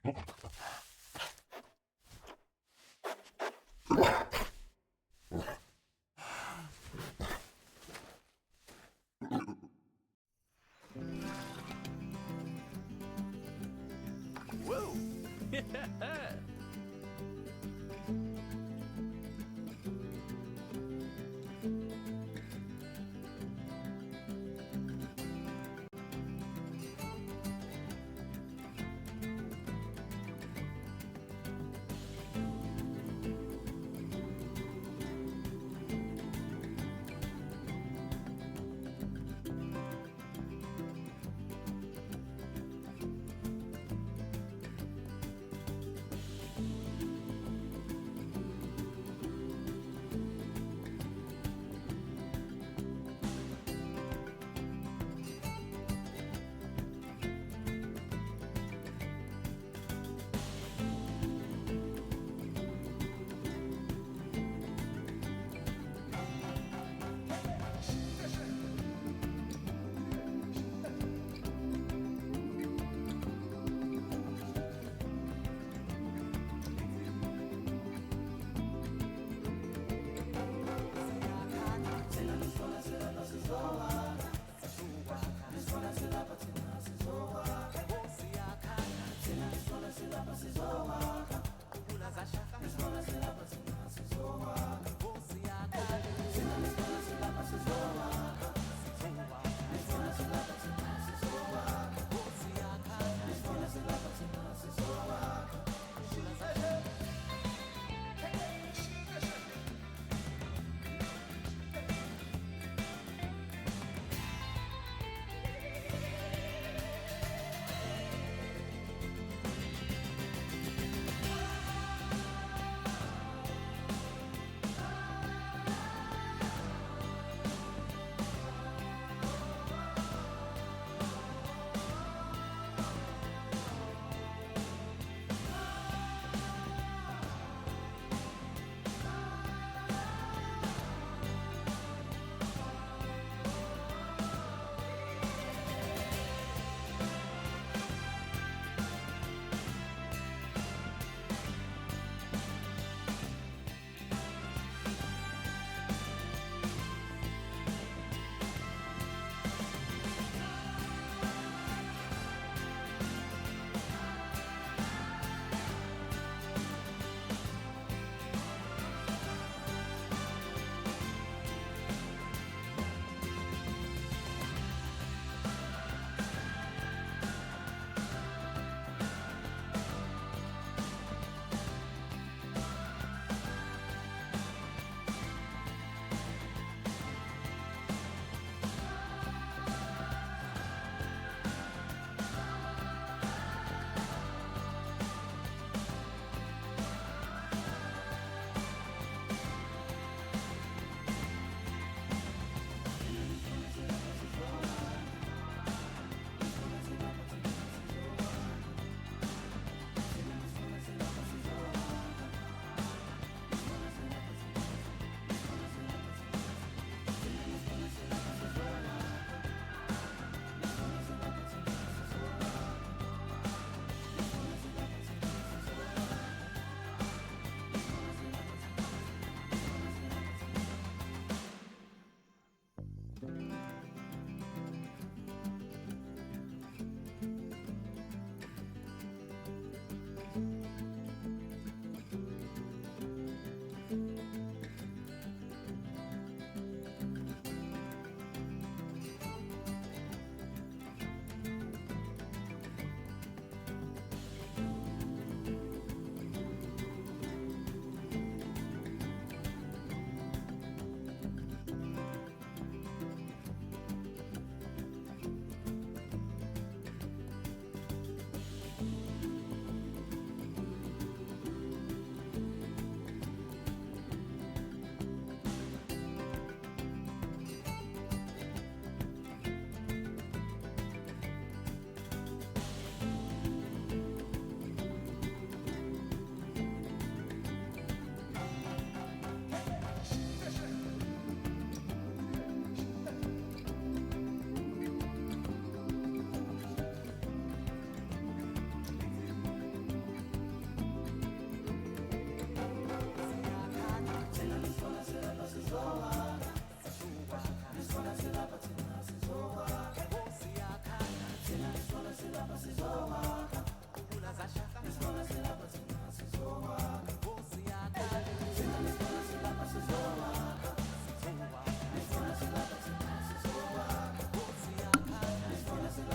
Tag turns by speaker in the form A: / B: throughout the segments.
A: Whoa!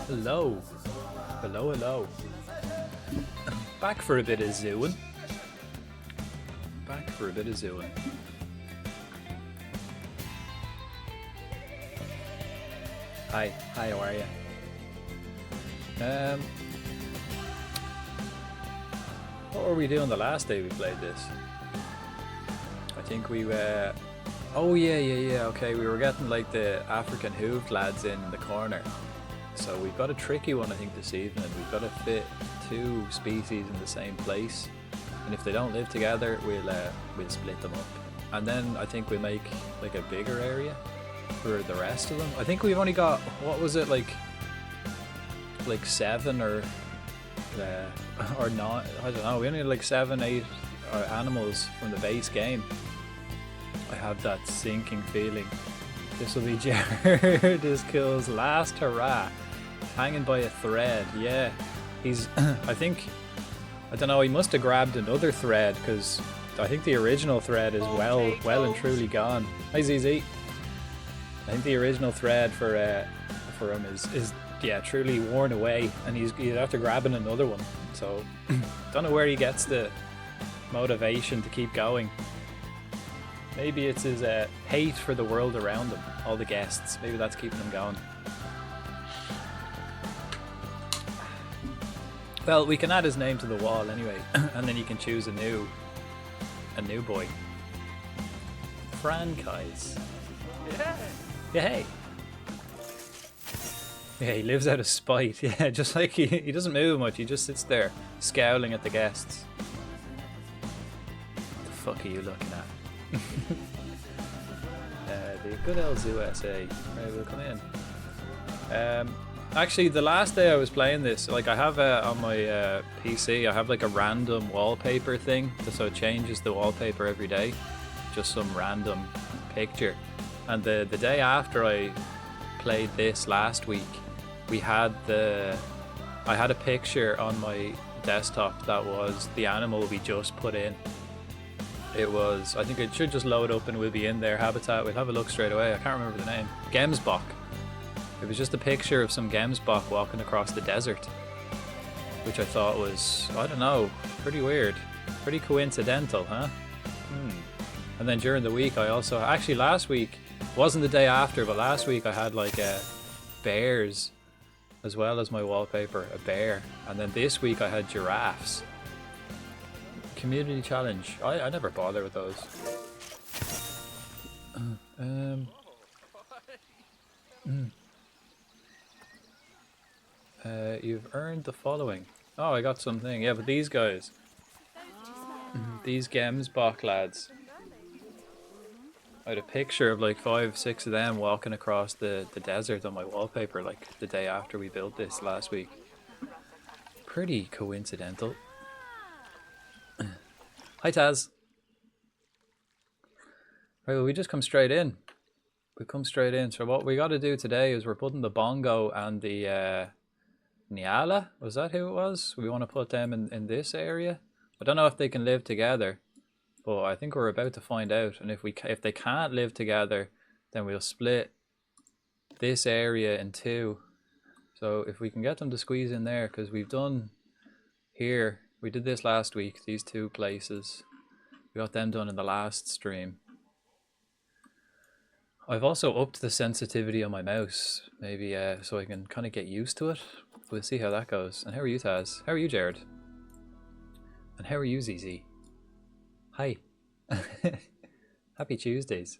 B: Hello. Hello, hello. Back for a bit of zooing. Back for a bit of zooing. Hi, how are you? What were we doing the last day we played this? I think we were... Oh yeah, okay, we were getting like the African hooved lads in the corner. So we've got a tricky one I think this evening. We've got to fit two species in the same place. And if they don't live together, we'll split them up. And then I think we make like a bigger area for the rest of them. I think we've only got, what was it, like 7 or not, I don't know, we only had like 7, 8 animals from the base game. I have that sinking feeling. This will be Jared last hurrah. Hanging by a thread, yeah. He's, I don't know, he must have grabbed another thread because I think the original thread is well and truly gone. Hi ZZ. I think the original thread for him is yeah, truly worn away, and he's after grabbing another one. So don't know where he gets the motivation to keep going. Maybe it's his hate for the world around him, all the guests. Maybe that's keeping him going. Well, we can add his name to the wall anyway, and then you can choose a new boy. Franchise.
A: Yeah.
B: Yay. Yeah, he lives out of spite. Yeah, just like he doesn't move much. He just sits there scowling at the guests. What the fuck are you looking at? The good old USA. Right, we'll come in. Actually, the last day I was playing this, like I have on my PC, I have like a random wallpaper thing, so it changes the wallpaper every day, just some random picture. And the day after I played this last week, I had a picture on my desktop that was the animal we just put in. It was, I think it should just load up and we'll be in their habitat. We'll have a look straight away. I can't remember the name. Gemsbok. It was just a picture of some Gemsbok walking across the desert, which I thought was, I don't know, pretty weird. Pretty coincidental, huh? And then during the week I also, actually last week, wasn't the day after, but last week I had like bears as well as my wallpaper, a bear. And then this week I had giraffes. Community challenge. I never bother with those. You've earned the following. Oh, I got something. Yeah, but these guys. These Gemsbok lads. I had a picture of like 5, 6 of them walking across the desert on my wallpaper like the day after we built this last week. Pretty coincidental. Hi Taz. Right, well, we just come straight in. We come straight in. So what we got to do today is we're putting the bongo and the Nyala. Was that who it was? We want to put them in this area. I don't know if they can live together, but I think we're about to find out. And if they can't live together, then we'll split this area in two. So if we can get them to squeeze in there, because we've done here. We did this last week, these two places. We got them done in the last stream. I've also upped the sensitivity on my mouse, maybe so I can kind of get used to it. We'll see how that goes. And how are you, Taz? How are you, Jared? And how are you, ZZ? Hi. Happy Tuesdays.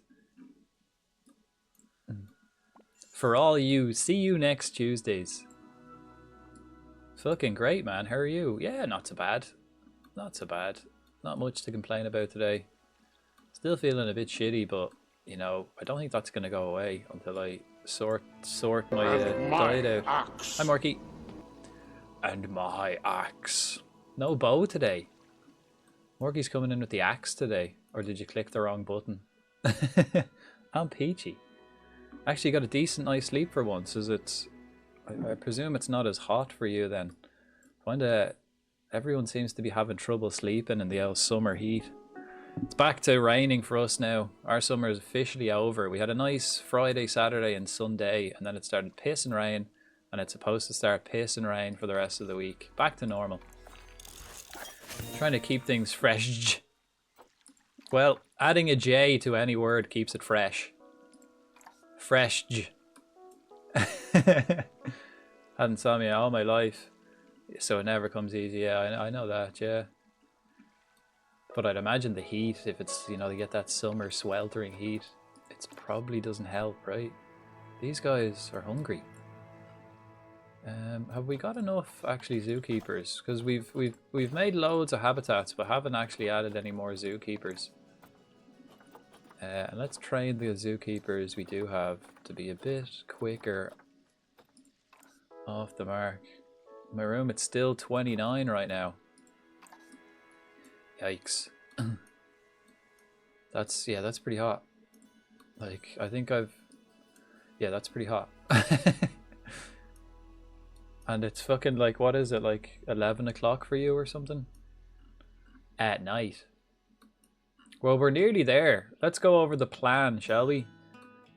B: For all you, see you next Tuesdays. Fucking great, man. How are you? Yeah, not so bad. Not so bad. Not much to complain about today. Still feeling a bit shitty, but you know, I don't think that's gonna go away until I sort my diet out. Axe. Hi, Marky. And my axe. No bow today. Morky's coming in with the axe today. Or did you click the wrong button? I'm peachy. Actually got a decent night's sleep for once, as it's... I presume it's not as hot for you then. Find everyone seems to be having trouble sleeping in the old summer heat. It's back to raining for us now. Our summer is officially over. We had a nice Friday, Saturday and Sunday, and then it started pissing rain, and it's supposed to start pissing rain for the rest of the week. Back to normal. Trying to keep things fresh. Well, adding a J to any word keeps it fresh. Fresh. Hadn't saw me all my life, so it never comes easy. Yeah, I know that, yeah. But I'd imagine the heat, if it's, you know, they get that summer sweltering heat, it probably doesn't help, right? These guys are hungry. Have we got enough actually zookeepers? Because we've made loads of habitats, but haven't actually added any more zookeepers. And let's train the zookeepers we do have to be a bit quicker off the mark. In my room, it's still 29 right now. Yikes. That's pretty hot. Like, I think yeah, that's pretty hot. And it's fucking like, what is it, like 11 o'clock for you or something? At night. Well, we're nearly there. Let's go over the plan, shall we?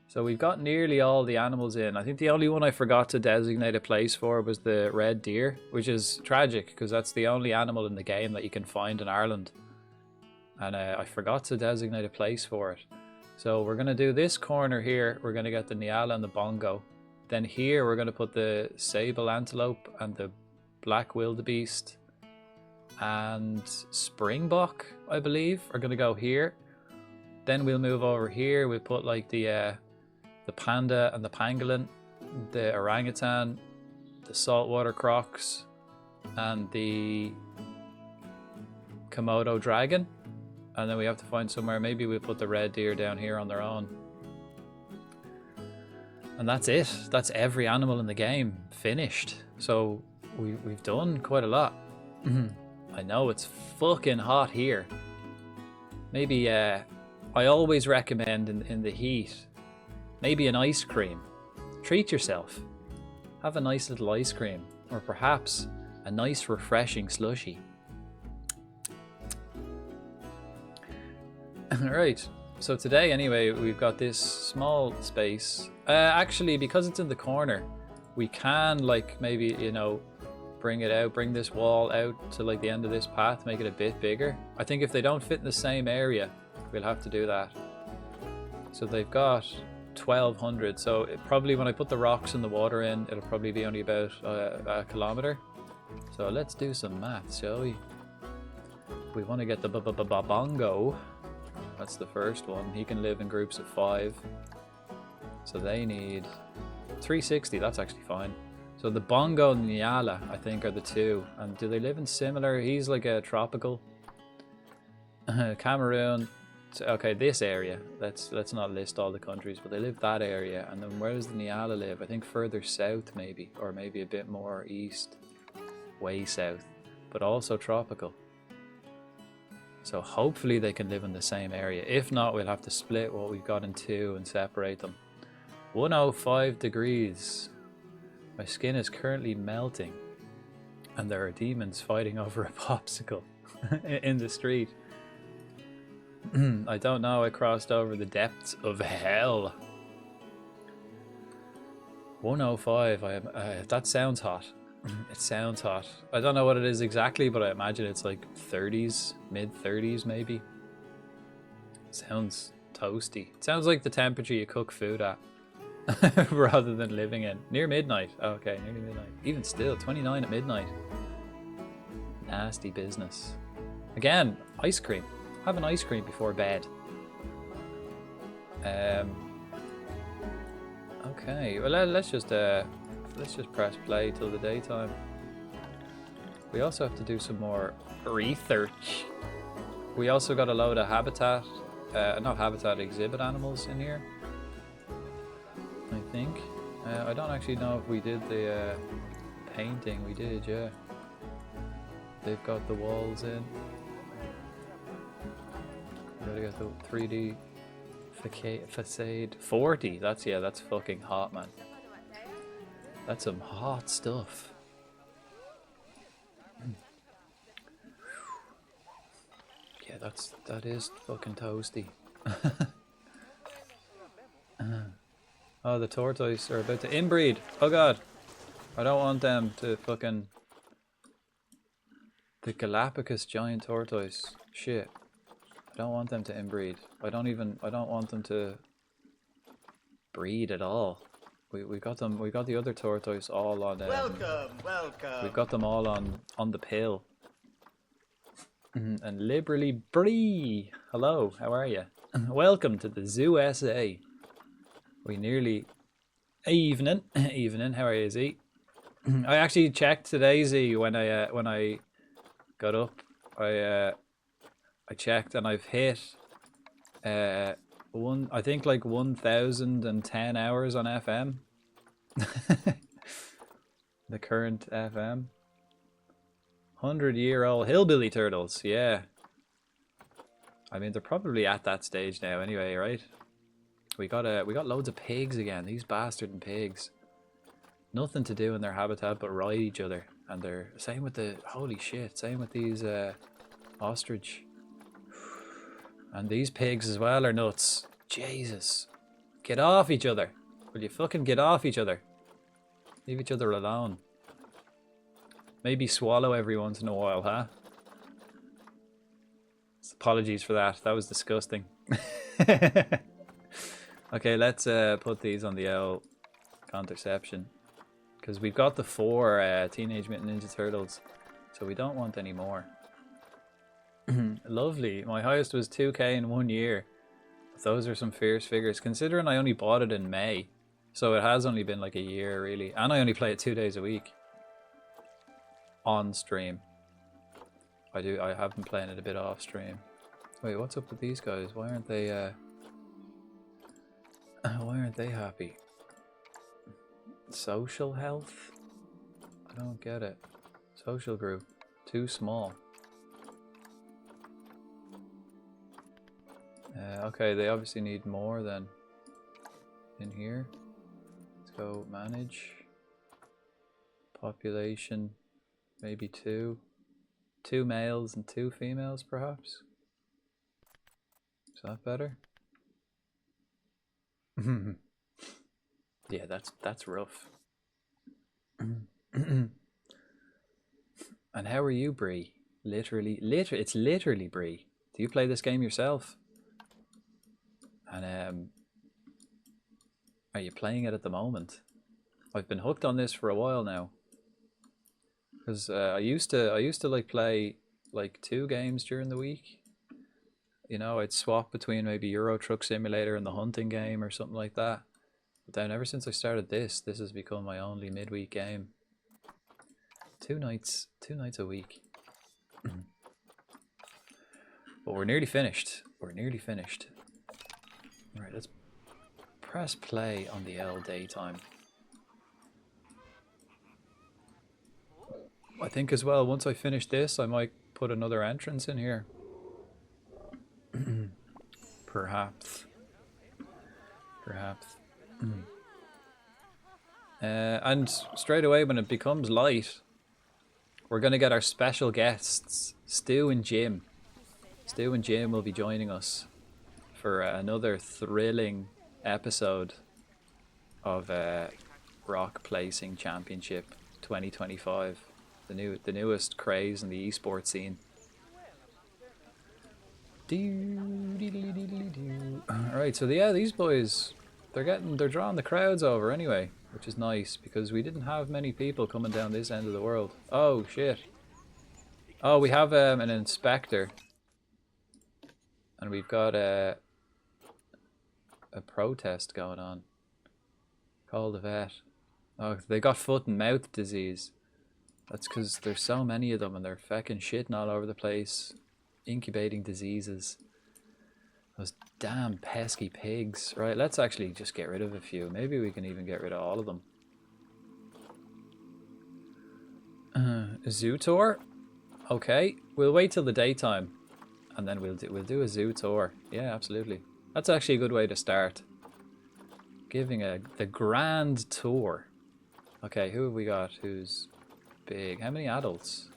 B: So we've got nearly all the animals in. I think the only one I forgot to designate a place for was the red deer, which is tragic because that's the only animal in the game that you can find in Ireland. And I forgot to designate a place for it. So we're going to do this corner here. We're going to get the Nyala and the Bongo. Then here we're going to put the sable antelope and the black wildebeest and springbok, I believe, are going to go here. Then we'll move over here. We'll put like the panda and the pangolin, the orangutan, the saltwater crocs, and the Komodo dragon. And then we have to find somewhere. Maybe we'll put the red deer down here on their own. And that's it. That's every animal in the game finished. So we've done quite a lot. I know it's fucking hot here. Maybe I always recommend in the heat, maybe an ice cream. Treat yourself. Have a nice little ice cream, or perhaps a nice refreshing slushie. Right. So today, anyway, we've got this small space. Actually, because it's in the corner, we can, like, maybe, you know, bring it out, bring this wall out to, like, the end of this path, make it a bit bigger. I think if they don't fit in the same area, we'll have to do that. So they've got 1,200. So it probably, when I put the rocks and the water in, it'll probably be only about a kilometer. So let's do some maths, shall we? We want to get the Bongo. That's the first one. He can live in groups of 5. So they need 360. That's actually fine. So the Bongo and Nyala, I think, are the two. And do they live in similar? He's like a tropical. Cameroon. Okay, this area. Let's not list all the countries, but they live that area. And then where does the Nyala live? I think further south, maybe, or maybe a bit more east, way south, but also tropical. So hopefully they can live in the same area. If not, we'll have to split what we've got in two and separate them. 105 degrees. My skin is currently melting. And there are demons fighting over a popsicle in the street. I don't know, I crossed over the depths of hell. 105, that sounds hot. It sounds hot. I don't know what it is exactly, but I imagine it's like 30s, mid-30s maybe. Sounds toasty. It sounds like the temperature you cook food at rather than living in. Near midnight. Okay, nearly midnight. Even still, 29 at midnight. Nasty business. Again, ice cream. Have an ice cream before bed. Okay, well let's just press play till the daytime. We also have to do some more research. We also got a load of habitat, not habitat, exhibit animals in here, I think. I don't actually know if we did the painting. We did, yeah. They've got the walls in. Gotta get the 3D facade. 40, that's fucking hot, man. That's some hot stuff. Yeah, that is fucking toasty. Oh, the tortoise are about to inbreed. Oh god. I don't want them to fucking... The Galapagos giant tortoise. Shit. I don't want them to inbreed. I don't want them to breed at all. We got them, we got the other tortoise all on...
A: Welcome.
B: We've got them all on the pill. And liberally Bree. Hello, how are you? Welcome to the Zoo SA. We nearly... Evening. Evening, how are you, Z? I actually checked today, Z, when I got up. I checked and I've hit I think like 1,010 hours on FM. The current FM. 100-year-old hillbilly turtles, yeah. I mean, they're probably at that stage now anyway, right? We got loads of pigs again, these bastard pigs. Nothing to do in their habitat but ride each other. And they're same with the holy shit, same with these ostrich. And these pigs as well are nuts. Jesus. Get off each other. Will you fucking get off each other? Leave each other alone. Maybe swallow every once in a while, huh? Apologies for that. That was disgusting. Okay, let's put these on the L contraception. Because we've got the 4 Teenage Mutant Ninja Turtles. So we don't want any more. Lovely. My highest was 2k in 1 year. Those are some fierce figures. Considering I only bought it in May. So it has only been like a year, really. And I only play it 2 days a week. On stream. I have been playing it a bit off stream. Wait, what's up with these guys? Why aren't they happy? Social health? I don't get it. Social group. Too small. Okay, they obviously need more than in here. Let's go manage. Population. Maybe 2. 2 males and 2 females, perhaps. Is that better? Yeah, that's rough. And how are you, Bree? It's literally Bree. Do you play this game yourself? And are you playing it at the moment? I've been hooked on this for a while now. Because I used to like play like 2 games during the week. You know, I'd swap between maybe Euro Truck Simulator and the hunting game or something like that. But then ever since I started this has become my only midweek game. 2 nights a week. But we're nearly finished. We're nearly finished. Alright, let's press play on the L daytime. I think as well, once I finish this, I might put another entrance in here. Perhaps. And straight away when it becomes light, we're going to get our special guests, Stu and Jim. Stu and Jim will be joining us for another thrilling episode of Rock Placing Championship 2025. The newest craze in the esports scene. Alright, so yeah, these boys, they're drawing the crowds over anyway, which is nice because we didn't have many people coming down this end of the world. Oh shit. Oh, we have an inspector. And we've got a protest going on. Call the vet. Oh, they got foot and mouth disease. That's because there's so many of them and they're fucking shitting all over the place. Incubating diseases. Those damn pesky pigs. Right, let's actually just get rid of a few. Maybe we can even get rid of all of them. Zoo tour? Okay, we'll wait till the daytime. And then we'll do a zoo tour. Yeah, absolutely. That's actually a good way to start. Giving the grand tour. Okay, who have we got who's big? How many adults?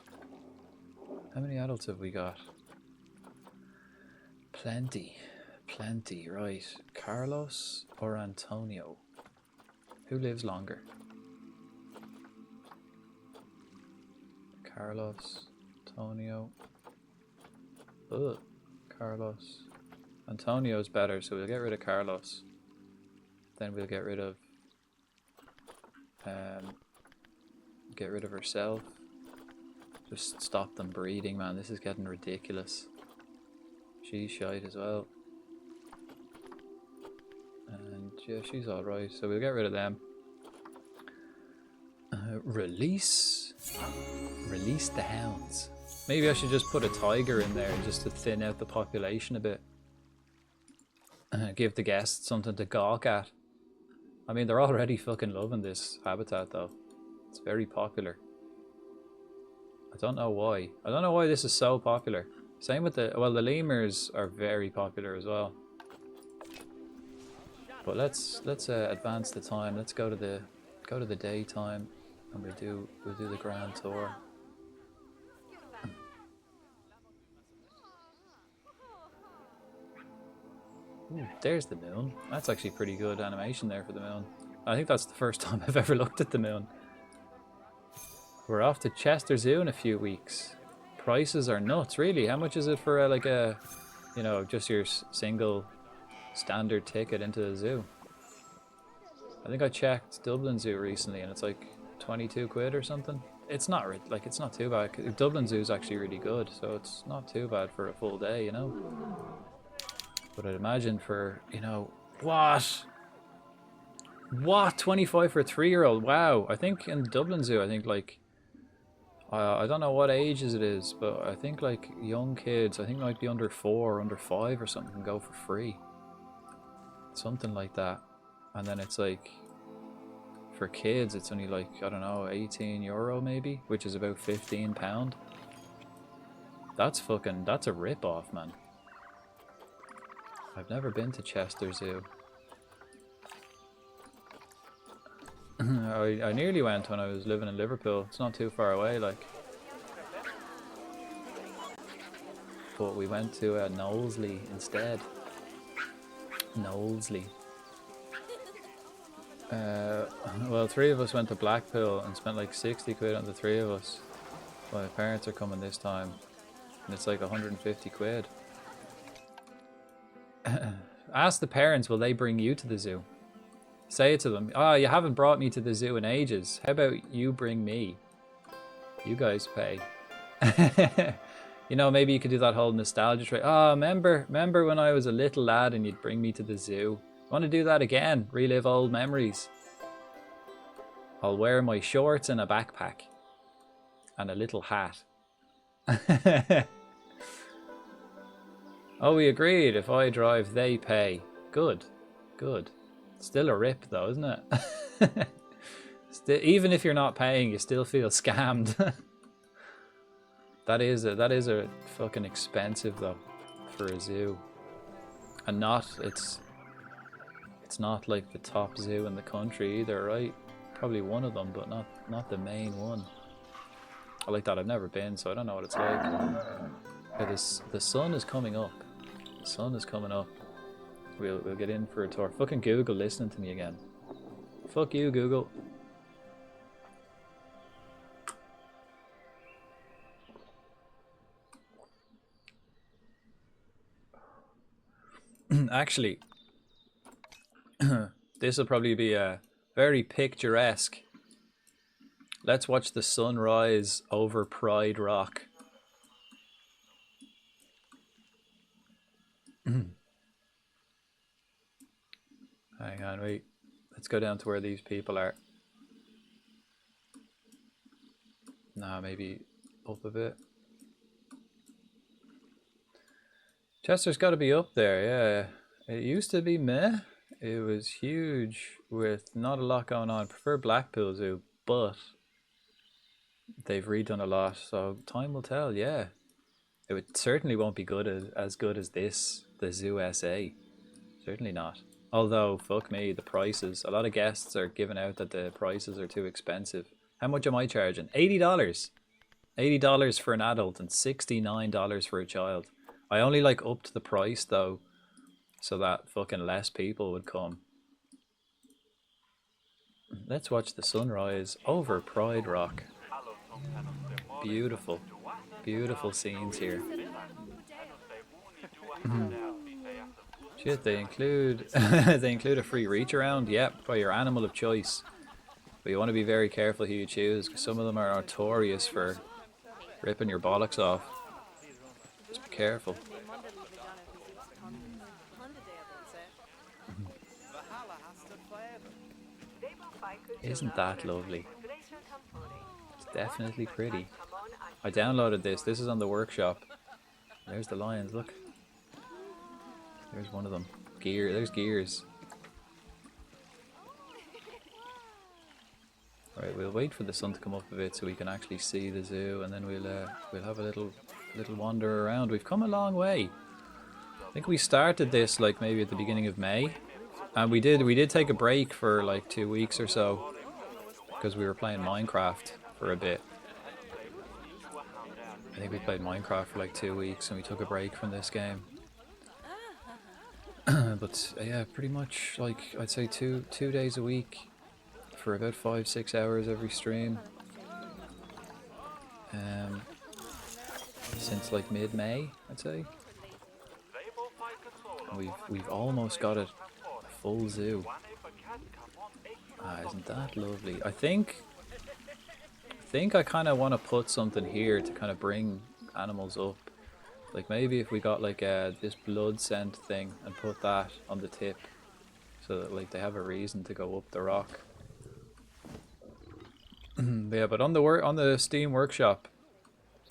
B: How many adults have we got? Plenty. Plenty, right. Carlos or Antonio? Who lives longer? Carlos, Antonio. Ugh, Carlos. Antonio's better, so we'll get rid of Carlos. Then we'll get rid of herself. Just stop them breeding, man. This is getting ridiculous. She's shite as well. And yeah, she's alright, so we'll get rid of them. Release the hounds. Maybe I should just put a tiger in there just to thin out the population a bit. Give the guests something to gawk at. I mean, they're already fucking loving this habitat though. It's very popular. I don't know why. I don't know why this is so popular. Same with the lemurs are very popular as well. But let's advance the time. Let's go to the daytime, and we'll do the grand tour. Ooh, there's the moon. That's actually pretty good animation there for the moon. I think that's the first time I've ever looked at the moon. We're off to Chester Zoo in a few weeks. Prices are nuts, really. How much is it for like a, you know, just your single standard ticket into the zoo? I think I checked Dublin Zoo recently and it's like 22 quid or something. It's not like, it's not too bad. Dublin Zoo is actually really good, so it's not too bad for a full day, you know. But I'd imagine for, you know, what 25 for a 3-year-old? Wow. I think in Dublin Zoo, I think like I don't know what ages it is, but I think like young kids, I think it might be under 4 or under 5 or something, can go for free. Something like that. And then it's like, for kids, it's only like, I don't know, €18 maybe, which is about £15. That's a rip-off, man. I've never been to Chester Zoo. I nearly went when I was living in Liverpool. It's not too far away, like. But we went to Knowsley instead. Knowsley. Well, 3 of us went to Blackpool and spent like 60 quid on the 3 of us. My parents are coming this time, and it's like 150 quid. Ask the parents, will they bring you to the zoo? Say it to them. Oh, you haven't brought me to the zoo in ages. How about you bring me? You guys pay. You know, maybe you could do that whole nostalgia trade. Oh, remember when I was a little lad and you'd bring me to the zoo? Want to do that again? Relive old memories. I'll wear my shorts and a backpack. And a little hat. Oh, we agreed. If I drive, they pay. Good. Good. Still a rip though, isn't it? Even if you're not paying, you still feel scammed. That is a fucking expensive though for a zoo. And it's not like the top zoo in the country either, right? Probably one of them, but not the main one. I like that. I've never been, so I don't know what it's like. Okay, the sun is coming up. The sun is coming up. We'll get in for a tour. Fucking Google listening to me again. Fuck you, Google. Actually, this will probably be very picturesque. Let's watch the sun rise over Pride Rock. Hang on, wait. Let's go down to where these people are. Nah, maybe up a bit. Chester's got to be up there, yeah. It used to be meh. It was huge with not a lot going on. I prefer Blackpool Zoo, but they've redone a lot, so time will tell, yeah. It certainly won't be as good as this, the Zoo SA. Certainly not. Although, fuck me, the prices. A lot of guests are giving out that the prices are too expensive. How much am I charging? $80. $80 for an adult and $69 for a child. I only like upped the price though, so that fucking less people would come. Let's watch the sunrise over Pride Rock. beautiful, beautiful scenes here. Shit, they include they include a free reach around. Yep, by your animal of choice. But you want to be very careful who you choose, because some of them are notorious for ripping your bollocks off. Just be careful. Isn't that lovely? It's definitely pretty. I downloaded this. This is on the workshop. There's the lions, look. There's one of them. There's Gears. Right, we'll wait for the sun to come up a bit so we can actually see the zoo, and then we'll have a little wander around. We've come a long way. I think we started this like maybe at the beginning of May, and we did take a break for like 2 weeks or so because we were playing Minecraft for a bit. I think we played Minecraft for like 2 weeks and we took a break from this game. But yeah, pretty much like I'd say two days a week for about 5-6 hours every stream. Since like mid-May, I'd say. And we've almost got it a full zoo. Ah, isn't that lovely? I think I kind of want to put something here to kind of bring animals up. Like maybe if we got like this blood scent thing and put that on the tip, so that like they have a reason to go up the rock. Yeah, but on the Steam Workshop,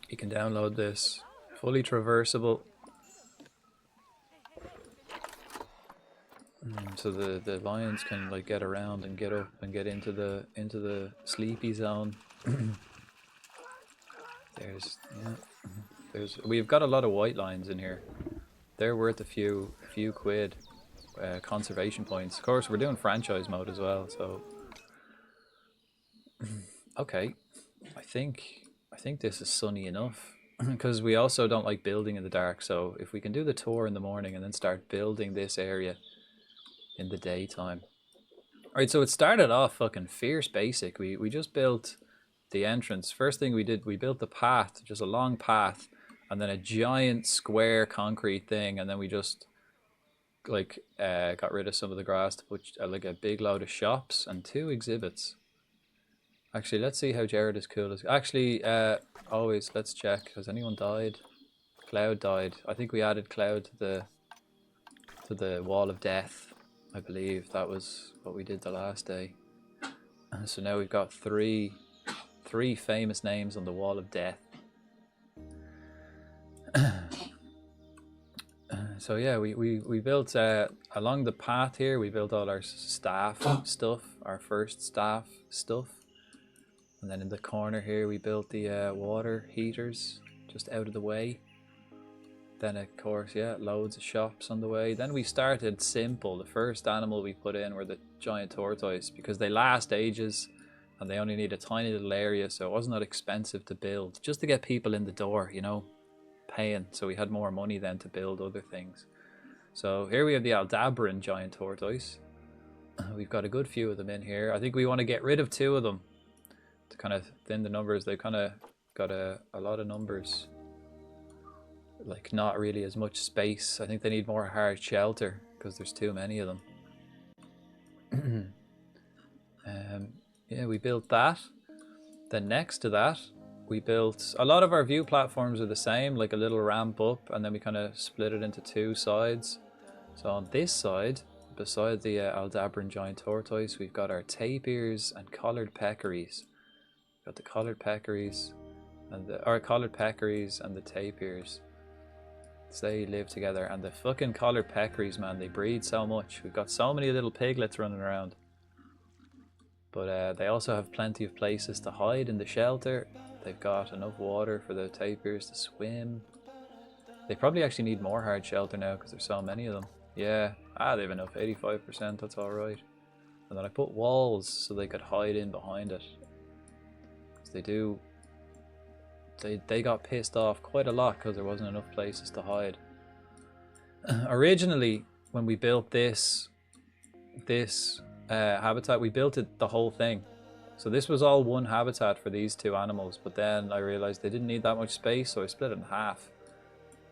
B: you can download this fully traversable. So the lions can like get around and get up and get into the sleepy zone. We've got a lot of white lines in here. They're worth a few quid, conservation points. Of course, we're doing franchise mode as well, so okay. I think this is sunny enough because we also don't like building in the dark. So if we can do the tour in the morning and then start building this area in the daytime. Alright, so it started off fucking fierce basic. We just built the entrance. First thing we did, we built the path, just a long path, and then a giant square concrete thing, and then we just like got rid of some of the grass to put like a big load of shops and 2 exhibits. Actually, let's see how Jared is cool. Actually, always let's check. Has anyone died? Cloud died. I think we added Cloud to the wall of death. I believe that was what we did the last day. So now we've got three famous names on the wall of death. So yeah, we built along the path here. We built all our staff stuff, our first staff stuff, and then in the corner here we built the water heaters just out of the way. Then of course, yeah, loads of shops on the way. Then we started simple. The first animal we put in were the giant tortoise because they last ages and they only need a tiny little area, so it wasn't that expensive to build, just to get people in the door, you know, paying. So we had more money then to build other things. So here we have the Aldabran giant tortoise. We've got a good few of them in here. I think we want to get rid of 2 of them to kind of thin the numbers. They've kind of got a lot of numbers. Like not really as much space. I think they need more hard shelter because there's too many of them. Yeah, we built that. Then next to that, we built a lot of our view platforms are the same, like a little ramp up, and then we kind of split it into 2 sides. So on this side, beside the Aldabran giant tortoise, we've got our tapirs and collared peccaries. We've got the collared peccaries and the tapirs. They live together, and the fucking collared peccaries, man, they breed so much. We've got so many little piglets running around. But they also have plenty of places to hide in the shelter. They've got enough water for the tapirs to swim. They probably actually need more hard shelter now because there's so many of them. Yeah, they have enough, 85%, that's alright. And then I put walls so they could hide in behind it. Because they got pissed off quite a lot because there wasn't enough places to hide. Originally, when we built this habitat, we built it the whole thing. So this was all one habitat for these two animals, but then I realized they didn't need that much space, so I split it in half.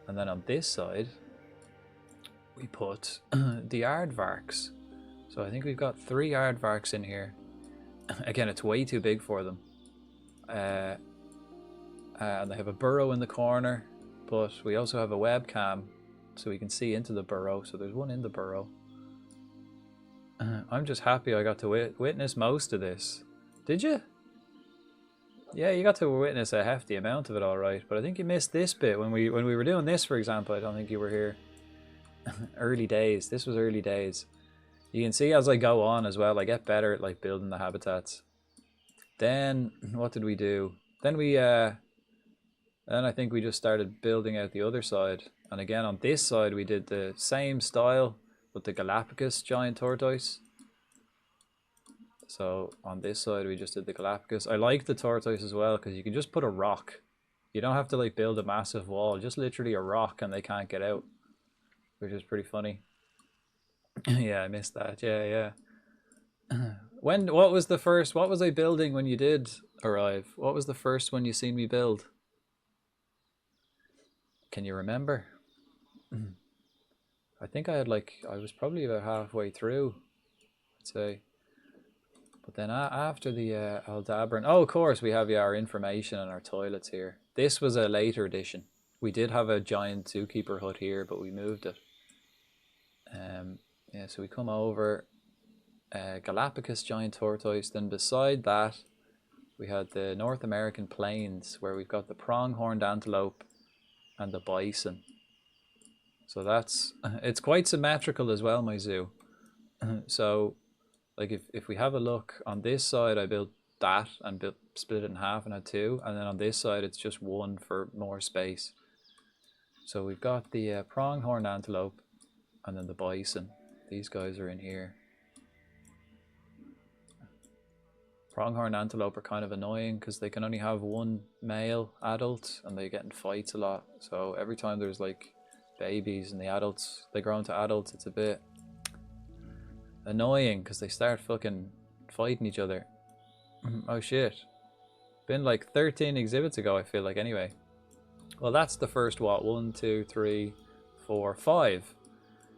B: And then on this side, we put the aardvarks. So I think we've got 3 aardvarks in here. Again, it's way too big for them. And they have a burrow in the corner, but we also have a webcam so we can see into the burrow. So there's one in the burrow. I'm just happy I got to witness most of this. Did you? Yeah, you got to witness a hefty amount of it, all right. But I think you missed this bit when we were doing this, for example. I don't think you were here. Early days. This was early days. You can see as I go on as well, I get better at like building the habitats. Then what did we do? Then I think we just started building out the other side. And again on this side we did the same style with the Galapagos giant tortoise. So on this side we just did the Galapagos. I like the tortoise as well because you can just put a rock. You don't have to like build a massive wall, just literally a rock and they can't get out. Which is pretty funny. Yeah, I missed that. Yeah. What was I building when you did arrive? What was the first one you seen me build? Can you remember? I think I was probably about halfway through, I'd say. But then after the Aldabran, oh, of course, we have our information and our toilets here. This was a later edition. We did have a giant zookeeper hut here, but we moved it. Yeah, so we come over, Galapagos giant tortoise. Then beside that, we had the North American plains where we've got the pronghorned antelope and the bison. So it's quite symmetrical as well, my zoo. So, like if we have a look on this side, I built that and split it in half and had 2, and then on this side it's just 1 for more space. So we've got the pronghorned antelope and then the bison. These guys are in here. Pronghorn antelope are kind of annoying because they can only have 1 male adult and they get in fights a lot. So every time there's like babies and the adults, they grow into adults, it's a bit annoying because they start fucking fighting each other. Oh shit. Been like 13 exhibits ago, I feel like, anyway. Well, that's the first, what, 1, 2, 3, 4, 5.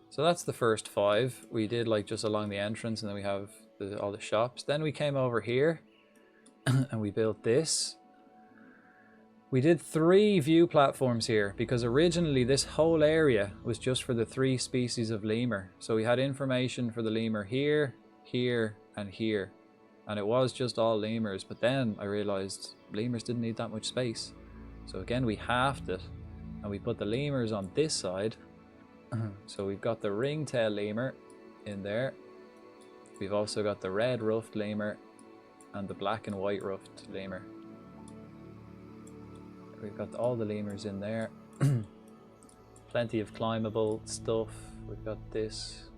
B: So that's the first 5. We did like just along the entrance, and then we have all the shops. Then we came over here and we built this. We did 3 view platforms here because originally this whole area was just for the 3 species of lemur. So we had information for the lemur here, here, and here. And it was just all lemurs, but then I realized lemurs didn't need that much space. So again, we halved it and we put the lemurs on this side. So we've got the ringtail lemur in there. We've also got the red ruffed lemur and the black and white ruffed lemur. We've got all the lemurs in there. Plenty of climbable stuff. We've got this.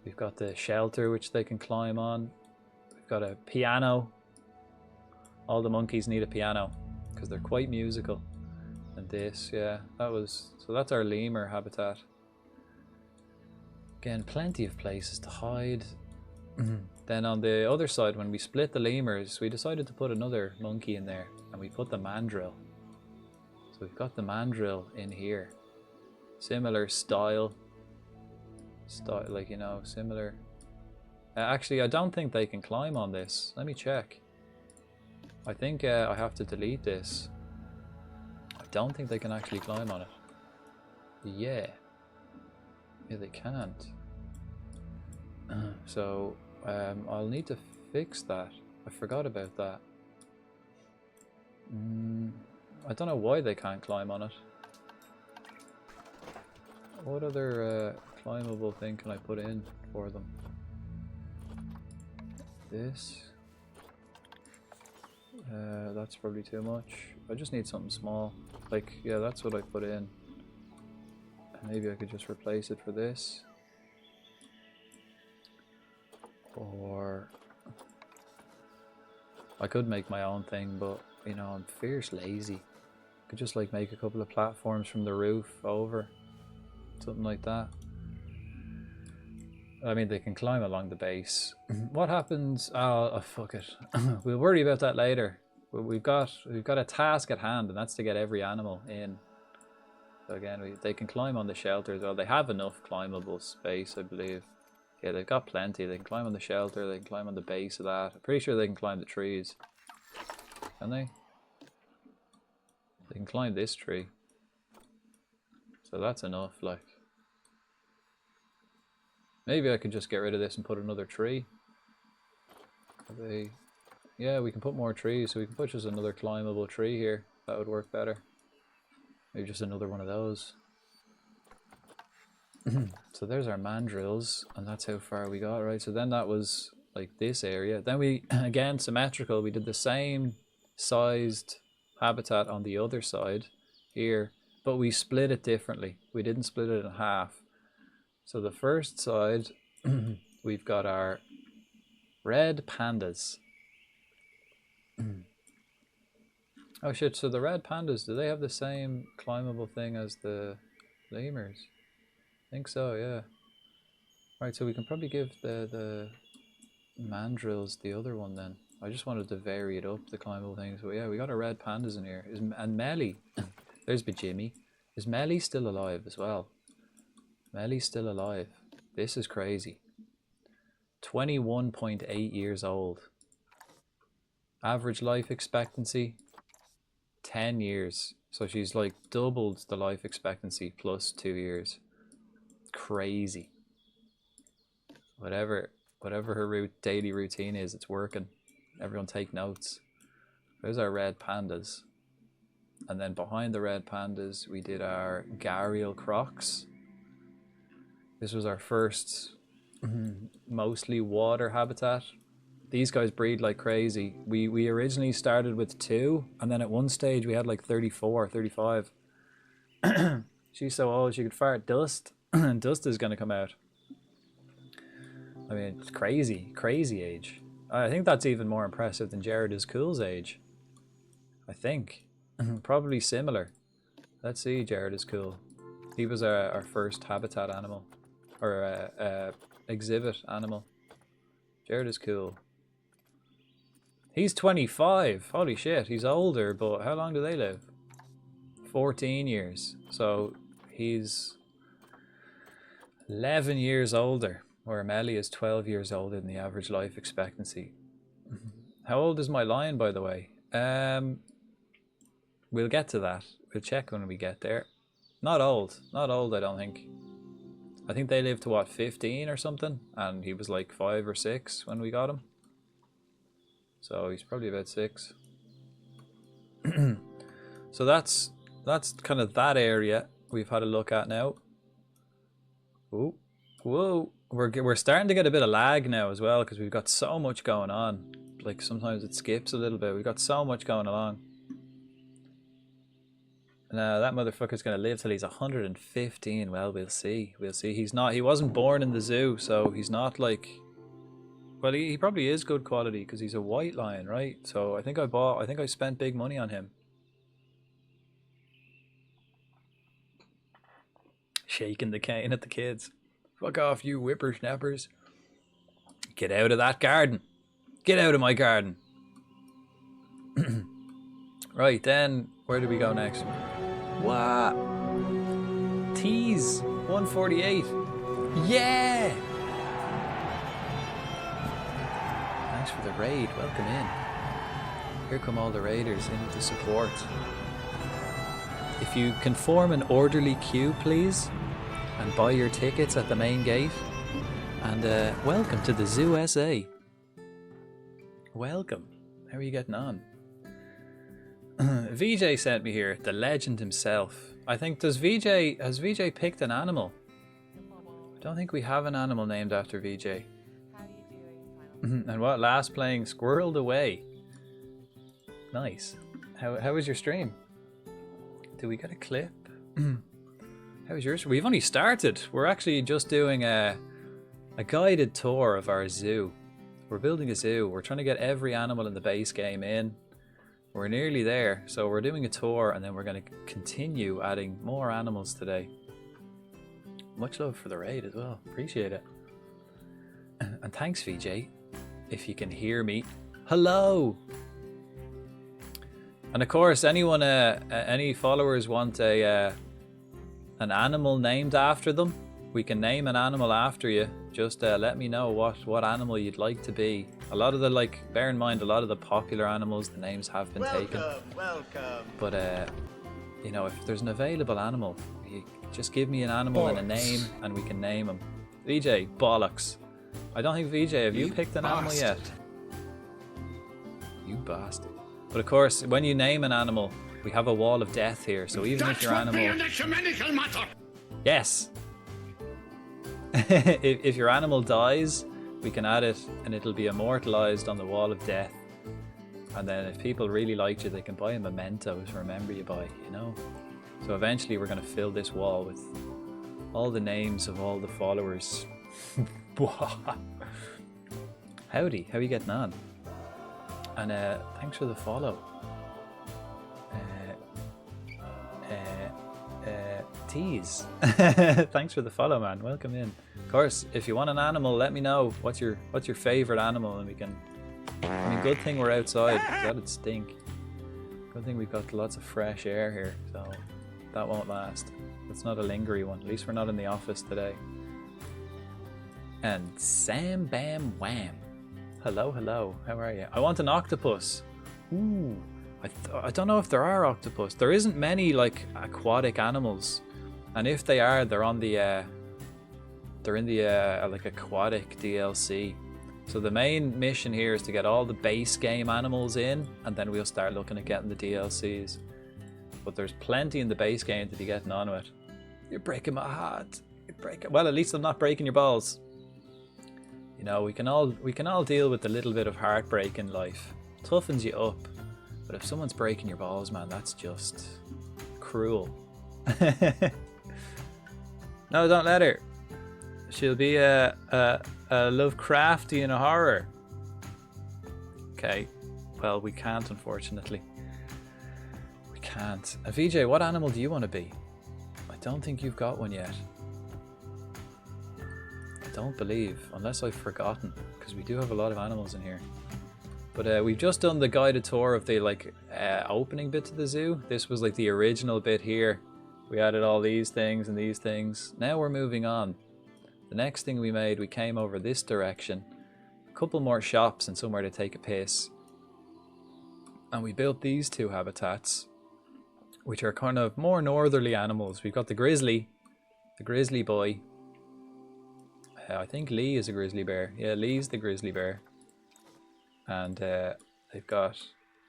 B: We've got the shelter which they can climb on. We've got a piano. All the monkeys need a piano because they're quite musical. And this, yeah, so that's our lemur habitat. Again, plenty of places to hide. Then on the other side, when we split the lemurs, we decided to put another monkey in there, and we put the mandrill. So we've got the mandrill in here. Similar style, like, you know, similar. Actually, I don't think they can climb on this. Let me check. I think I have to delete this. I don't think they can actually climb on it. Yeah, they can't. So I'll need to fix that. I forgot about that. I don't know why they can't climb on it. What other climbable thing can I put in for them? This. That's probably too much. I just need something small. Like, yeah, that's what I put in. Maybe I could just replace it for this. Or I could make my own thing, but you know, I'm fierce lazy. I could just like make a couple of platforms from the roof over. Something like that. I mean, they can climb along the base. What happens? Oh, fuck it. We'll worry about that later. We've got a task at hand, and that's to get every animal in. So again, they can climb on the shelter as well. They have enough climbable space, I believe. Yeah, they've got plenty. They can climb on the shelter. They can climb on the base of that. I'm pretty sure they can climb the trees. Can they? They can climb this tree. So that's enough, like. Maybe I could just get rid of this and put another tree. Yeah, we can put more trees, so we can put just another climbable tree here. That would work better. Maybe just another one of those. So there's our mandrills, and that's how far we got, right? So then that was like this area. Then we, again, symmetrical, we did the same sized habitat on the other side here, but we split it differently. We didn't split it in half. So the first side, we've got our red pandas. Oh shit, so the red pandas, do they have the same climbable thing as the lemurs? I think so, yeah. Right, so we can probably give the mandrills the other one then. I just wanted to vary it up, the climbable things. But yeah, we got our red pandas in here. And Melly, there's Bajimmy. Is Melly still alive as well? Melly's still alive. This is crazy. 21.8 years old. Average life expectancy, 10 years. So she's like doubled the life expectancy plus 2 years. Crazy. Whatever her daily routine is, it's working. Everyone take notes. There's our red pandas. And then behind the red pandas, we did our gharial crocs. This was our first mostly water habitat. These guys breed like crazy. We originally started with 2, and then at one stage we had like 34, 35. She's so old she could fart dust, and dust is going to come out. I mean, it's crazy, crazy age. I think that's even more impressive than Jared is Cool's age. I think. Probably similar. Let's see, Jared is Cool. He was our first habitat animal. Or exhibit animal. Jared is Cool. He's 25. Holy shit, he's older, but how long do they live? 14 years. So he's 11 years older, where Melly is 12 years older than the average life expectancy. How old is my lion, by the way? We'll get to that. We'll check when we get there. Not old. Not old, I don't think. I think they lived to, what, 15 or something? And he was like 5 or 6 when we got him. So he's probably about 6. So that's kind of that area we've had a look at now. Ooh, whoa. We're starting to get a bit of lag now as well, because we've got so much going on. Like sometimes it skips a little bit. We've got so much going along. Now that motherfucker's gonna live till he's 115. Well, we'll see. We'll see. He wasn't born in the zoo, so he's not like. Well, he probably is good quality because he's a white lion, right? So I think I spent big money on him. Shaking the cane at the kids. Fuck off, you whippersnappers. Get out of that garden. Get out of my garden. Right, then, where do we go next? What? Tease 148. Yeah! Thanks for the raid. Welcome in. Here come all the raiders in to support. If you can form an orderly queue, please, and buy your tickets at the main gate. And welcome to the Zoo SA. Welcome. How are you getting on? VJ sent me here, the legend himself. I think, has VJ picked an animal? I don't think we have an animal named after VJ. And what, last playing Squirreled Away. Nice. How was your stream? Did we get a clip? How was yours? We've only started. We're actually just doing a guided tour of our zoo. We're building a zoo. We're trying to get every animal in the base game in. We're nearly there. So we're doing a tour and then we're going to continue adding more animals today. Much love for the raid as well. Appreciate it. And thanks, VJ. If you can hear me, hello. And of course, anyone, any followers want an animal named after them, we can name an animal after you. Just let me know what animal you'd like to be. A lot of the, like, bear in mind, a lot of the popular animals, the names have been taken.
A: Welcome.
B: But you know, if there's an available animal, you just give me an animal and a name, and we can name him. VJ, bollocks. I don't think VJ, have you picked an animal yet? You bastard. But of course, when you name an animal, we have a wall of death here. So even if your animal, yes, if your animal dies, we can add it, and it'll be immortalized on the wall of death. And then if people really liked you, they can buy a memento to remember you by, you know. So eventually, we're going to fill this wall with all the names of all the followers. Howdy, how are you getting on? And thanks for the follow. Tease. Thanks for the follow, man. Welcome in. Of course, if you want an animal, let me know. What's your favorite animal, and we can. I mean, good thing we're outside. That'd stink. Good thing we've got lots of fresh air here, so that won't last. It's not a lingery one. At least we're not in the office today. And Sam Bam Wham. Hello, hello. How are you? I want an octopus. Ooh. I don't know if there are octopus. There isn't many like aquatic animals, and if they are, they're on the they're in the like aquatic DLC. So the main mission here is to get all the base game animals in, and then we'll start looking at getting the DLCs. But there's plenty in the base game to be getting on with. You're breaking my heart. You're breaking. Well, at least I'm not breaking your balls. You know, we can all deal with a little bit of heartbreak in life. Toughens you up. But if someone's breaking your balls, man, that's just cruel. No, don't let her. She'll be a Lovecraftian horror. Okay. Well, we can't, unfortunately. We can't. VJ, what animal do you want to be? I don't think you've got one yet. I don't believe, unless I've forgotten, because we do have a lot of animals in here. But we've just done the guided tour of the opening bit to the zoo. This was like the original bit here. We added all these things and these things. Now we're moving on. The next thing we made, we came over this direction. A couple more shops and somewhere to take a piss. And we built these two habitats, which are kind of more northerly animals. We've got the grizzly boy. I think Lee is a grizzly bear. Yeah, Lee's the grizzly bear. And they've got,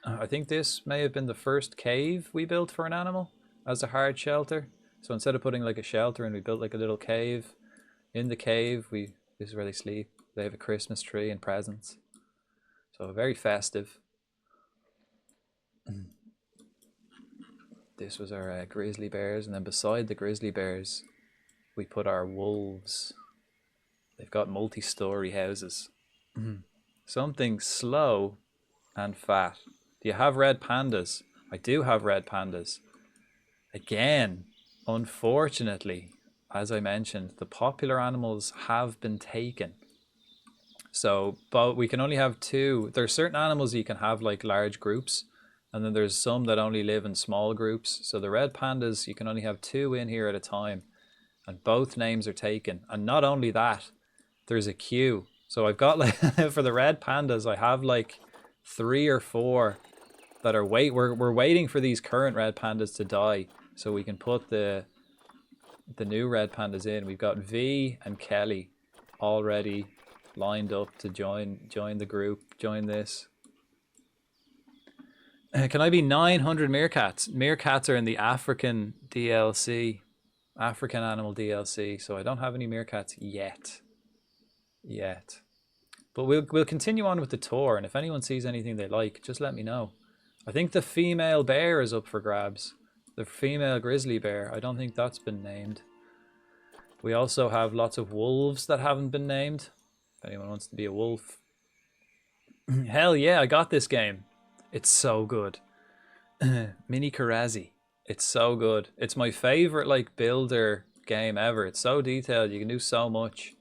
B: I think this may have been the first cave we built for an animal as a hard shelter. So instead of putting like a shelter in, we built like a little cave. In the cave, this is where they sleep. They have a Christmas tree and presents. So very festive. This was our grizzly bears, and then beside the grizzly bears, we put our wolves. They've got multi-story houses. Something slow and fat. Do you have red pandas? I do have red pandas. Again, unfortunately, as I mentioned, the popular animals have been taken. So, but we can only have two. There are certain animals you can have like large groups, and then there's some that only live in small groups. So the red pandas, you can only have two in here at a time, and both names are taken. And not only that, there's a queue. So I've got like for the red pandas, I have like 3 or 4 that are we're waiting for these current red pandas to die so we can put the new red pandas in. We've got V and Kelly already lined up to join the group, join this. Can I be 900 meerkats? Meerkats are in the African DLC, African animal DLC, so I don't have any meerkats yet. But we'll continue on with the tour, and if anyone sees anything they like, just let me know. I think the female bear is up for grabs. The female grizzly bear, I don't think that's been named. We also have lots of wolves that haven't been named. If anyone wants to be a wolf. Hell yeah, I got this game. It's so good. Mini Karazi. It's so good. It's my favorite like builder game ever. It's so detailed. You can do so much.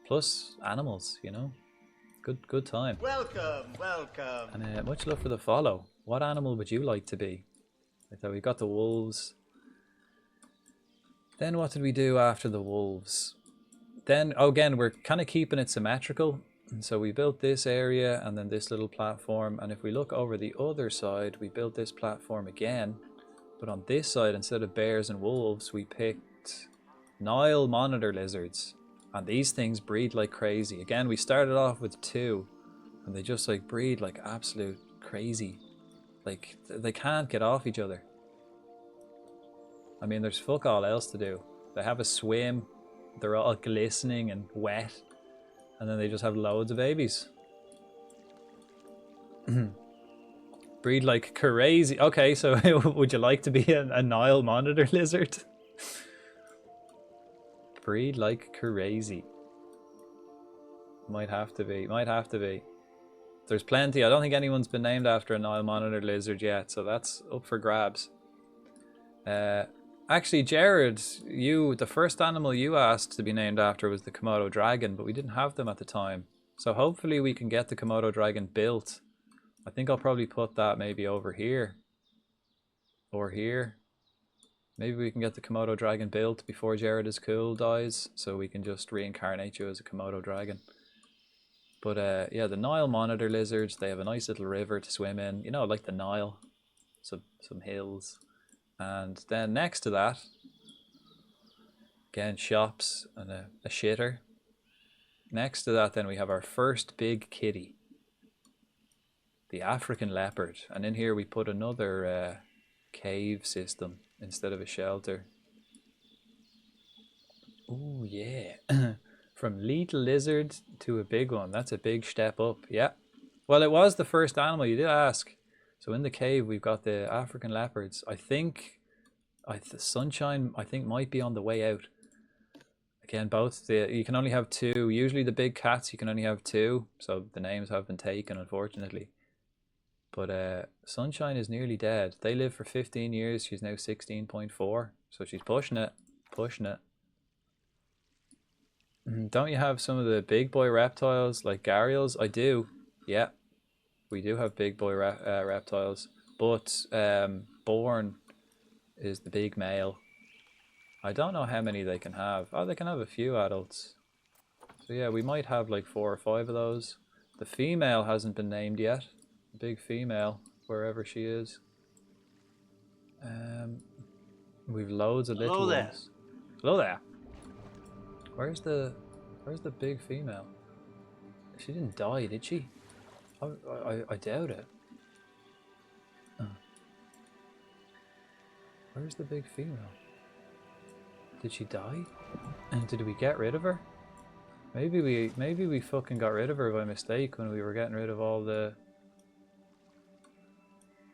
B: plus animals, you know. Good time.
A: Welcome, welcome.
B: And much love for the follow. What animal would you like to be? So we got the wolves. Then what did we do after the wolves? Then, oh, again, we're kind of keeping it symmetrical. And so we built this area and then this little platform. And if we look over the other side, we built this platform again. But on this side, instead of bears and wolves, we picked Nile monitor lizards. And these things breed like crazy. Again, we started off with 2. And they just like breed like absolute crazy. Like, they can't get off each other. I mean, there's fuck all else to do. They have a swim. They're all glistening and wet. And then they just have loads of babies. Breed like crazy. Okay, so would you like to be a Nile monitor lizard? Breed like crazy. Might have to be. Might have to be. There's plenty. I don't think anyone's been named after a Nile monitor lizard yet, so that's up for grabs. Actually, Jared, the first animal you asked to be named after was the Komodo dragon, but we didn't have them at the time. So hopefully we can get the Komodo dragon built. I think I'll probably put that maybe over here. Or here. Maybe we can get the Komodo dragon built before Jared is cool dies, so we can just reincarnate you as a Komodo dragon. But yeah, the Nile monitor lizards, they have a nice little river to swim in. You know, like the Nile. Some hills. And then next to that, again, shops and a shitter. Next to that, then we have our first big kitty, the African leopard. And in here we put another cave system instead of a shelter. Oh yeah. From little lizard to a big one. That's a big step up. Yeah. Well, it was the first animal you did ask. So in the cave, we've got the African leopards. I think the Sunshine, I think, might be on the way out. Again, you can only have 2. Usually the big cats, you can only have 2. So the names have been taken, unfortunately. But Sunshine is nearly dead. They lived for 15 years. She's now 16.4. So she's pushing it. Pushing it. Don't you have some of the big boy reptiles like gharials? I do. Yeah. We do have big boy reptiles, but Born is the big male. I don't know how many they can have. Oh, they can have a few adults. So yeah, we might have like 4 or 5 of those. The female hasn't been named yet. The big female, wherever she is. We've loads of little ones. Hello there. Where's the big female? She didn't die, did she? I doubt it. Where's the big female? Did she die? And did we get rid of her? Maybe we fucking got rid of her by mistake when we were getting rid of all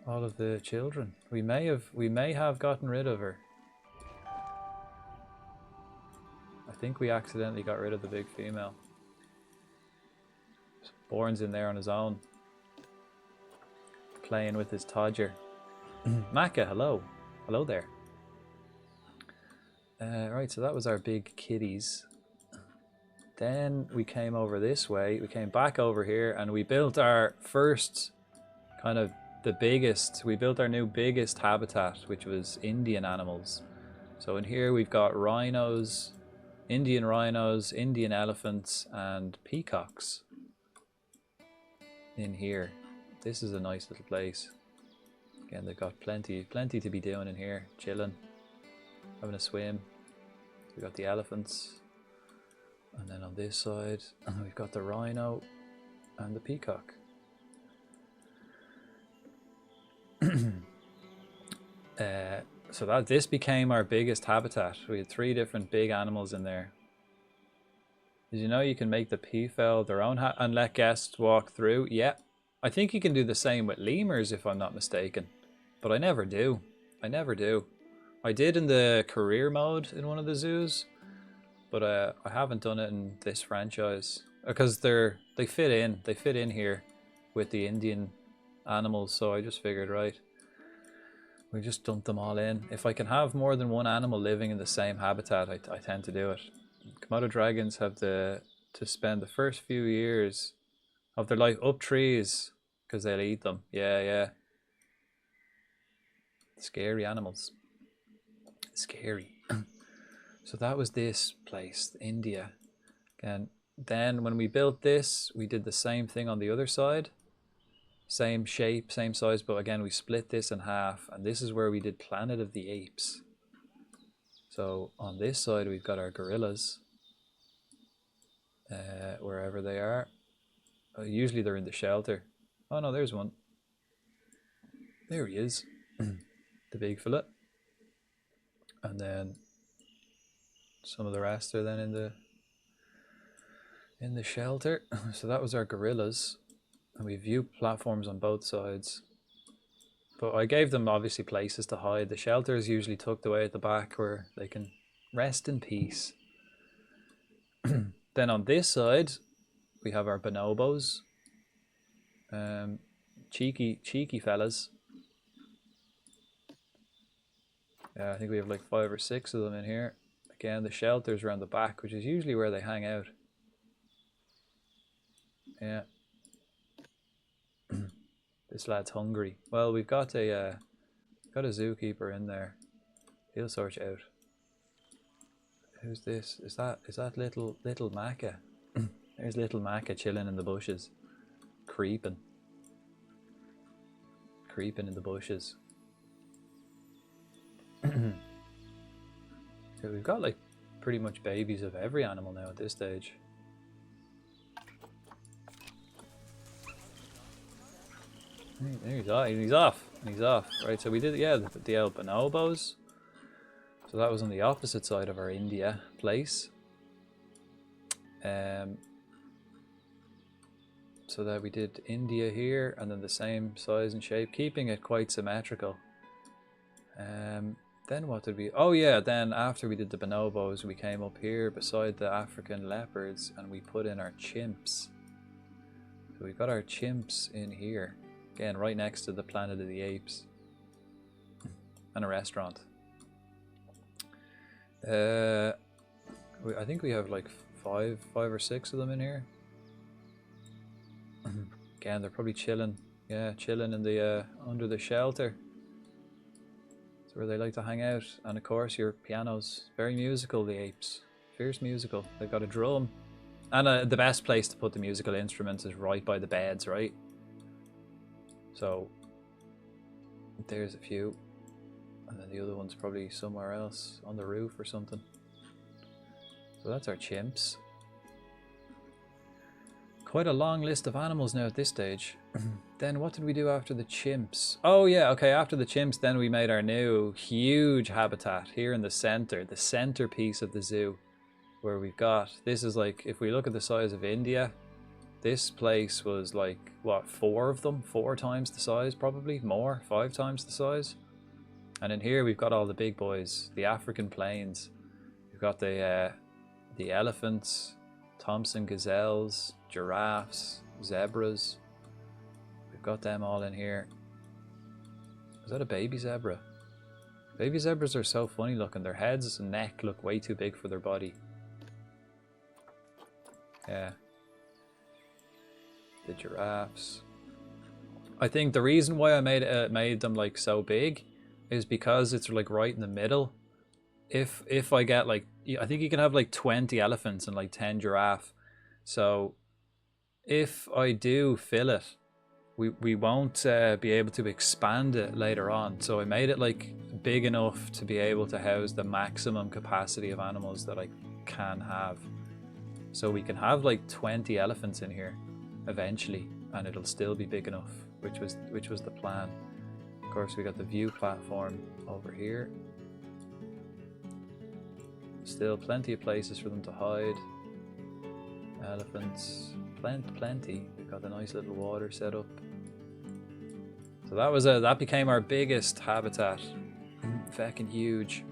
B: of the children. We may have gotten rid of her. I think we accidentally got rid of the big female. Born's in there on his own, playing with his Todger. Maka, hello. Hello there. Right, so that was our big kitties. Then we came over this way. We came back over here and we built our first kind of we built our new biggest habitat, which was Indian animals. So in here we've got rhinos, Indian elephants, and peacocks. In here, this is a nice little place. Again, they've got plenty to be doing in here, chilling, having a swim. We've got the elephants, and then on this side we've got the rhino and the peacock. So this became our biggest habitat. We had 3 different big animals in there. Did you know you can make the peafowl their own and let guests walk through? Yeah. I think you can do the same with lemurs if I'm not mistaken. But I never do. I did in the career mode in one of the zoos. But I haven't done it in this franchise. Because they fit in. They fit in here with the Indian animals. So I just figured, right, we just dump them all in. If I can have more than one animal living in the same habitat, I tend to do it. Komodo dragons have the to spend the first few years of their life up trees because they'll eat them. Yeah, yeah. Scary animals. Scary. So that was this place, India. And then when we built this, we did the same thing on the other side. Same shape, same size, but again, we split this in half. And this is where we did Planet of the Apes. So on this side, we've got our gorillas. Wherever they are. Usually they're in the shelter. Oh no, there's one. There he is. The big fella. And then some of the rest are then in the shelter. So that was our gorillas. And we view platforms on both sides. But I gave them obviously places to hide. The shelter is usually tucked away at the back where they can rest in peace. Then on this side, we have our bonobos. Cheeky fellas. Yeah, I think we have like 5 or 6 of them in here. Again, the shelter's around the back, which is usually where they hang out. Yeah. This lad's hungry. Well, we've got a zookeeper in there. He'll sort you out. Who's this? Is that little Macca? There's little Macca chilling in the bushes. Creeping in the bushes. So we've got like pretty much babies of every animal now at this stage. He's off. Right, so we did, yeah, the El bonobos. So that was on the opposite side of our India place. So that we did India here, and then the same size and shape, keeping it quite symmetrical. Then what did we... Oh yeah, then after we did the bonobos, we came up here beside the African leopards, and we put in our chimps. So we've got our chimps in here. Again, right next to the Planet of the Apes. And a restaurant. I think we have like five or six of them in here. Again, they're probably chilling. Yeah, chilling in the under the shelter. That's where they like to hang out. And of course, your pianos. Very musical, the apes. Fierce musical. They've got a drum. And the best place to put the musical instruments is right by the beds, right? So there's a few. And then the other one's probably somewhere else on the roof or something. So that's our chimps. Quite a long list of animals now at this stage. Then what did we do after the chimps? Oh yeah, okay, after the chimps then we made our new huge habitat here in the centerpiece of the zoo, where we've got, this is like, if we look at the size of India, this place was like, what, 4 of them? 4 times the size probably? More? 5 times the size? And in here we've got all the big boys, the African plains. We've got the elephants, Thompson gazelles, giraffes, zebras. We've got them all in here. Is that a baby zebra? Baby zebras are so funny looking. Their heads and neck look way too big for their body. Yeah. The giraffes. I think the reason why I made them like so big is because it's like right in the middle. If I get like, I think you can have like 20 elephants and like 10 giraffe. So if I do fill it, we won't be able to expand it later on. So I made it like big enough to be able to house the maximum capacity of animals that I can have. So we can have like 20 elephants in here eventually, and it'll still be big enough, which was the plan. Of course, we got the view platform over here. Still plenty of places for them to hide. Elephants, plenty. We've got a nice little water set up. So that became our biggest habitat. Feckin' huge.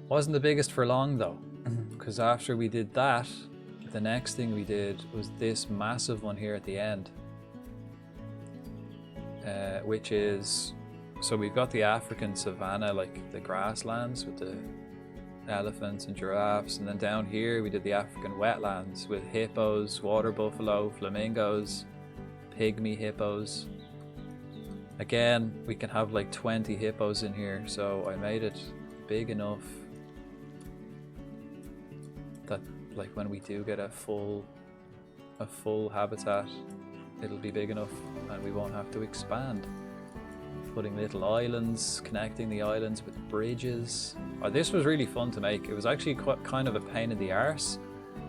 B: Wasn't the biggest for long though, because after we did that, the next thing we did was this massive one here at the end, which is, so we've got the African savanna, like the grasslands with the elephants and giraffes. And then down here we did the African wetlands with hippos, water buffalo, flamingos, pygmy hippos. Again, we can have like 20 hippos in here, so I made it big enough that like when we do get a full habitat, it'll be big enough and we won't have to expand. Putting little islands, connecting the islands with bridges. Oh, this was really fun to make. It was actually quite kind of a pain in the arse,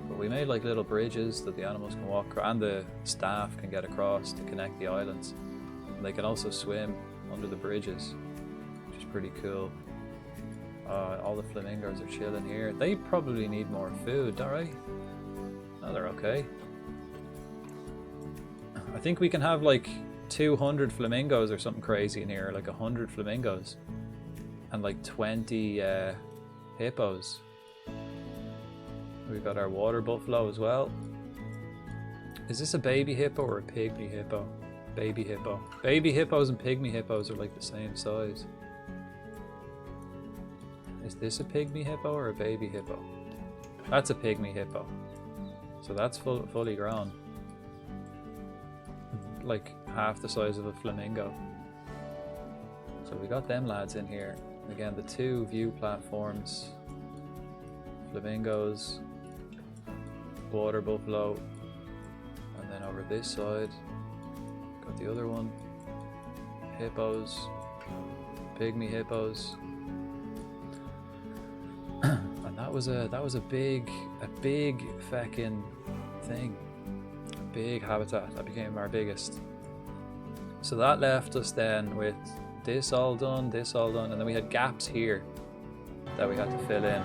B: but we made like little bridges that the animals can walk across and the staff can get across to connect the islands. And they can also swim under the bridges, which is pretty cool. All the flamingos are chilling here. They probably need more food, don't they? No, they're okay. I think we can have like 200 flamingos or something crazy in here, like 100 flamingos and like 20 hippos. We've got our water buffalo as well. Is this a baby hippo or a pygmy hippo? Baby hippo. Baby hippos and pygmy hippos are like the same size. Is this a pygmy hippo or a baby hippo? That's a pygmy hippo. So that's fully grown. Like half the size of a flamingo. So we got them lads in here. Again, the 2 view platforms. Flamingos. Water buffalo. And then over this side, got the other one. Hippos. Pygmy hippos. And that was a big feckin' thing. A big habitat. That became our biggest. So that left us then with this all done, and then we had gaps here that we had to fill in.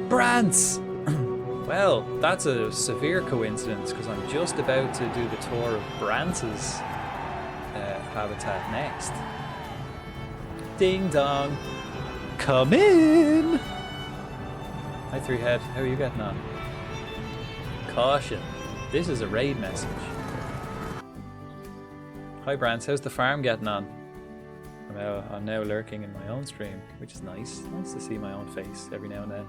B: Brants! Well, that's a severe coincidence because I'm just about to do the tour of Brant's habitat next. Ding dong! Come in! Hi 3Head, how are you getting on? Caution, this is a raid message. Hi Brants, how's the farm getting on? I'm now lurking in my own stream, which is nice. Nice to see my own face every now and then.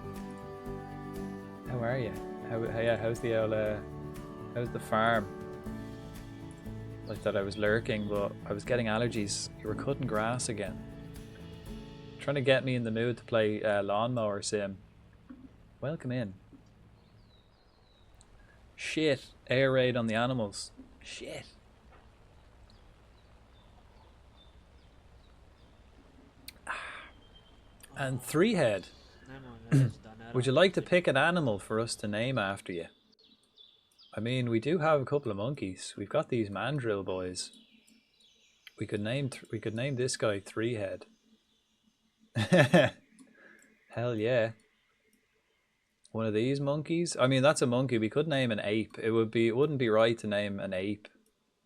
B: How are you? How's the old, how's the farm? Like that I was lurking, but I was getting allergies. You were cutting grass again. Trying to get me in the mood to play Lawnmower Sim. Welcome in. Shit, air raid on the animals. Shit. And 3Head, would you like to pick an animal for us to name after you? I mean, we do have a couple of monkeys. We've got these mandrill boys. We could name this guy 3Head. Hell yeah. One of these monkeys? I mean, that's a monkey. We could name an ape. It wouldn't be right to name an ape.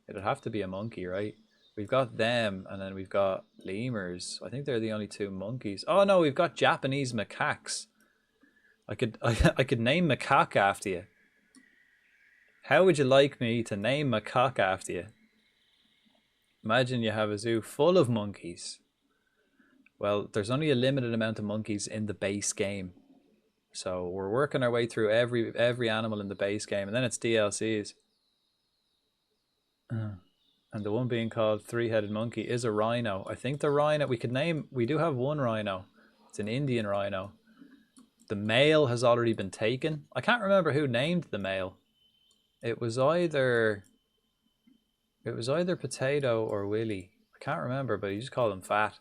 B: It'd have to be a monkey, right? We've got them, and then we've got lemurs. I think they're the only 2 monkeys. Oh no, we've got Japanese macaques. I could name macaque after you. How would you like me to name macaque after you? Imagine you have a zoo full of monkeys. Well, there's only a limited amount of monkeys in the base game. So we're working our way through every animal in the base game, and then it's DLCs. And the one being called 3-headed monkey is a rhino. I think the rhino, we do have one rhino. It's an Indian rhino. The male has already been taken. I can't remember who named the male. It was either Potato or Willy. I can't remember, but you just call him Fat.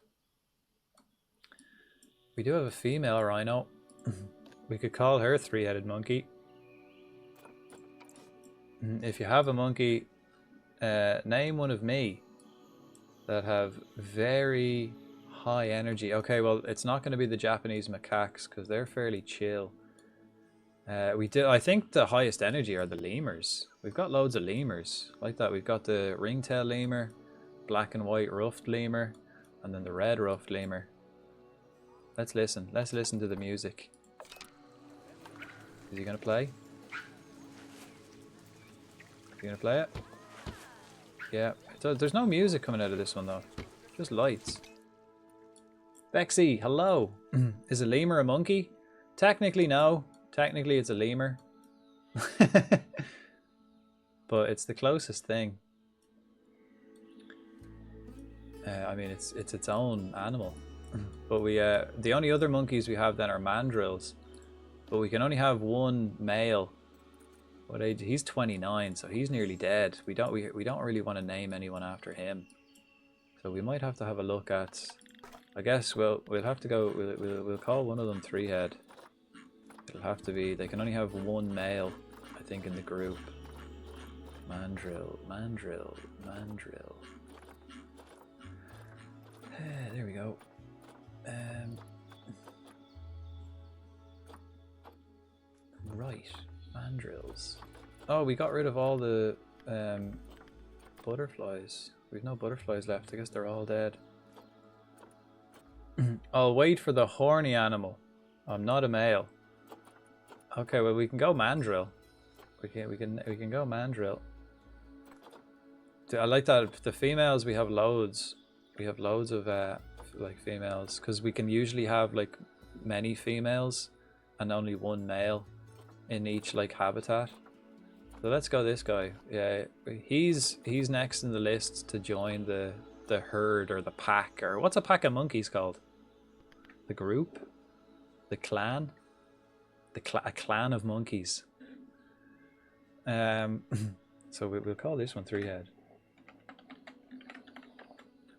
B: We do have a female rhino. We could call her 3-headed monkey. If you have a monkey, name one of me that have very high energy. Okay, well, it's not going to be the Japanese macaques because they're fairly chill. I think the highest energy are the lemurs. We've got loads of lemurs like that. We've got the ringtail lemur, black and white ruffed lemur, and then the red ruffed lemur. Let's listen to the music. Is he gonna play? You gonna play it? Yeah. So there's no music coming out of this one though. Just lights. Bexy, hello. Is a lemur a monkey? Technically, no. Technically, it's a lemur. But it's the closest thing. I mean, it's its own animal. But we the only other monkeys we have then are mandrills. But we can only have one male. What age? He's 29, so he's nearly dead. We don't really want to name anyone after him. So we might have to have a look at. I guess we'll have to go. We'll call one of them Three Head. It'll have to be. They can only have one male, I think, in the group. Mandrill. There we go. Right, mandrills. Oh, we got rid of all the butterflies. We've no butterflies left. I guess they're all dead. I'll wait for the horny animal. I'm not a male. Okay, well we can go mandrill. We can go mandrill. I like that the females we have loads. We have loads of like females because we can usually have like many females and only one male in each like habitat. So let's go this guy. Yeah, he's next in the list to join the herd or the pack, or what's a pack of monkeys called? The group, the clan, a clan of monkeys. So we'll call this one Three Head.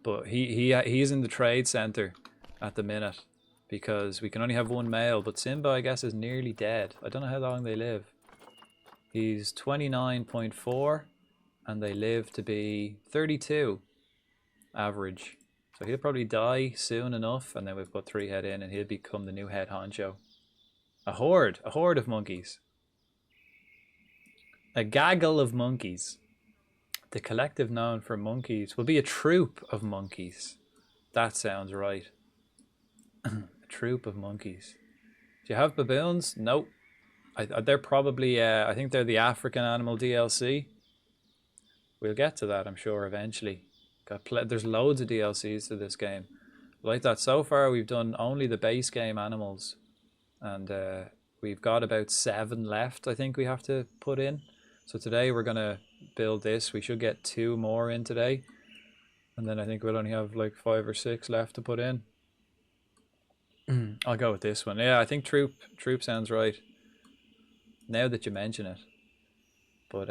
B: But he's in the trade center at the minute because we can only have one male. But Simba, I guess, is nearly dead. I don't know how long they live. He's 29.4 and they live to be 32 average. So he'll probably die soon enough, and then we've put Three Head in and he'll become the new head honcho. A horde of monkeys. A gaggle of monkeys. The collective known for monkeys will be a troop of monkeys. That sounds right. A troop of monkeys. Do you have baboons? Nope. They're probably, I think they're the African Animal DLC. We'll get to that, I'm sure, eventually. There's loads of DLCs to this game. Like that, so far we've done only the base game animals. And we've got about 7 left, I think we have to put in. So today we're going to build this. We should get 2 more in today. And then I think we'll only have like 5 or 6 left to put in. I'll go with this one. Yeah, I think troop sounds right. Now that you mention it. But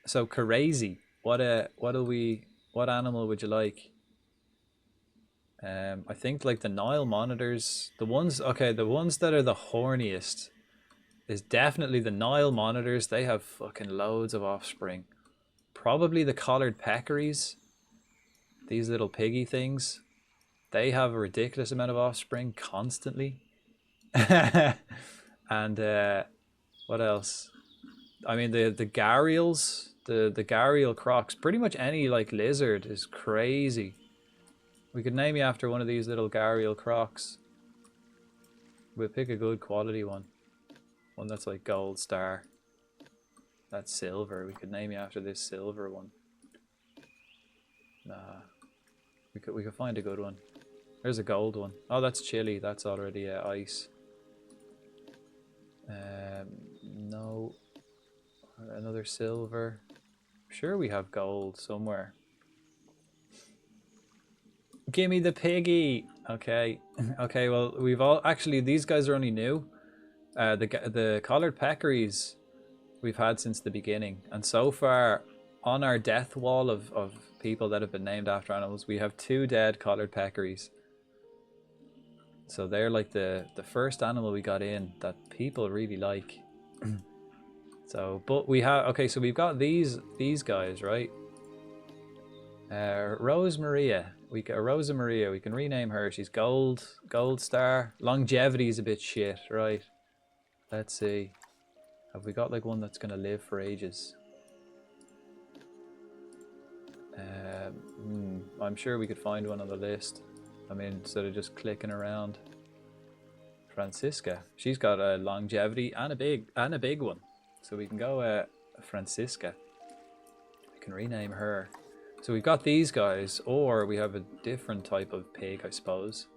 B: so crazy. What animal would you like? I think like the Nile monitors, the ones that are the horniest is definitely the Nile monitors. They have fucking loads of offspring. Probably the collared peccaries. These little piggy things. They have a ridiculous amount of offspring constantly. And what else? I mean the gharials, the gharial crocs. Pretty much any like lizard is crazy. We could name you after one of these little gharial crocs. We'll pick a good quality one. One that's like gold star. That's silver. We could name you after this silver one. Nah. We could find a good one. There's a gold one. Oh, that's chili. That's already ice. No. Another silver. I'm sure we have gold somewhere. Gimme the piggy. Okay. Okay, well, we've all... Actually, these guys are only new. The collared peccaries we've had since the beginning. And so far, on our death wall of people that have been named after animals, we have 2 dead collared peccaries. So they're like the first animal we got in that people really like. So, but we have... Okay, so we've got these guys, right? Rose Maria. Rosa Maria, we can rename her. She's gold star. Longevity is a bit shit, right? Let's see. Have we got like one that's gonna live for ages? I'm sure we could find one on the list. I mean, instead of just clicking around. Francisca. She's got a longevity and a big one. So we can go Francisca. We can rename her. So we've got these guys, or we have a different type of pig, I suppose.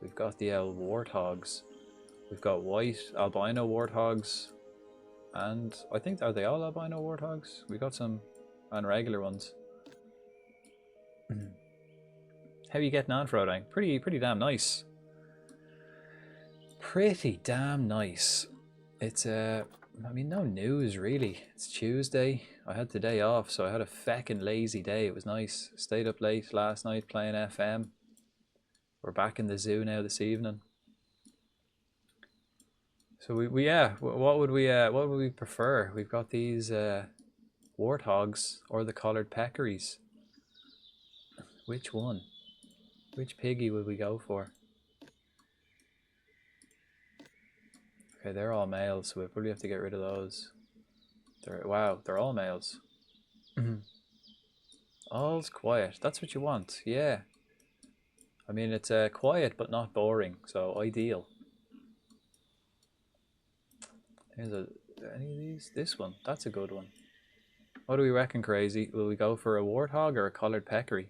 B: We've got the warthogs. We've got white albino warthogs. And I think, are they all albino warthogs? We got some and regular ones. How are you getting on, Frodang? Pretty damn nice. Pretty damn nice. It's I mean, no news really. It's Tuesday. I had the day off, so I had a feckin' lazy day. It was nice. Stayed up late last night playing FM. We're back in the zoo now this evening. So we yeah, what would we prefer? We've got these warthogs or the collared peccaries. Which one? Which piggy would we go for? Okay, they're all males, so we probably have to get rid of those. Wow, they're all males. All's quiet. That's what you want, yeah. I mean, it's quiet but not boring, so ideal. Here's any of these? This one, that's a good one. What do we reckon, Crazy? Will we go for a warthog or a collared peccary?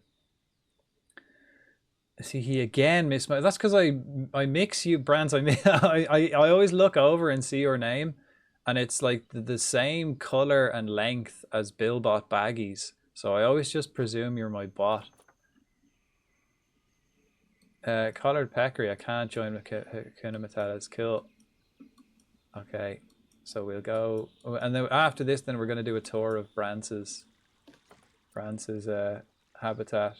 B: See, he again missed my... That's because I mix you brands. I always look over and see your name, and it's like the same color and length as Billbot baggies. So I always just presume you're my bot. Collared peccary. I can't join with Kuna Matata's. Cool. Okay, so we'll go, and then after this, then we're going to do a tour of Brance's habitat.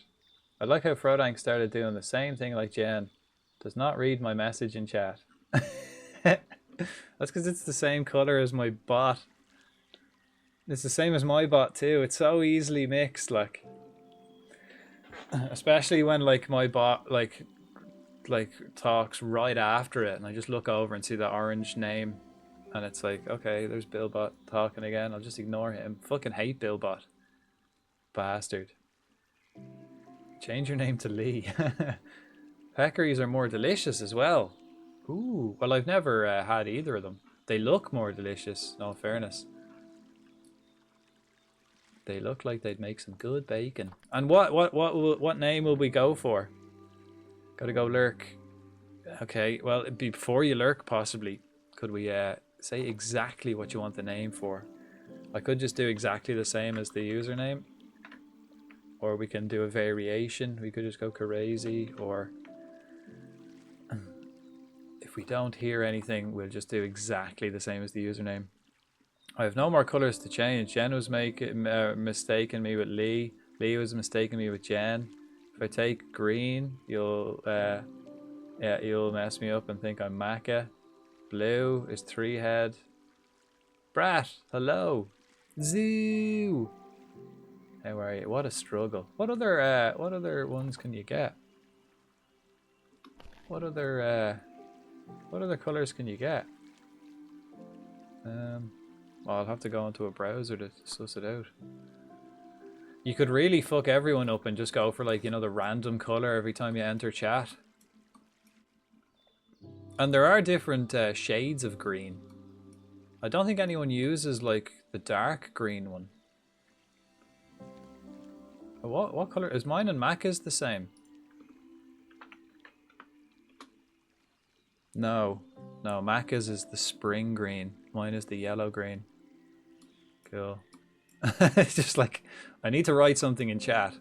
B: I like how Frodang started doing the same thing like Jen. Does not read my message in chat. That's because it's the same color as my bot. It's the same as my bot too. It's so easily mixed, like. Especially when like my bot like talks right after it, and I just look over and see the orange name, and it's like, okay, there's Billbot talking again. I'll just ignore him. Fucking hate Billbot. Bastard. Change your name to Lee. Peccaries are more delicious as well. Ooh, well, I've never had either of them. They look more delicious, in all fairness. They look like they'd make some good bacon. And what name will we go for? Gotta go lurk. Okay, well, before you lurk, possibly, could we say exactly what you want the name for? I could just do exactly the same as the username. Or we can do a variation. We could just go crazy, or if we don't hear anything, we'll just do exactly the same as the username. I have no more colors to change. Jen was mistaking me with Lee. Lee was mistaking me with Jen. If I take green, you'll mess me up and think I'm Macca. Blue is 3-head. Brat, hello. Zoo. How are you? What a struggle. What other ones can you get? What other colors can you get? Well, I'll have to go into a browser to suss it out. You could really fuck everyone up and just go for, like, you know, the random color every time you enter chat. And there are different shades of green. I don't think anyone uses, like, the dark green one. What color is mine? And Macca's the same? No, Macca's is the spring green. Mine is the yellow green. Cool. It's just like, I need to write something in chat.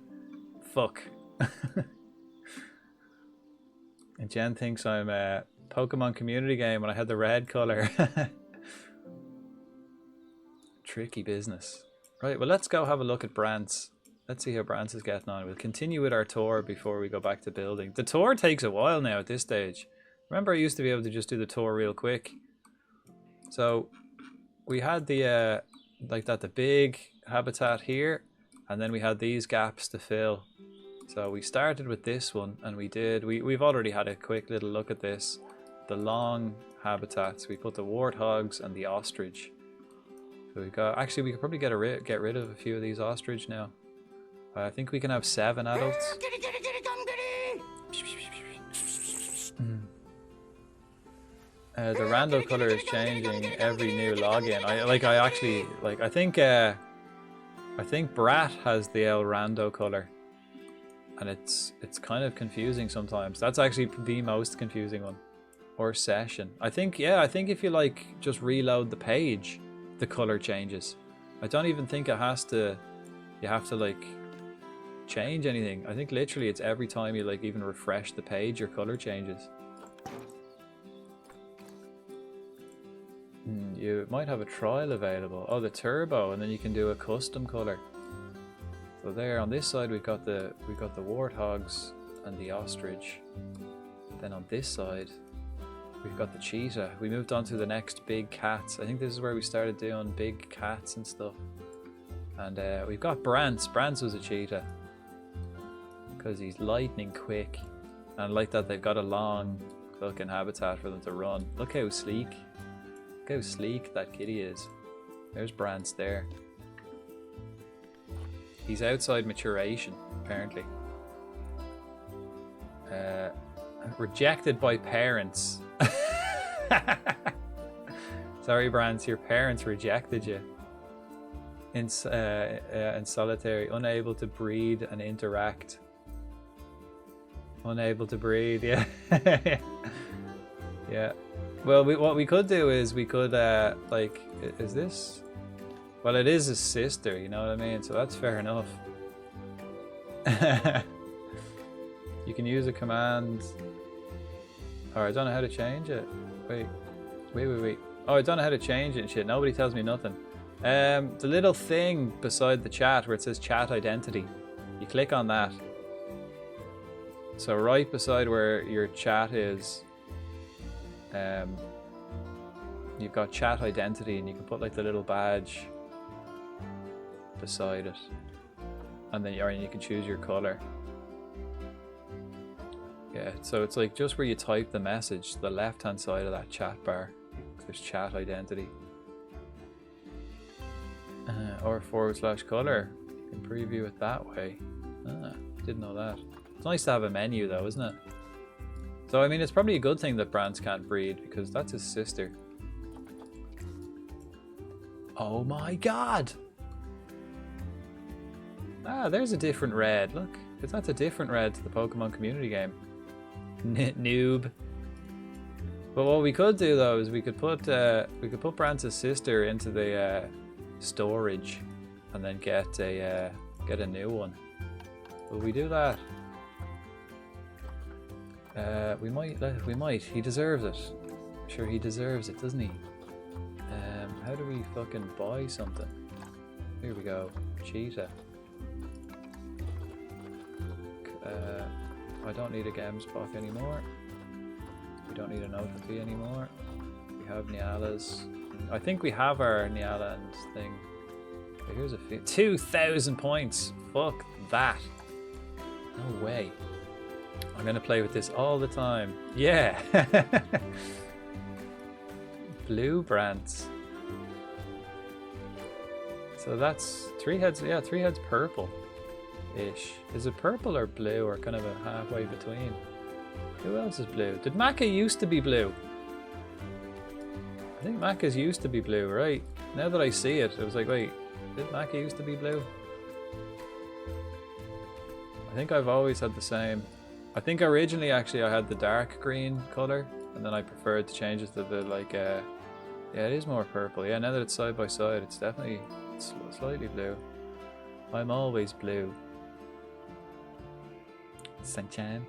B: Fuck. And Jen thinks I'm a Pokemon community game when I had the red color. Tricky business. Right, well, let's go have a look at Brance. Let's see how Brance is getting on. We'll continue with our tour before we go back to building. The tour takes a while now at this stage. Remember, I used to be able to just do the tour real quick. So we had the the big habitat here, and then we had these gaps to fill. So we started with this one, and we've already had a quick little look at this. The long habitats. We put the warthogs and the ostrich. So we got, actually, we could probably get rid of a few of these ostrich now. I think we can have 7 adults. The random color is changing every new login. I think I think Brat has the El Rando color, and it's kind of confusing sometimes. That's actually the most confusing one. Or Session. I think, yeah, I think if you like just reload the page, the color changes. I don't even think it has to, you have to like change anything. I think literally it's every time you like even refresh the page, your color changes. You might have a trial available. Oh, the turbo, and then you can do a custom color. So there on this side we've got the warthogs and the ostrich. Then on this side we've got the cheetah. We moved on to the next big cats. I think this is where we started doing big cats and stuff. And we've got Brantz. Brantz was a cheetah because he's lightning quick. And I like that they've got a long fucking habitat for them to run. Look how sleek. Look how sleek that kitty is. There's Brantz there. He's outside maturation, apparently. Rejected by parents. Sorry, Brantz, your parents rejected you. In solitary, unable to breed and interact. Unable to breed, yeah. Yeah. Well, what we could do is we could, like, is this? Well, it is his sister, you know what I mean? So that's fair enough. You can use a command. Oh, I don't know how to change it. Wait. Oh, I don't know how to change it and shit. Nobody tells me nothing. The little thing beside the chat where it says chat identity. You click on that. So right beside where your chat is, you've got chat identity, and you can put like the little badge beside it, and then you can choose your color. Yeah, so it's like just where you type the message, the left hand side of that chat bar, there's chat identity. Or /color. You can preview it that way. Didn't know that. It's nice to have a menu though, isn't it? So I mean, it's probably a good thing that Brantz can't breed because that's his sister. Oh my god! Ah, there's a different red. Look, that's a different red to the Pokemon community game. Noob. But what we could do though is we could put Brantz's sister into the storage, and then get a new one. Will we do that? We might. He deserves it. Sure, he deserves it, doesn't he? How do we fucking buy something? Here we go. Cheetah. I don't need a Gemsbok anymore. We don't need a Notifi anymore. We have Nialas. I think we have our Nialand thing. Okay, here's a 2,000 points. Fuck that. No way. I'm gonna play with this all the time. Yeah. Blue Brantz. So that's 3 heads. Yeah, 3 heads purple-ish. Is it purple or blue, or kind of a halfway between? Who else is blue? Did Macca used to be blue? I think Macca's used to be blue, right? Now that I see it, it was like, wait, did Macca used to be blue? I think I've always had the same. I think originally actually I had the dark green color, and then I preferred to change it to the like, yeah, it is more purple. Yeah, now that it's side by side, it's definitely slightly blue. I'm always blue. Sanchan.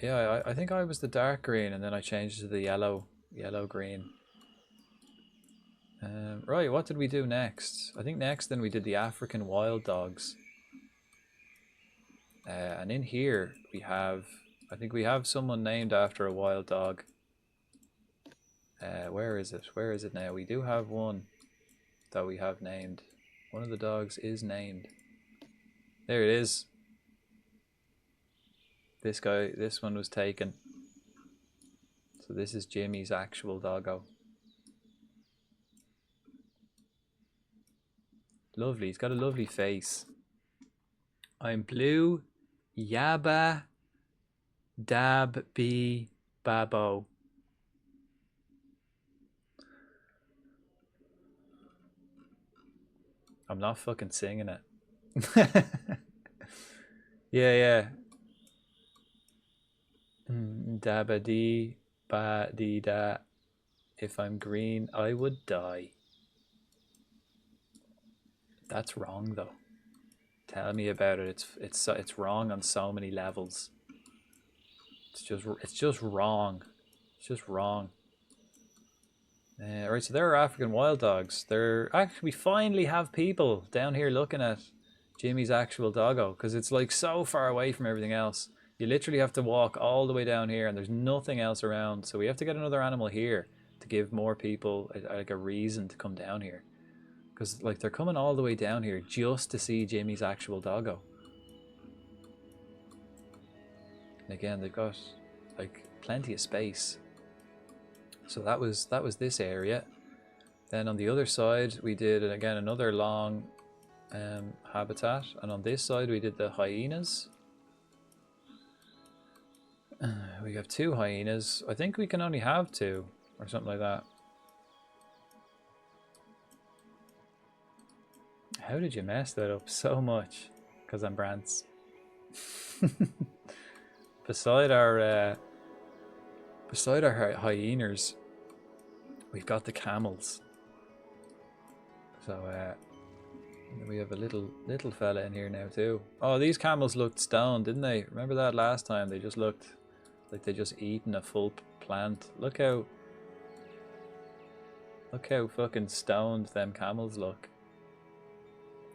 B: Yeah, I think I was the dark green, and then I changed to the yellow green. Right, what did we do next? I think next then we did the African wild dogs. And in here we have, I think we have someone named after a wild dog. Where is it? Where is it now? We do have one that we have named. One of the dogs is named. There it is. This guy, this one was taken. So this is Jimmy's actual doggo. Lovely, he's got a lovely face. I'm blue, Yabba, Dab, B, Babo. I'm not fucking singing it. Yeah, yeah. Dabba dee ba dee da. If I'm green, I would die. That's wrong though. Tell me about it. It's wrong on so many levels. It's just wrong. It's just wrong. Alright, so there are African wild dogs. They're actually, we finally have people down here looking at Jimmy's actual doggo, because it's like so far away from everything else. You literally have to walk all the way down here and there's nothing else around. So we have to get another animal here to give more people like a reason to come down here. Because like they're coming all the way down here just to see Jimmy's actual doggo. And again, they've got like plenty of space. So that was this area. Then on the other side we did again another long habitat, and on this side we did the hyenas. We have 2 hyenas. I think we can only have 2 or something like that. How did you mess that up so much? Because I'm Brant's. Beside our hyenas, we've got the camels. So we have a little fella in here now too. Oh, these camels looked stoned, didn't they? Remember that last time? They just looked like they just eaten a full plant. Look how fucking stoned them camels look.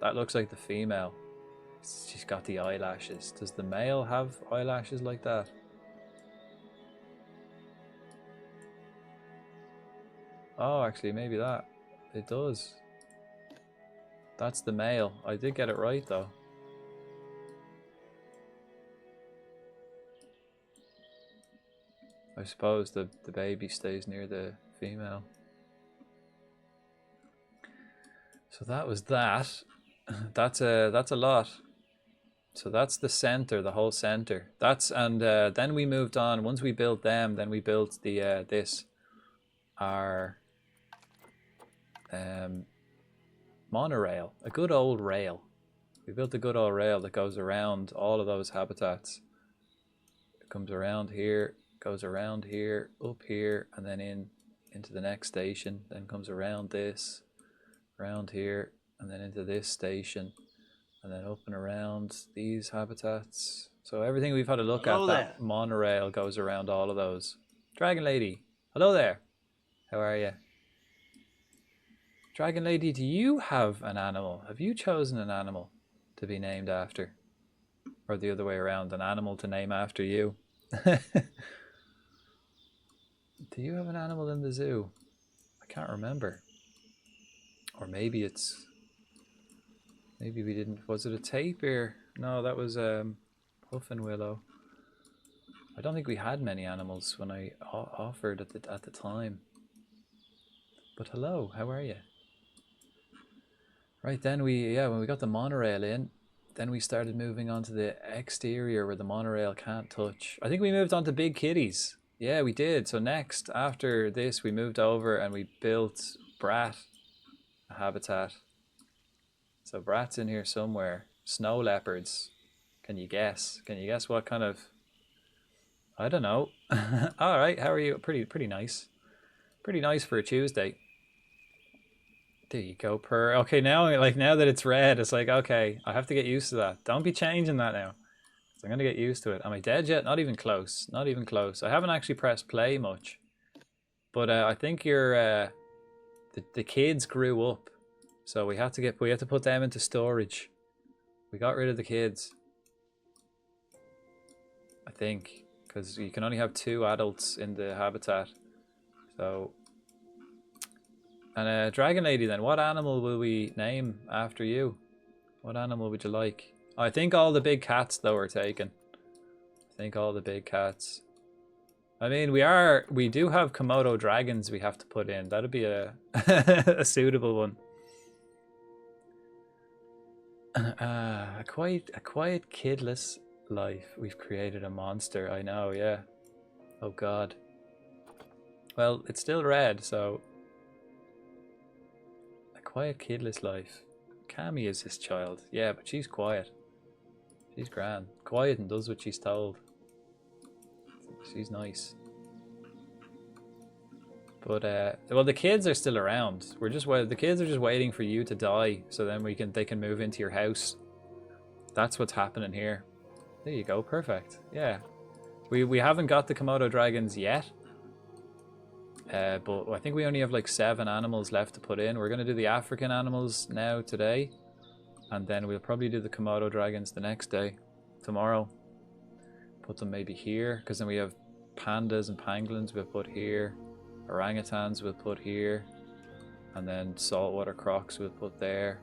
B: That looks like the female. She's got the eyelashes. Does the male have eyelashes like that? Oh, actually, maybe that. It does. That's the male. I did get it right, though. I suppose the baby stays near the female. So that was that. That's a lot. So that's the center, the whole center. That's and then we moved on. Once we built them, then we built the our monorail, a good old rail. We built a good old rail that goes around all of those habitats. It comes around here, goes around here, up here, and then into the next station. Then comes around this, around here, and then into this station, and then up and around these habitats. So everything we've had a look at, that monorail goes around all of those. Dragon Lady, hello there. How are you? Dragon Lady, do you have an animal? Have you chosen an animal to be named after? Or the other way around, an animal to name after you? Do you have an animal in the zoo? I can't remember. Or maybe it's... Maybe we didn't... Was it a tapir? No, that was Puffin Willow. I don't think we had many animals when I offered at the time. But hello, how are you? Right, then when we got the monorail in, then we started moving on to the exterior where the monorail can't touch. I think we moved on to Big Kitties. Yeah, we did. So next, after this, we moved over and we built Brat a habitat. So Brat's in here somewhere. Snow leopards. Can you guess? Can you guess what kind of... I don't know. All right, how are you? Pretty nice. Pretty nice for a Tuesday. There you go, purr. Okay, now that it's red, it's like, okay, I have to get used to that. Don't be changing that now. So I'm gonna get used to it. Am I dead yet? Not even close. Not even close. I haven't actually pressed play much, but I think the kids grew up, so we had to put them into storage. We got rid of the kids, I think, because you can only have 2 adults in the habitat. So. And Dragon Lady, then, what animal will we name after you? What animal would you like? Oh, I think all the big cats, though, are taken. I think all the big cats. I mean, we do have Komodo dragons we have to put in. That'd be a a suitable one. A quiet, kidless life. We've created a monster. I know, yeah. Oh God. Well, it's still red, so. Quiet, kidless life. Cammy is his child. Yeah, but she's quiet. She's grand. Quiet and does what she's told. She's nice. But well, the kids are still around. The kids are just waiting for you to die, so then they can move into your house. That's what's happening here. There you go, perfect. Yeah, we haven't got the Komodo dragons yet, but I think we only have like 7 animals left to put in. We're gonna do the African animals now today, and then we'll probably do the Komodo dragons the next day, tomorrow. Put them maybe here, because then we have pandas and pangolins we'll put here. Orangutans we'll put here, and then saltwater crocs we'll put there,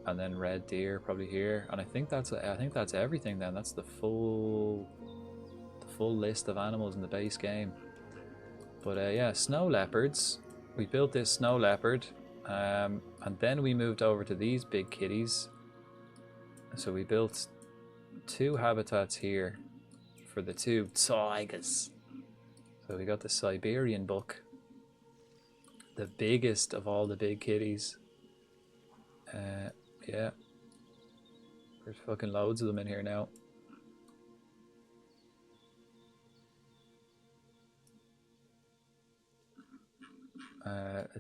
B: and then red deer probably here. And I think that's everything. Then that's the full list of animals in the base game. But yeah, snow leopards. We built this snow leopard, and then we moved over to these big kitties. So we built 2 habitats here for the 2 tigers. So we got the Siberian buck, the biggest of all the big kitties. Yeah, there's fucking loads of them in here now.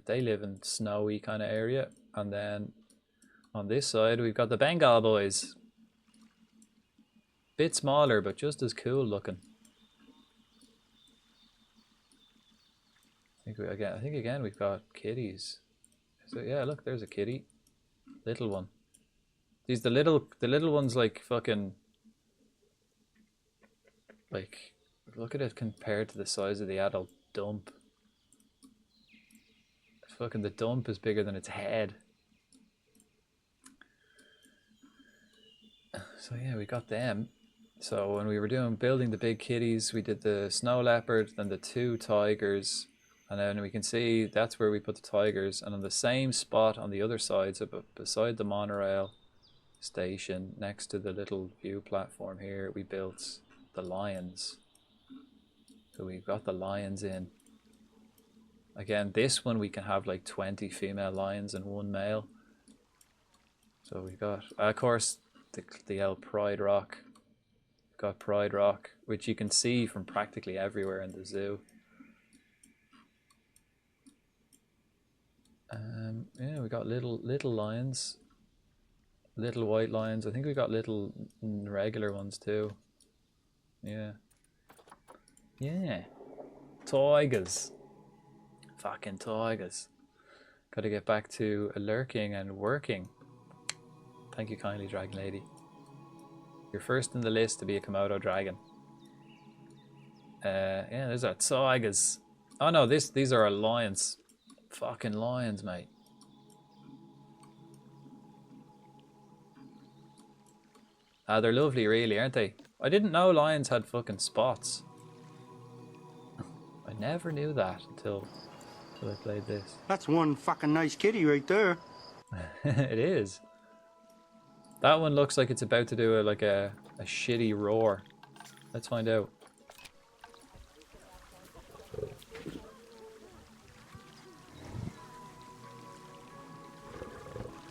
B: They live in snowy kind of area, and then on this side we've got the Bengal boys. Bit smaller, but just as cool looking. I think again we've got kitties. So yeah, look, there's a kitty, little one. The little ones like fucking, like, look at it compared to the size of the adult dump. Fucking the dump is bigger than its head. So yeah, we got them. So when we were building the big kitties, we did the snow leopard, then the 2 tigers. And then we can see that's where we put the tigers. And on the same spot on the other side, so beside the monorail station, next to the little view platform here, we built the lions. So we've got the lions in. Again, this one we can have like 20 female lions and 1 male. So we've got, of course, the old Pride Rock. We've got Pride Rock, which you can see from practically everywhere in the zoo. Yeah, we got little lions, little white lions. I think we got little regular ones too. Yeah, tigers, fucking tigers. Got to get back to lurking and working. Thank you kindly, Dragon Lady. You're first in the list to be a Komodo dragon. Yeah, there's our tigers. Oh no, these are our lions. Fucking lions, mate. They're lovely, really, aren't they? I didn't know lions had fucking spots. I never knew that until I played this.
C: That's one fucking nice kitty right there.
B: It is. That one looks like it's about to do a shitty roar. Let's find out.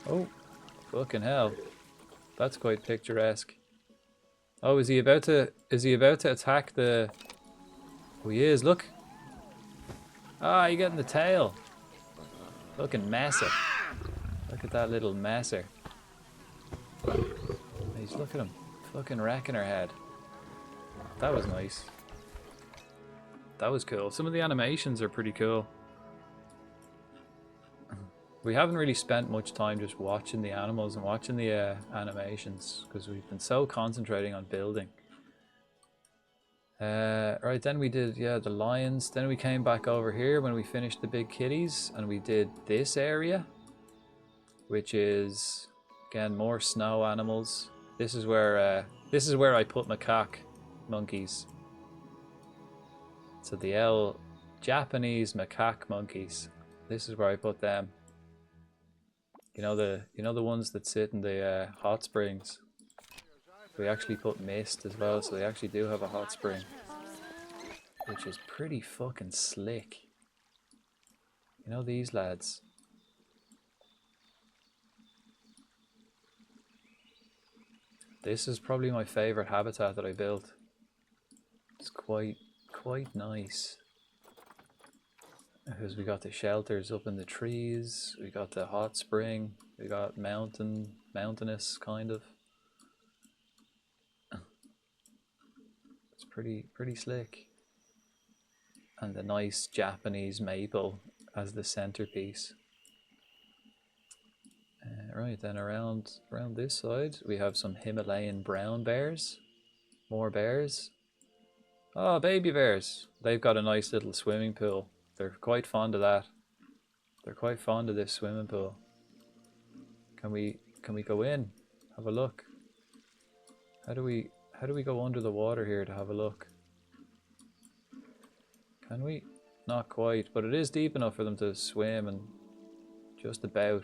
B: Oh, fucking hell. That's quite picturesque. Oh, is he about to attack the... Oh, he is, look. Ah, you're getting the tail. Fucking messer. Look at that little messer. He's, look at him. Fucking wrecking her head. That was nice. That was cool. Some of the animations are pretty cool. We haven't really spent much time just watching the animals and watching the animations because we've been so concentrating on building. Right, then we did, yeah, the lions. Then we came back over here when we finished the big kitties and we did this area, which is, again, more snow animals. This is where I put macaque monkeys. So the Japanese macaque monkeys. This is where I put them. You know the ones that sit in the hot springs. We actually put mist as well, so they actually do have a hot spring, which is pretty fucking slick. You know these lads. This is probably my favorite habitat that I built. It's quite nice. Because we got the shelters up in the trees, we got the hot spring, we got mountainous kind of. It's pretty slick. And the nice Japanese maple as the centerpiece. Right, then around this side we have some Himalayan brown bears. More bears. Oh, baby bears. They've got a nice little swimming pool. They're quite fond of that. They're quite fond of this swimming pool. Can we go in? Have a look. How do we go under the water here to have a look? Can we? Not quite, but it is deep enough for them to swim and just about.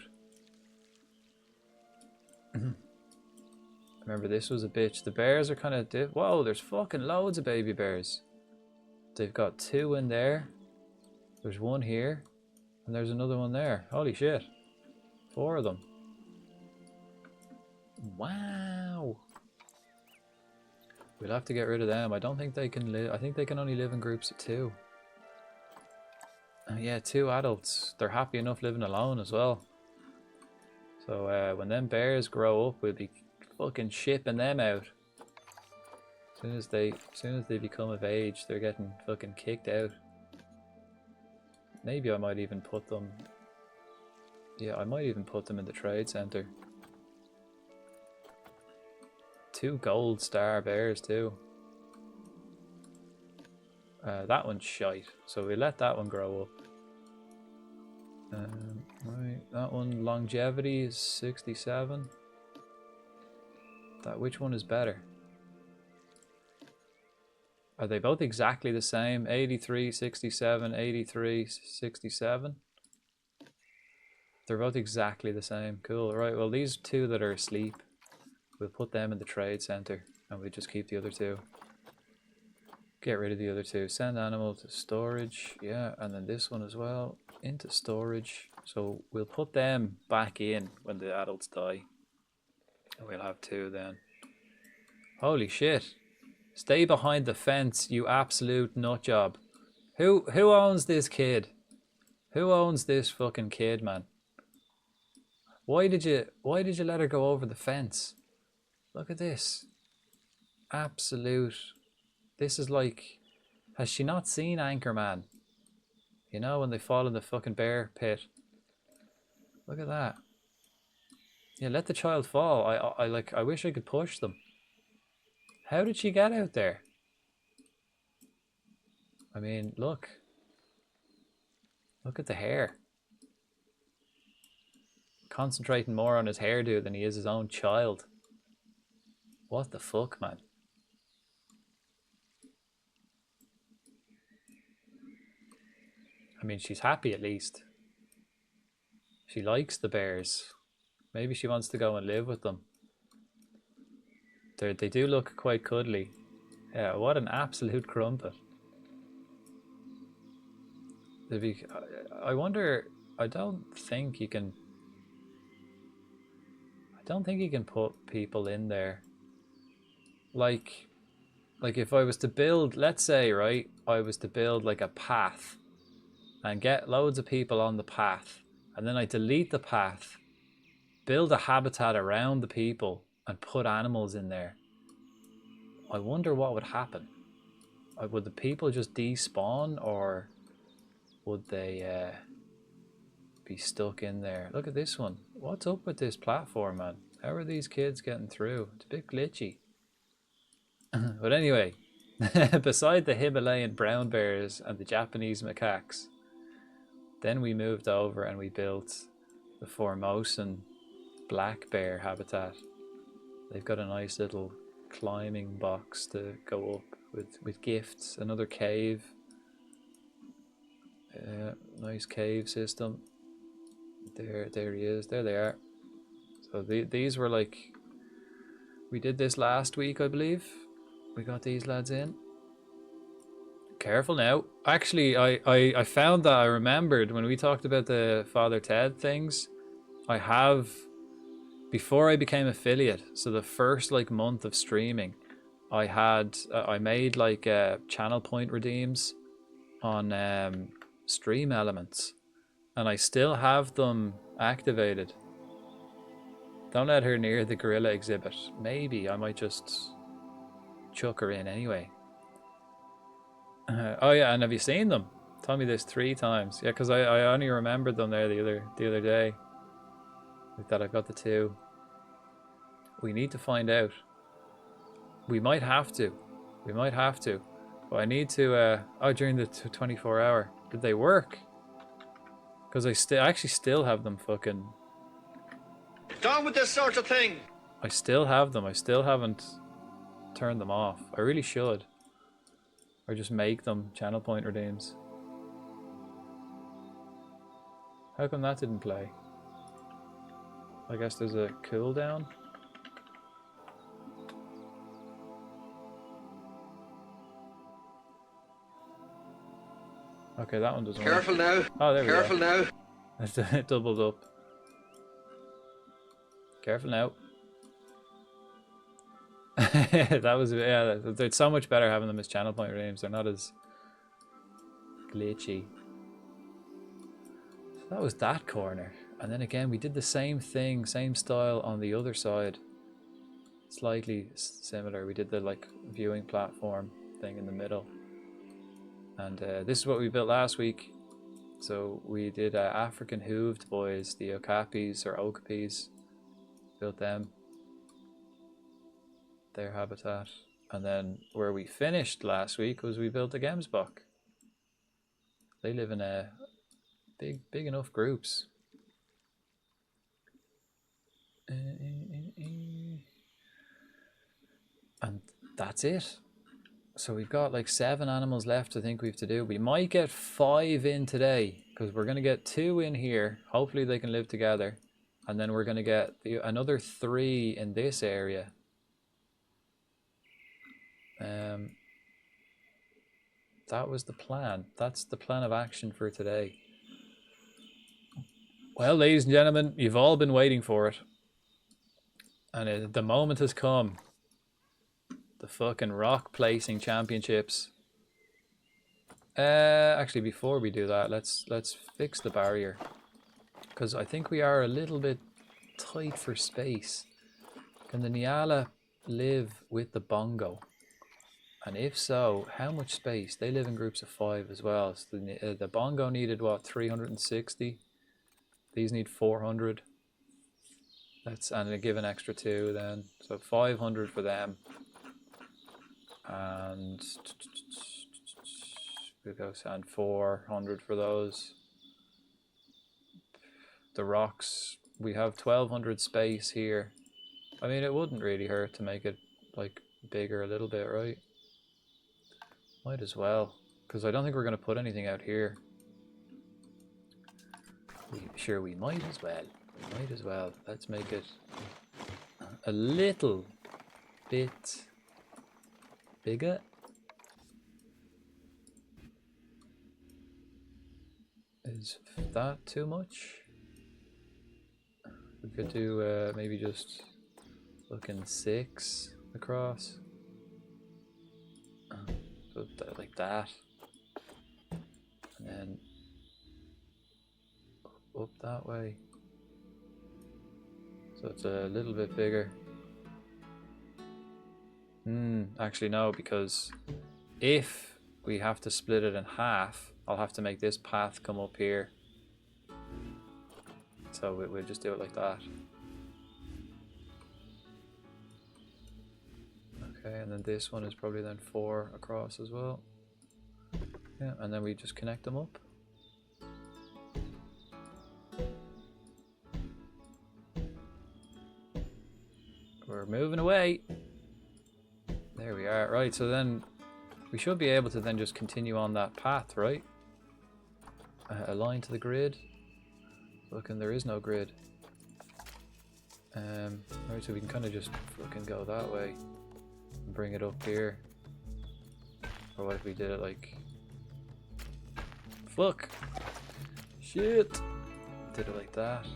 B: Remember, this was a bitch. The bears are kind of... Whoa, there's fucking loads of baby bears. They've got 2 in there. There's 1 here. And there's another one there. Holy shit. 4 of them. Wow. We'll have to get rid of them. I don't think they can live... I think they can only live in groups of 2. Yeah, 2 adults. They're happy enough living alone as well. So when them bears grow up, we'll be fucking shipping them out. As soon as they become of age, they're getting fucking kicked out. Maybe I might even put them... Yeah, I might even put them in the trade center. 2 gold star bears too. That one's shite, so we let that one grow up. Right, that one longevity is 67. Which one is better? Are they both exactly the same? 83, 67, 83, 67. They're both exactly the same. Cool. Right, well, these 2 that are asleep, we'll put them in the trade center and we just keep the other 2. Get rid of the other 2. Send animal to storage. Yeah, and then this one as well into storage. So we'll put them back in when the adults die. And we'll have 2 then. Holy shit. Stay behind the fence, you absolute nutjob. Who owns this kid? Who owns this fucking kid, man? Why did you let her go over the fence? Look at this. Absolute. This is like, has she not seen Anchorman? You know, when they fall in the fucking bear pit. Look at that. Yeah, let the child fall. I wish I could push them. How did she get out there? I mean, look. Look at the hair. Concentrating more on his hairdo than he is his own child. What the fuck, man? I mean, she's happy at least. She likes the bears. Maybe she wants to go and live with them. They do look quite cuddly. Yeah, what an absolute crumpet. I wonder, I don't think you can put people in there. Like if I was to build, let's say, right, I was to build like a path and get loads of people on the path, and then I delete the path, build a habitat around the people and put animals in there. I wonder what would happen. Would the people just despawn, or would they be stuck in there? Look at this one. What's up with this platform, man? How are these kids getting through? It's a bit glitchy. But anyway, beside the Himalayan brown bears and the Japanese macaques, then we moved over and we built the Formosan black bear habitat. They've got a nice little climbing box to go up with gifts, another cave. Nice cave system. There he is. There they are. So these were like, we did this last week, I believe. We got these lads in. Careful now. Actually, I found that I remembered when we talked about the Father Ted things. I have before I became affiliate, so the first like month of streaming, I made like channel point redeems on Stream Elements, and I still have them activated. Don't let her near the gorilla exhibit. Maybe I might just chuck her in anyway. Oh yeah, and have you seen them? Tell me this 3 times. Yeah, because I only remembered them there the other day. Like that, I've got the 2. We need to find out. We might have to. We might have to. But I need to. Oh, during the 24-hour, did they work? Because I actually still have them fucking.
A: Down with this sort of thing.
B: I still have them. I still haven't turned them off. I really should. Or just make them channel point redeems. How come that didn't play? I guess there's a cooldown. Okay, that one doesn't work.
A: Careful now.
B: Oh, there we go.
A: Careful now.
B: It doubled up. Careful now. That was, yeah, it's so much better having them as channel point redeems. They're not as glitchy. So that was that corner. And then again, we did the same thing, same style on the other side. Slightly similar. We did the like viewing platform thing in the middle. And this is what we built last week. So we did African hooved boys, the okapis or okapis. Built them. Their habitat. And then where we finished last week was we built the Gemsbok. They live in big enough groups. And that's it. So we've got like 7 animals left I think we have to do. We might get 5 in today because we're going to get 2 in here. Hopefully they can live together. And then we're going to get another 3 in this area. That was the plan. That's the plan of action for today. Well, ladies and gentlemen, you've all been waiting for it. And the moment has come. The fucking rock placing championships. Actually, before we do that, let's fix the barrier. Because I think we are a little bit tight for space. Can the Nyala live with the bongo? And if so, how much space? They live in groups of 5 as well. So the bongo needed what, 360? These need 400. And give an extra 2 then. So 500 for them. And we'll go and 400 for those. The rocks, we have 1200 space here. I mean, it wouldn't really hurt to make it like bigger a little bit, right? Might as well, because I don't think we're going to put anything out here. Sure, we might as well. We might as well. Let's make it a little bit bigger. Is that too much? We could do maybe just looking 6 across. So like that. And then up that way. So it's a little bit bigger. Actually no, because if we have to split it in half, I'll have to make this path come up here. So we'll just do it like that. Okay, and then this one is probably then 4 across as well. Yeah, and then we just connect them up. We're moving away. There we are. Right, so then we should be able to then just continue on that path, right? Align to the grid. Looking, there is no grid. Right, so we can kind of just fucking go that way and bring it up here. Or what if we did it like... Fuck! Shit! Did it like that.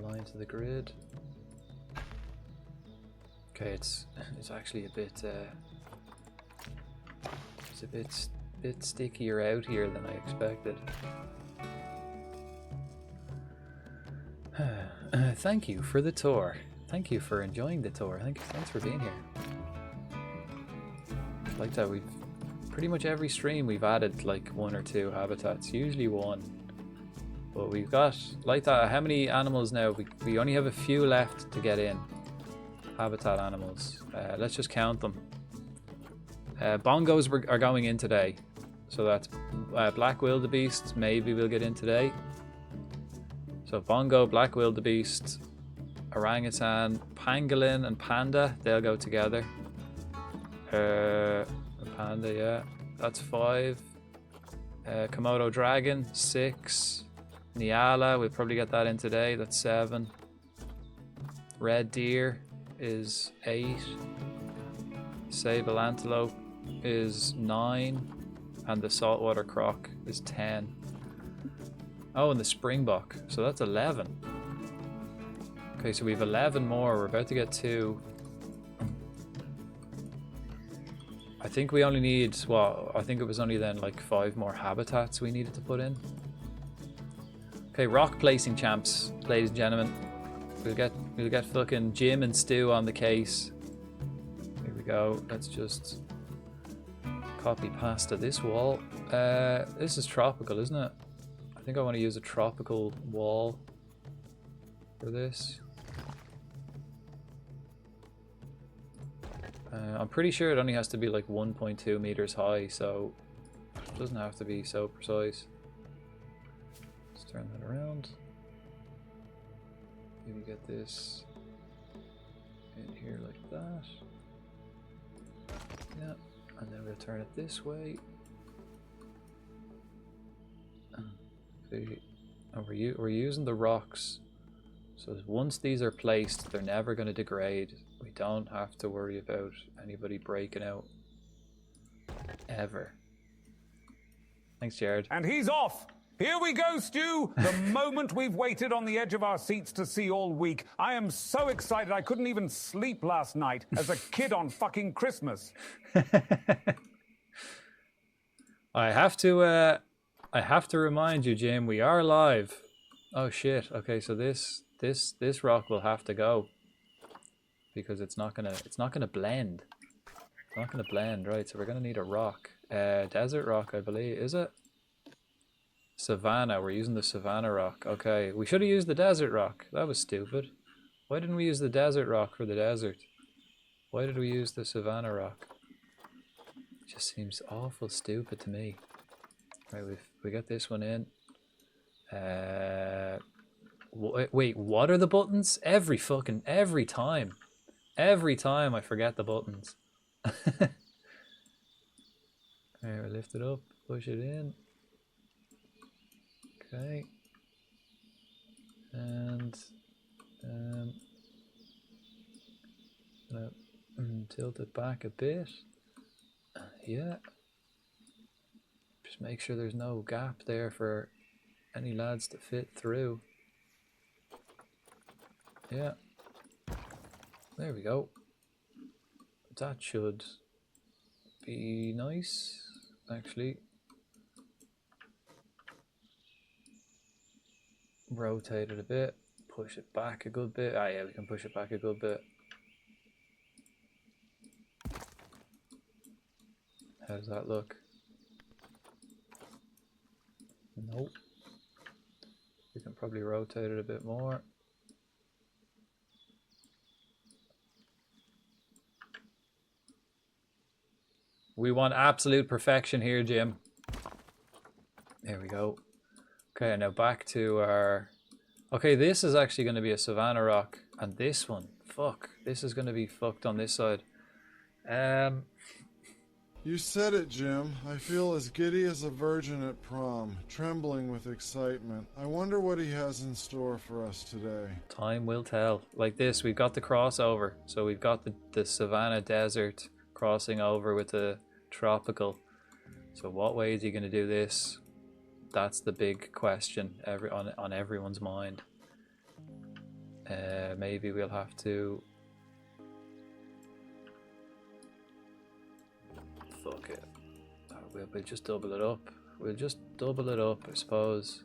B: Align into the grid. Okay, it's actually a bit it's a bit stickier out here than I expected. Thank you for the tour. Thank you for enjoying the tour. Thanks for being here. Like that, we've pretty much every stream we've added like 1 or 2 habitats, usually 1. But we've got like that. How many animals now? We only have a few left to get in. Habitat animals. Let's just count them. Bongos are going in today, so that's black wildebeest. Maybe we'll get in today. So bongo, black wildebeest, orangutan, pangolin, and panda. They'll go together. Panda, yeah, that's 5. Komodo dragon, 6. Nyala, we'll probably get that in today. That's 7. Red deer is 8. Sable antelope is 9. And the saltwater croc is 10. Oh, and the springbok. So that's 11. Okay, so we have 11 more. We're about to get 2. I think we only need, well, I think it was only then like 5 more habitats we needed to put in. Okay, rock placing champs, ladies and gentlemen. We'll get fucking Jim and Stu on the case. Here we go. Let's just copy pasta this wall. This is tropical, isn't it? I think I want to use a tropical wall for this. I'm pretty sure it only has to be like 1.2 meters high, so it doesn't have to be so precise. Let's turn that around. Maybe get this in here like that. Yeah, and then we'll turn it this way. See, and we're using the rocks, so once these are placed, they're never going to degrade. We don't have to worry about anybody breaking out ever. Thanks, Jared.
D: And he's off. Here we go, Stu. The moment we've waited on the edge of our seats to see all week. I am so excited I couldn't even sleep last night as a kid on fucking Christmas.
B: I have to remind you, Jim, we are live. Oh shit. Okay, so this rock will have to go because it's not gonna blend. It's not gonna blend, right? So we're gonna need a rock. Desert rock, I believe. Is it? Savannah. We're using the Savannah rock. Okay, we should have used the desert rock. That was stupid. Why didn't we use the desert rock for the desert? Why did we use the Savannah rock? It just seems awful stupid to me. Right, we got this one in. Wait, what are the buttons? Every time. Every time I forget the buttons. Alright, we lift it up, push it in. Okay. And tilt it back a bit. Yeah. Just make sure there's no gap there for any lads to fit through. Yeah. There we go. That should be nice, actually. Rotate it a bit, push it back a good bit. Ah yeah, we can push it back a good bit. How does that look? Nope. We can probably rotate it a bit more. We want absolute perfection here, Jim. There we go. Okay, now back to our... Okay, this is actually going to be a Savannah rock. And this one, fuck. This is going to be fucked on this side.
E: You said it, Jim. I feel as giddy as a virgin at prom, trembling with excitement. I wonder what he has in store for us today.
B: Time will tell. Like this, we've got the crossover. So we've got the Savannah desert crossing over with the tropical. So what way is he going to do this? That's the big question on everyone's mind. Maybe we'll have to... Fuck it. We'll just double it up. We'll just double it up, I suppose.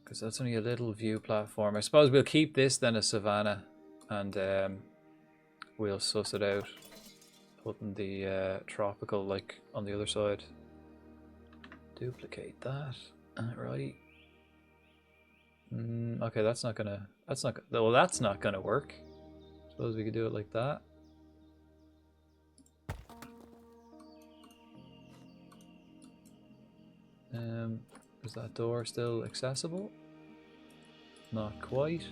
B: Because that's only a little view platform. I suppose we'll keep this then as Savannah. And we'll suss it out. Putting the tropical like on the other side. Duplicate that. Right. Okay, that's not gonna work. Suppose we could do it like that. Is that door still accessible? Not quite.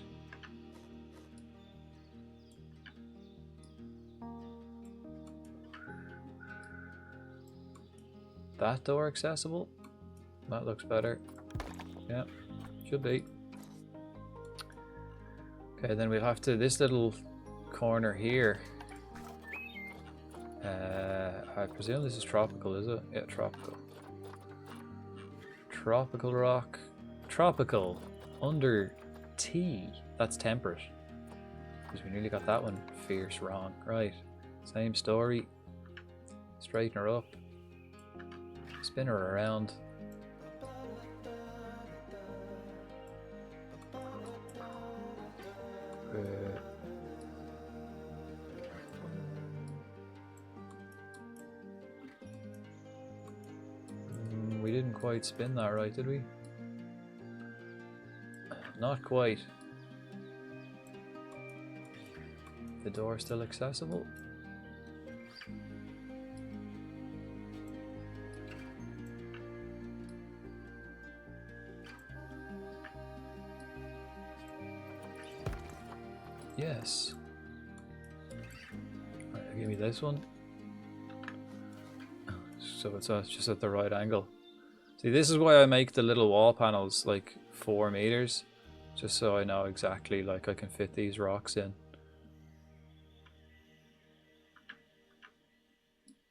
B: That door accessible? That looks better. Yeah, should be. Okay, then we'll have to, this little corner here. I presume this is tropical, is it? Yeah, tropical. Tropical rock. Tropical. Under T. That's temperate. Because we nearly got that one fierce wrong. Right. Same story. Straighten her up. Spin her around. We didn't quite spin that right, did we? Not quite. The door still accessible? Yes. Right, give me this one. So it's just at the right angle. See, this is why I make the little wall panels like 4 meters, just so I know exactly like I can fit these rocks in.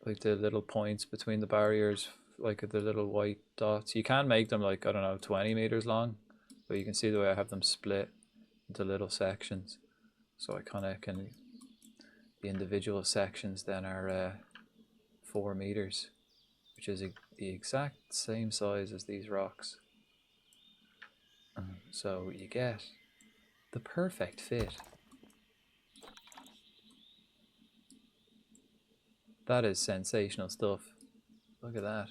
B: Like the little points between the barriers, like the little white dots. You can make them like, I don't know, 20 meters long, but you can see the way I have them split into little sections. So I kind of can, the individual sections then are 4 meters, which is the exact same size as these rocks. So you get the perfect fit. That is sensational stuff. Look at that.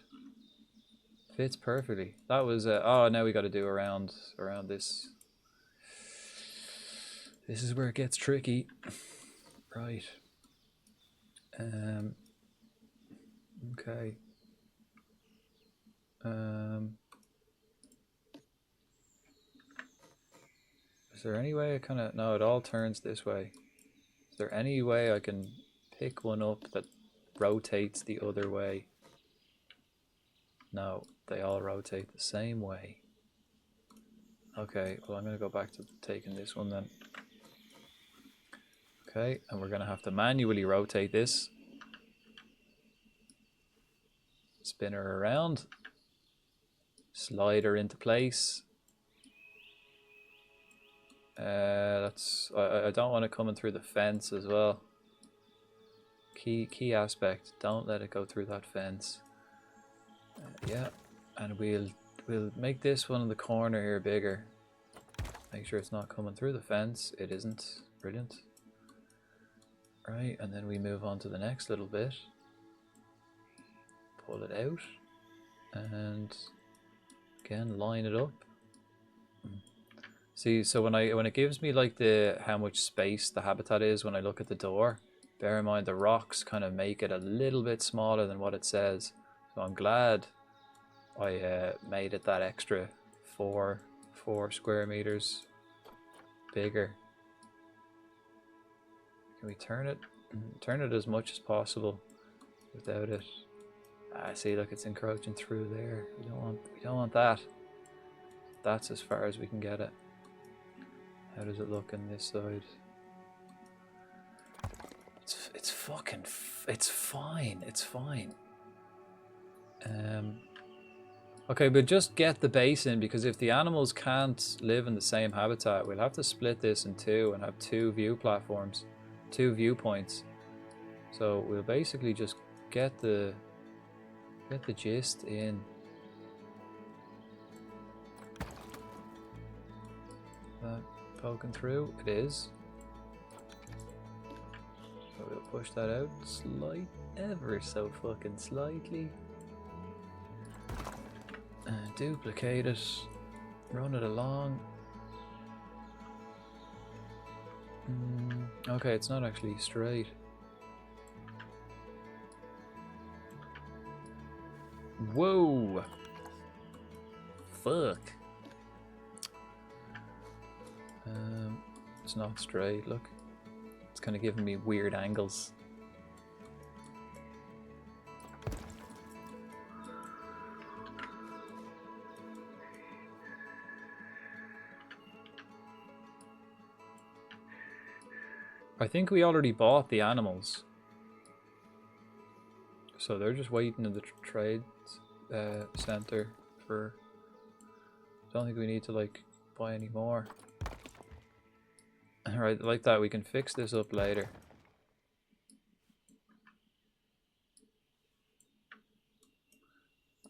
B: Fits perfectly. That was, oh, now we got to do around this. This is where it gets tricky. Right. Okay. Is there any way I kind of... No, it all turns this way. Is there any way I can pick one up that rotates the other way? No, they all rotate the same way. Okay, well I'm going to go back to taking this one then. Okay, and we're going to have to manually rotate this. Spin her around. Slide her into place. I don't want it coming through the fence as well. Key aspect. Don't let it go through that fence. Yeah, and we'll make this one in the corner here bigger. Make sure it's not coming through the fence. It isn't. Brilliant. Right, and then we move on to the next little bit. Pull it out, and again line it up. See, so when it gives me like how much space the habitat is when I look at the door, bear in mind the rocks kind of make it a little bit smaller than what it says. So I'm glad I made it that extra 4 square meters bigger. Can we turn it? Turn it as much as possible without it. See, look, it's encroaching through there. We don't want that. That's as far as we can get it. How does it look on this side? It's fucking it's fine. It's fine. Okay, but just get the base in, because if the animals can't live in the same habitat, we'll have to split this in two and have two view platforms, two viewpoints. So we'll basically just get the gist in. That poking through? It is. So we'll push that out ever so fucking slightly. Duplicate it, run it along. Okay, it's not actually straight. Whoa! Fuck. It's not straight, look. It's kind of giving me weird angles. I think we already bought the animals. So they're just waiting in the trade center for... I don't think we need to like buy any more. Alright, like that we can fix this up later.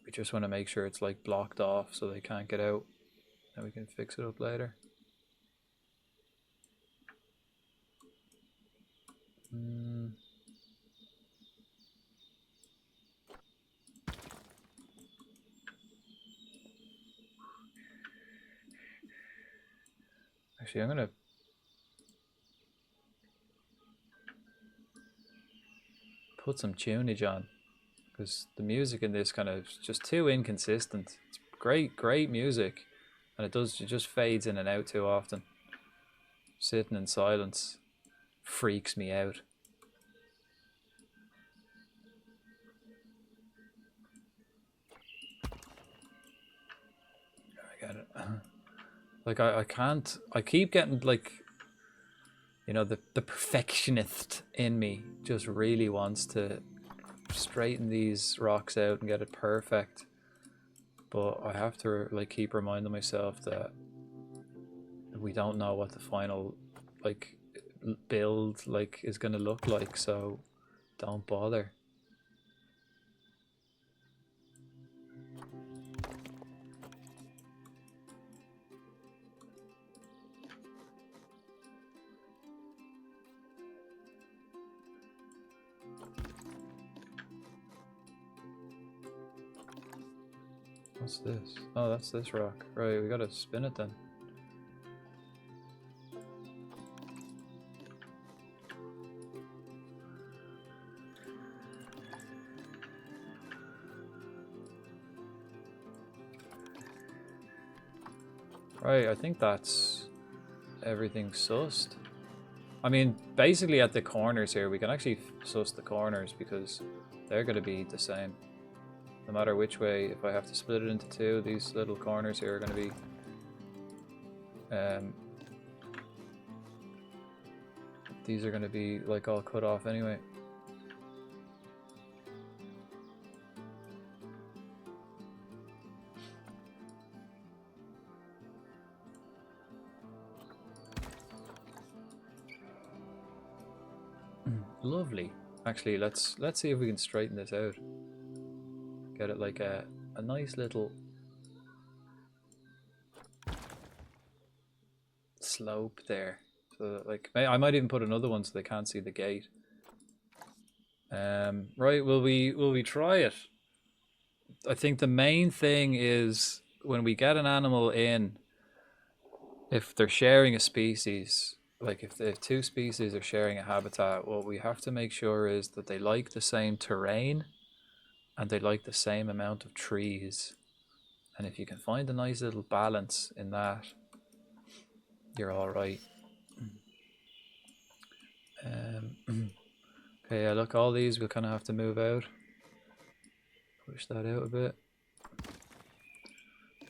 B: We just want to make sure it's like blocked off so they can't get out. And we can fix it up later. Actually, I'm gonna put some tunage on, because the music in this kind of just too inconsistent. It's great music, and it just fades in and out too often. Sitting in silence freaks me out. I got it. Like I can't. I keep getting like, you know, the perfectionist in me just really wants to straighten these rocks out and get it perfect. But I have to like keep reminding myself that we don't know what the final like build like is gonna look like, so don't bother. What's this? Oh, that's this rock. Right, we gotta spin it then. Right, I think that's everything sussed. I mean, basically at the corners here, we can actually suss the corners because they're gonna be the same. No matter which way, if I have to split it into two, these little corners here are going to be these are going to be like all cut off anyway. Lovely. Actually, let's see if we can straighten this out. Get it like a nice little slope there. So that, like, I might even put another one so they can't see the gate. Right, will we try it? I think the main thing is when we get an animal in, if they're sharing a species, like if two species are sharing a habitat, what we have to make sure is that they like the same terrain and they like the same amount of trees. And if you can find a nice little balance in that, you're all right. Okay, yeah, look, all these we'll kind of have to move out. Push that out a bit.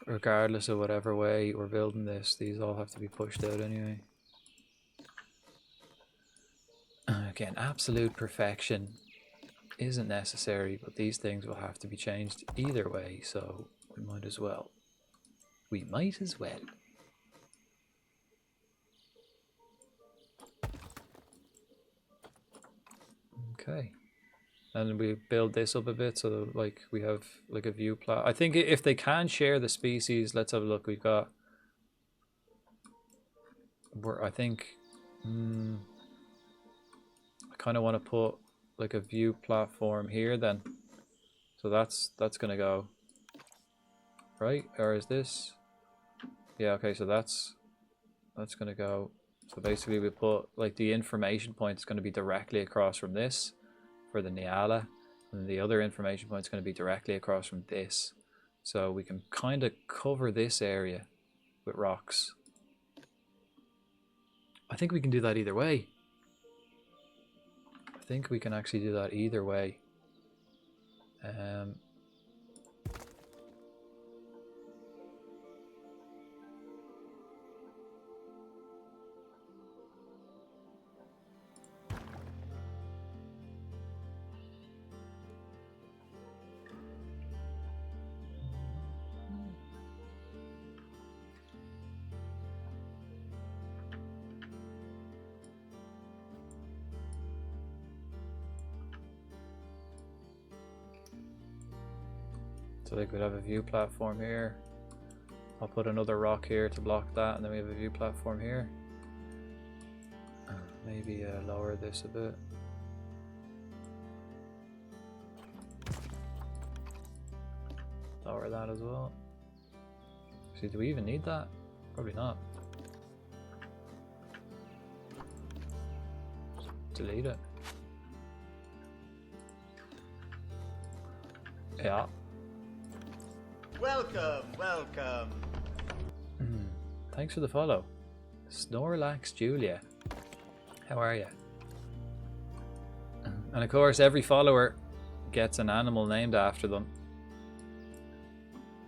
B: Regardless of whatever way we're building this, these all have to be pushed out anyway. Again, absolute perfection isn't necessary, but these things will have to be changed either way, so We might as well. We might as well. Okay. And we build this up a bit so that, like, we have like a view plot. I think if they can share the species, let's have a look. We've got. I think. I kind of want to put like a view platform here then. So that's gonna go. Right? Or is this? Yeah. Okay. So that's gonna go. So basically, we put like the information point is going to be directly across from this. For the Nyala, and the other information point is going to be directly across from this, so we can kind of cover this area with rocks. I think we can do that either way. I think we can actually do that either way. So they could have a view platform here. I'll put another rock here to block that, and then we have a view platform here. Maybe lower this a bit. Lower that as well. See, do we even need that? Probably not. Delete it. Yeah.
A: Welcome, welcome.
B: Thanks for the follow. Snorlax Julia. How are you? And of course, every follower gets an animal named after them.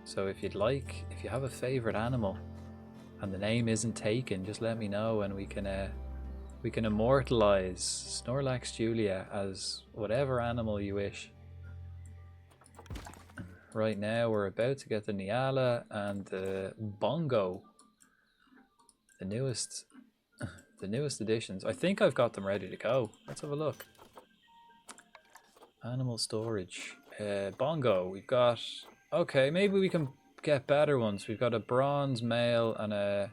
B: So if you'd like, if you have a favorite animal and the name isn't taken, just let me know and we can immortalize Snorlax Julia as whatever animal you wish. Right now we're about to get the Nyala and the Bongo, the newest additions. I think I've got them ready to go. Let's have a look. Animal storage. Bongo, we've got. Okay, maybe we can get better ones. We've got a bronze male and a.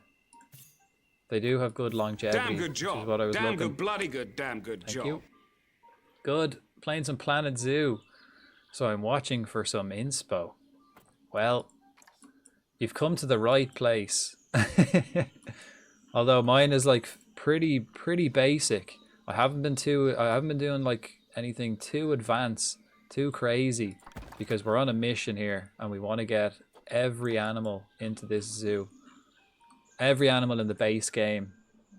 B: They do have good longevity.
D: Damn good job.
B: Which is what I was
D: Damn
B: looking.
D: good, bloody good, damn good
B: Thank
D: job.
B: you. Good. Playing some Planet Zoo. So I'm watching for some inspo. Well, you've come to the right place. Although mine is like pretty basic. I haven't been doing like anything too advanced, too crazy, because we're on a mission here and we want to get every animal into this zoo. Every animal in the base game.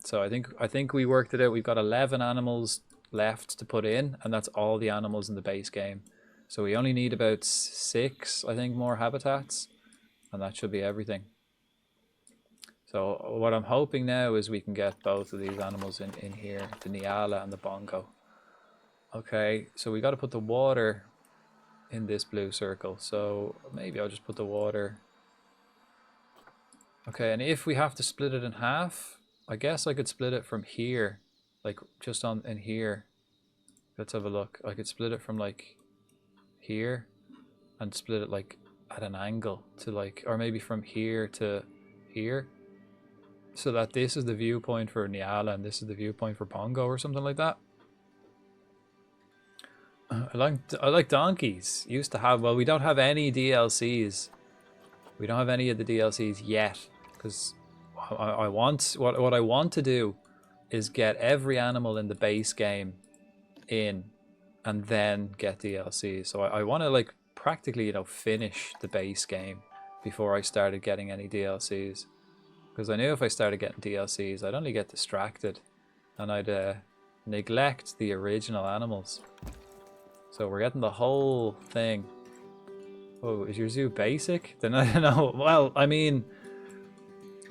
B: So I think we worked it out. We've got 11 animals left to put in, and that's all the animals in the base game. So we only need about 6, I think, more habitats, and that should be everything. So what I'm hoping now is we can get both of these animals in here, the Nyala and the Bongo. Okay, so we got to put the water in this blue circle. So maybe I'll just put the water. Okay, and if we have to split it in half, I guess I could split it from here, like just in here. Let's have a look. I could split it from like here and split it like at an angle to like, or maybe from here to here, so that this is the viewpoint for Nyala and this is the viewpoint for Bongo or something like that. I like donkeys. Used to have, well, we don't have any DLCs. We don't have any of the DLCs yet, because I want what I want to do is get every animal in the base game in, and then get DLC. So I want to like practically, finish the base game before I started getting any DLCs, because I knew if I started getting DLCs, I'd only get distracted and I'd neglect the original animals. So we're getting the whole thing. Oh, is your zoo basic? Then I don't know. Well, I mean,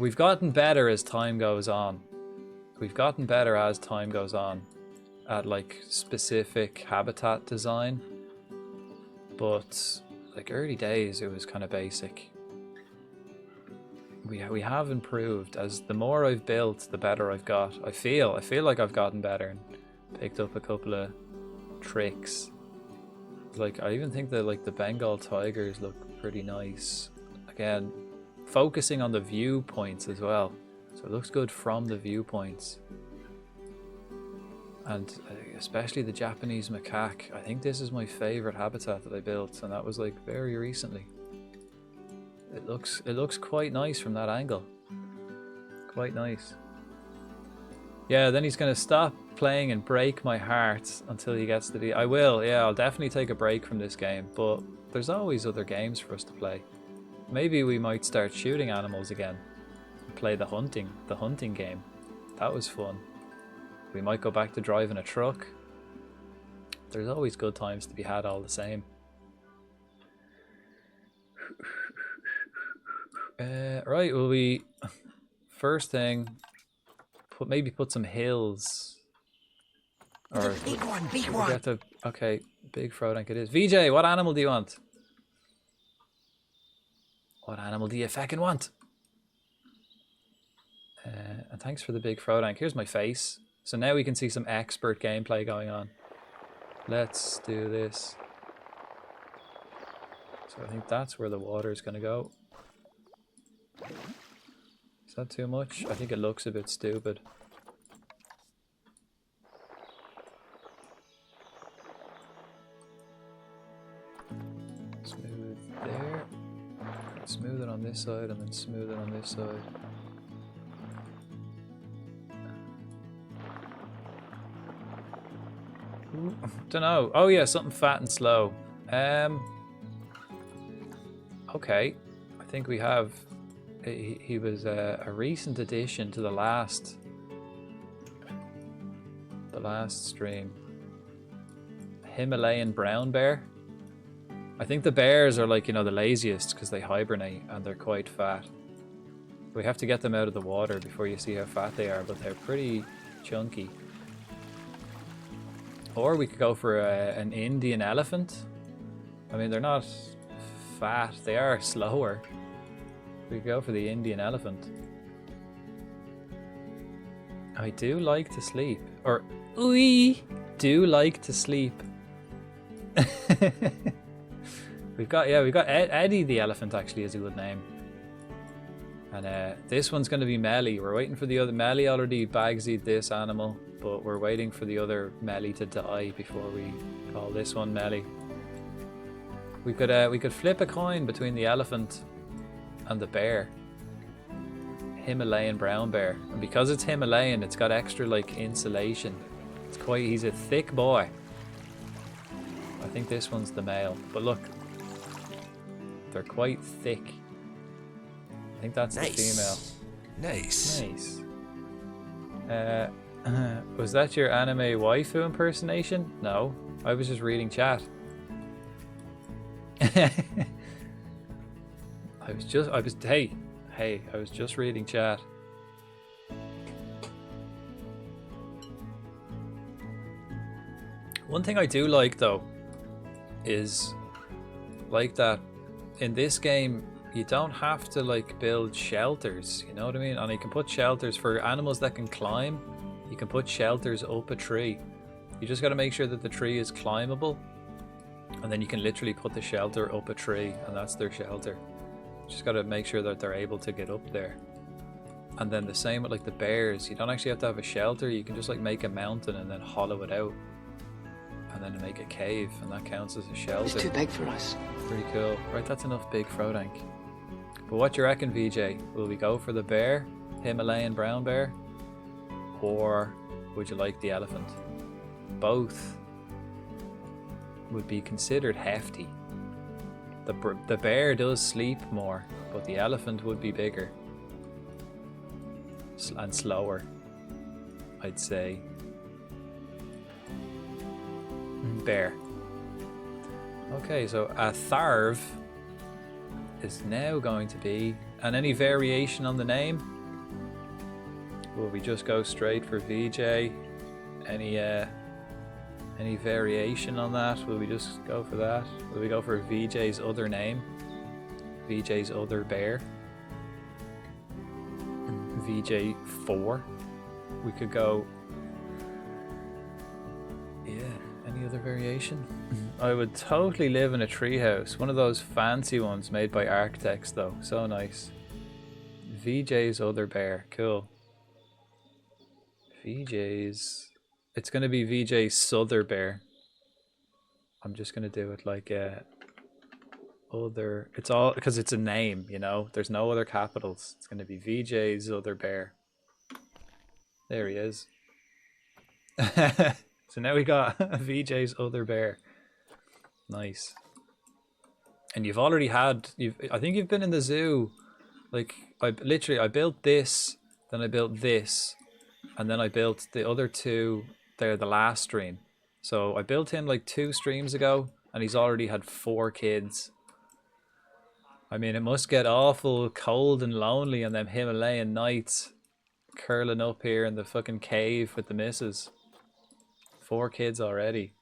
B: we've gotten better as time goes on. We've gotten better as time goes on at like specific habitat design, but like early days, it was kind of basic. We have improved. As the more I've built, the better I've got. I feel like I've gotten better and picked up a couple of tricks. Like, I even think that like the Bengal tigers look pretty nice. Again, focusing on the viewpoints as well, so it looks good from the viewpoints. And especially the Japanese macaque. I think this is my favorite habitat that I built, and that was like very recently. It looks quite nice from that angle. Quite nice. Yeah, then he's gonna stop playing and break my heart until he gets to the... I will, yeah, I'll definitely take a break from this game, but there's always other games for us to play. Maybe we might start shooting animals again. Play the hunting game. That was fun. We might go back to driving a truck. There's always good times to be had all the same. Right, will we... First thing, maybe put some hills. Or
F: Big one, big
B: we
F: one.
B: have to, okay, big Frodank it is. VJ, what animal do you want? What animal do you feckin' want? And thanks for the big Frodank. Here's my face. So now we can see some expert gameplay going on. Let's do this. So I think that's where the water is going to go. Is that too much? I think it looks a bit stupid. Smooth there. Smooth it on this side and then smooth it on this side. Don't know. Oh yeah, something fat and slow. Okay, I think we have. He was a recent addition to the last stream. Himalayan brown bear. I think the bears are like, you know, the laziest because they hibernate and they're quite fat. We have to get them out of the water before you see how fat they are, but they're pretty chunky. Or we could go for an Indian elephant. I mean, they're not fat, they are slower. We could go for the Indian elephant. I do like to sleep. Or, we do like to sleep. we've got Eddie the elephant actually is a good name. And this one's going to be Melly. We're waiting for the other. Melly already bagsied this animal, but we're waiting for the other Melly to die before we call this one Melly. We could flip a coin between the elephant and the bear. Himalayan brown bear, and because it's Himalayan, it's got extra like insulation. He's a thick boy. I think this one's the male, but look, they're quite thick. I think that's the female.
F: Nice.
B: Was that your anime waifu impersonation? No, I was just reading chat. I was just reading chat. One thing I do like though is like that in this game you don't have to like build shelters, you know what I mean? And you can put shelters for animals that can climb. You can put shelters up a tree. You just got to make sure that the tree is climbable, and then you can literally put the shelter up a tree and that's their shelter. Just got to make sure that they're able to get up there. And then the same with like the bears. You don't actually have to have a shelter. You can just like make a mountain and then hollow it out and then make a cave, and that counts as a shelter.
F: It's too big for us.
B: Pretty cool. Right, that's enough big Frodank. But what do you reckon, VJ? Will we go for the bear, Himalayan brown bear, or would you like the elephant? Both would be considered hefty. The bear does sleep more, but the elephant would be bigger and slower, I'd say. Bear. Okay, so a Tharv is now going to be, and any variation on the name? Will we just go straight for VJ? Any Any variation on that? Will we just go for that? Will we go for VJ's other name? VJ's other bear? VJ4? We could go... Yeah, any other variation? I would totally live in a treehouse. One of those fancy ones made by architects though. So nice. VJ's other bear. Cool. VJ's... It's going to be VJ's Souther Bear. I'm just going to do it like other... It's all... Because it's a name, you know? There's no other capitals. It's going to be VJ's Other Bear. There he is. So now we got VJ's Other Bear. Nice. And you've already had... I think you've been in the zoo. Like, I built this, then I built this, and then I built the other two there the last stream. So I built him like 2 streams ago, and he's already had 4 kids. I mean, it must get awful cold and lonely on them Himalayan nights, curling up here in the fucking cave with the missus. 4 kids already.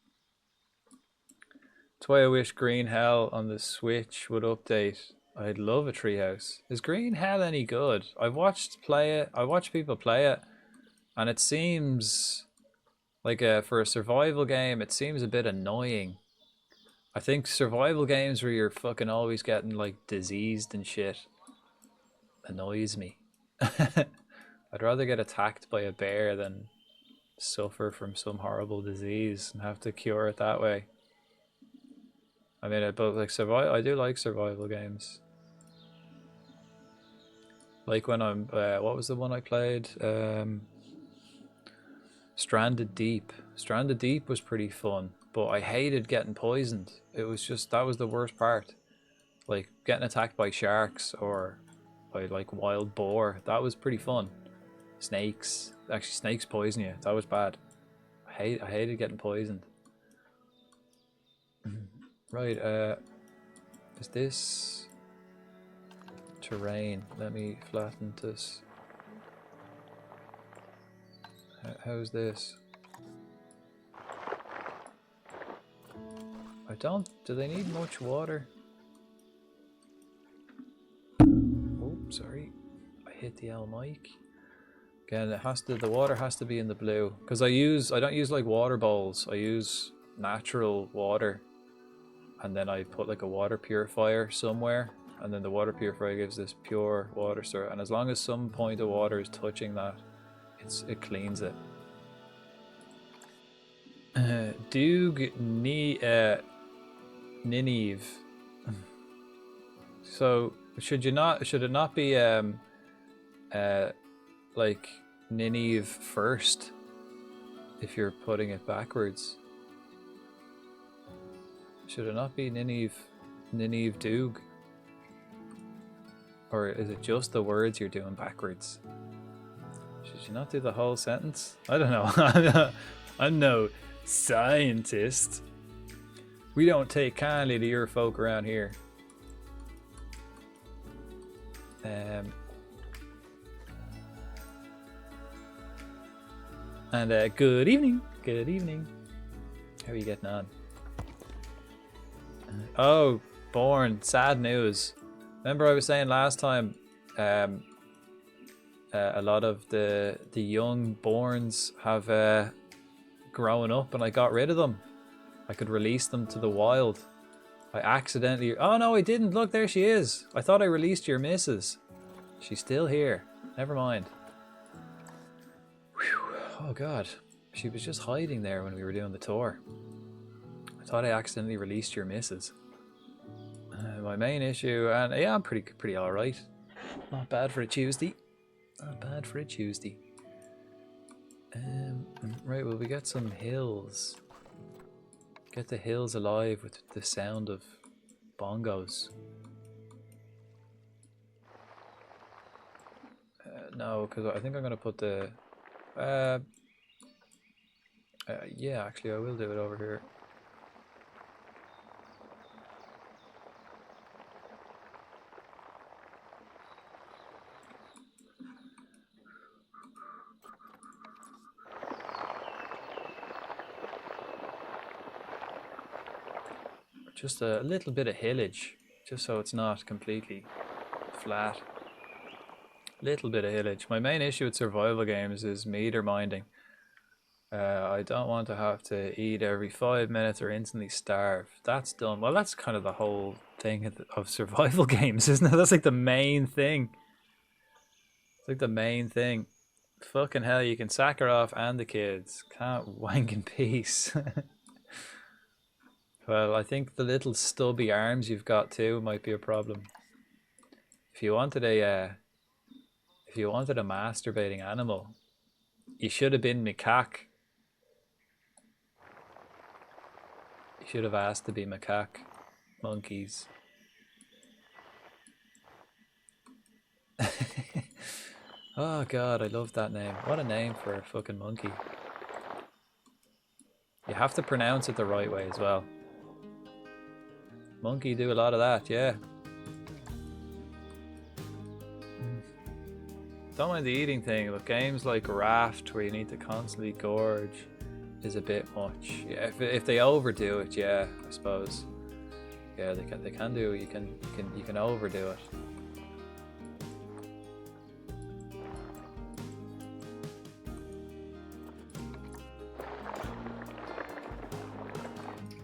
B: That's why I wish Green Hell on the Switch would update. I'd love a treehouse. Is Green Hell any good? I've watched people play it, and it seems like for a survival game, it seems a bit annoying. I think survival games where you're fucking always getting like diseased and shit annoys me. I'd rather get attacked by a bear than suffer from some horrible disease and have to cure it that way. I mean, I do like survival games. Like when I'm, what was the one I played? Stranded Deep. Stranded Deep was pretty fun, but I hated getting poisoned. It was just, that was the worst part. Like getting attacked by sharks or by like wild boar. That was pretty fun. Snakes. Actually, snakes poison you. That was bad. I hated getting poisoned. Right, is this terrain? Let me flatten this. How's this? Do they need much water? Oh, sorry. I hit the L mic. Again, the water has to be in the blue. Because I don't use like water bowls. I use natural water. And then I put like a water purifier somewhere, and then the water purifier gives this pure water source. And as long as some point of water is touching that, it cleans it. Nineve. So should it not be like Nineve first if you're putting it backwards? Should it not be Nineve Doog? Or is it just the words you're doing backwards? Should you not do the whole sentence? I don't know. I'm no scientist. We don't take kindly to your folk around here. And good evening. Good evening. How are you getting on? Oh, Born, sad news. Remember I was saying last time a lot of the young Borns have grown up and I got rid of them. I could release them to the wild. I accidentally... Oh no, I didn't. Look, there she is. I thought I released your missus. She's still here. Never mind. Whew. Oh god. She was just hiding there when we were doing the tour. I thought I accidentally released your missus. My main issue, and yeah, I'm pretty all right. Not bad for a Tuesday. Not bad for a Tuesday. Right, well, we get some hills. Get the hills alive with the sound of bongos. No, because I think I'm gonna put the. Yeah, actually, I will do it over here. Just a little bit of hillage, just so it's not completely flat. Little bit of hillage. My main issue with survival games is meter minding. I don't want to have to eat every 5 minutes or instantly starve. That's done. Well, that's kind of the whole thing of survival games, isn't it? That's like the main thing. It's like the main thing. Fucking hell, you can sack her off and the kids. Can't wank in peace. Well, I think the little stubby arms you've got too might be a problem. If you wanted a masturbating animal, you should have been macaque. You should have asked to be macaque. Monkeys. Oh god, I love that name. What a name for a fucking monkey. You have to pronounce it the right way as well. Monkey do a lot of that, yeah. Don't mind the eating thing, but games like Raft, where you need to constantly gorge, is a bit much. Yeah, if they overdo it, yeah, I suppose. Yeah, they can do. You can overdo it.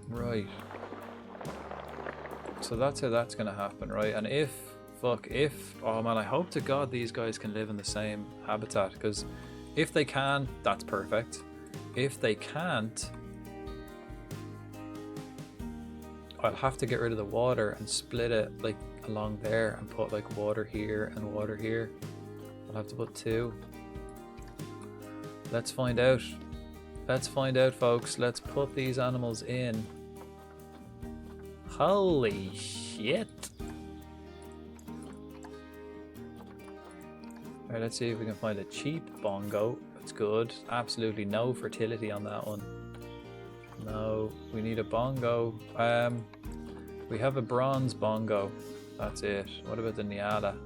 B: Right. So that's how that's gonna happen, right? And if, oh man, I hope to God these guys can live in the same habitat, because if they can, that's perfect. If they can't, I'll have to get rid of the water and split it like along there and put like water here and water here. I'll have to put 2. Let's find out. Let's find out, folks. Let's put these animals in. Holy shit. Alright, let's see if we can find a cheap bongo. That's good. Absolutely no fertility on that one. No, we need a bongo. We have a bronze bongo. That's it. What about the Nyala?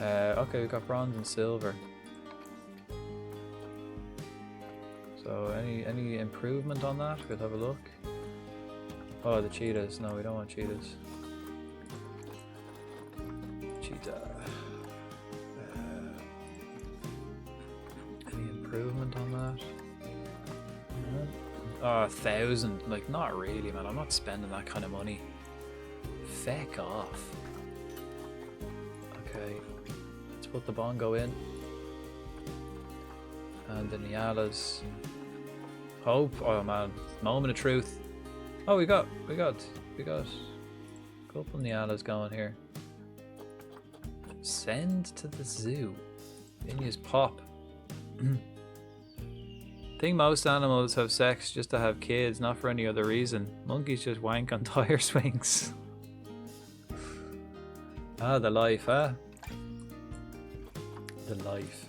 B: Okay, we've got bronze and silver. So any improvement on that? We'll have a look. Oh, the cheetahs. No, we don't want cheetahs. Cheetah. Any improvement on that? Oh, 1,000. Like, not really, man. I'm not spending that kind of money. Feck off. Okay. Let's put the bongo in. And the Nyalas. Hope. Oh man, moment of truth. Oh, we got a couple Nyalas going here. Send to the zoo. Then use pop. I think most animals have sex just to have kids, not for any other reason. Monkeys just wank on tire swings. Ah, the life, huh? The life.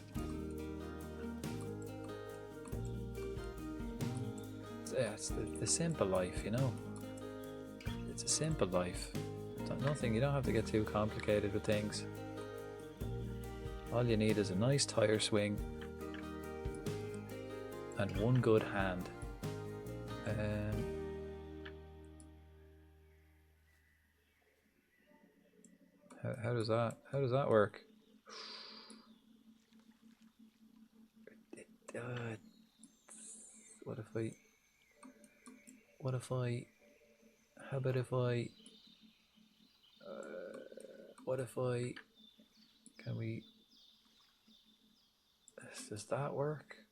B: Yeah, it's the simple life, you know. It's a simple life. Nothing. You don't have to get too complicated with things. All you need is a nice tire swing and one good hand. How does that work? Does that work?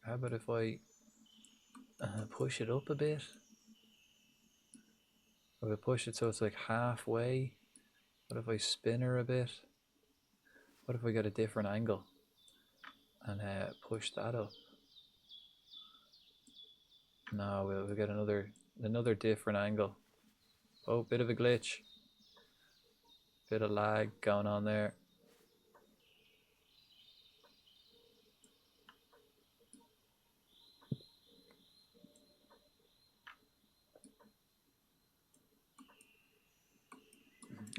B: How about if I push it up a bit? Or I push it so it's like halfway? What if I spin her a bit? What if we get a different angle and push that up? No, we'll get another different angle. Oh, bit of a glitch. Bit of lag going on there.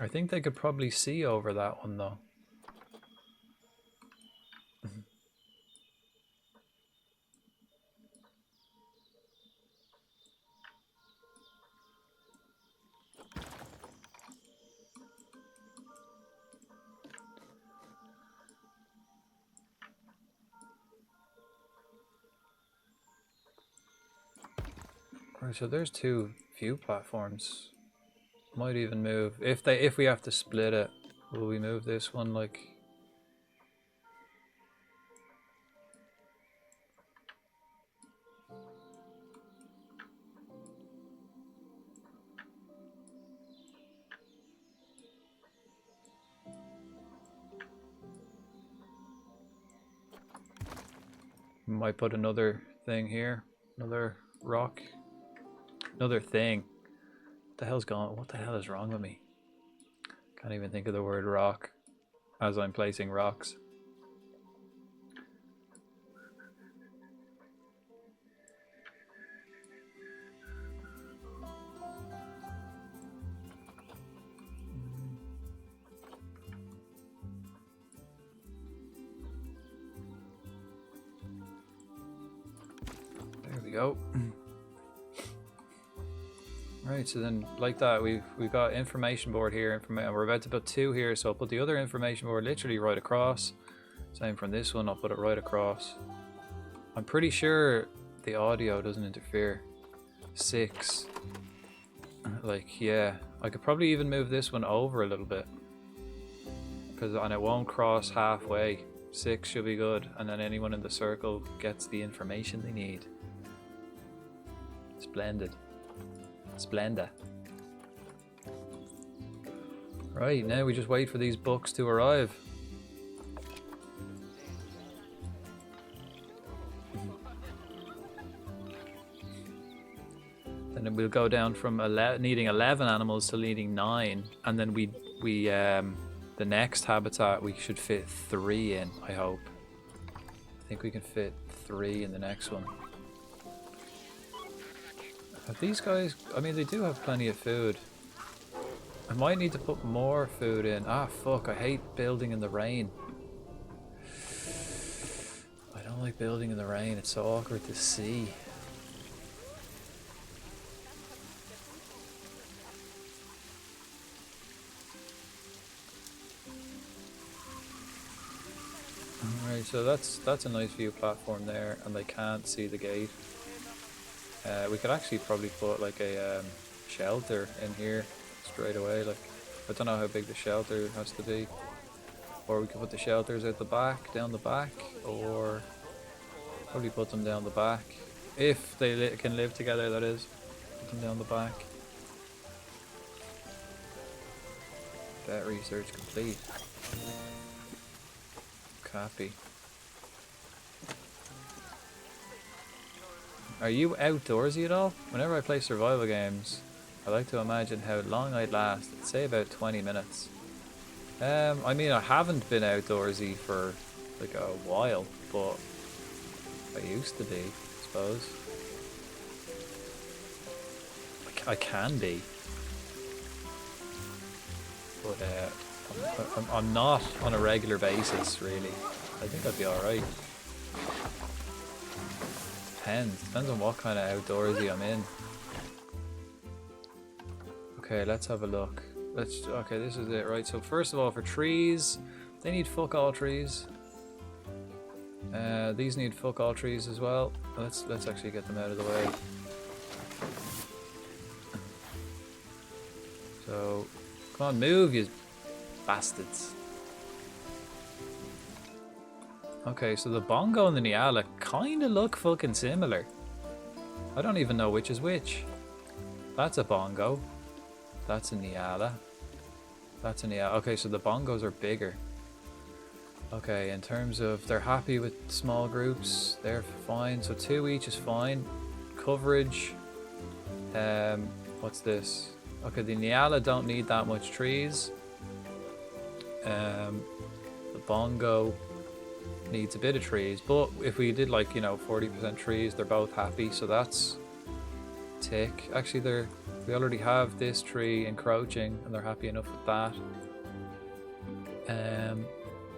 B: I think they could probably see over that one though. Right, so there's two view platforms. Might even move if we have to split it. Will we move this one like? Might put another thing here, another rock, another thing. What the hell's going? What the hell is wrong with me? Can't even think of the word rock as I'm placing rocks. There we go. Right, so then like that we've got information board here, we're about to put 2 here, so I'll put the other information board literally right across. Same from this one, I'll put it right across. I'm pretty sure the audio doesn't interfere. 6. Like, yeah, I could probably even move this one over a little bit, and it won't cross halfway. 6 should be good, and then anyone in the circle gets the information they need. Splendid. Splendor. Right, now we just wait for these books to arrive. Then we'll go down from needing 11 animals to needing 9, and then we the next habitat we should fit 3 in, I hope. I think we can fit 3 in the next one. Have these guys, I mean, they do have plenty of food. I might need to put more food in. Ah, fuck, I hate building in the rain. I don't like building in the rain, it's so awkward to see. Alright, so that's a nice view platform there, and they can't see the gate. We could actually probably put like a shelter in here straight away. Like, I don't know how big the shelter has to be. Or we could put the shelters out the back, down the back, or probably put them down the back. If they can live together, that is. Put them down the back. That research complete. Copy. Are you outdoorsy at all? Whenever I play survival games, I like to imagine how long I'd last. I'd say about 20 minutes. I mean, I haven't been outdoorsy for like a while, but I used to be, I suppose. I can be. But I'm not on a regular basis, really. I think I'd be alright. Depends on what kind of outdoorsy I'm in. Okay, let's have a look. Okay, this is it, right? So first of all, for trees, they need fuck all trees. These need fuck all trees as well. Let's actually get them out of the way. So, come on, move, you bastards. Okay, so the bongo and the Nyala kind of look fucking similar. I don't even know which is which. That's a bongo. That's a Nyala. That's a Nyala. Okay, so the bongos are bigger. Okay, in terms of they're happy with small groups, they're fine. So 2 each is fine. Coverage. What's this? Okay, the Nyala don't need that much trees. The bongo needs a bit of trees, but if we did like, you know, 40% trees, they're both happy, so that's tick. Actually, we already have this tree encroaching and they're happy enough with that.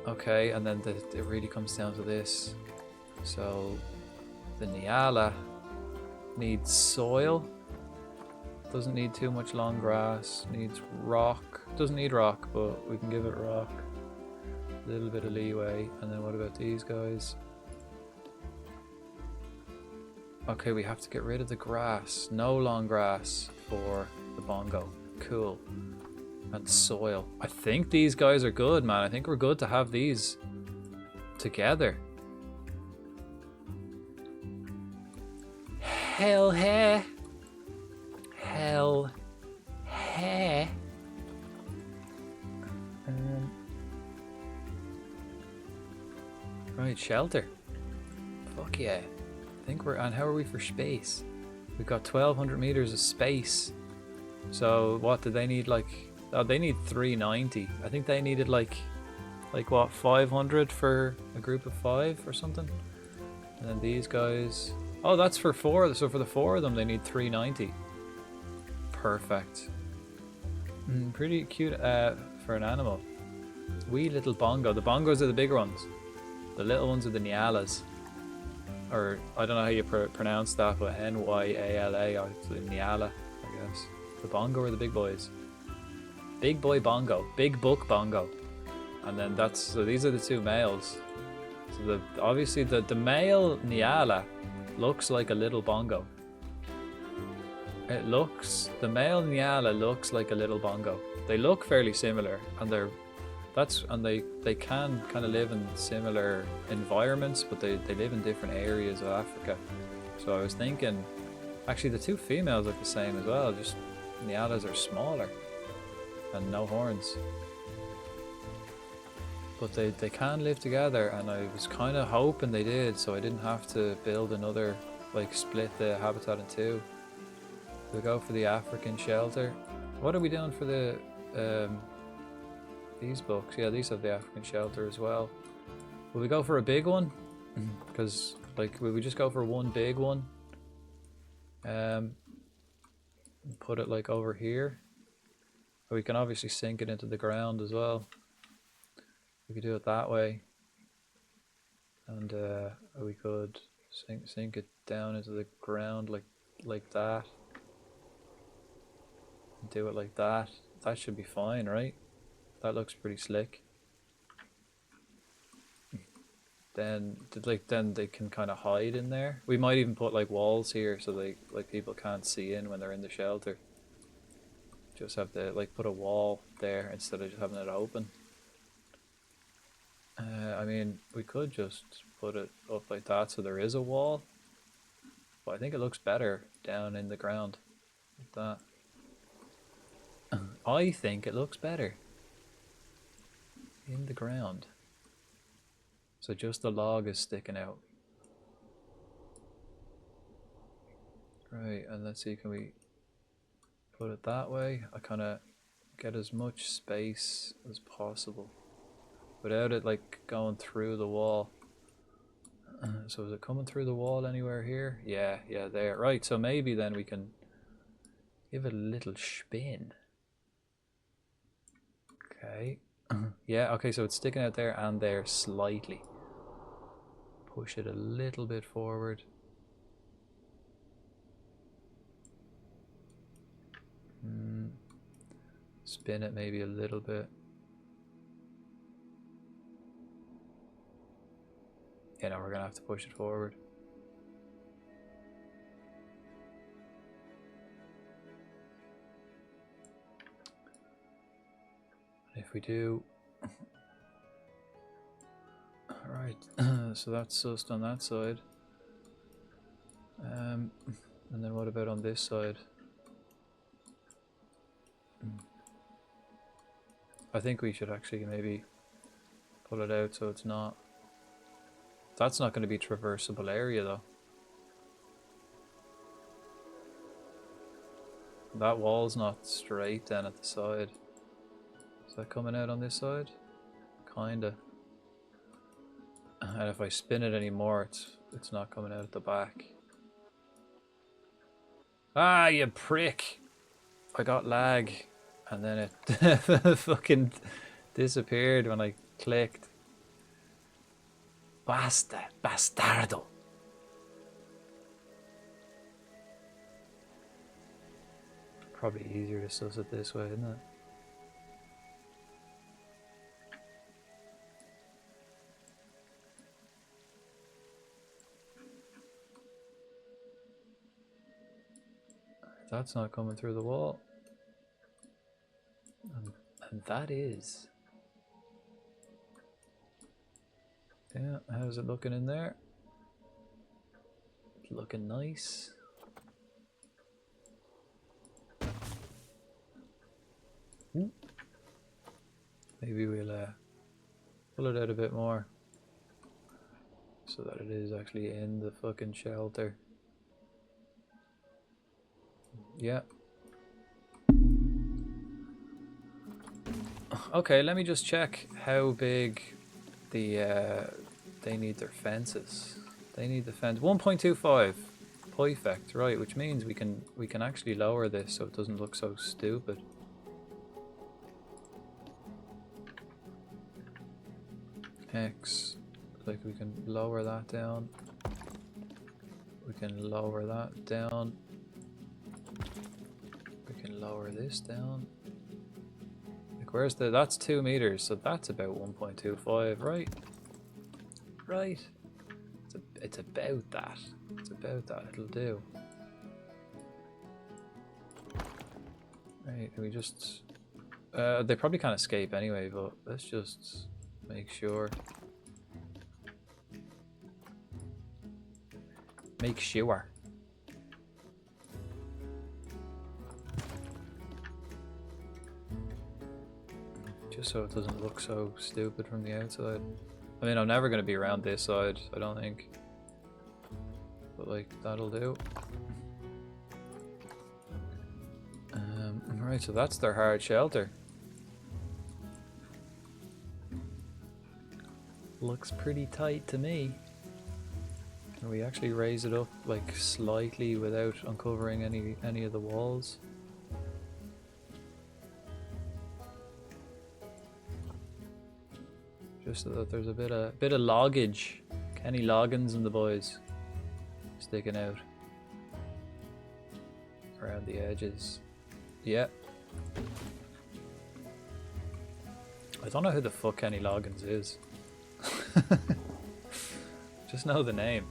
B: Okay, and then it really comes down to this. So the Nyala needs soil, doesn't need too much long grass, needs rock, doesn't need rock, but we can give it rock. A little bit of leeway. And then what about these guys? Okay, we have to get rid of the grass. No long grass for the bongo. Cool. And soil. I think these guys are good, man. I think we're good to have these together. Hell hey. Hell hey. Right, shelter. Fuck yeah. I think we're... And how are we for space? We've got 1,200 meters of space. So what do they need? Like... Oh, they need 390. I think they needed like what, 500 for a group of 5 or something. And then these guys... Oh, that's for 4. So for the 4 of them, they need 390. Perfect. Pretty cute for an animal. Wee little bongo. The bongos are the bigger ones. The little ones are the nyalas. Or, I don't know how you pronounce that, but N-Y-A-L-A, or the nyala, I guess. The bongo are the big boys. Big boy bongo. Big buck bongo. And then that's... So these are the 2 males. So obviously the male nyala looks like a little bongo. The male nyala looks like a little bongo. They look fairly similar, and they can kind of live in similar environments, but they live in different areas of Africa. So I was thinking, actually the 2 females look the same as well, just nyalas are smaller and no horns. But they can live together, and I was kind of hoping they did, so I didn't have to build another, like split the habitat in 2. We'll go for the African shelter. What are we doing for the these books? Yeah, these have the African shelter as well. Will we go for a big one? Because like, will we just go for one big one? Put it like over here. We can obviously sink it into the ground as well. We could do it that way, and we could sink it down into the ground like that. Do it like that. That should be fine, right? That looks pretty slick. Then they can kind of hide in there. We might even put like walls here so people can't see in when they're in the shelter. Just have to put a wall there instead of just having it open. I mean, we could just put it up like that so there is a wall, but I think it looks better down in the ground like that. I think it looks better in the ground. So just the log is sticking out. Right, and let's see, can we put it that way? I kind of get as much space as possible without it like going through the wall. So is it coming through the wall anywhere here? Yeah, there. Right, so maybe then we can give it a little spin. Okay. Yeah, okay, so it's sticking out there and there slightly. Push it a little bit forward. Spin it maybe a little bit. Yeah, no, we're gonna have to push it forward. If we do... Alright, so that's sussed on that side. And then what about on this side? I think we should actually maybe pull it out so it's not... That's not going to be traversable area though. That wall's not straight then at the side. Is that coming out on this side? Kinda. And if I spin it anymore, it's not coming out at the back. Ah, you prick! I got lag, and then it fucking disappeared when I clicked. Bastardo. Probably easier to suss it this way, isn't it? that's not coming through the wall. And that is. Yeah, how's it looking in there? It's looking nice. Ooh. Maybe we'll pull it out a bit more so that it is actually in the fucking shelter. Yeah. Okay, let me just check how big the they need their fences. They need the fence 1.25. Perfect, right? Which means we can actually lower this so it doesn't look so stupid. X, like we can lower that down. We can lower that down. We can lower this down. Like where's the, that's 2 meters, so that's about 1.25, right? Right. It's about that. It's about that, it'll do. Right, we just... they probably can't escape anyway, but let's just make sure. Make sure. Just so it doesn't look so stupid from the outside. I mean, I'm never going to be around this side, I don't think. But like, that'll do. Right, so that's their hard shelter. Looks pretty tight to me. Can we actually raise it up like slightly without uncovering any of the walls? Just so that there's a bit of loggage. Kenny Loggins and the boys sticking out around the edges. Yeah. I don't know who the fuck Kenny Loggins is. Just know the name.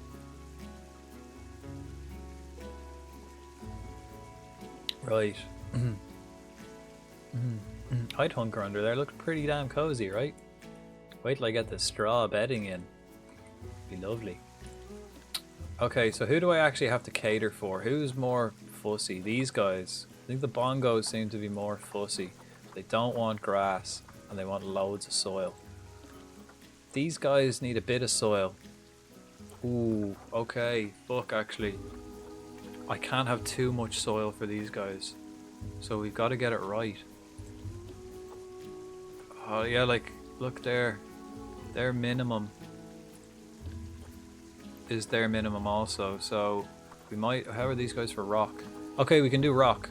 B: Right. I'd hunker under there. Looked pretty damn cozy, right? Wait till I get the straw bedding in. Be lovely. Okay, so who do I actually have to cater for? Who's more fussy? These guys. I think the bongos seem to be more fussy. They don't want grass and they want loads of soil. These guys need a bit of soil. Ooh, okay. Fuck, actually. I can't have too much soil for these guys. So we've got to get it right. Oh, yeah, like, look there. Their minimum is their minimum also. So we might... How are these guys for rock? Okay, we can do rock.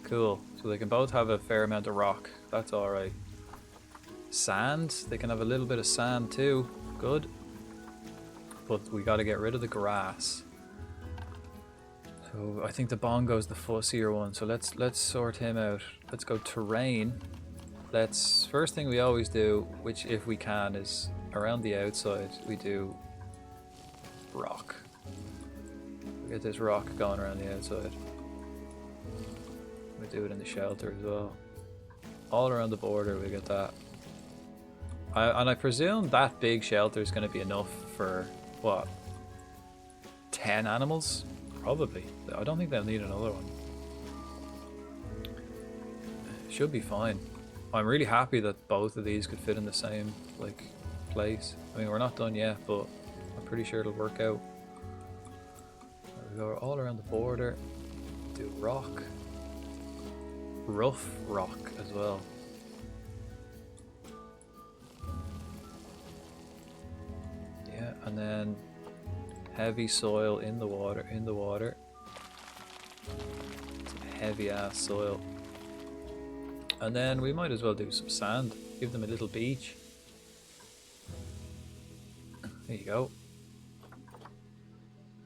B: Cool. So they can both have a fair amount of rock. That's alright. Sand. They can have a little bit of sand too. Good. But we got to get rid of the grass. So I think the bongo's the fussier one. So let's sort him out. Let's go terrain. Let's... First thing we always do, which if we can, is around the outside we do rock. We get this rock going around the outside. We do it in the shelter as well. All around the border we get that. And I presume that big shelter is going to be enough for, what, 10 animals? Probably. I don't think they'll need another one. Should be fine. I'm really happy that both of these could fit in the same, like, place. I mean, we're not done yet, but I'm pretty sure it'll work out. We go all around the border. Do rock. Rough rock as well. Yeah, and then heavy soil in the water, Some heavy ass soil. And then we might as well do some sand. Give them a little beach. There you go.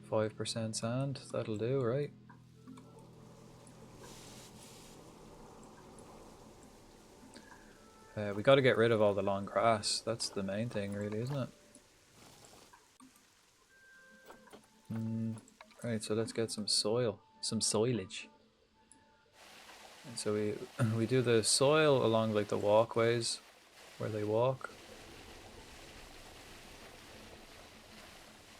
B: 5% sand, that'll do, right? We got to get rid of all the long grass. That's the main thing, really, isn't it? Right, so let's get some soil, some soilage. And so we do the soil along like the walkways where they walk.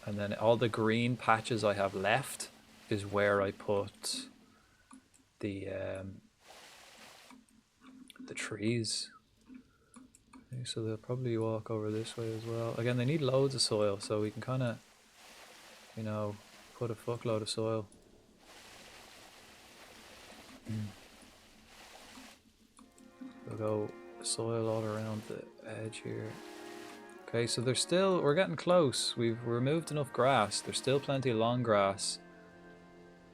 B: And then all the green patches I have left is where I put the trees. Okay, so they'll probably walk over this way as well. Again, they need loads of soil, so we can kind of, you know, put a fuckload of soil. We'll go soil all around the edge here. Okay, so there's still, we're getting close. We've removed enough grass. There's still plenty of long grass.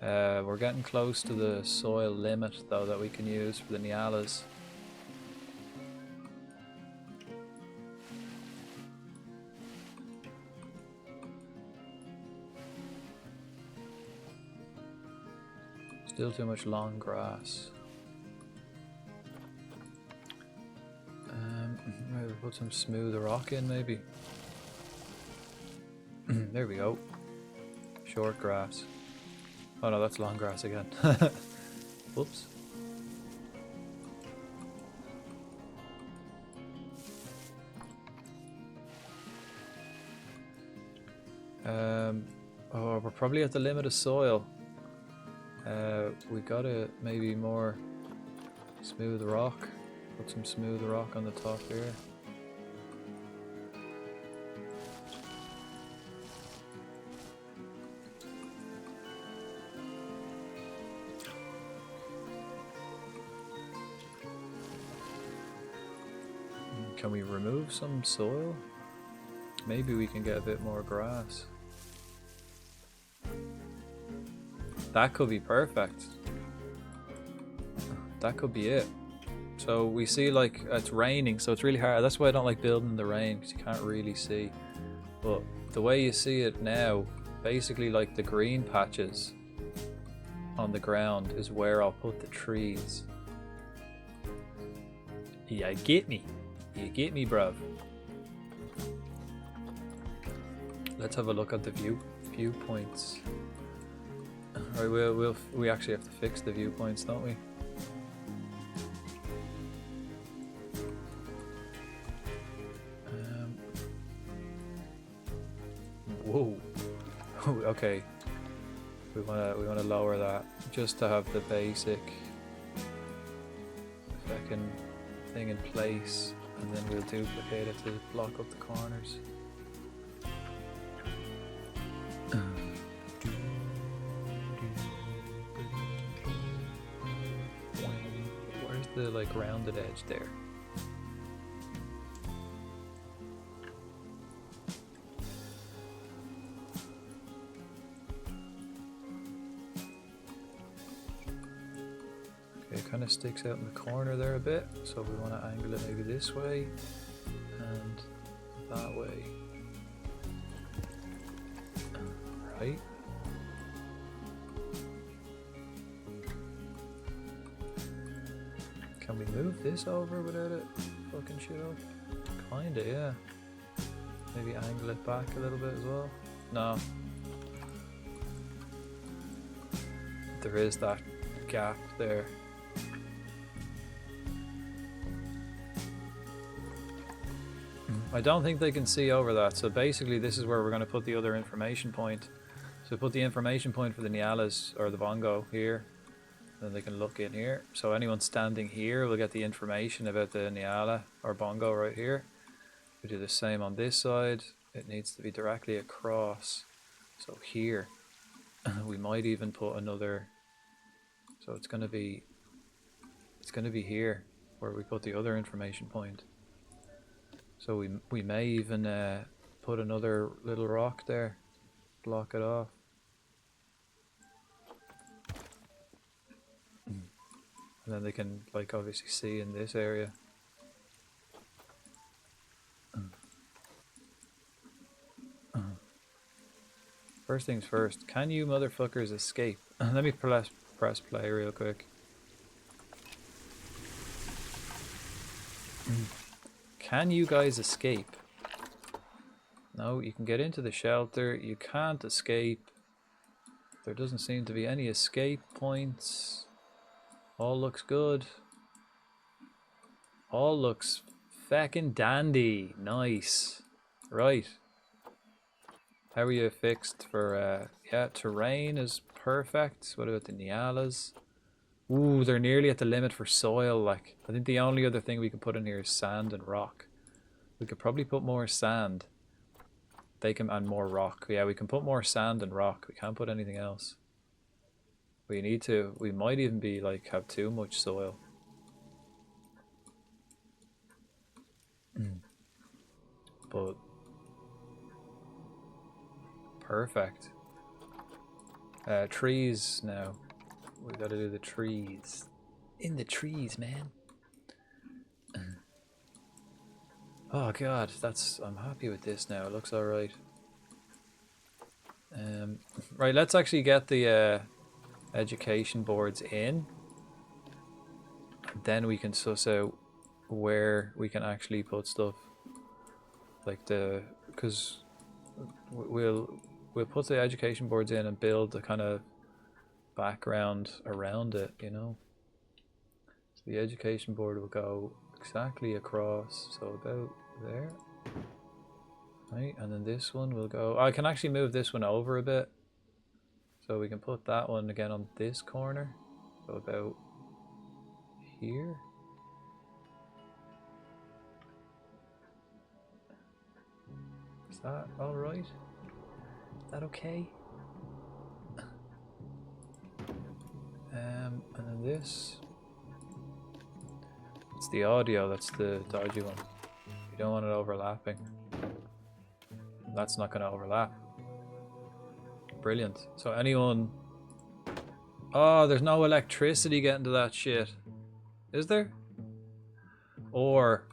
B: We're getting close to the soil limit though that we can use for the Nyalas. Still too much long grass. Right, we'll put some smooth rock in maybe. There we go. Short grass. Oh no, that's long grass again. Whoops. Oh, we're probably at the limit of soil. We gotta maybe more smooth rock. Put some smooth rock on the top here. Can we remove some soil? Maybe we can get a bit more grass. That could be perfect. That could be it. So we see like it's raining, so it's really hard. That's why I don't like building in the rain, because you can't really see. But the way you see it now, basically like the green patches on the ground is where I'll put the trees. Yeah, get me. You get me, bruv. Let's have a look at the viewpoints. Alright, we actually have to fix the viewpoints, don't we? Whoa. Okay. We wanna lower that just to have the basic fucking thing in place, and then we'll duplicate it to block up the corners. Where's the like rounded edge there? Okay, it kind of sticks out in the corner there a bit, so we want to angle it maybe this way and that way. Right. Can we move this over without it fucking shit up? Kinda, yeah. Maybe angle it back a little bit as well. No. There is that gap there. I don't think they can see over that, so basically this is where we're going to put the other information point. So put the information point for the Nyalas or the bongo here, then they can look in here. So anyone standing here will get the information about the Nyala or bongo right here. We do the same on this side. It needs to be directly across. So here, we might even put another. So it's going to be here where we put the other information point. So we may even put another little rock there, block it off. And then they can like obviously see in this area. First things first, can you motherfuckers escape? Let me press play real quick. Can you guys escape? No, you can get into the shelter. You can't escape. There doesn't seem to be any escape points. All looks good. All looks feckin' dandy. Nice. Right. How are you fixed for, yeah, terrain is perfect. What about the Nyalas? Ooh, they're nearly at the limit for soil. Like, I think the only other thing we could put in here is sand and rock. We could probably put more sand. They can, and more rock. Yeah, we can put more sand and rock. We can't put anything else. We need to. We might even be like have too much soil. But perfect. Trees now. We gotta do the trees. In the trees, man. Oh god, that's, I'm happy with this now. It looks alright. Right, let's actually get the education boards in. Then we can suss out where we can actually put stuff. Like the, because we'll put the education boards in and build the kind of background around it, you know. So the education board will go exactly across, so about there. Right, and then this one will go, I can actually move this one over a bit. So we can put that one again on this corner. So about here. Is that alright? Is that okay? And then this. It's the audio, that's the dodgy one. You don't want it overlapping. That's not going to overlap. Brilliant. So anyone... Oh, there's no electricity getting to that shit. Is there? Or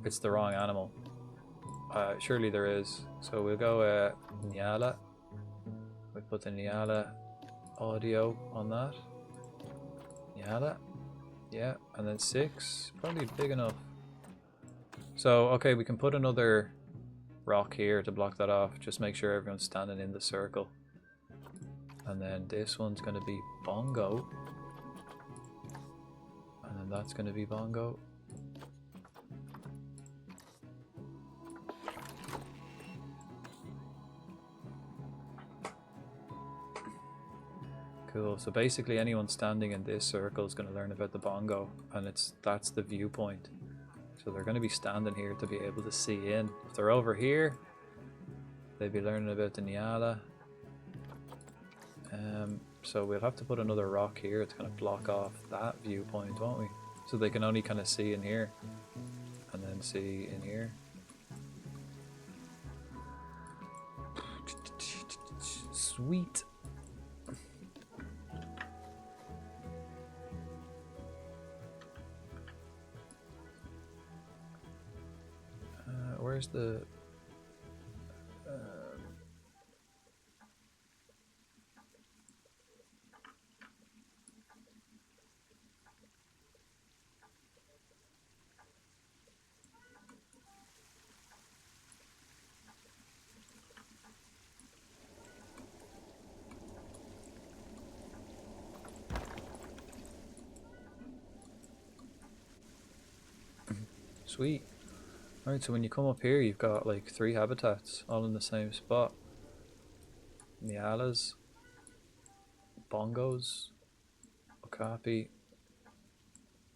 B: it's the wrong animal. Surely there is. So we'll go Nyala. We'll put the Nyala audio on that. Nyala. Yeah, and then 6. Probably big enough. So, okay, we can put another rock here to block that off. Just make sure everyone's standing in the circle. And then this one's going to be Bongo. And then that's going to be Bongo. Cool. So basically anyone standing in this circle is going to learn about the bongo, and that's the viewpoint. So they're going to be standing here to be able to see in. If they're over here, they'd be learning about the Nyala. So we'll have to put another rock here to kind of block off that viewpoint, won't we? So they can only kind of see in here, and then see in here. Sweet. Where's the... Sweet. Alright, so when you come up here, you've got like 3 habitats all in the same spot. Nyalas, bongos, okapi,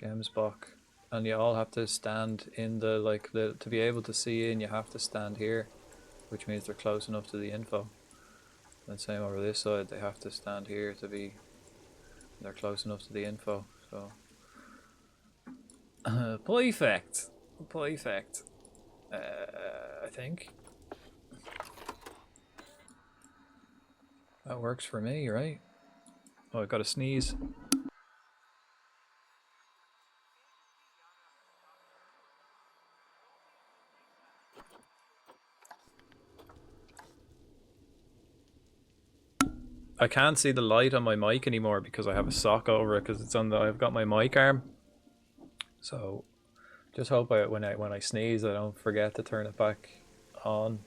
B: gemsbok, and you all have to stand in the, like, to be able to see in, you have to stand here, which means they're close enough to the info. And same over this side, they have to stand here to be, they're close enough to the info, so. Perfect. Perfect. I think. That works for me, right? Oh, I got to sneeze. I can't see the light on my mic anymore because I have a sock over it because it's on the, I've got my mic arm. So just hope when I sneeze I don't forget to turn it back on.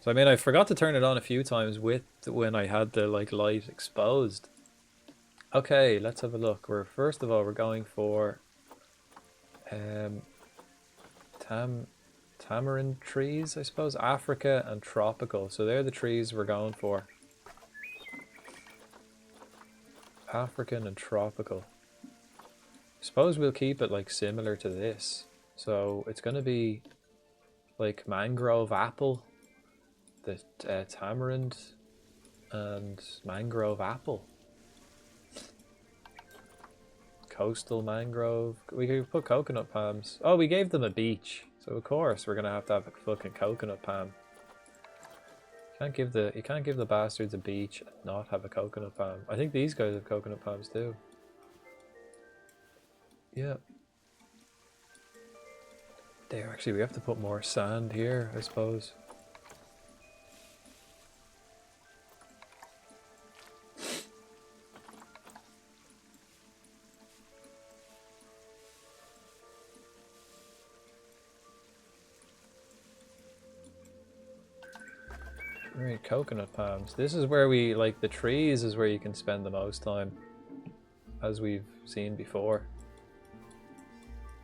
B: So I mean, I forgot to turn it on a few times with when I had the like light exposed. Okay, let's have a look. First of all, we're going for tamarind trees, I suppose. Africa and tropical. So they're the trees we're going for. African and tropical. Suppose we'll keep it like similar to this. So it's going to be like mangrove apple, the tamarind, and mangrove apple. Coastal mangrove. We could put coconut palms. Oh, we gave them a beach, so of course we're gonna have to have a fucking coconut palm. You can't give the bastards a beach and not have a coconut palm. I think these guys have coconut palms too. Yeah. There, actually, we have to put more sand here, I suppose. Right, coconut palms. This is where we, like, the trees is where you can spend the most time, as we've seen before.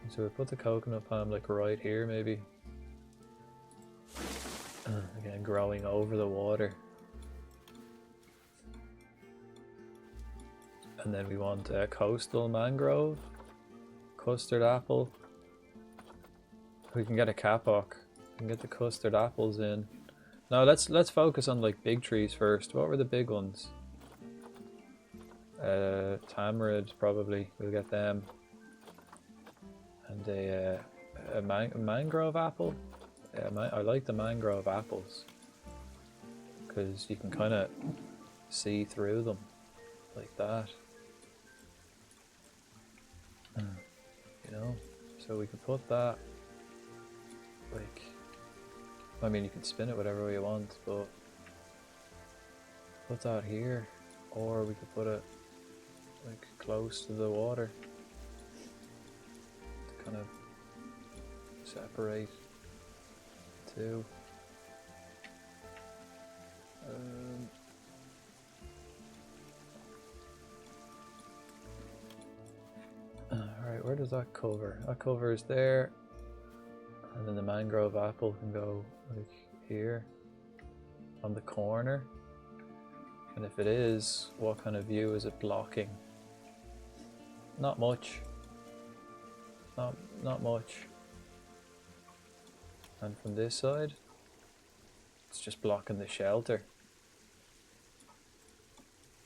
B: So we put the coconut palm, like, right here, maybe. Again, growing over the water. And then we want coastal mangrove, custard apple. We can get a kapok. We can get the custard apples in. No, let's focus on like big trees first. What were the big ones? Tamarind probably. We'll get them. And a mangrove apple. Yeah, I like the mangrove apples because you can kind of see through them like that. You know, so we could put that like. I mean, you can spin it whatever way you want, but put that here, or we could put it like close to the water to kind of separate the two. Alright, where does that cover? That covers there. And then the mangrove apple can go like here on the corner. And if it is, what kind of view is it blocking? Not much. Not much. And from this side, it's just blocking the shelter.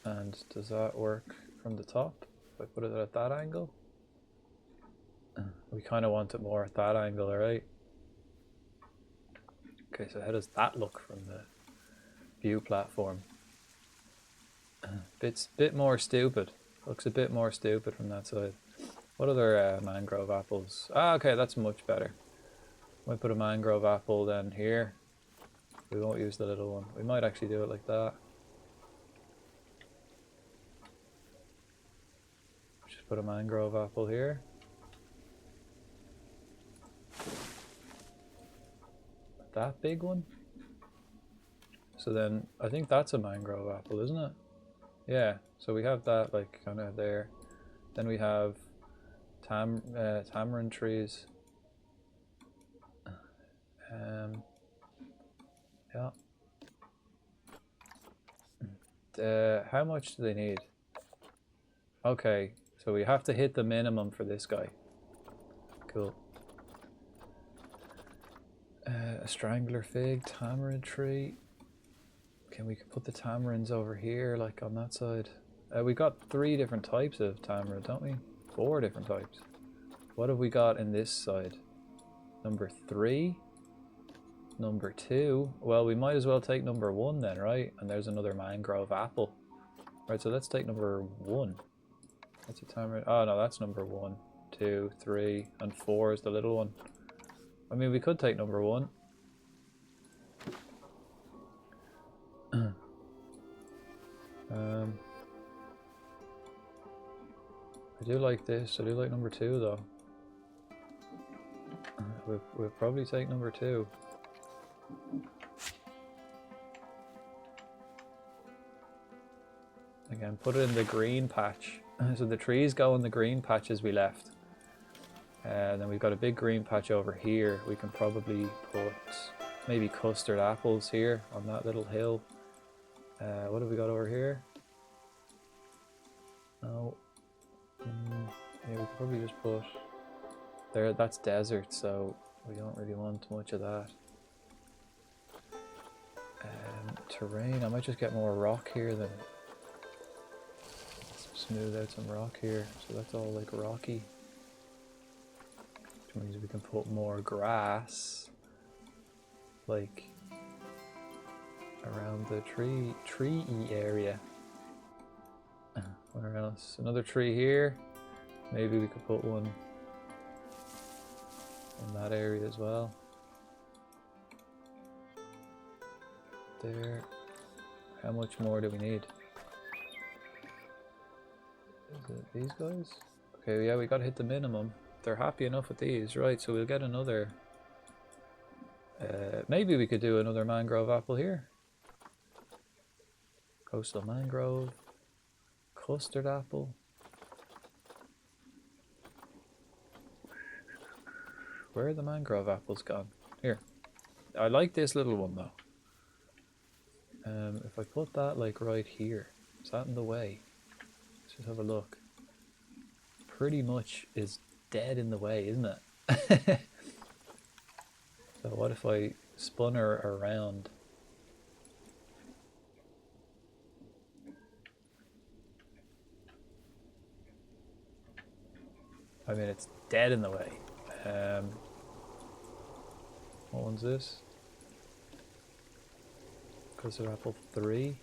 B: And does that work from the top? If I put it at that angle? We kind of want it more at that angle, alright? Okay, so how does that look from the view platform? Bit more stupid. Looks a bit more stupid from that side. What other mangrove apples? Ah, okay, that's much better. Might put a mangrove apple then here. We won't use the little one. We might actually do it like that. Just put a mangrove apple here. That big one. So then I think that's a mangrove apple, isn't it? Yeah, so we have that like kind of there. Then we have tamarind trees. Yeah. How much do they need? Okay, so we have to hit the minimum for this guy. Cool. A strangler fig, tamarind tree. We can put the tamarinds over here, like on that side. We got 3 different types of tamarind, don't we? 4 different types. What have we got in this side? Number 3. Number 2. Well, we might as well take number 1 then, right? And there's another mangrove apple. Right, so let's take number 1. That's a tamarind. Oh no, that's number 1, 2, 3, and 4 is the little one. I mean, we could take number 1. I do like this. I do like number 2 though. We'll probably take number 2. Again, put it in the green patch. So the trees go in the green patches we left. And then we've got a big green patch over here. We can probably put maybe custard apples here on that little hill. What have we got over here? No. Yeah, we could probably just put there. That's desert, so we don't really want much of that. Terrain. I might just get more rock here then. Smooth out some rock here, so that's all like rocky. Which means we can put more grass, like around the tree area. Where else? Another tree here. Maybe we could put one in that area as well. There. How much more do we need? Is it these guys? Okay, yeah, we gotta hit the minimum. They're happy enough with these, right? So we'll get another. Maybe we could do another mangrove apple here. Coastal mangrove. Custard apple. Where are the mangrove apples gone? Here. I like this little one though. If I put that like right here, is that in the way? Let's just have a look. Pretty much is dead in the way, isn't it? So what if I spun her around? I mean, it's dead in the way. What one's this? Custard apple 3.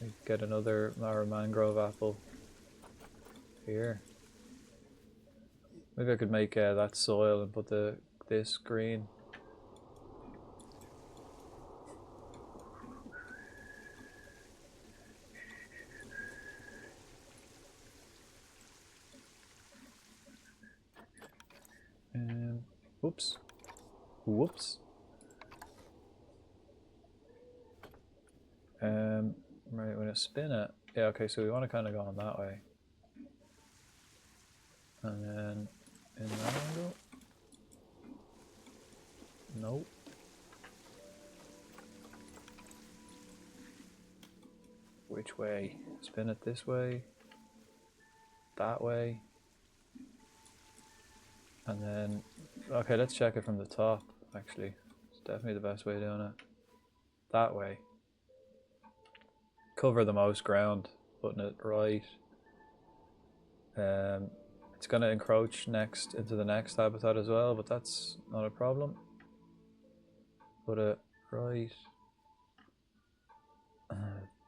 B: We get another mangrove apple here. Maybe I could make that soil and put this green. Whoops. Whoops. Right, we're gonna spin it. Yeah, okay, so we want to kind of go on that way. And then in that angle. Nope. Which way? Spin it this way. That way. And then, okay, let's check it from the top, actually. It's definitely the best way of doing it. That way. Cover the most ground, putting it right. It's going to encroach into the next habitat as well, but that's not a problem. Put it right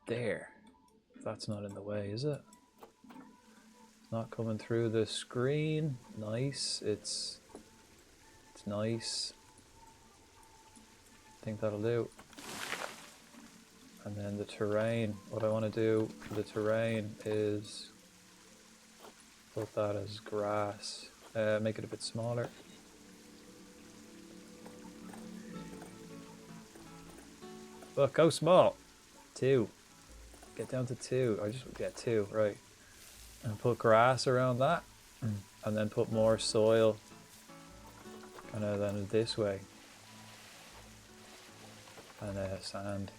B: there. That's not in the way, is it? It's not coming through the screen. Nice. It's nice. I think that'll do. And then the terrain. What I want to do for the terrain is put that as grass. Make it a bit smaller. Look, go small. 2. Get down to 2. I just get 2, right. And put grass around that. And then put more soil kind of then this way. And sand.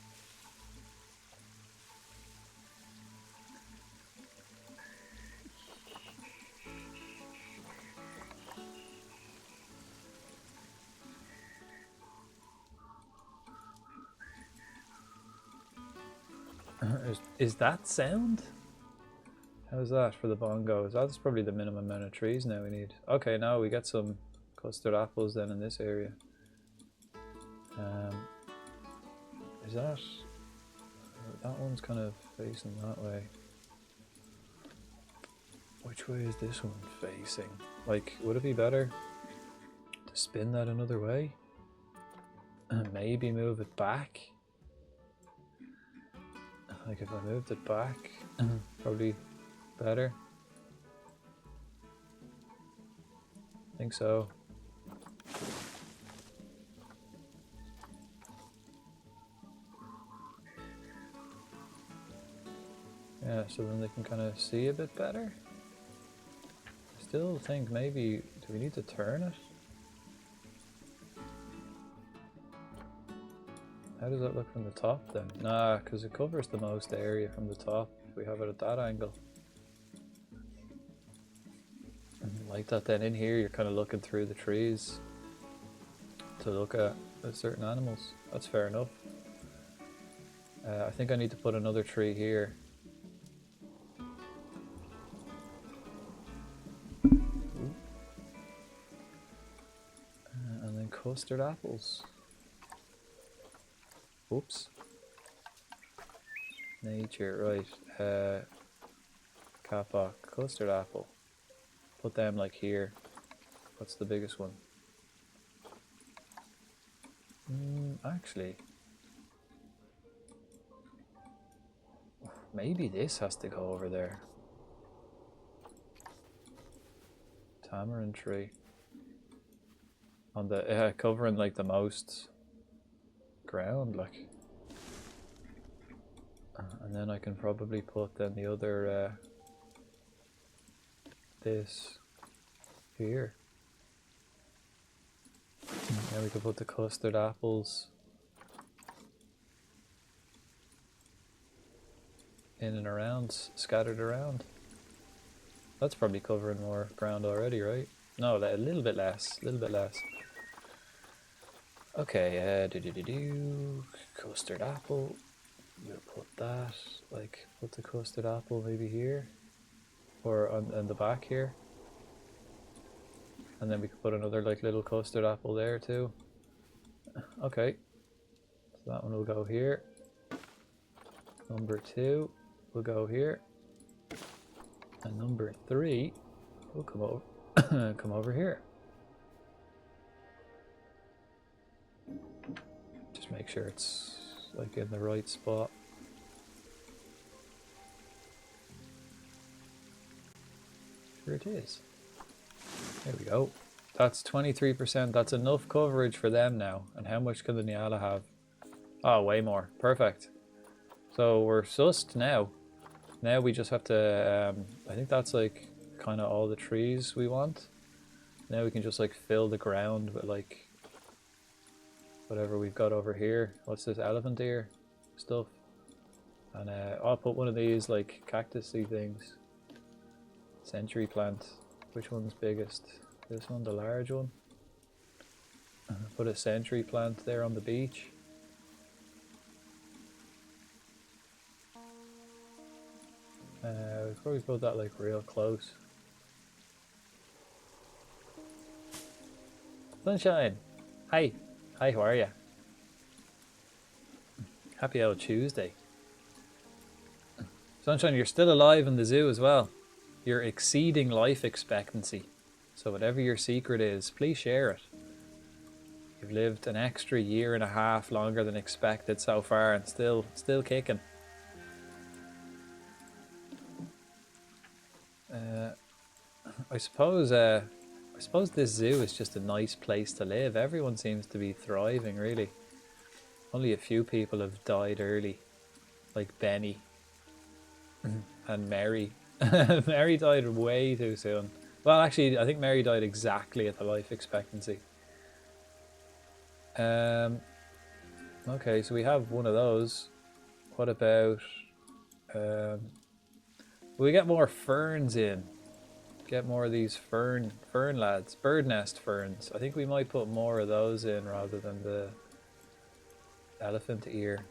B: Is that sound? How's that for the bongos? That's probably the minimum amount of trees now we need. Okay, now we get some custard apples then in this area. Is that one's kind of facing that way? Which way is this one facing? Like, would it be better to spin that another way? And maybe move it back? Like if I moved it back, probably better. I think so. Yeah, so then they can kind of see a bit better. I still think maybe, do we need to turn it? How does that look from the top then? Nah, because it covers the most area from the top if we have it at that angle. Like that, then in here you're kind of looking through the trees to look at certain animals. That's fair enough. I think I need to put another tree here. And then custard apples. Oops. Nature, right. Kapok, custard apple. Put them like here. What's the biggest one? Actually, maybe this has to go over there. Tamarind tree. On the covering like the most ground, like. And then I can probably put then the other this here. Now we can put the custard apples in and around, scattered around. That's probably covering more ground already, right? No, a little bit less, Okay, custard apple. We'll put that, like, put the custard apple maybe here, or on the back here. And then we could put another like little custard apple there too. Okay, so that one will go here. Number 2 will go here, and number 3 will come over, come over here. Just make sure it's like in the right spot. Sure it is. There we go. That's 23%. That's enough coverage for them now. And how much can the Nyala have? Oh, way more. Perfect. So we're sussed now. Now we just have to, I think that's like kind of all the trees we want. Now we can just like fill the ground with like whatever we've got over here. What's this, elephant ear stuff? And I'll put one of these like cactus-y things. Century plant. Which one's biggest? This one, the large one. Put a century plant there on the beach. We'll probably put that like real close. Sunshine! Hi! Hi, how are you? Happy old Tuesday. Sunshine, you're still alive in the zoo as well. You're exceeding life expectancy. So whatever your secret is, please share it. You've lived an extra 1.5 years longer than expected so far and still kicking. I suppose this zoo is just a nice place to live. Everyone seems to be thriving, really. Only a few people have died early, like Benny and Mary. Mary died way too soon. Well, actually, I think Mary died exactly at the life expectancy. Okay, so we have one of those. What about... we get more ferns in. Get more of these fern lads. Bird nest ferns. I think we might put more of those in rather than the elephant ear.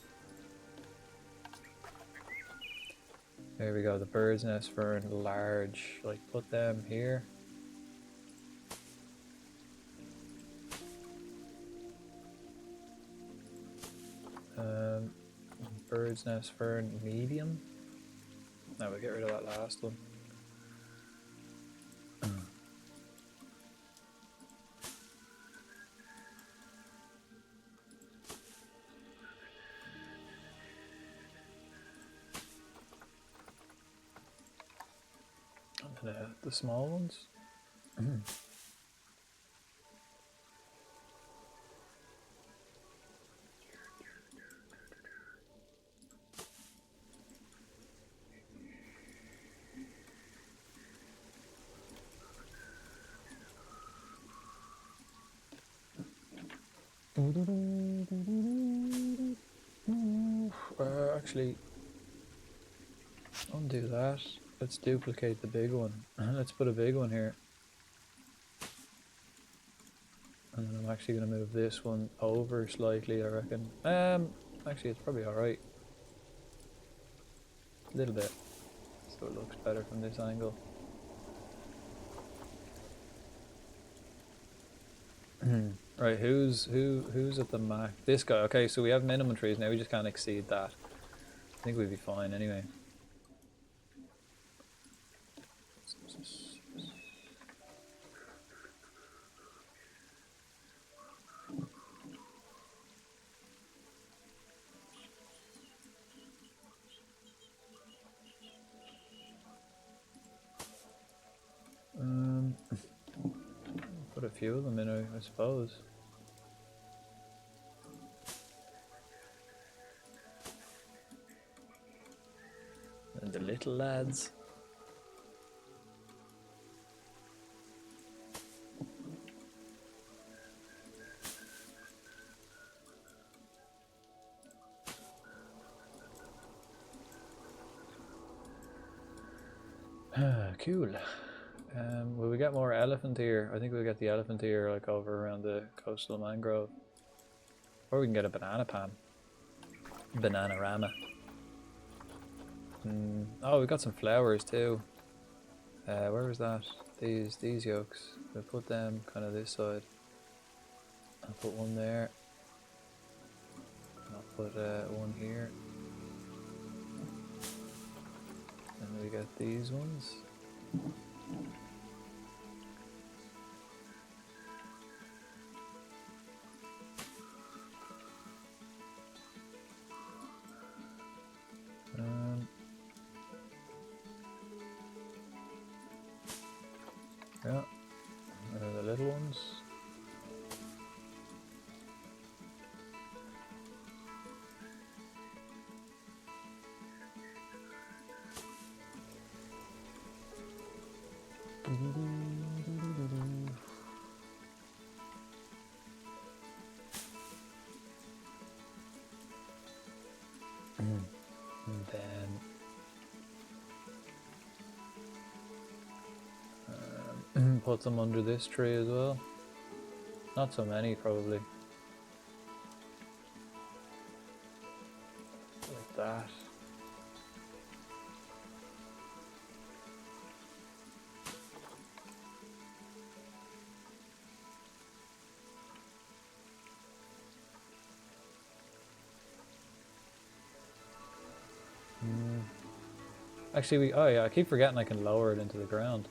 B: There we go, the bird's nest fern, large. Like, put them here. Bird's nest fern, medium. Now we'll get rid of that last one. The small ones. Actually, undo that. Let's duplicate the big one. Let's put a big one here. And then I'm actually going to move this one over slightly, I reckon. Actually, it's probably alright. A little bit. So it looks better from this angle. Right, who's at the max? This guy. Okay, so we have minimum trees now. We just can't exceed that. I think we'd be fine anyway. Put a few of them in, I suppose. And the little lads. Cool. Will we get more elephant here? I think we'll get the elephant here, like over around the coastal mangrove. Or we can get a banana pan. Banana-rama. Oh, we got some flowers too. Where was that? These yolks. We'll put them kind of this side. I'll put one there. I'll put one here. And we got these ones. Yeah, the little ones. And then put them under this tree as well. Not so many, probably. Like that. Actually, oh yeah, I keep forgetting I can lower it into the ground.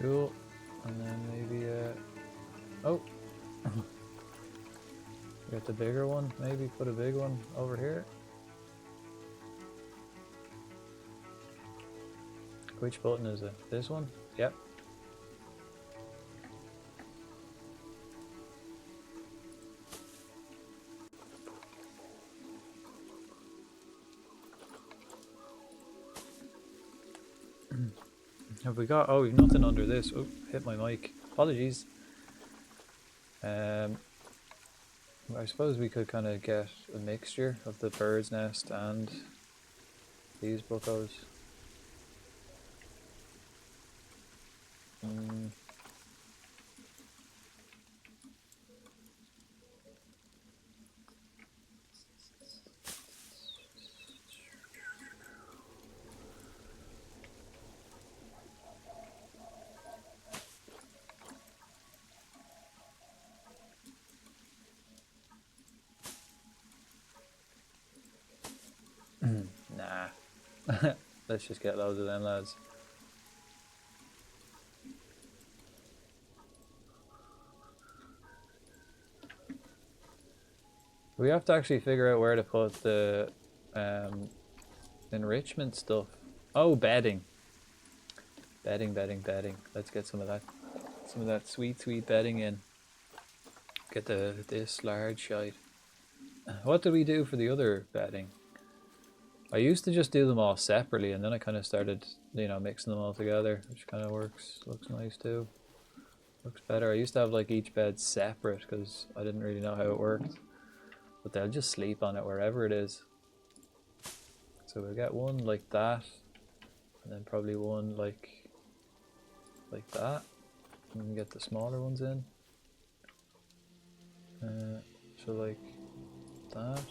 B: Cool. And then maybe, oh! Get the bigger one, maybe put a big one over here. Which button is it? This one? Yep. Have we got? Oh, we've nothing under this. Oh, hit my mic. Apologies. I suppose we could kind of get a mixture of the bird's nest and these buckos. Nah. Let's just get loads of them lads. We have to actually figure out where to put the enrichment stuff. Oh, bedding. Bedding. Let's get some of that sweet bedding in. Get this large shite. What did we do for the other bedding? I used to just do them all separately, and then I kind of started, you know, mixing them all together, which kind of works. Looks nice too. Looks better. I used to have like each bed separate because I didn't really know how it worked. But they'll just sleep on it wherever it is. So we'll get one like that, and then probably one like that, and then get the smaller ones in. So like that,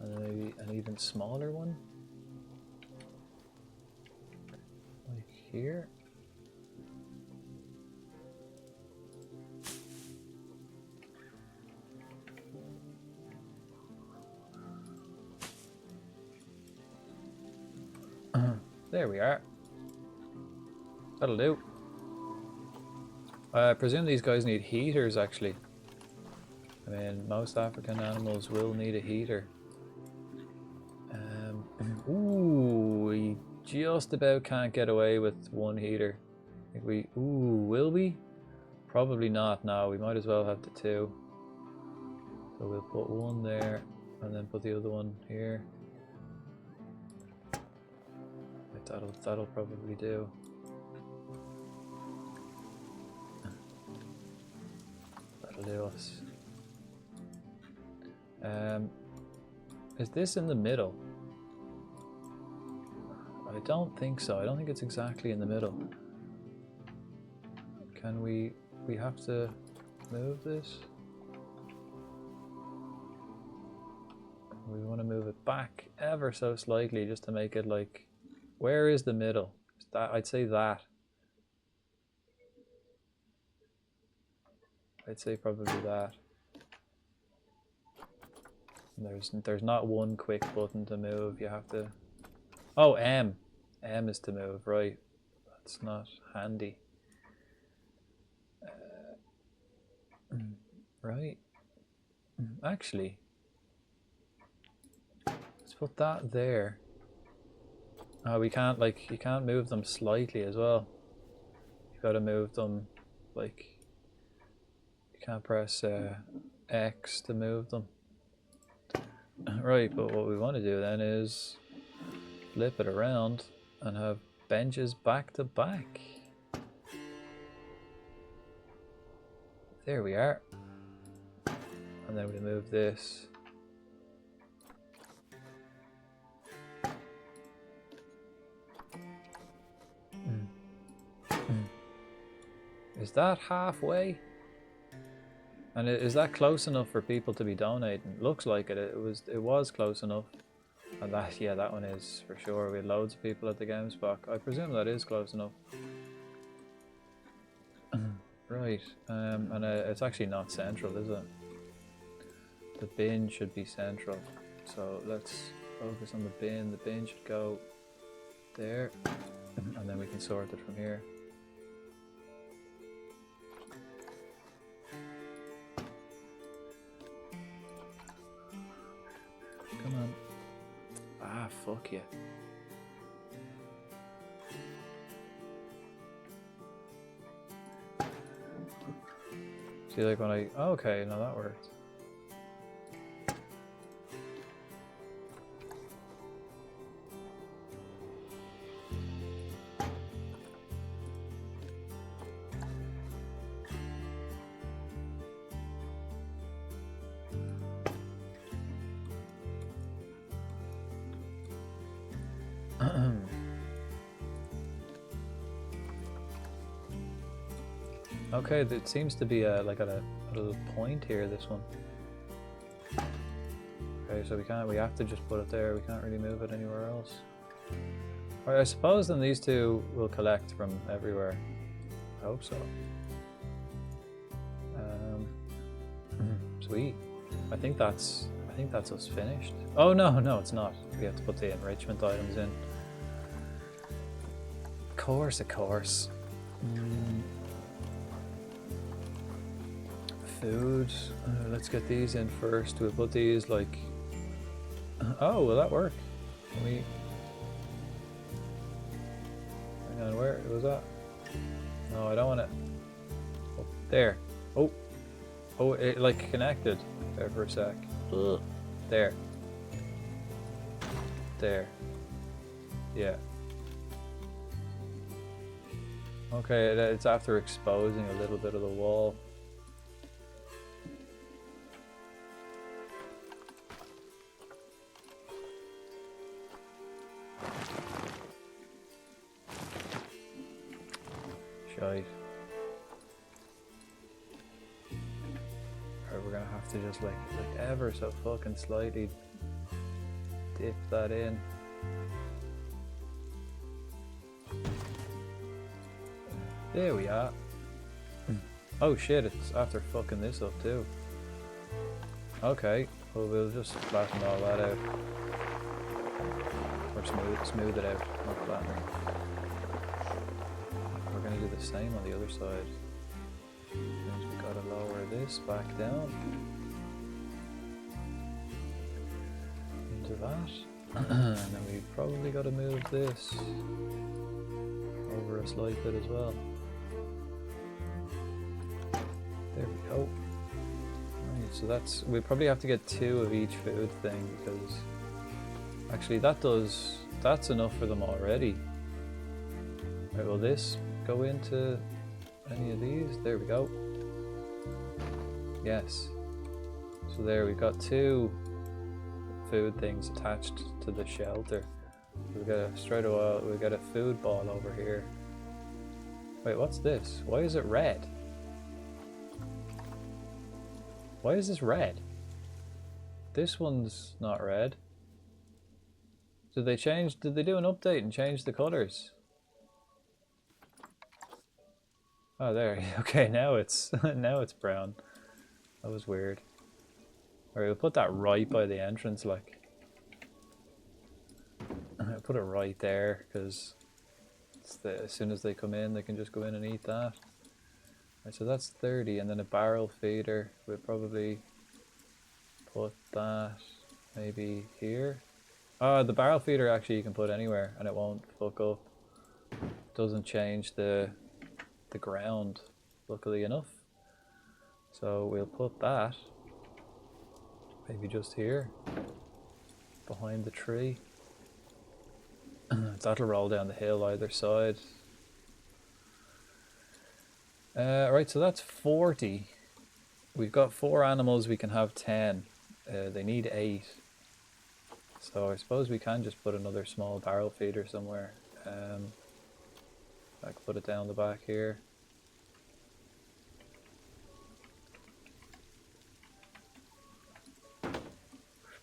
B: and then maybe an even smaller one, like here. There we are. That'll do. I presume these guys need heaters, actually. I mean, most African animals will need a heater. Ooh, we just about can't get away with one heater. I think we... Ooh, will we? Probably not. No, we might as well have the two. So we'll put one there, and then put the other one here. That'll probably do. That'll do us. Is this in the middle? I don't think so. I don't think it's exactly in the middle. Can we have to move this? We want to move it back ever so slightly just to make it like... Where is the middle? That, I'd say that. I'd say probably that. There's not one quick button to move. You have to... Oh, M. M is to move, right. That's not handy. Right. Actually, let's put that there. Oh, we can't, like, you can't move them slightly as well. You gotta move them, like, you can't press X to move them. Right, but what we want to do then is flip it around and have benches back to back. There we are. And then we move this. Is that halfway? And is that close enough for people to be donating? Looks like it. It was close enough. And that, yeah, that one is for sure. We had loads of people at the GameSpot. I presume that is close enough. Right. And it's actually not central, is it? The bin should be central. So let's focus on the bin. The bin should go there. And then we can sort it from here. Come on. Ah, fuck you. See, like when I... Oh, okay, now that worked. Okay, it seems to be like at a little point here, this one. Okay, so we have to just put it there. We can't really move it anywhere else. Alright, I suppose then these two will collect from everywhere. I hope so. Sweet. I think that's us finished. Oh no, it's not. We have to put the enrichment items in. Of course. Food. Let's get these in first. We'll put these like... Oh, will that work? Can we... Hang on, where was that? No, I don't want it. Oh, there. Oh, it like connected there for a sec. Ugh. There. There. Yeah. Okay, it's after exposing a little bit of the wall. Shite. Alright, we're gonna have to just like ever so fucking slightly dip that in. There we are. Oh shit, it's after fucking this up too. Okay, well we'll just flatten all that out. Or smooth it out, not flatten it. We're gonna do the same on the other side. Means we gotta lower this back down. Into that. And then we probably gotta move this over a slight bit as well. There we go. Right, so we probably have to get 2 of each food thing because actually that's enough for them already. Right, will this go into any of these? There we go. Yes. So there we've got 2 food things attached to the shelter. We've got we've got a food ball over here. Wait, what's this? Why is it red? Why is this red? This one's not red. Did they do an update and change the colors? Oh, there. Okay, now it's brown. That was weird. Alright, we'll put that right by the entrance, like. I'll put it right there, because as soon as they come in, they can just go in and eat that. Right, so that's 30, and then a barrel feeder. We'll probably put that maybe here. Oh, the barrel feeder actually you can put anywhere, and it won't fuck up. Doesn't change the ground, luckily enough. So we'll put that maybe just here, behind the tree. That'll roll down the hill either side. Right, so that's 40. We've got 4 animals, we can have 10. They need 8. So I suppose we can just put another small barrel feeder somewhere. I can put it down the back here.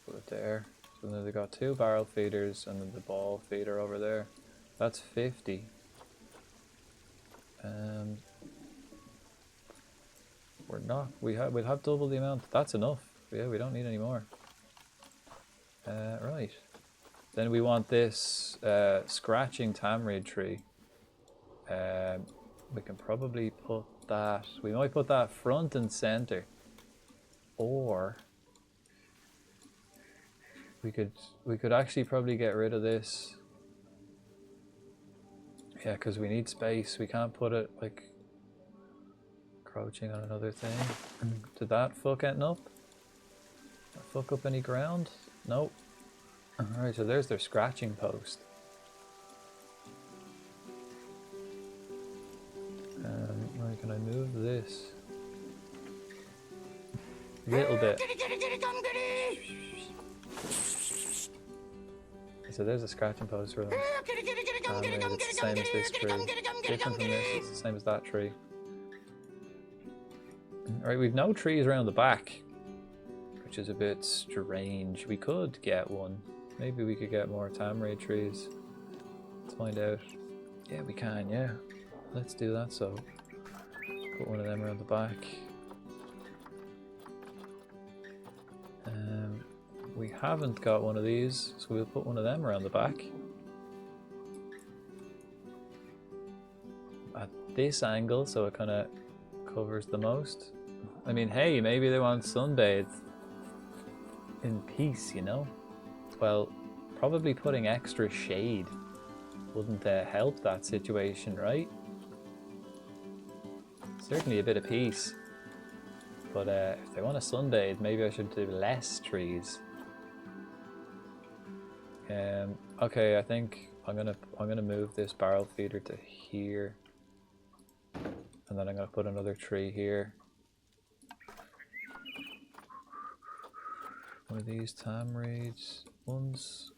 B: Put it there. So then they've got 2 barrel feeders and then the ball feeder over there. That's 50. We'll have double the amount. That's enough. Yeah, we don't need any more. Right. Then we want this scratching tamarind tree. We can probably put that. We might put that front and center, or we could actually probably get rid of this. Yeah, because we need space. We can't put it like crouching on another thing. Did that fuck anything up? Did that fuck up any ground? Nope. Alright, so there's their scratching post. Right, can I move this? A little bit. So there's a scratching post for them. It's the same as this tree. Different from this, it's the same as that tree. Alright, we've no trees around the back, which is a bit strange. We could get one. Maybe we could get more tamarind trees. Let's find out. Yeah, we can, yeah. Let's do that, so put one of them around the back. We haven't got one of these, so we'll put one of them around the back. At this angle, so it kind of covers the most. I mean, hey, maybe they want sunbathe in peace, you know? Well, probably putting extra shade wouldn't help that situation, right? Certainly a bit of peace. But if they want to sunbathe, maybe I should do less trees. Okay, I think I'm gonna move this barrel feeder to here, and then I'm gonna put another tree here. One of these tamarids ones,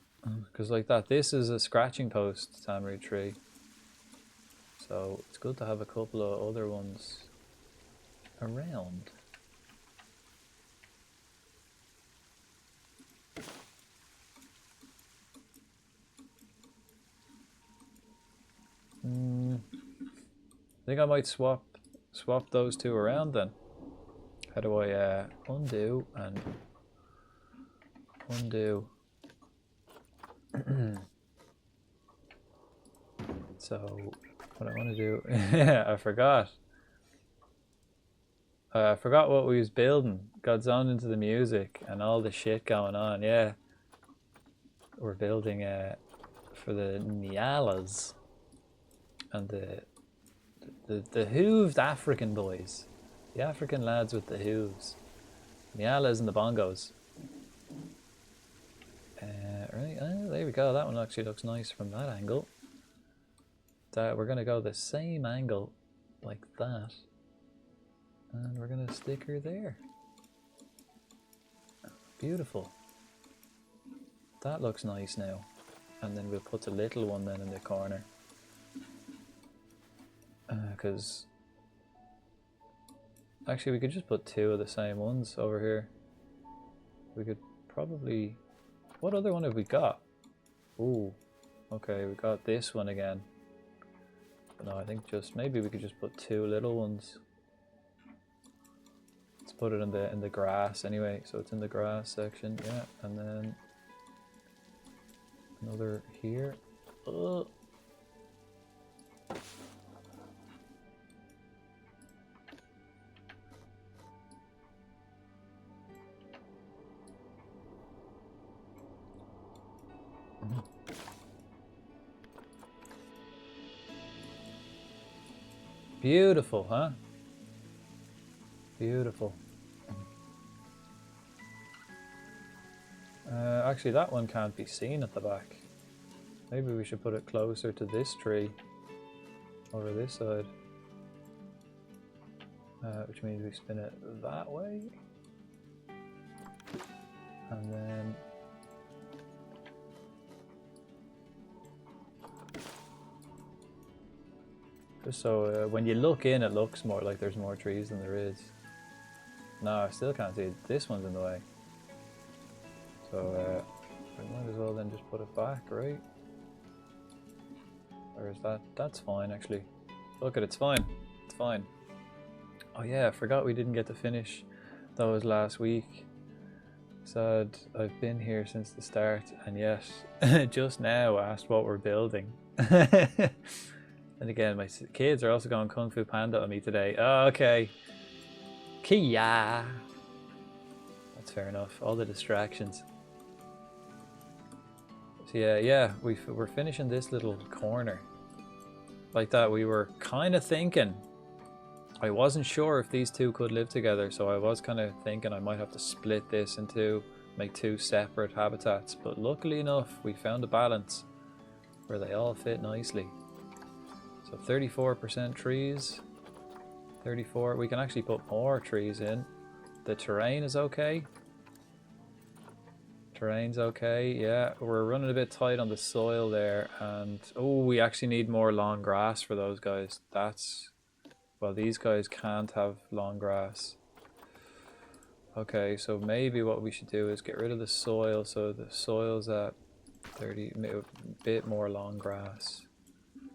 B: because like that, this is a scratching post tamarind tree, so it's good to have a couple of other ones around. I think I might swap those two around then. How do I undo and undo? So what I want to do, I forgot. I forgot what we was building. Got zoned into the music and all the shit going on. Yeah, we're building for the Nyalas and the hooved African boys, the African lads with the hooves, Nyalas and the bongos. Right, there we go. That one actually looks nice from that angle. We're gonna go the same angle like that, and we're gonna stick her there. Beautiful. That looks nice now. And then we'll put the little one then in the corner. Because actually we could just put two of the same ones over here. We could probably... What other one have we got? Ooh, okay, we got this one again. But no, I think just maybe we could just put two little ones. Let's put it in the grass anyway, so it's in the grass section, yeah, and then another here. Oh. Beautiful, huh? Beautiful. Actually, that one can't be seen at the back. Maybe we should put it closer to this tree over this side. Which means we spin it that way. And then... Just so when you look in, it looks more like there's more trees than there is. No, I still can't see it. This one's in the way. So we might as well then just put it back, right? Or is that? That's fine actually. Look at it, it's fine. It's fine. Oh yeah, I forgot we didn't get to finish those last week. Sad, I've been here since the start and yet just now asked what we're building. And again, my kids are also going Kung Fu Panda on me today. Oh, okay. Kia. That's fair enough. All the distractions. So yeah, we're finishing this little corner. Like that, we were kind of thinking. I wasn't sure if these two could live together, so I was kind of thinking I might have to split this into, make two separate habitats. But luckily enough, we found a balance where they all fit nicely. So 34% trees, 34, we can actually put more trees in. The terrain is okay. Terrain's okay, yeah. We're running a bit tight on the soil there and, oh, we actually need more long grass for those guys. That's, well, these guys can't have long grass. Okay, so maybe what we should do is get rid of the soil, so the soil's at 30, a bit more long grass.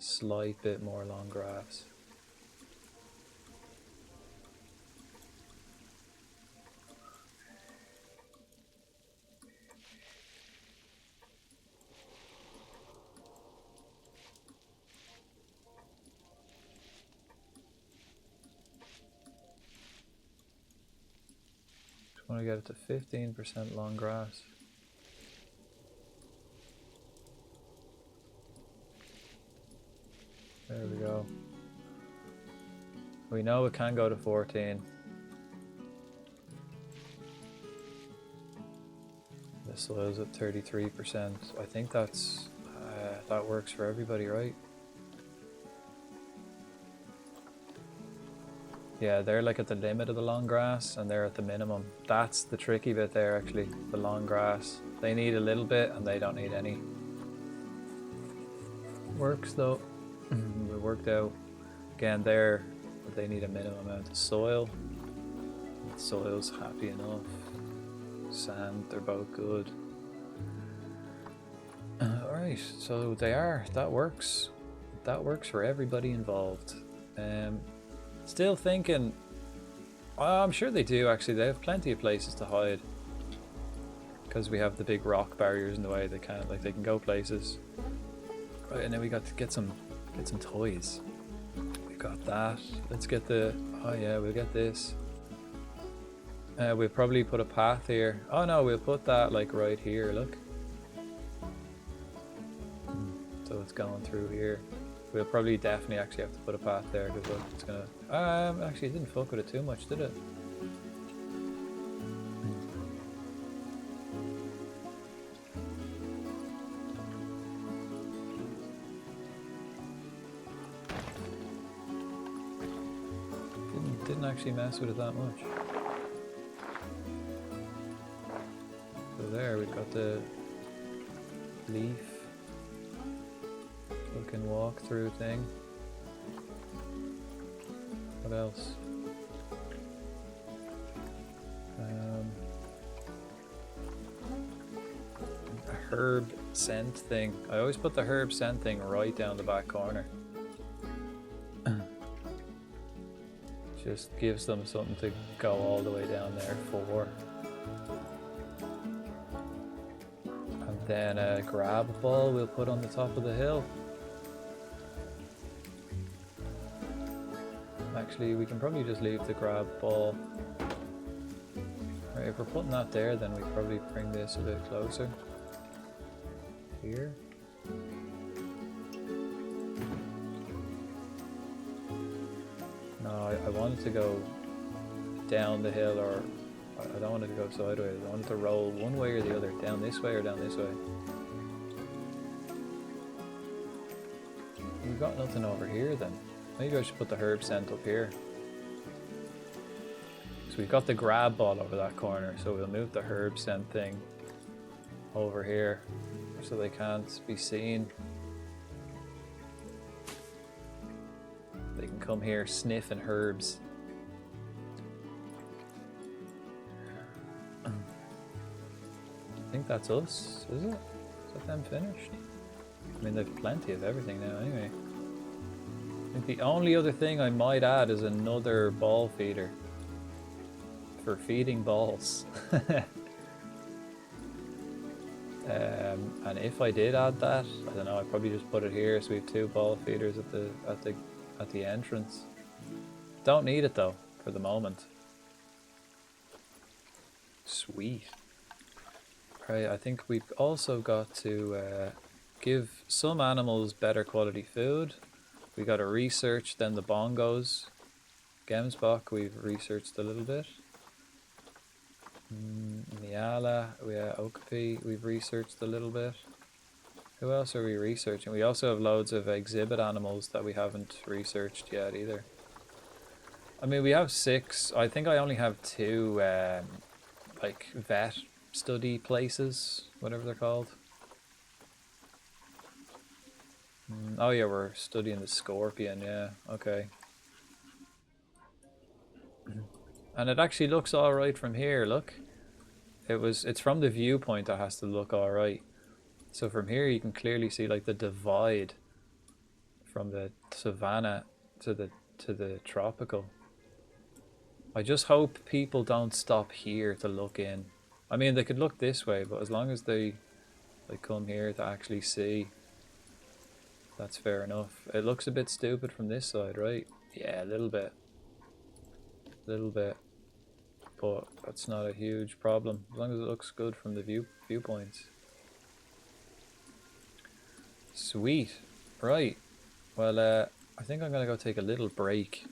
B: Slight bit more long grass. Just want to get it to 15% long grass. There we go. We know it can go to 14. The soil's at 33%. I think that's that works for everybody, right? Yeah, they're like at the limit of the long grass and they're at the minimum. That's the tricky bit there, actually. The long grass. They need a little bit and they don't need any. Works though. It worked out. Again, there, but they need a minimum amount of soil. Soil's happy enough. Sand, they're both good. Alright, so they are. That works. That works for everybody involved. Still thinking. I'm sure they do actually. They have plenty of places to hide. Because we have the big rock barriers in the way. They can't, like, they can go places. Right, and then we got to get some toys. We got that. Let's get the. Oh yeah, we'll get this. We'll probably put a path here. Oh no, we'll put that like right here. Look. So it's going through here. We'll probably definitely actually have to put a path there because look, it's gonna. Actually, it didn't fuck with it too much, did it? Didn't actually mess with it that much. So there, we've got the leaf. Looking walk through thing. What else? A herb scent thing. I always put the herb scent thing right down the back corner. Just gives them something to go all the way down there for. And then a grab ball we'll put on the top of the hill. Actually, we can probably just leave the grab ball. Right, if we're putting that there, then we probably bring this a bit closer. Here. No, I want it to go down the hill, or I don't want it to go sideways. I want it to roll one way or the other, down this way or down this way. We've got nothing over here then. Maybe I should put the herb scent up here. So we've got the grab ball over that corner, so we'll move the herb scent thing over here so they can't be seen. They can come here sniffing herbs. I think that's us, is it? Is that them finished? I mean, they've plenty of everything now anyway. I think the only other thing I might add is another ball feeder for feeding balls. And if I did add that, I don't know, I'd probably just put it here so we have two ball feeders at the entrance. Don't need it though for the moment. Sweet. Right, I think we've also got to give some animals better quality food. We got to research then the bongos. Gemsbok we've researched a little bit. Nyala, Okapi we've researched a little bit. Who else are we researching? We also have loads of exhibit animals that we haven't researched yet either. I mean, we have 6. I think I only have 2 like vet study places, whatever they're called. Oh yeah, we're studying the scorpion, yeah, okay. And it actually looks alright from here, look. It's from the viewpoint that has to look alright. So from here you can clearly see like the divide from the savanna to the tropical. I just hope people don't stop here to look in. I mean, they could look this way, but as long as they come here to actually see, that's fair enough. It looks a bit stupid from this side, right? Yeah, a little bit. But that's not a huge problem, as long as it looks good from the viewpoints. Sweet. Right. Well, I think I'm going to go take a little break.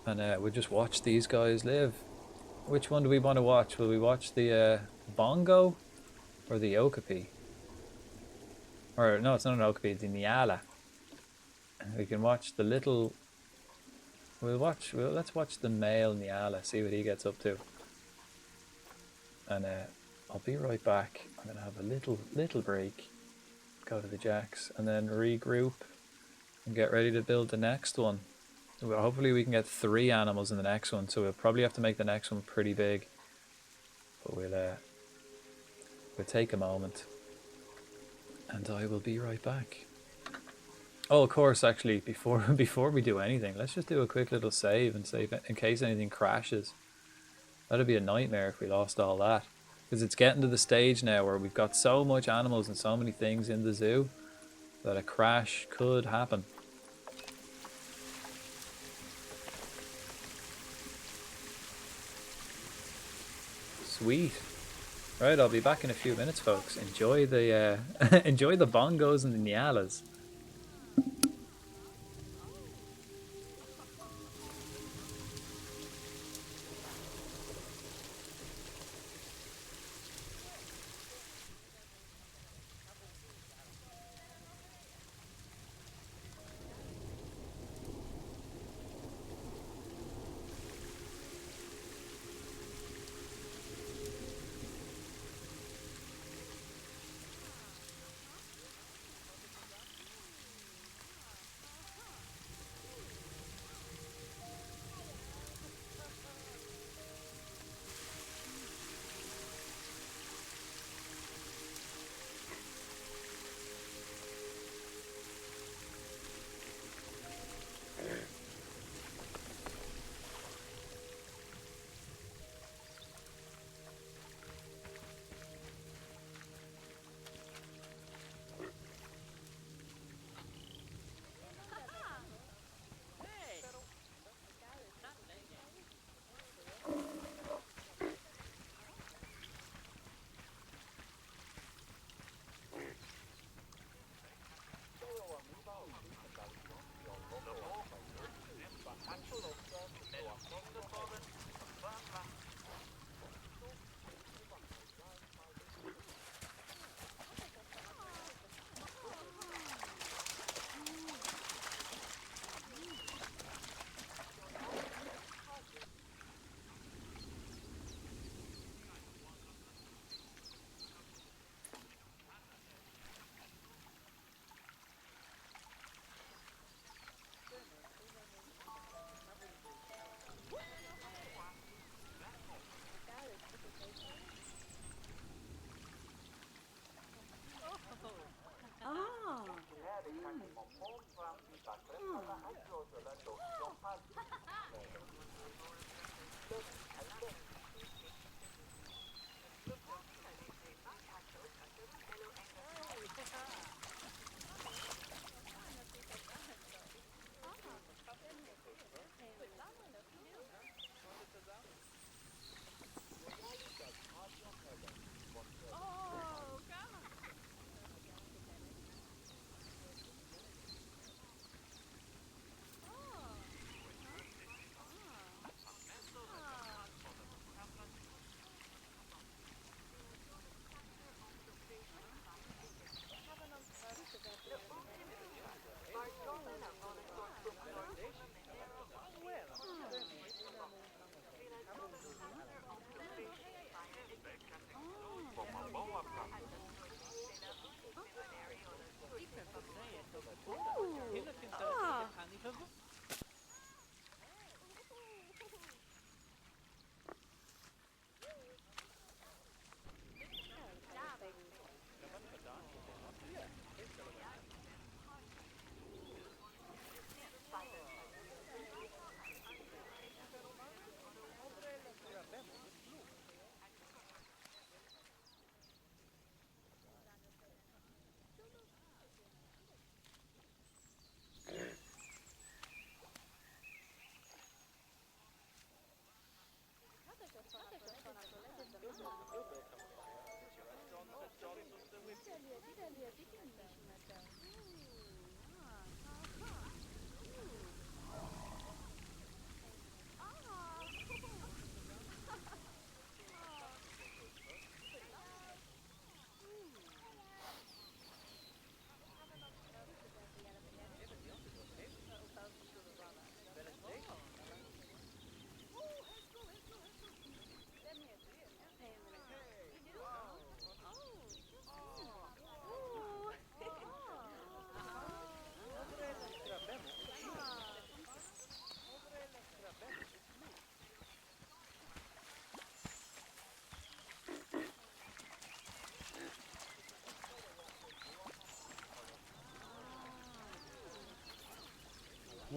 B: And we'll just watch these guys live. Which one do we want to watch? Will we watch the bongo? Or the okapi. Or no, it's not an okapi, it's the nyala. We can watch the little... let's watch the male nyala, see what he gets up to. And I'll be right back. I'm going to have a little break. Go to the jacks and then regroup and get ready to build the next one. So hopefully we can get 3 animals in the next one, so we'll probably have to make the next one pretty big. But we'll take a moment. And I will be right back. Oh, of course, actually, before we do anything, let's just do a quick little save and save in case anything crashes. That'd be a nightmare if we lost all that. Because it's getting to the stage now where we've got so much animals and so many things in the zoo that a crash could happen. Sweet. Right, I'll be back in a few minutes, folks. Enjoy the enjoy the bongos and the nyalas.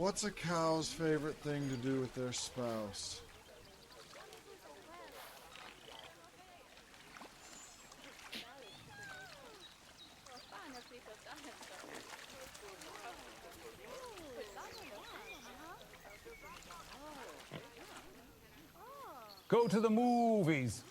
E: What's a cow's favorite thing to do with their spouse?
D: Go to the movies.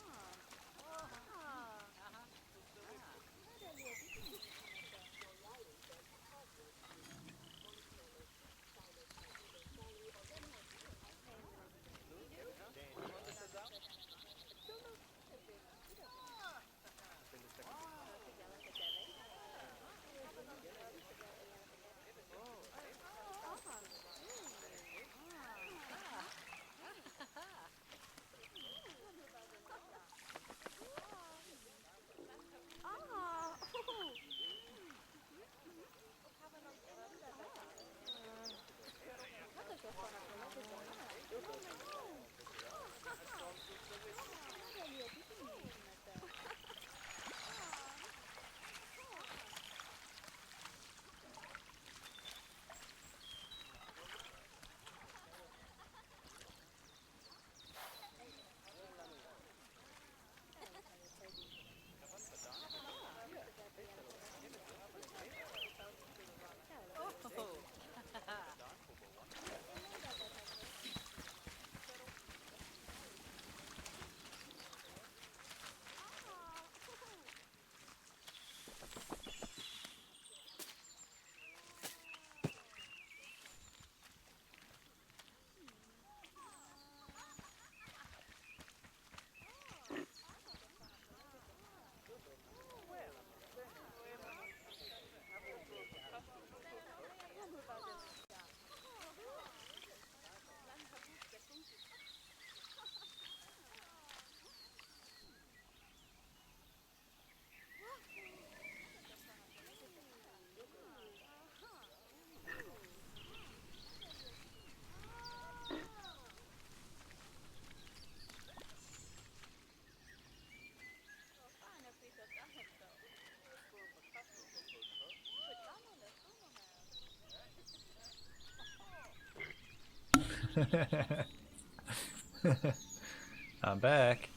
B: I'm back,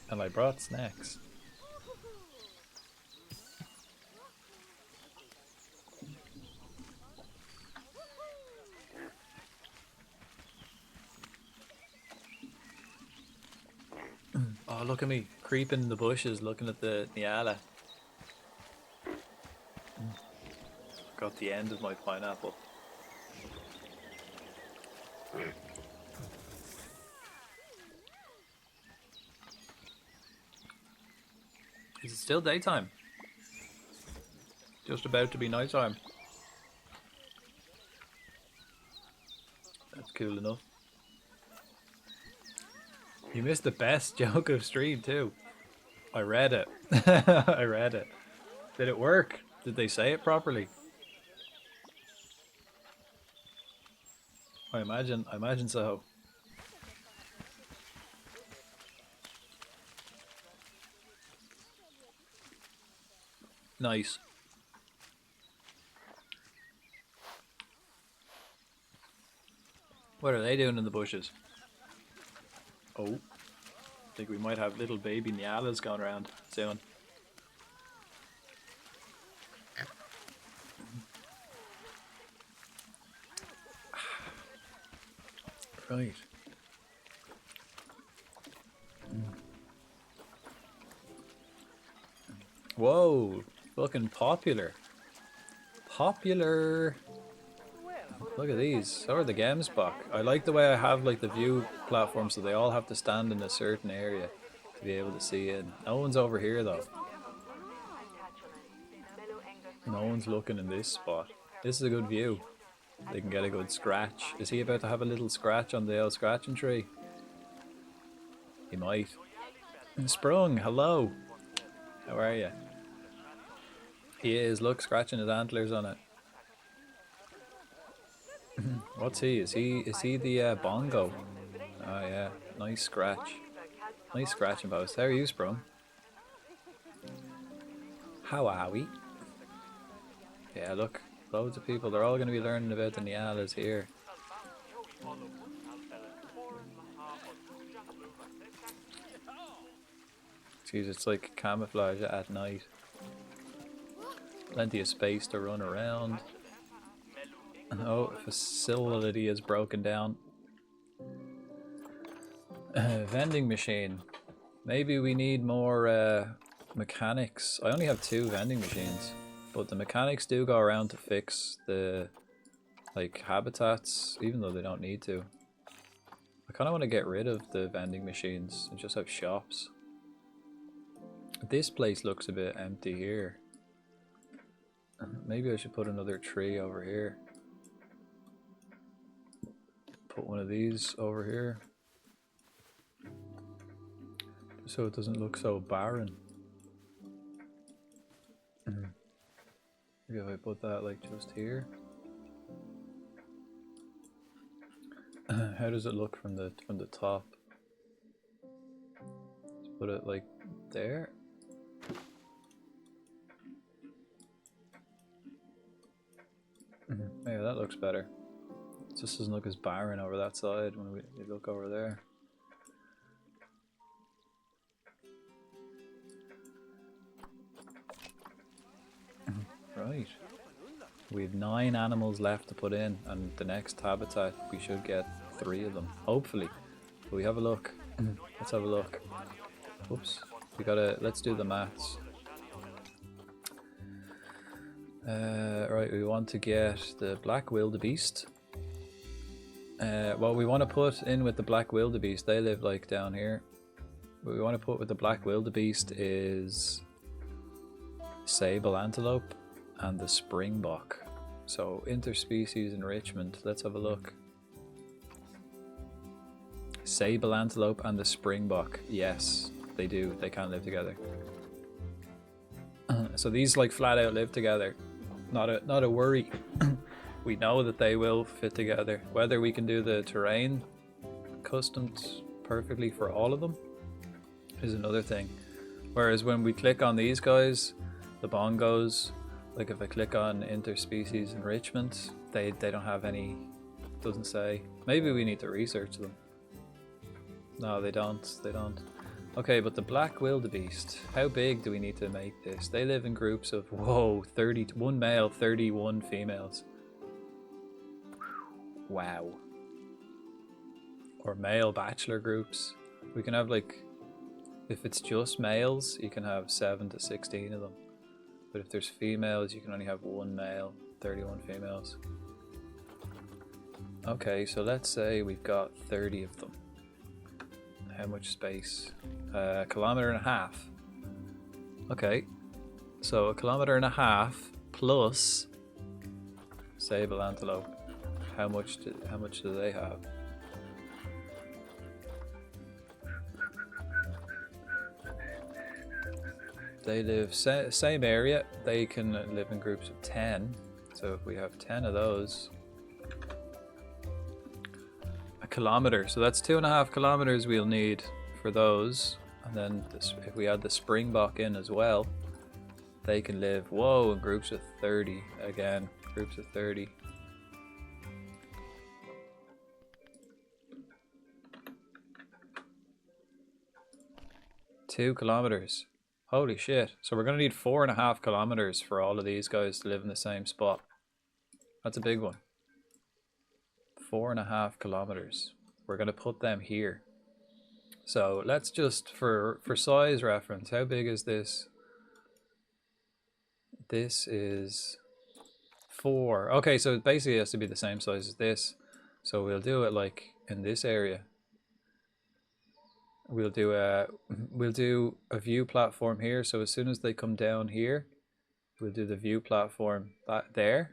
B: and I brought snacks. Oh, look at me creeping in the bushes, looking at the Nyala. Got the end of my pineapple. Is it still daytime? Just about to be nighttime. That's cool enough. You missed the best joke of stream too. I read it. I read it. Did it work? Did they say it properly? I imagine so. Nice. What are they doing in the bushes? Oh, I think we might have little baby Nyalas going around soon. Right. Whoa, fucking popular. Popular. Look at these. So are the Gemsbach. I like the way I have like the view platform so they all have to stand in a certain area to be able to see in. No one's over here though. No one's looking in this spot. This is a good view. They can get a good scratch. Is he about to have a little scratch on the old scratching tree? He might. Sprung, hello. How are you? He is, look, scratching his antlers on it. What's he? Is he the bongo? Oh yeah, nice scratch. Nice scratching post. How are you, Sprung? How are we? Yeah, look, loads of people. They're all going to be learning about the Nyalas here. Jeez, it's like camouflage at night. Plenty of space to run around. Oh, facility is broken down. Vending machine. Maybe we need more mechanics. I only have 2 vending machines, but the mechanics do go around to fix the like habitats, even though they don't need to. I kind of want to get rid of the vending machines and just have shops. This place looks a bit empty here. Maybe I should put another tree over here. Put one of these over here. So it doesn't look so barren. Maybe if I put that like just here. How does it look from the top? Let's put it like there. Yeah, that looks better. It just doesn't look as barren over that side when we look over there. Right. We have 9 animals left to put in, and the next habitat we should get 3 of them, hopefully. But we have a look. Let's have a look. Oops. Let's do the maths. Right, we want to get the black wildebeest. What we want to put in with the black wildebeest, they live like down here. What we want to put with the black wildebeest is sable antelope and the springbok. So interspecies enrichment, let's have a look. Sable antelope and the springbok, yes, they do, they can live together. So these like flat out live together, not a worry. We know that they will fit together. Whether we can do the terrain customed perfectly for all of them is another thing. Whereas when we click on these guys, the bongos, like if I click on interspecies enrichment, they don't have any, doesn't say. Maybe we need to research them. No, they don't. Okay, but the black wildebeest, how big do we need to make this? They live in groups of, whoa, 31 male, 31 females. Wow. Or male bachelor groups. We can have like, if it's just males, you can have 7 to 16 of them. But if there's females, you can only have 1 male, 31 females. Okay, so let's say we've got 30 of them. How much space? 1.5 kilometers. Okay, so 1.5 kilometers plus sable antelope. How much do they have? They live same area. They can live in groups of 10. So if we have 10 of those, 1 kilometer. So that's 2.5 kilometers we'll need for those. And then if we add the springbok in as well, they can live, whoa, in groups of 30 again. Groups of 30. Two kilometers. Holy shit. So we're going to need 4.5 kilometers for all of these guys to live in the same spot. That's a big one. 4.5 kilometers. We're going to put them here. So let's just, for size reference, how big is this? This is 4. Okay, so it basically has to be the same size as this. So we'll do it like in this area. We'll do a view platform here. So as soon as they come down here, we'll do the view platform there,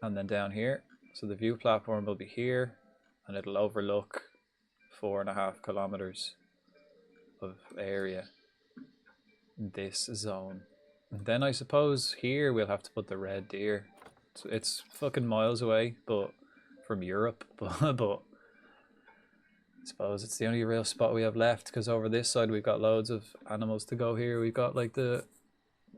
B: and then down here. So the view platform will be here, and it'll overlook 4.5 kilometers of area in this zone. And then I suppose here we'll have to put the red deer. So it's fucking miles away, but from Europe, but I suppose it's the only real spot we have left, because over this side we've got loads of animals to go here. We've got like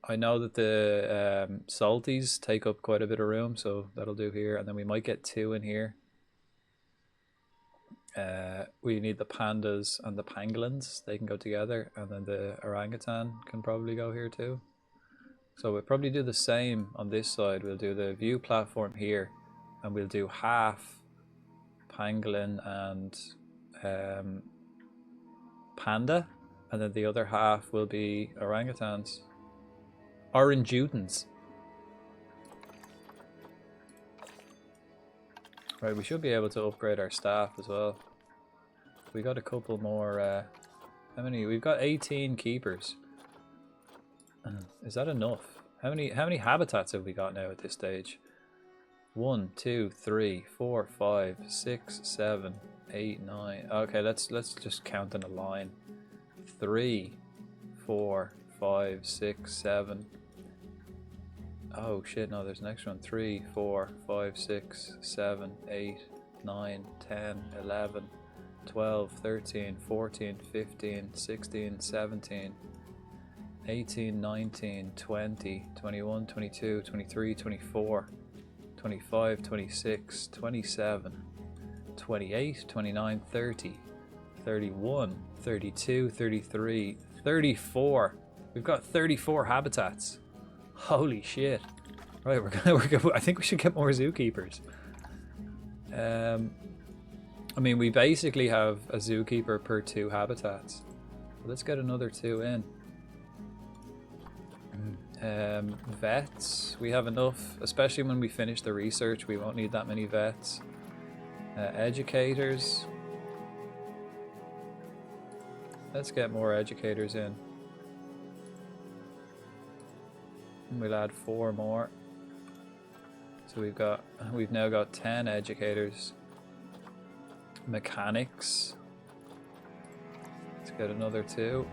B: I know that the salties take up quite a bit of room, so that'll do here, and then we might get 2 in here. We need the pandas and the pangolins. They can go together, and then the orangutan can probably go here too. So we'll probably do the same on this side. We'll do the view platform here, and we'll do half pangolin and panda, and then the other half will be orangutans. Orangutans. Right, we should be able to upgrade our staff as well. We got a couple more. How many? We've got 18 keepers. Is that enough? How many habitats have we got now at this stage? 1, 2, 3, 4, 5, 6, 7, 8, 9. Okay, let's just count in a line. 3, 4, 5, 6, 7. Oh shit, no, there's an extra one. 3, 4, 5, 6, 7, 8, 9, 10, 11, 12, 13, 14, 15, 16, 17, 18, 19, 20, 21, 22, 23, 24, 25, 26, 27, 28, 29, 30, 31, 32, 33, 34. We've got 34 habitats. Holy shit. Right, we're gonna I think we should get more zookeepers. I mean, we basically have a zookeeper per 2 habitats. Let's get another 2 in. Vets, we have enough, especially when we finish the research. We won't need that many vets. Educators, let's get more educators in. And we'll add 4 more, so we've now got 10 educators. Mechanics, let's get another 2.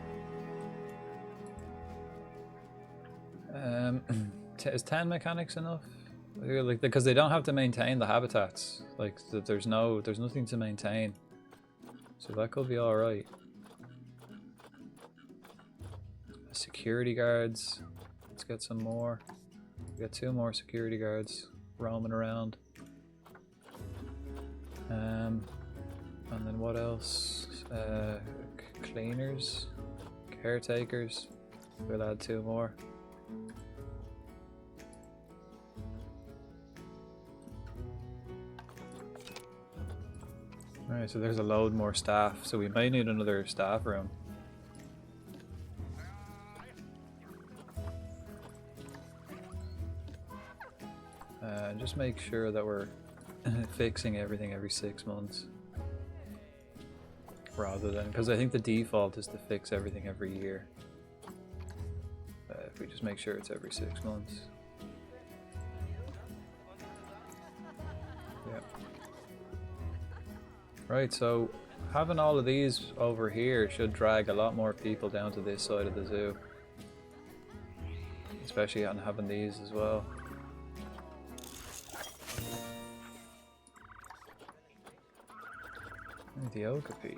B: Is 10 mechanics enough? Like, because they don't have to maintain the habitats. Like, there's nothing to maintain, so that could be all right. Security guards, let's get some more. We got 2 more security guards roaming around. And then what else? Cleaners, caretakers. We'll add 2 more. Alright, so there's a load more staff, so we may need another staff room. Just make sure that we're fixing everything every 6 months. Rather than, because I think the default is to fix everything every year. If we just make sure it's every 6 months. Yeah. Right, so having all of these over here should drag a lot more people down to this side of the zoo. Especially on having these as well. The Okapi.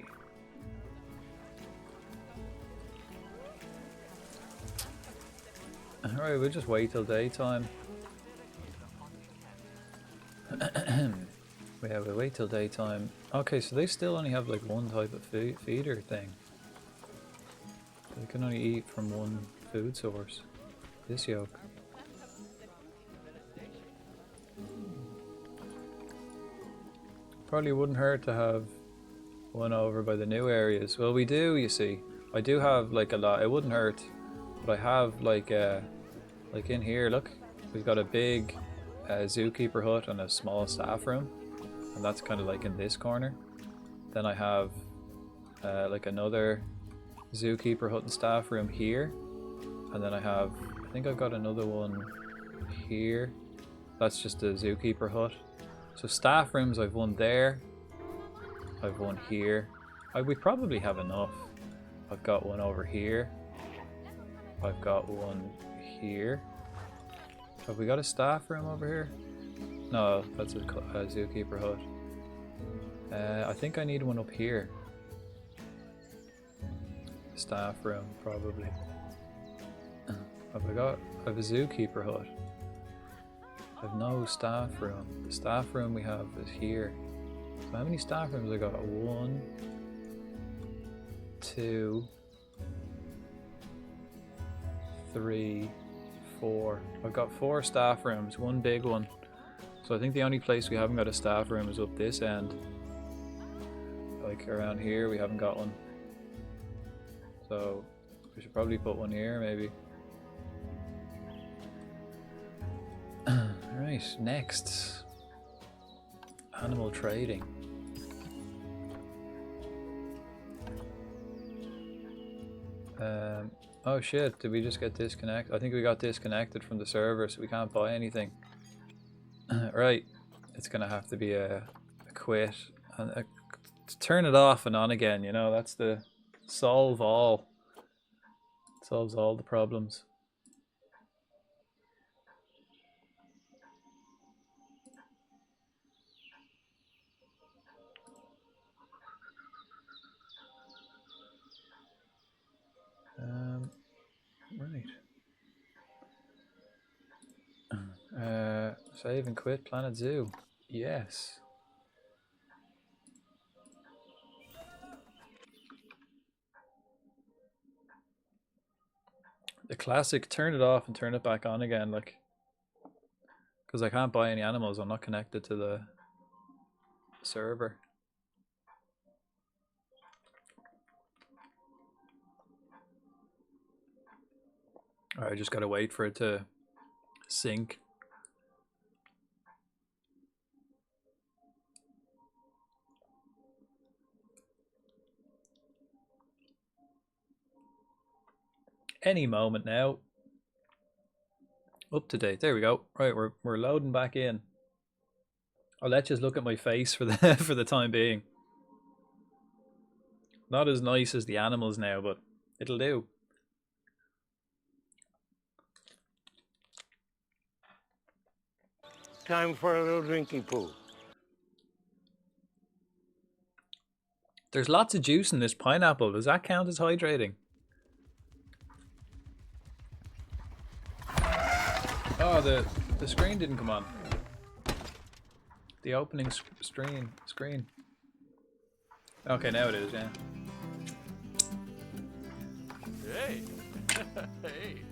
B: Alright, we'll just wait till daytime. We'll wait till daytime. Okay, so they still only have like one type of feeder thing. They can only eat from one food source. This yolk. Probably wouldn't hurt to have one over by the new areas. Well, we do, you see. I do have like a lot. It wouldn't hurt, but I have like in here, look, we've got a big zookeeper hut and a small staff room, and that's kind of like in this corner. Then I have like another zookeeper hut and staff room here, and then I think I've got another one here. That's just a zookeeper hut. So staff rooms, I've one there, I've one here. We probably have enough. I've got one over here. I've got one here. Have we got a staff room over here? No, that's a zookeeper hut. I think I need one up here. Staff room, probably. I have a zookeeper hut. I have no staff room. The staff room we have is here. So how many staff rooms I got? 1, 2, 3, 4. I've got 4 staff rooms, 1 big one. So I think the only place we haven't got a staff room is up this end. Like around here we haven't got one. So we should probably put one here maybe. Right, next. Animal trading. Oh shit, did we just get disconnected? I think we got disconnected from the server, so we can't buy anything. Right, it's gonna have to be a quit. And turn it off and on again, you know, that's the solve all. Solves all the problems. Right. Save and quit Planet Zoo. Yes. The classic turn it off and turn it back on again, like, because I can't buy any animals, I'm not connected to the server. I just gotta wait for it to sync. Any moment now. Up to date. There we go. Right, we're loading back in. I'll let you look at my face for the for the time being. Not as nice as the animals now, but it'll do.
G: Time for a little drinking pool.
B: There's lots of juice in this pineapple. Does that count as hydrating? Oh, the screen didn't come on. The opening screen. Okay, now it is, yeah.
F: Hey. Hey.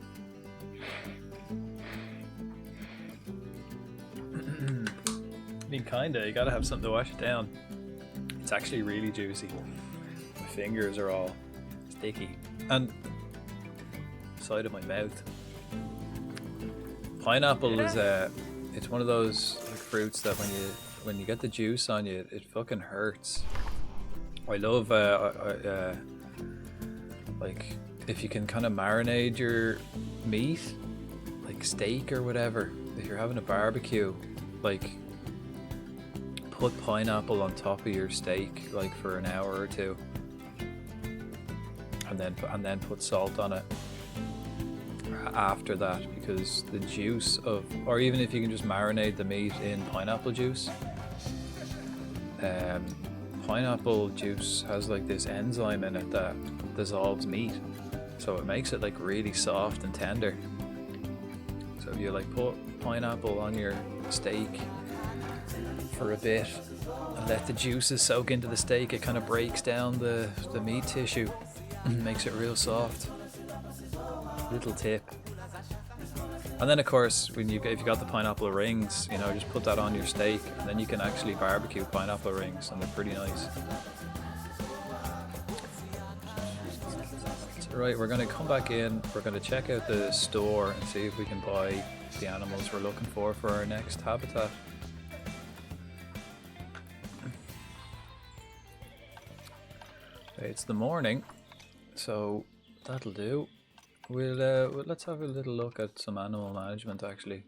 B: I mean, kinda. You gotta have something to wash it down. It's actually really juicy. My fingers are all sticky. And side of my mouth. Pineapple is it's one of those like, fruits that when you get the juice on you, it fucking hurts. I love like if you can kind of marinate your meat, like steak or whatever. If you're having a barbecue, like put pineapple on top of your steak like for an hour or two, and then put salt on it after that, because the juice of, or even if you can just marinate the meat in pineapple juice, pineapple juice has like this enzyme in it that dissolves meat, so it makes it like really soft and tender. So if you like put pineapple on your steak for a bit and let the juices soak into the steak, it kind of breaks down the meat tissue and makes it real soft. Little tip. And then of course if you got the pineapple rings, you know, just put that on your steak and then you can actually barbecue pineapple rings and they're pretty nice. So, right, we're going to come back in, we're going to check out the store and see if we can buy the animals we're looking for our next habitat. It's the morning, so that'll do. Let's have a little look at some animal management actually.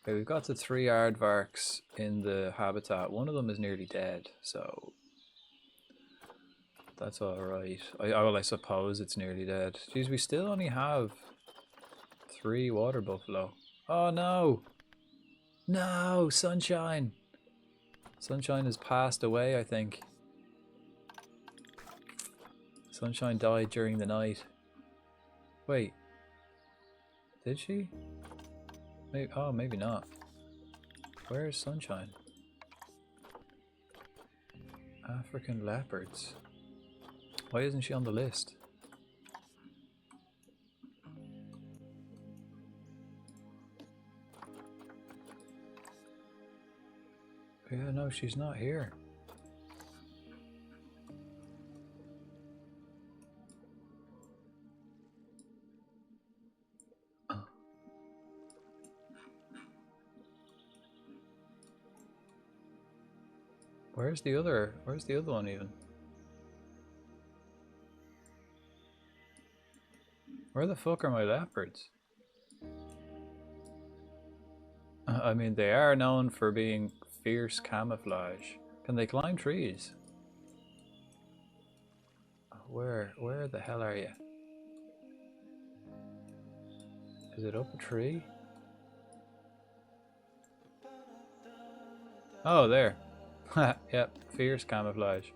B: Okay, we've got the 3 aardvarks in the habitat. One of them is nearly dead, so that's alright. I suppose it's nearly dead. Jeez, we still only have 3 water buffalo. Oh no! No! Sunshine! Sunshine has passed away, I think. Sunshine died during the night. Wait. Did she? Maybe, oh, maybe not. Where is Sunshine? African leopards. Why isn't she on the list? Yeah, no, she's not here. Where's the other one even? Where the fuck are my leopards? I mean, they are known for being fierce camouflage. Can they climb trees? Where the hell are you? Is it up a tree? Oh, there. Yep, fierce camouflage.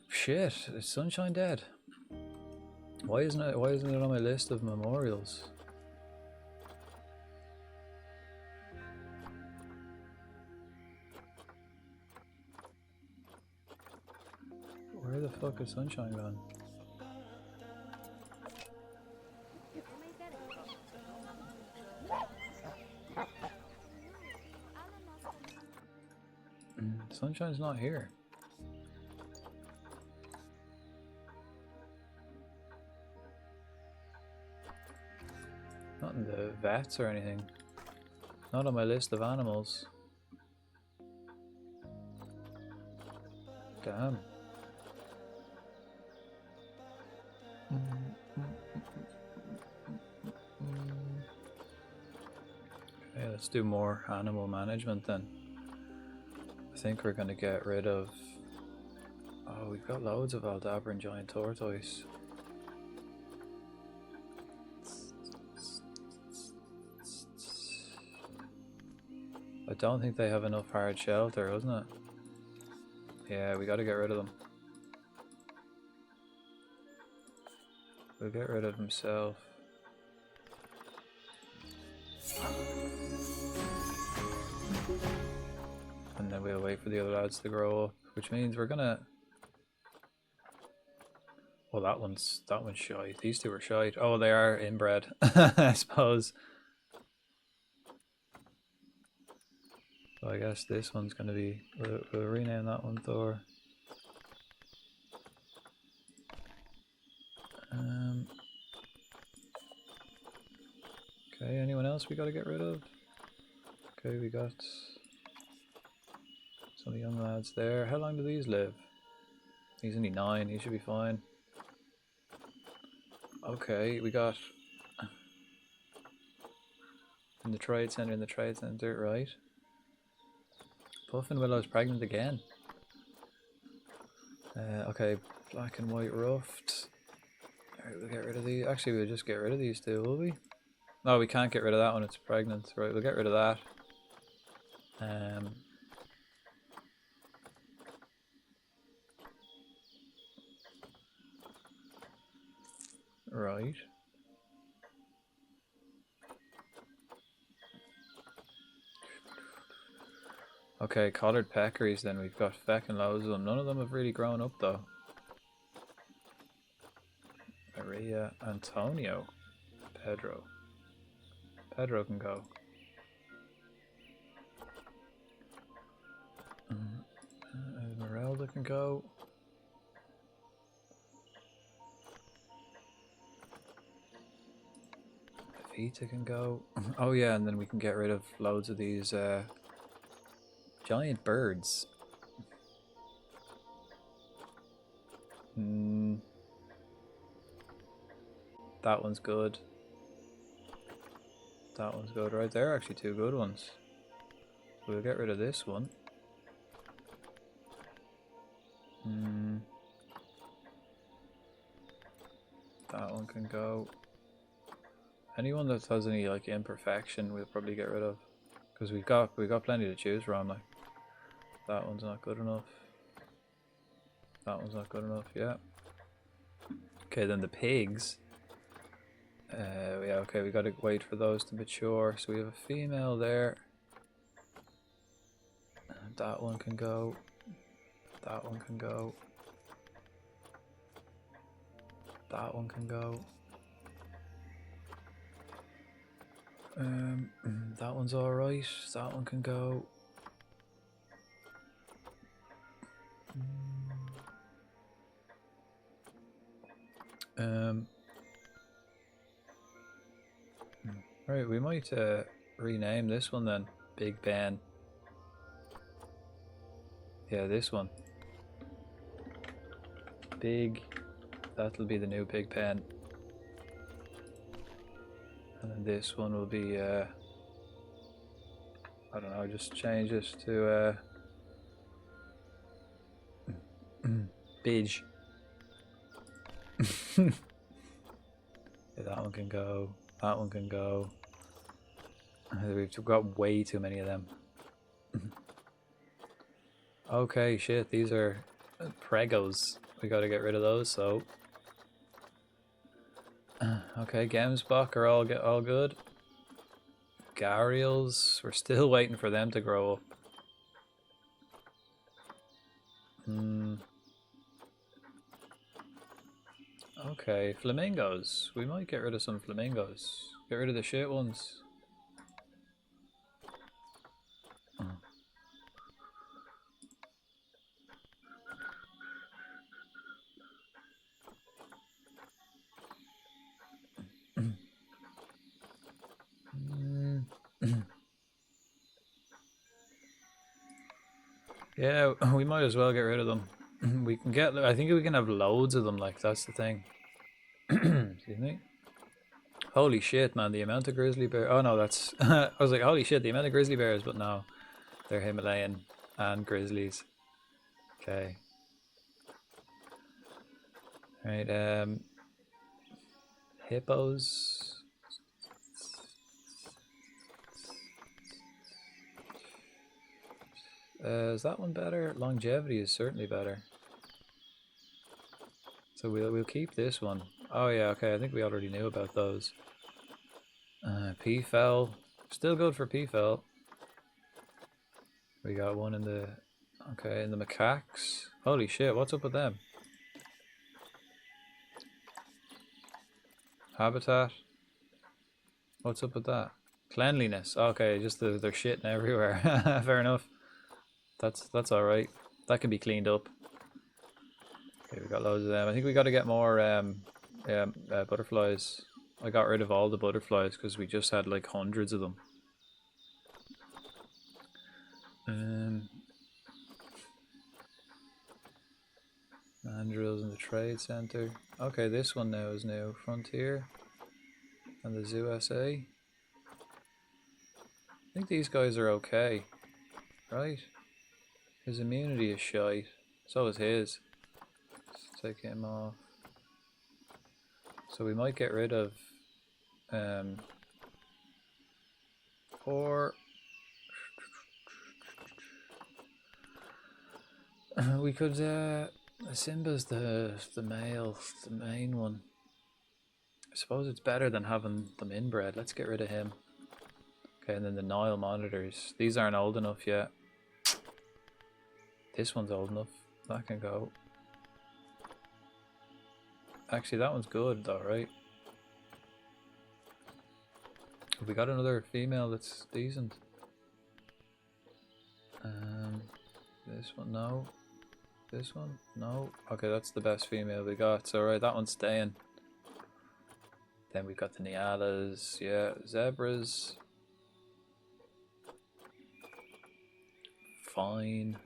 B: Shit, is Sunshine dead? Why isn't it on my list of memorials? Where the fuck is Sunshine gone? Sunshine's not here. Not in the vets or anything. Not on my list of animals. Damn. Okay, let's do more animal management then. I think we're going to get rid of... Oh, we've got loads of Aldabran giant tortoise. I don't think they have enough hard shelter, isn't it? Yeah, we got to get rid of them. We'll get rid of himself. And then we'll wait for the other lads to grow up, which means we're gonna... Well, that one's shite. These two are shite. Oh, they are inbred, I suppose. So I guess this one's gonna be... We'll rename that one Thor. Okay, anyone else we gotta get rid of? Okay, we got some young lads there. How long do these live? He's only 9, he should be fine. Okay, we got in the trade center, right? Puffin Willow's pregnant again. Okay, black and white ruffed. Alright, we'll get rid of these. Actually, we'll just get rid of these two, will we? No, we can't get rid of that one, it's pregnant. Right, we'll get rid of that. Right. Okay, collared peccaries then, we've got feckin' loads of them. None of them have really grown up though. Maria, Antonio, Pedro. Pedro can go. Esmeralda can go. Vita can go. Oh yeah, and then we can get rid of loads of these giant birds. That one's good. That one's good. Right, they're actually 2 good ones. We'll get rid of this one. That one can go. Anyone that has any like imperfection, we'll probably get rid of, because we've got plenty to choose from. Like, that one's not good enough. That one's not good enough. Yeah. Okay, then the pigs. Yeah. Okay, we got to wait for those to mature. So we have a female there. That one can go. That one can go. That one can go. That one's alright. That one can go. Right, we might rename this one then. Big Ben. Yeah, this one. Big. That'll be the new Big Ben. And then this one will be, I don't know, just change this to, Bidge. Yeah, that one can go. That one can go. We've got way too many of them. Okay, shit, these are pregos. We gotta get rid of those, so. Okay, Gemsbach are all good. Gharials, we're still waiting for them to grow up. Okay, flamingos. We might get rid of some flamingos. Get rid of the shit ones. Yeah, we might as well get rid of them. We can get, I think we can have loads of them, like, that's the thing. Excuse me. Holy shit, man, the amount of grizzly bear. Oh no, that's, I was like, holy shit, the amount of grizzly bears, but no, they're Himalayan and grizzlies. Okay. Right, hippos. Is that one better? Longevity is certainly better. So we'll keep this one. Oh yeah, okay, I think we already knew about those. P-Fel. Still good for P-Fel. We got one in the... Okay, in the macaques. Holy shit, what's up with them? Habitat. What's up with that? Cleanliness. Okay, just they're shitting everywhere. Fair enough. That's all right. That can be cleaned up. Okay, we got loads of them. I think we got to get more butterflies. I got rid of all the butterflies because we just had like hundreds of them. Mandrills in the trade center. Okay, this one now is new. Frontier and the Zoo SA. I think these guys are okay, right? His immunity is shite. So is his. Let's take him off. So we might get rid of or we could Simba's the male, the main one. I suppose it's better than having them inbred. Let's get rid of him. Okay, and then the Nile monitors. These aren't old enough yet. This one's old enough. That can go. Actually, that one's good though, right? Have we got another female that's decent? This one, no. This one, no. Okay, that's the best female we got. So right, that one's staying. Then we've got the Nialas, yeah, zebras. Fine.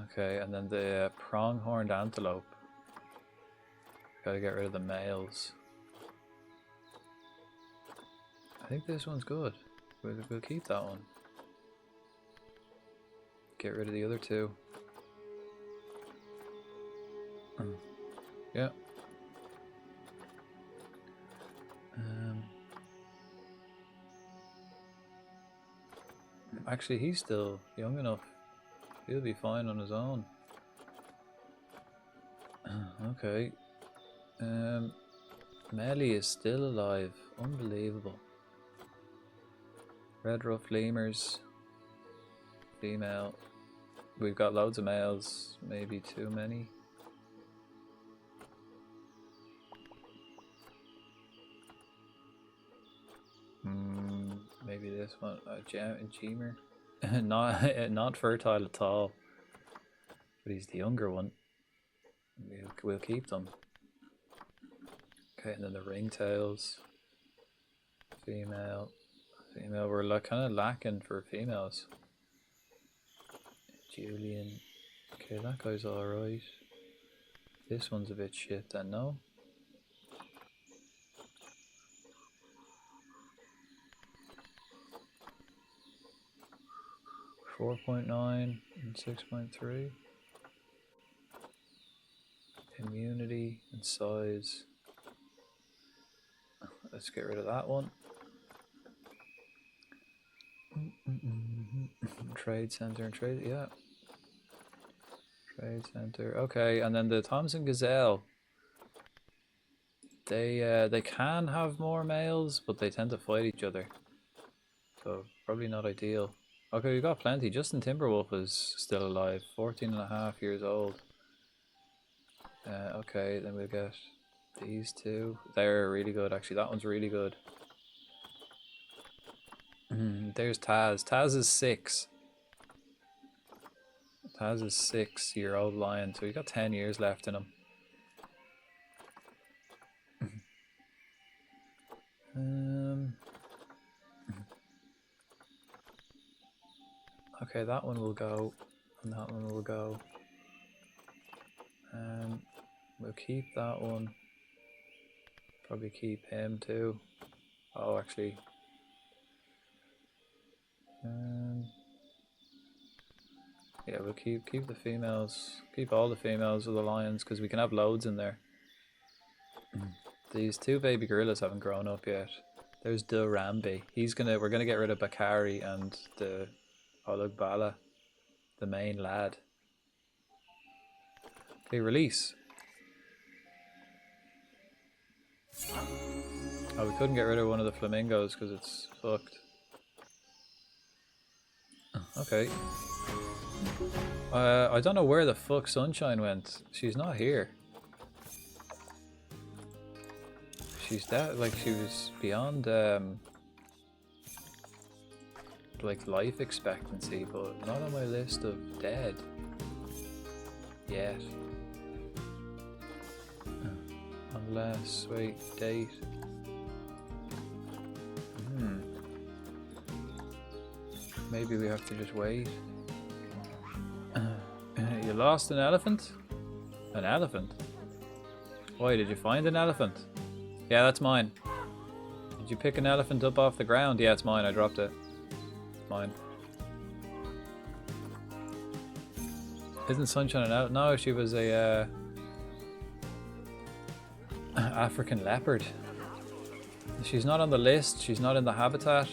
B: Okay, and then the pronghorned antelope. Gotta get rid of the males. I think this one's good. We'll keep that one. Get rid of the other two. Yeah. Actually, he's still young enough. He'll be fine on his own. Okay. Melly is still alive. Unbelievable. Red ruff lemurs. Female. We've got loads of males, maybe too many. Maybe this one, Jemer. not fertile at all. But he's the younger one. We'll keep them. Okay, and then the ringtails. Female. We're like kind of lacking for females. Julian. Okay, that guy's alright. This one's a bit shit then, no? .9 and 6.3. Immunity and size. Let's get rid of that one. Trade center and trade, yeah. Trade center. Okay, and then the Thompson Gazelle. They can have more males, but they tend to fight each other. So probably not ideal. Okay, we got plenty. Justin Timberwolf is still alive, 14.5 years old. Okay, then we'll get these two. They're really good, actually. That one's really good. There's Taz. Taz is 6. Taz is 6-year-old lion, so we got 10 years left in him. Okay, that one will go, and that one will go. We'll keep that one. Probably keep him too. Oh, actually. Yeah, we'll keep the females. Keep all the females of the lions because we can have loads in there. These two baby gorillas haven't grown up yet. There's Durambi. We're gonna get rid of Bakari and the Olugbala, the main lad. Okay, release. Oh, we couldn't get rid of one of the flamingos because it's fucked. Okay. I don't know where the fuck Sunshine went. She's not here. She's dead. Like, she was beyond like life expectancy, but not on my list of dead yet. Unless, wait, date. Maybe we have to just wait. You lost an elephant? An elephant? Why, did you find an elephant? Yeah, that's mine. Did you pick an elephant up off the ground? Yeah, it's mine. I dropped it. It's mine. Isn't Sunshine an elephant? No, she was a African leopard. She's not on the list. She's not in the habitat.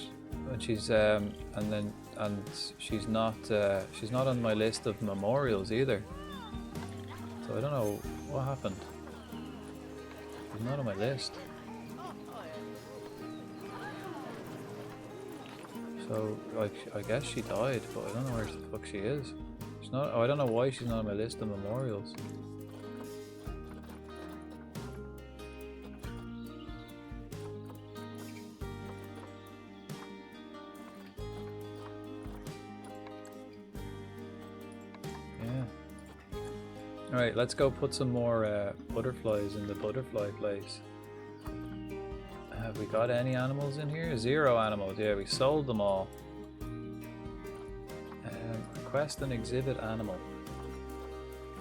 B: And she's and she's not on my list of memorials either. So I don't know what happened. She's not on my list. So like I guess she died, but I don't know where the fuck she is. She's not. Oh, I don't know why she's not on my list of memorials. Alright, let's go put some more butterflies in the butterfly place. Have we got any animals in here? 0 animals. Yeah, we sold them all. Request an exhibit animal.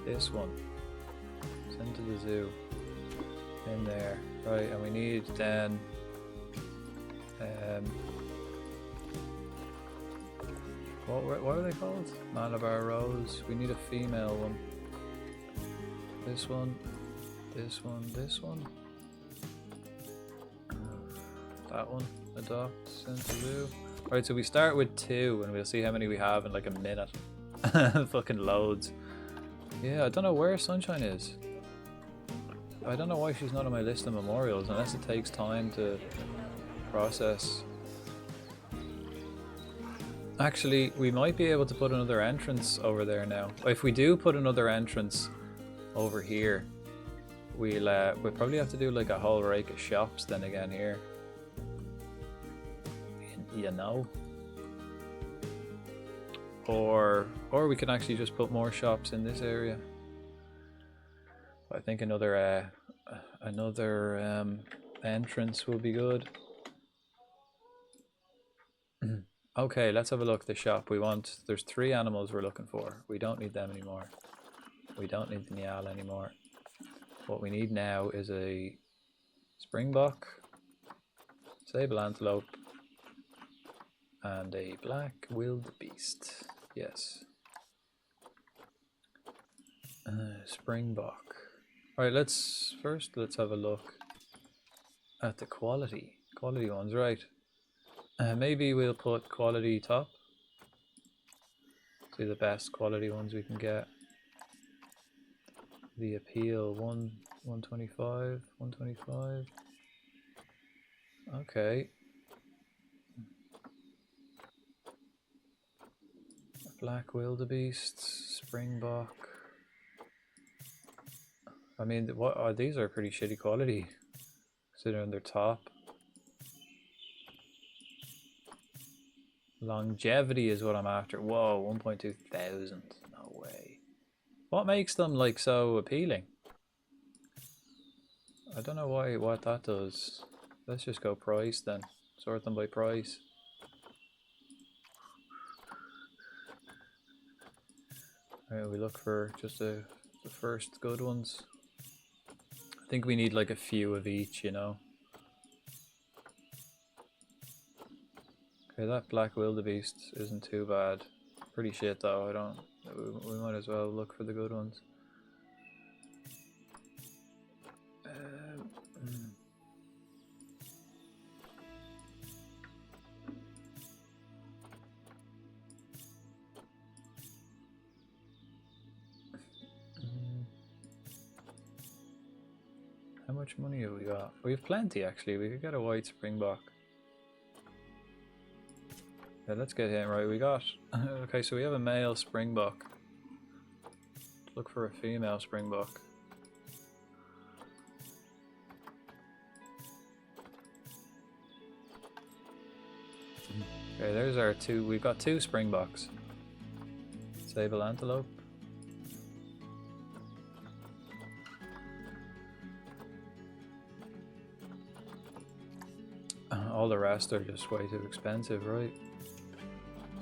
B: This one. Send to the zoo. In there. Right, and we need then... what are they called? Malabar Rose. We need a female one. This one, this one, this one. That one, adopt, send to zoo. Alright, so we start with 2 and we'll see how many we have in like a minute. Fucking loads. Yeah, I don't know where Sunshine is. I don't know why she's not on my list of memorials unless it takes time to process. Actually, we might be able to put another entrance over there now. If we do put another entrance over here, we'll probably have to do like a whole rake of shops then again here. You know. Or we can actually just put more shops in this area. I think another entrance will be good. Okay, let's have a look at the shop. There's 3 animals we're looking for. We don't need them anymore. We don't need the Nyal anymore. What we need now is a springbok, sable antelope, and a black wildebeest. Yes. Springbok. Alright, let's have a look at the quality ones, right? Maybe we'll put quality top. See the best quality ones we can get. The appeal 125, 125. Okay. Black wildebeest, springbok. I mean, these are pretty shitty quality considering they're top. Longevity is what I'm after. Whoa, 1.2 thousand. No way. What makes them like so appealing? I don't know what that does. Let's just go price then. Sort them by price. Alright, we look for just the first good ones. I think we need like a few of each, you know. Okay, that black wildebeest isn't too bad. Pretty shit though. We might as well look for the good ones. How much money have we got? We have plenty actually. We could get a white springbok. Yeah, let's get him right. We got okay, so we have a male springbok. Let's look for a female springbok. Okay, there's our 2. We've got 2 springboks. Sable antelope. All the rest are just way too expensive, right?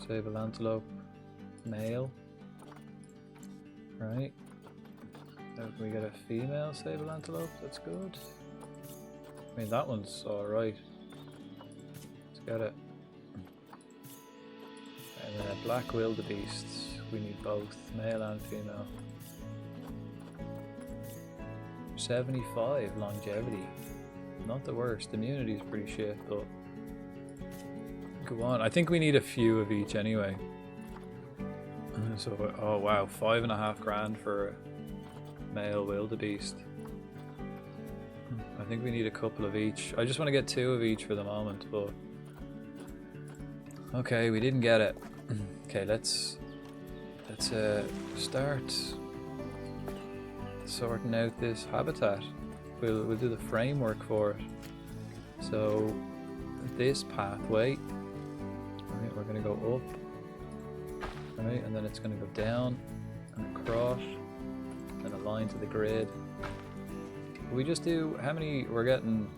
B: Sable antelope, male. Right. If we get a female sable antelope, that's good. I mean, that one's alright. Let's get it. And then a black wildebeest. We need both, male and female. 75 longevity. Not the worst. Immunity's pretty shit, but go on. I think we need a few of each anyway. So, oh wow, 5.5 grand for a male wildebeest. I think we need a couple of each. I just want to get 2 of each for the moment, but okay, we didn't get it. Okay, let's start sorting out this habitat. We'll do the framework for it. So this pathway, right, we're going to go up, right, and then it's going to go down and across and align to the grid. We just do how many? We're getting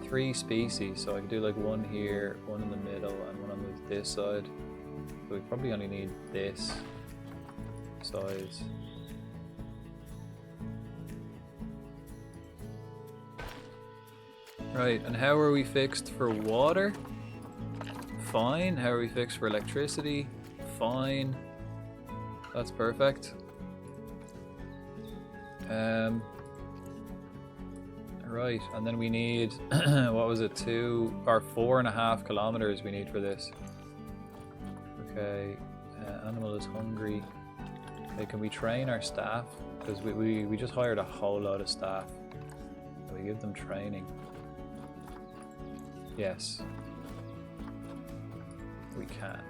B: 3 species, so I could do like 1 here, 1 in the middle, and 1 on this side. So we probably only need this size. Right, and how are we fixed for water? Fine. How are we fixed for electricity? Fine. That's perfect. Right, and then we need, what was it, 2 or 4.5 kilometers we need for this. Okay, animal is hungry. Okay, can we train our staff? Because we just hired a whole lot of staff. We give them training. Yes. we can.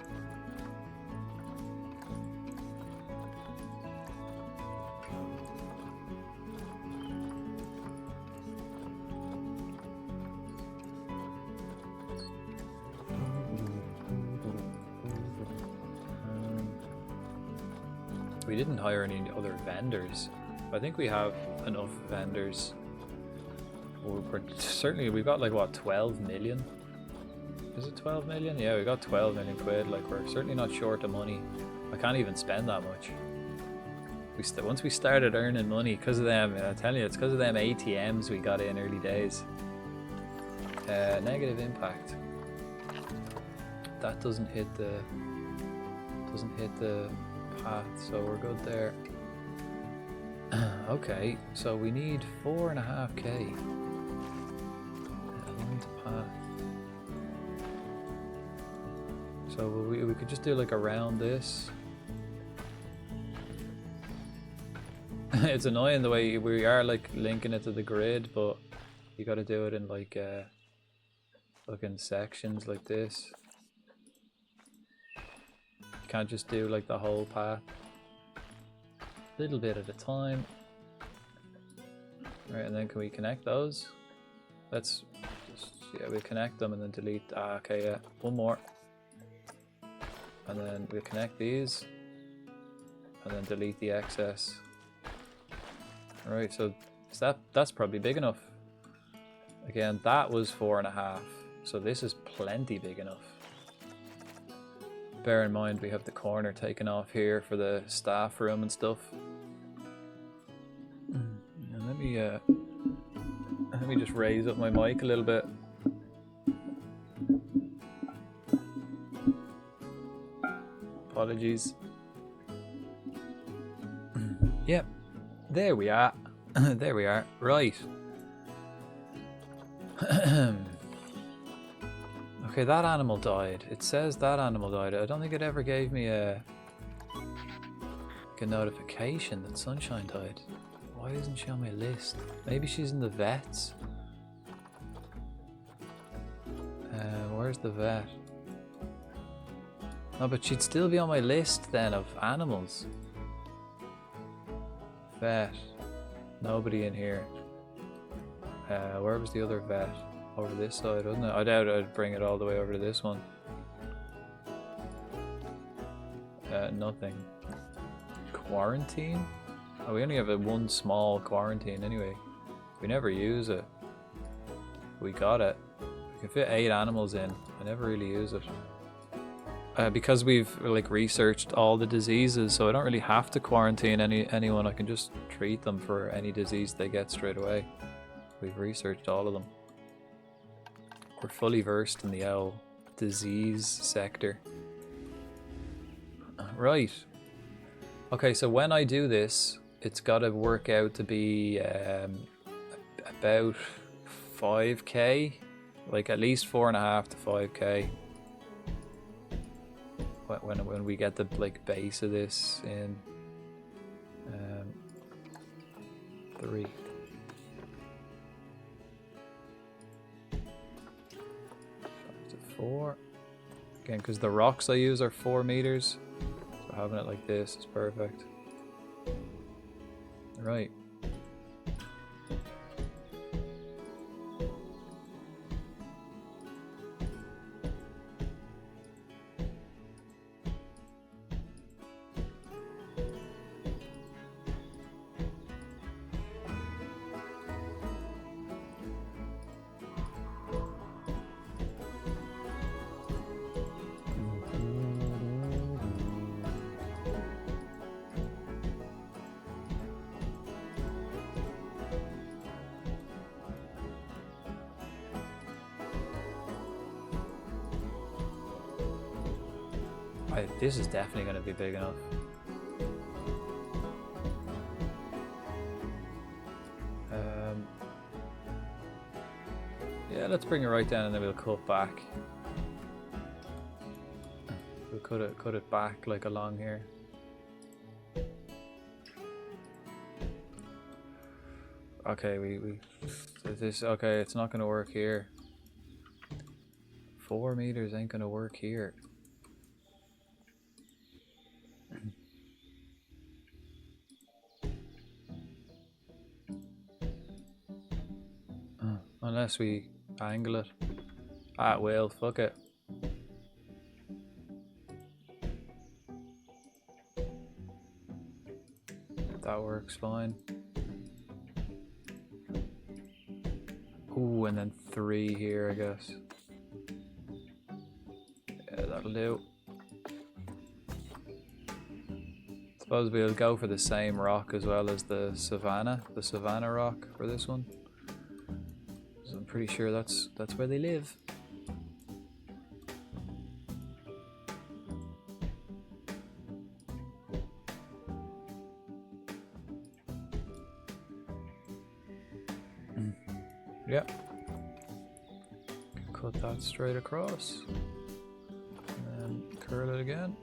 B: We didn't hire any other vendors. I think we have enough vendors. Certainly, we've got like what, 12 million? Is it 12 million? Yeah, we got 12 million quid. Like, we're certainly not short of money. I can't even spend that much. Once we started earning money because of them, I'm telling you, it's because of them ATMs we got in early days. Negative impact. That doesn't hit the path, so we're good there. Okay, so we need 4.5k. Line to path. So we could just do like around this. It's annoying the way we are like linking it to the grid, but you got to do it in like fucking sections like this. You can't just do like the whole path. A little bit at a time. Right, and then can we connect those? Let's just, yeah, we'll connect them and then delete. Ah, okay, yeah, one more. And then we'll connect these and then delete the excess. Alright, so that's probably big enough. Again, that was 4.5, so this is plenty big enough. Bear in mind we have the corner taken off here for the staff room and stuff. And let me just raise up my mic a little bit. Apologies. Yep, there we are. There we are. Right. Okay, that animal died. It says that animal died. I don't think it ever gave me a notification that Sunshine died. Why isn't she on my list? Maybe she's in the vets. Where's the vet? No, but she'd still be on my list then of animals. Vet. Nobody in here. Where was the other vet? Over this side, wasn't it? I doubt I'd bring it all the way over to this one. Nothing. Quarantine? Oh, we only have one small quarantine anyway. We never use it. We got it. We can fit 8 animals in. I never really use it. Because we've like researched all the diseases, so I don't really have to quarantine anyone. I can just treat them for any disease they get straight away. We've researched all of them. We're fully versed in the owl disease sector. Right. Okay, so when I do this, it's got to work out to be about 5k, like at least 4.5 to 5k. When we get the like base of this in 3. To 4 again, because the rocks I use are 4 meters, so having it like this is perfect. Right. This is definitely going to be big enough. Yeah, let's bring it right down and then we'll cut back. We'll cut it back like along here. Okay, okay, it's not going to work here. 4 meters ain't going to work here. Unless we angle it. At will, fuck it. That works fine. Ooh, and then 3 here, I guess. Yeah, that'll do. Suppose we'll go for the same rock as well as the Savannah rock for this one. So I'm pretty sure that's where they live. Yep. Cut that straight across. And then curl it again.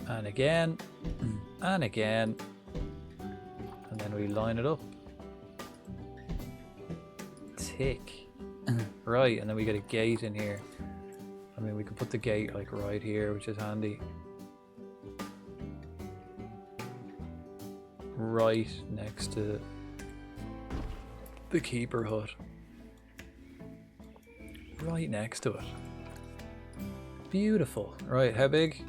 B: And again. And again. And then we line it up. Tick. Right, and then we get a gate in here. I mean, we can put the gate like right here, which is handy. Right next to the keeper hut. Right next to it. Beautiful. Right, how big?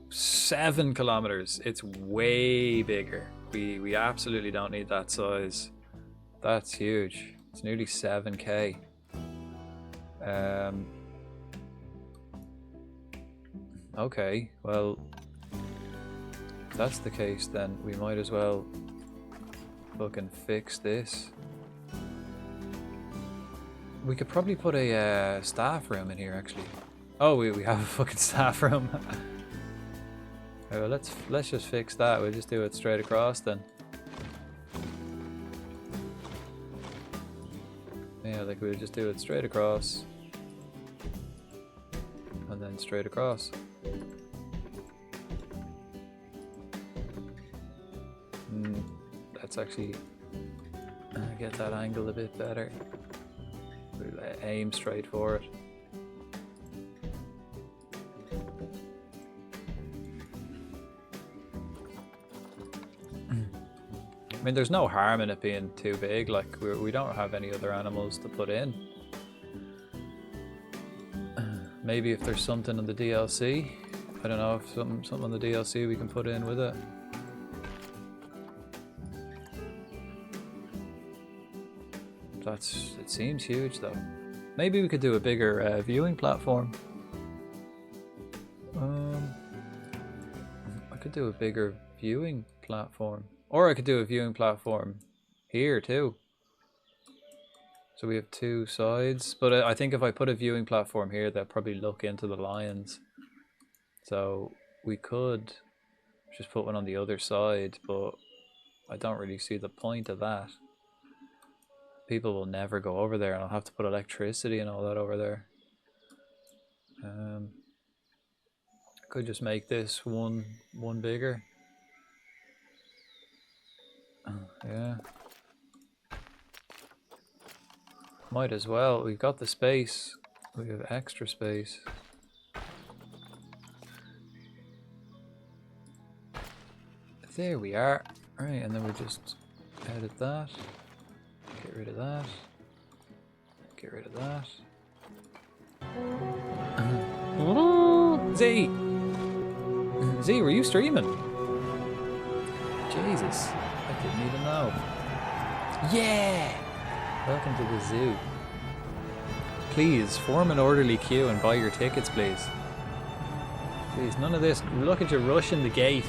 B: 7 kilometers. It's way bigger. We absolutely don't need that size. That's huge. It's nearly 7k. Okay, well, if that's the case, then we might as well fucking fix this. We could probably put a staff room in here, actually. Oh, we have a fucking staff room. Well, let's just fix that. We'll just do it straight across then. Yeah, like we'll just do it straight across. And then straight across. Let's actually get that angle a bit better. We'll aim straight for it. I mean, there's no harm in it being too big. Like, we don't have any other animals to put in. Maybe if there's something on the DLC. I don't know if something on the DLC we can put in with it. It seems huge though. Maybe we could do a bigger viewing platform. I could do a bigger viewing platform. Or I could do a viewing platform here too. So we have 2 sides. But I think if I put a viewing platform here, they'll probably look into the lions. So we could just put one on the other side, but I don't really see the point of that. People will never go over there, and I'll have to put electricity and all that over there. I could just make this one bigger. Yeah. Might as well. We've got the space. We have extra space. There we are. Right, and then we just edit that. Get rid of that. Get rid of that. Z! Z, were you streaming? Jesus, I didn't even know. Yeah! Welcome to the zoo. Please, form an orderly queue and buy your tickets, please. Please, none of this. Look at you rushing the gate.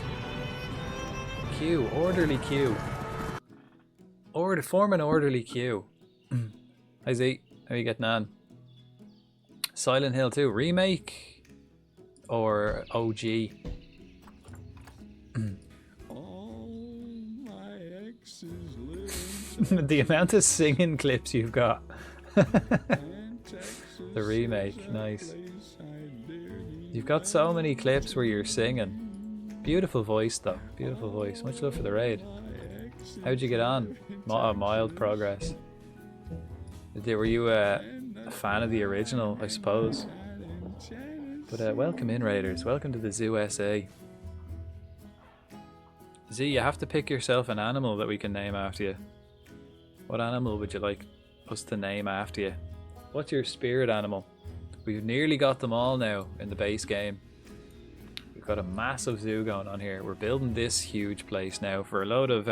B: Queue, orderly queue. Form an orderly queue. Hi Z, how are you getting on? Silent Hill 2 remake or OG?
E: All my exes live
B: The amount of singing clips you've got.
E: in Texas,
B: The remake, nice.
E: place I dearly
B: You've got so many clips where you're singing. Beautiful voice though, beautiful voice. Much love for the raid. How'd you get on? Mild progress. Were you a fan of the original, I suppose? But welcome in, Raiders. Welcome to the Zoo SA. Z, you have to pick yourself an animal that we can name after you. What animal would you like us to name after you? What's your spirit animal? We've nearly got them all now in the base game. We've got a massive zoo going on here. We're building this huge place now for a load of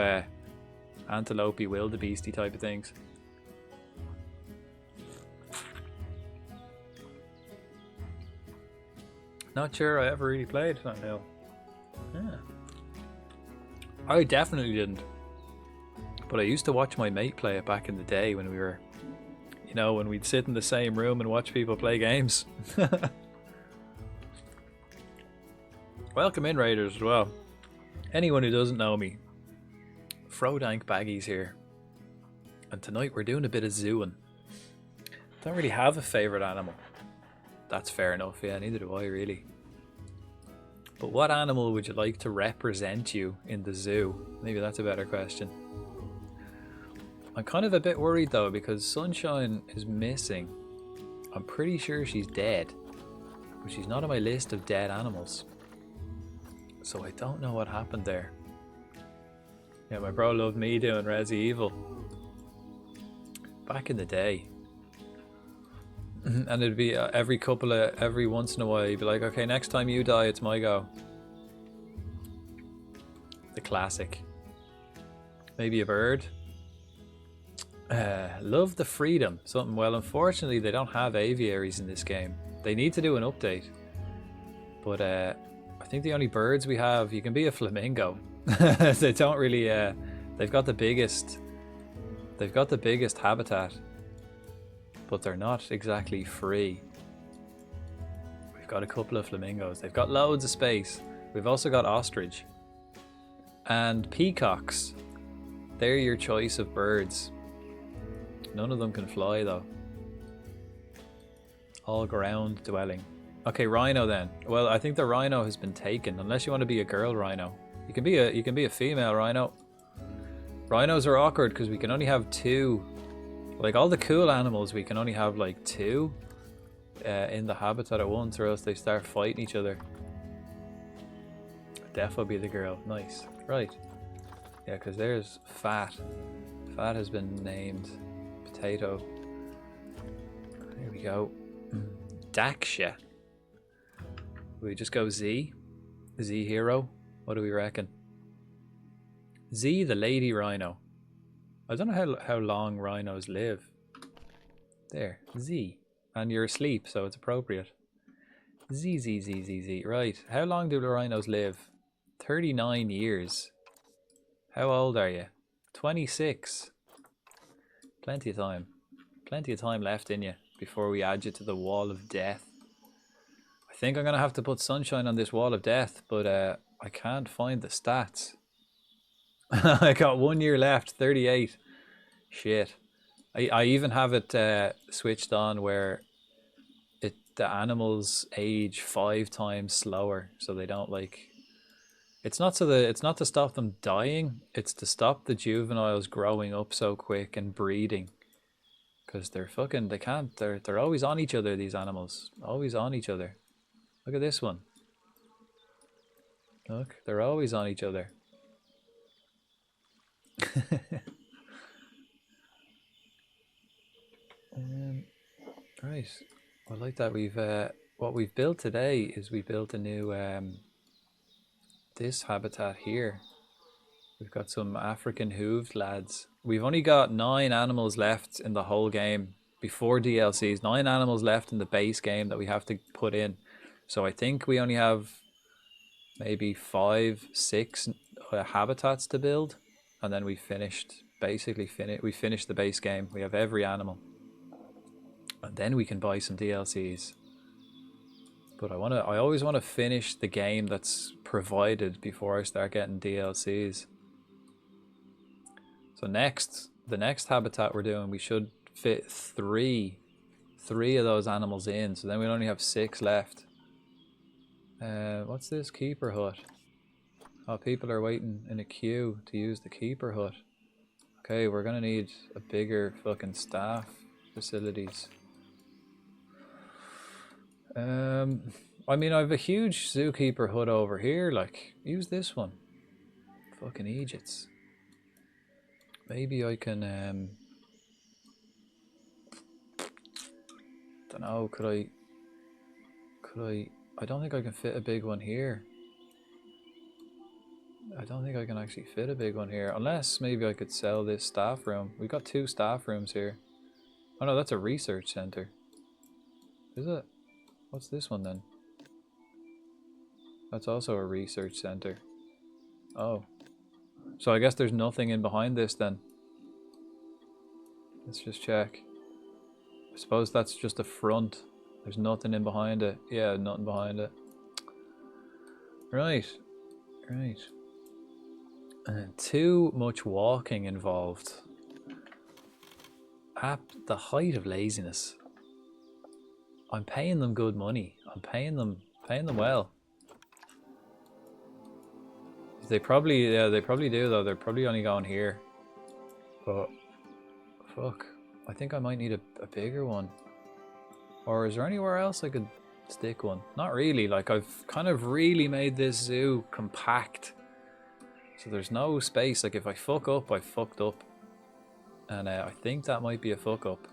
B: antelope, wildebeesty type of things. Not sure I ever really played that now. Yeah. I definitely didn't. But I used to watch my mate play it back in the day when we were, you know, when we'd sit in the same room and watch people play games. Welcome in, Raiders, as well. Anyone who doesn't know me, Frodank Baggies here. And tonight we're doing a bit of zooing. Don't really have a favourite animal. That's fair enough, yeah, neither do I really. But what animal would you like to represent you in the zoo? Maybe that's a better question. I'm kind of a bit worried though because Sunshine is missing. I'm pretty sure she's dead, but she's not on my list of dead animals. So I don't know what happened there. Yeah, my bro loved me doing Resi Evil. Back in the day. And it'd be every once in a while you'd be like, okay, next time you die it's my go. The classic. Maybe a bird. Love the freedom. Something. Well, unfortunately they don't have aviaries in this game. They need to do an update. But I think the only birds we have, you can be a flamingo. They don't really they've got the biggest habitat, but they're not exactly free. We've got a couple of flamingos. They've got loads of space. We've also got ostrich and peacocks. They're your choice of birds. None of them can fly though. All ground dwelling. Okay, rhino then. Well, I think the rhino has been taken, unless you want to be a girl rhino. You can be a female rhino. Rhinos are awkward because we can only have two. Like all the cool animals, we can only have like two in the habitat at once, or else they start fighting each other. Defo be the girl. Nice. Right. Yeah, because there's Fat. Fat has been named. Potato. There we go. Daksha. We just go Z? Z Hero? What do we reckon? Z the lady rhino. I don't know how long rhinos live. There. Z. And you're asleep, so it's appropriate. Z, Z, Z, Z, Z. Right. How long do the rhinos live? 39 years. How old are you? 26. Plenty of time. Plenty of time left in you before we add you to the wall of death. I think I'm going to have to put Sunshine on this wall of death, but I can't find the stats. I got 1 year left, 38. Shit. I even have it switched on where the animals age 5 times slower, so they don't like... It's not to stop them dying, it's to stop the juveniles growing up so quick and breeding. Because they're always on each other, these animals. Always on each other. Look at this one. Look, they're always on each other. Right. I like that we've what we've built today is we built a new this habitat here. We've got some African hooved lads. We've only got 9 animals left in the whole game before DLCs. 9 animals left in the base game that we have to put in. So I think we only have maybe 5, 6 habitats to build, and then we finished we finished the base game. We have every animal, and then we can buy some DLCs. But I always want to finish the game that's provided before I start getting DLCs. So the next habitat we're doing, we should fit three of those animals in. So then we only have 6 left. What's this? Keeper hut. Oh, people are waiting in a queue to use the keeper hut. Okay, we're gonna need a bigger fucking staff facilities. I mean, I have a huge zookeeper hut over here. Like, use this one. Fucking Egypts. Maybe I can Don't know. Could I? I don't think I can fit a big one here. I don't think I can actually fit a big one here, unless maybe I could sell this staff room. We've got 2 staff rooms here. Oh no, that's a research center. Is it? What's this one then? That's also a research center. Oh. So I guess there's nothing in behind this then. Let's just check. I suppose that's just a front. There's nothing in behind it. Yeah, nothing behind it. Right. Right. Too much walking involved. At the height of laziness. I'm paying them good money. I'm paying them well. They probably do though. They're probably only going here. But fuck, I think I might need a bigger one. Or is there anywhere else I could stick one? Not really. Like I've kind of really made this zoo compact. So there's no space. Like if I fuck up, I fucked up. And I think that might be a fuck up.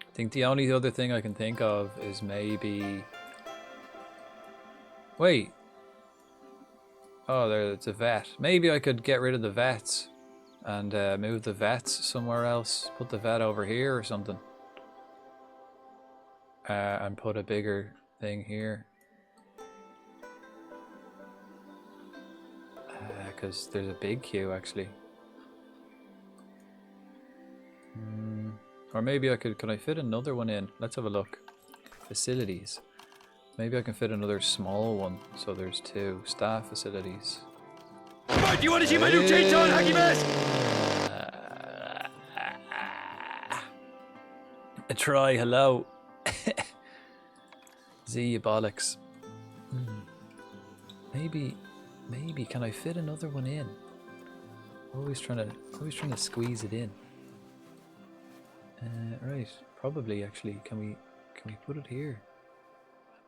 B: I think the only other thing I can think of is maybe... Wait. Oh, it's a vet. Maybe I could get rid of the vets and move the vets somewhere else. Put the vet over here or something. And put a bigger thing here. Because there's a big queue actually. Or maybe I could I fit another one in? Let's have a look. Facilities. Maybe I can fit another small one. So there's 2 staff facilities.
A: Right, do you want to see my new chainsaw and hockey mask?
B: A try, hello. Z, you bollocks. Maybe can I fit another one in? Always trying to squeeze it in. Right, probably actually. Can we put it here?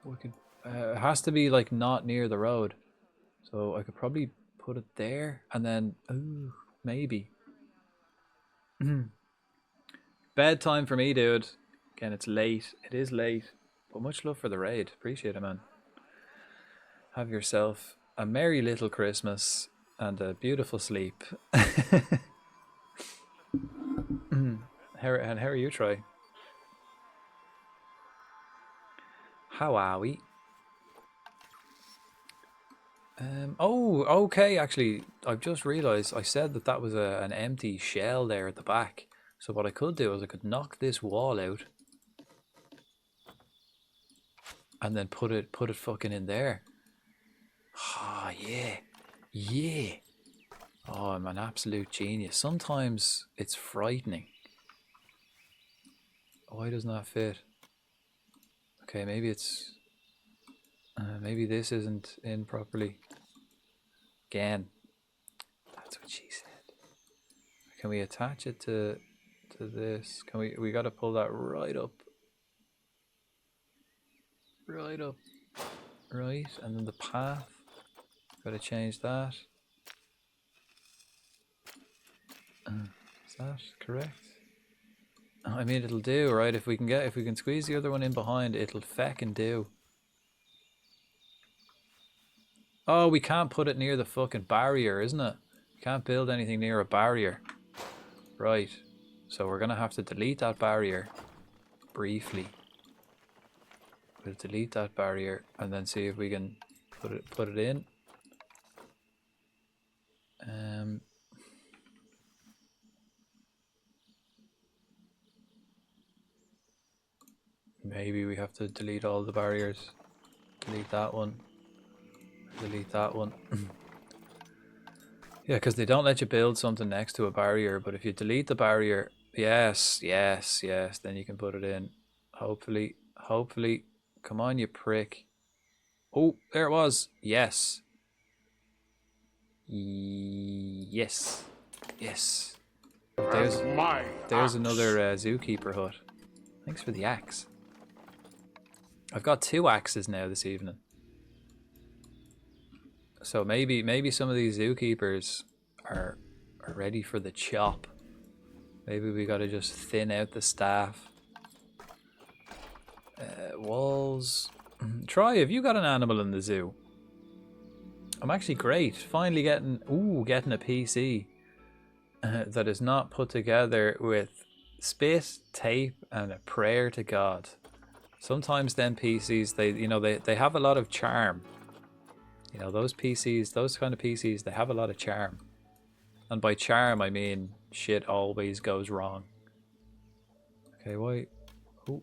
B: We could. It has to be like not near the road, so I could probably put it there, and then ooh, maybe. Bedtime for me, dude. Again, it's late. It is late, but much love for the raid. Appreciate it, man. Have yourself a merry little Christmas and a beautiful sleep. How are you, Troy? How are we? Oh, okay, actually, I've just realised I said that was an empty shell there at the back. So what I could do is I could knock this wall out and then put it fucking in there. Ah, yeah. Yeah. Oh, I'm an absolute genius. Sometimes it's frightening. Why doesn't that fit? Okay, maybe it's... maybe this isn't in properly. Again. That's what she said. Can we attach it to this? Can we gotta pull that right up. Right up. Right, and then the path. Gotta change that. Is that correct? I mean, it'll do, right? If we can squeeze the other one in behind, it'll feckin' do. Oh, we can't put it near the fucking barrier, isn't it? You can't build anything near a barrier. Right. So we're gonna have to delete that barrier briefly. We'll delete that barrier and then see if we can put it in. Maybe we have to delete all the barriers. Delete that one. Delete that one. Yeah, because they don't let you build something next to a barrier, but if you delete the barrier, yes, then you can put it in. Hopefully. Come on, you prick. Oh, there it was. Yes. Yes. There's another zookeeper hut. Thanks for the axe. I've got 2 axes now this evening. So maybe some of these zookeepers are ready for the chop. Maybe we gotta just thin out the staff. walls. Troy, have you got an animal in the zoo? I'm actually great. Finally getting a PC that is not put together with spit, tape, and a prayer to God. Sometimes them PCs, they have a lot of charm. You know, those PCs, those kind of PCs, they have a lot of charm. And by charm, I mean shit always goes wrong. Okay, why? Oh.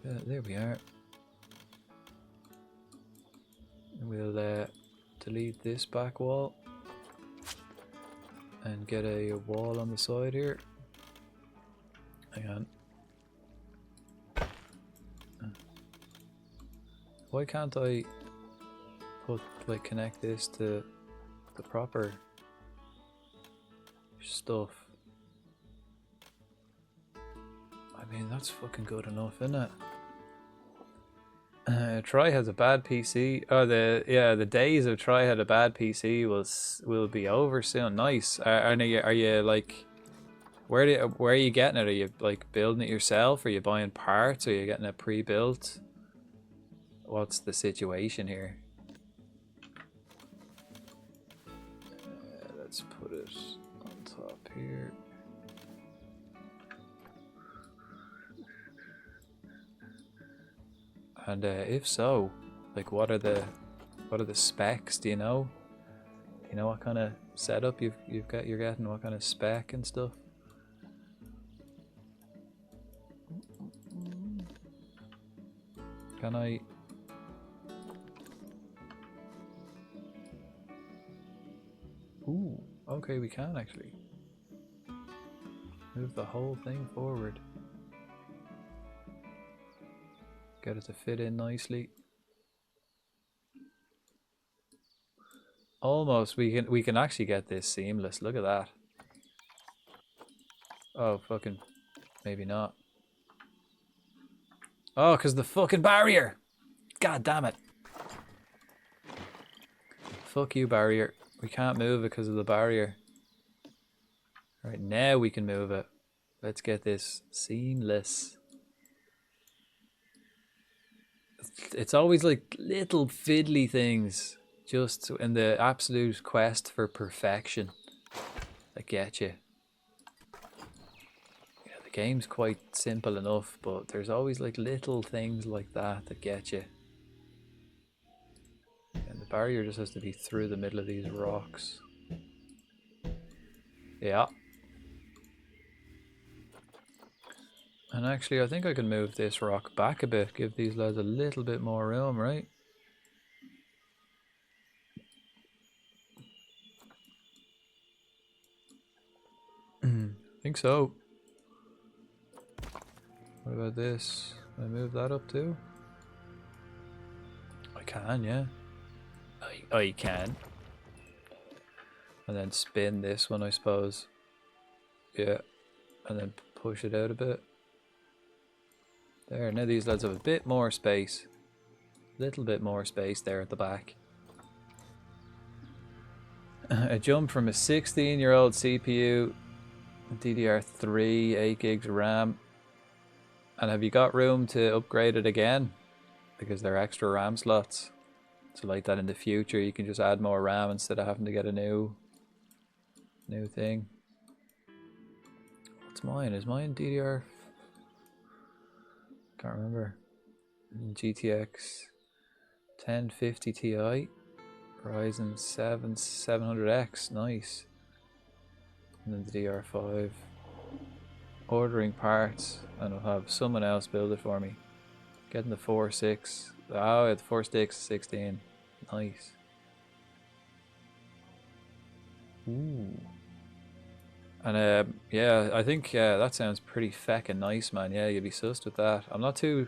B: Yeah, there we are. And we'll delete this back wall. And get a wall on the side here. Hang on. Why can't I connect this to the proper stuff? I mean, that's fucking good enough, isn't it? Troy has a bad PC. Oh, the days of Troy had a bad PC will be over soon. Nice. Are you like, where are you getting it? Are you like building it yourself? Are you buying parts? Are you getting it pre-built? What's the situation here? Let's put it on top here. And if so, like, what are the specs? Do you know? Do you know what kind of setup you're getting? What kind of spec and stuff? Can I? Ooh, okay, we can actually move the whole thing forward. Get it to fit in nicely. Almost, we can actually get this seamless. Look at that. Oh, fucking, maybe not. Oh, because the fucking barrier. God damn it. Fuck you, barrier. We can't move it because of the barrier. Right, now we can move it. Let's get this seamless. It's always like little fiddly things, just in the absolute quest for perfection, that get you. Yeah, the game's quite simple enough, but there's always like little things like that that get you. And the barrier just has to be through the middle of these rocks. Yeah. And actually, I think I can move this rock back a bit, give these lads a little bit more room, right? I think so. What about this? Can I move that up too? I can, yeah. I can. And then spin this one, I suppose. Yeah. And then push it out a bit. There, now these lads have a bit more space. Little bit more space there at the back. A jump from a 16-year-old CPU, DDR3, 8 gigs of RAM. And have you got room to upgrade it again? Because they're extra RAM slots. So like that in the future, you can just add more RAM instead of having to get a new thing. What's mine? Is mine DDR? Can't remember. GTX 1050 Ti, Ryzen 7 700X, nice. And then the DR5. Ordering parts, and I'll have someone else build it for me. Getting the 4.6. Oh, the 4.6 16. Nice. Ooh. And yeah, I think that sounds pretty feckin' nice, man. Yeah, you'd be sussed with that. I'm not too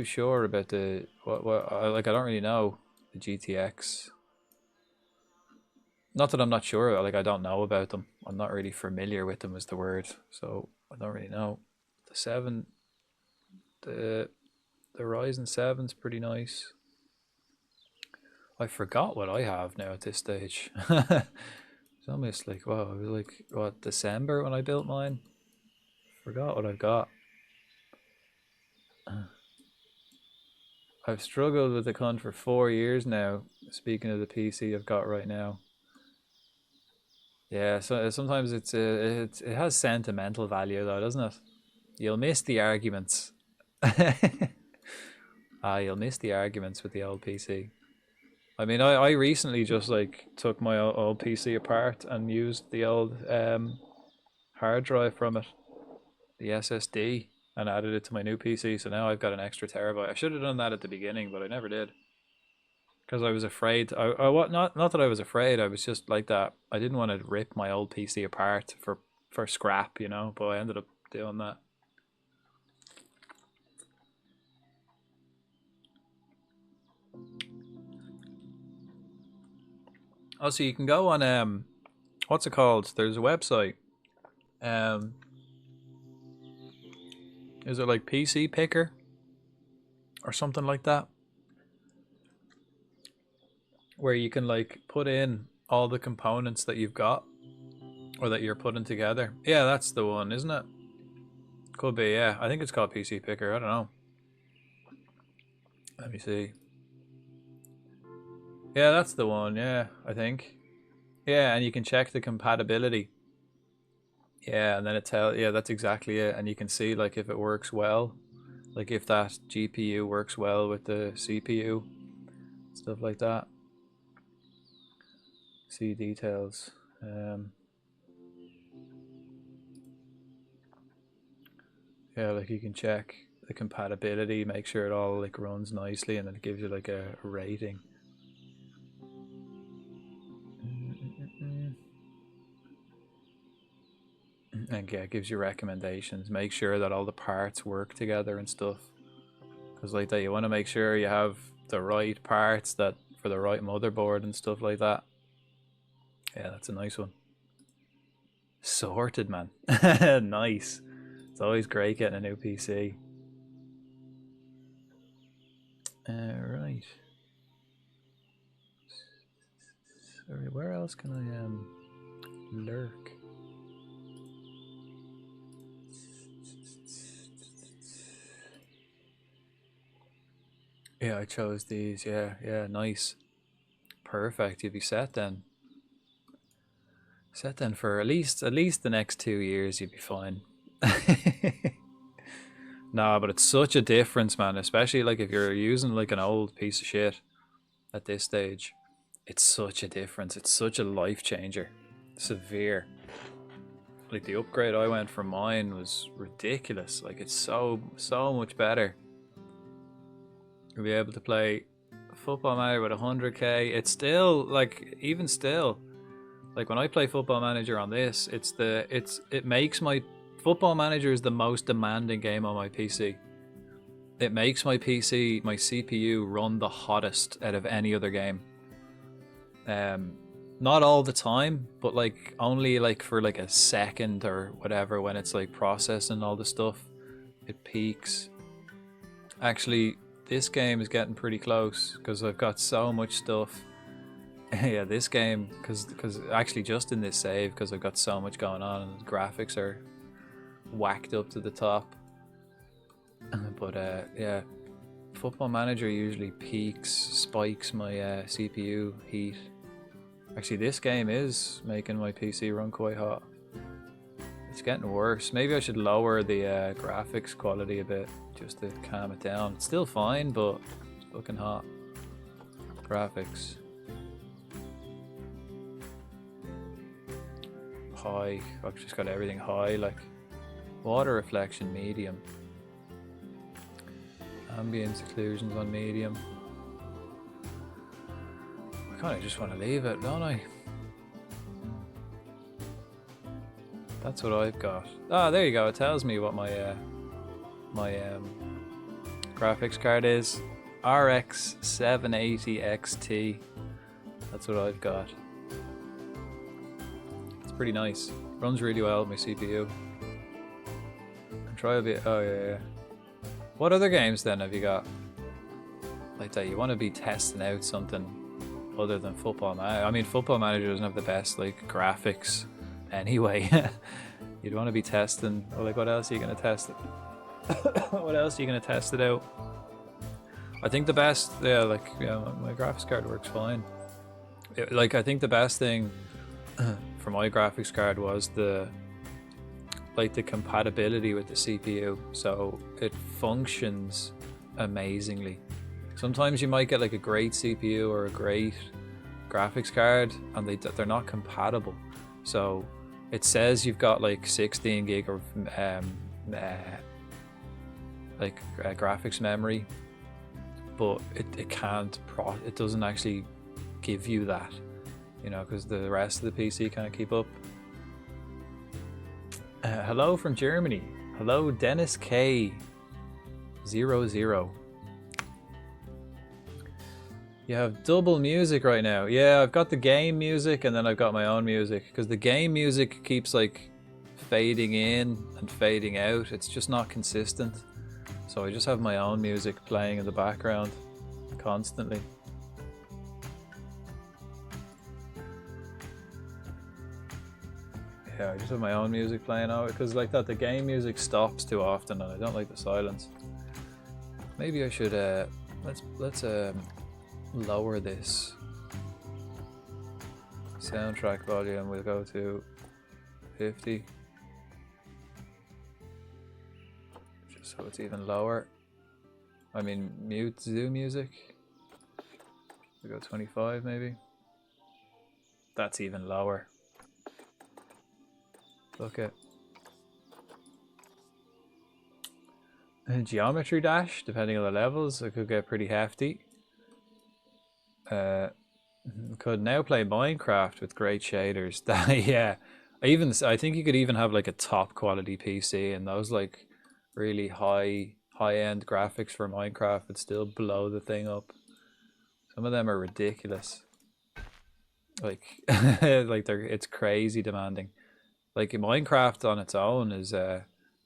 B: sure about the like I don't really know the GTX. Not that I'm not sure, like I don't know about them. I'm not really familiar with them is the word, so I don't really know. The Ryzen 7's pretty nice. I forgot what I have now at this stage. It's almost like, wow, it was like, what, December when I built mine? Forgot what I've got. I've struggled with the cunt for 4 years now. Speaking of the PC I've got right now. Yeah, so sometimes it has sentimental value though, doesn't it? You'll miss the arguments. You'll miss the arguments with the old PC. I mean, I recently just like took my old PC apart and used the old hard drive from it, the SSD, and added it to my new PC. So now I've got an extra terabyte. I should have done that at the beginning, but I never did. Because I was afraid. Not that I was afraid. I was just like that. I didn't want to rip my old PC apart for scrap, you know. But I ended up doing that. Oh, so you can go on what's it called? There's a website. Is it like PC Picker or something like that? Where you can like put in all the components that you've got or that you're putting together. Yeah, that's the one, isn't it? Could be, yeah. I think it's called PC Picker. I don't know. Let me see. Yeah, that's the one. Yeah, I think. Yeah, and you can check the compatibility. Yeah, and then yeah, that's exactly it. And you can see like if it works well, like if that GPU works well with the CPU, stuff like that. See details. Yeah, like you can check the compatibility, make sure it all like runs nicely, and then it gives you like a rating. And yeah, it gives you recommendations. Make sure that all the parts work together and stuff. Because like that, you want to make sure you have the right parts that for the right motherboard and stuff like that. Yeah, that's a nice one. Sorted, man. Nice. It's always great getting a new PC. Right. Sorry, where else can I lurk? Yeah, I chose these. Yeah, nice. Perfect. You'll be set then. Set then for at least the next 2 years. You'd be fine. Nah, but it's such a difference, man. Especially like if you're using like an old piece of shit at this stage. It's such a difference. It's such a life changer. Severe. Like the upgrade I went for mine was ridiculous. Like it's so much better. You'll be able to play Football Manager with 100k. It's still like, even still, like when I play Football Manager on this, it makes my Football Manager is the most demanding game on my PC. It makes my PC, my CPU run the hottest out of any other game. Not all the time, but like only like for like a second or whatever when it's like processing all the stuff, it peaks. Actually, this game is getting pretty close because I've got so much stuff. Yeah, this game, because actually just in this save, because I've got so much going on and the graphics are whacked up to the top. But yeah, Football Manager usually spikes my CPU heat. Actually, this game is making my PC run quite hot. It's getting worse. Maybe I should lower the graphics quality a bit just to calm it down. It's still fine, but it's fucking hot. Graphics. High. I've just got everything high, like water reflection medium. Ambient occlusions on medium. I kind of just want to leave it, don't I? That's what I've got. Ah, there you go. It tells me what my graphics card is. RX 780 XT. That's what I've got. It's pretty nice. Runs really well with my CPU. Try a bit. Oh yeah. What other games then have you got? Like that, you want to be testing out something other than Football Manager. I mean, Football Manager doesn't have the best like graphics anyway. You'd want to be testing. Or like, what else are you going to test it? What else are you going to test it out? I think the best, yeah, like, yeah, my graphics card works fine. Like, I think the best thing for my graphics card was the compatibility with the CPU. So it functions amazingly. Sometimes you might get like a great CPU or a great graphics card and they're not compatible. So it says you've got like 16 gig of graphics memory, but it doesn't actually give you that, you know, because the rest of the PC can't keep up. Hello from Germany. Hello, Dennis K00. You have double music right now. Yeah, I've got the game music and then I've got my own music, because the game music keeps like fading in and fading out. It's just not consistent. So I just have my own music playing in the background constantly. Yeah, I just have my own music playing out, because like that, the game music stops too often and I don't like the silence. Maybe I should let's lower this soundtrack volume. We'll go to 50, just so it's even lower. I mean, mute zoo music. We go 25 maybe. That's even lower. Look at Geometry Dash, depending on the levels, it could get pretty hefty. Could now play Minecraft with great shaders. Yeah, I think you could even have like a top quality PC, and those like really high-end graphics for Minecraft would still blow the thing up. Some of them are ridiculous. Like, it's crazy demanding. Like Minecraft on its own is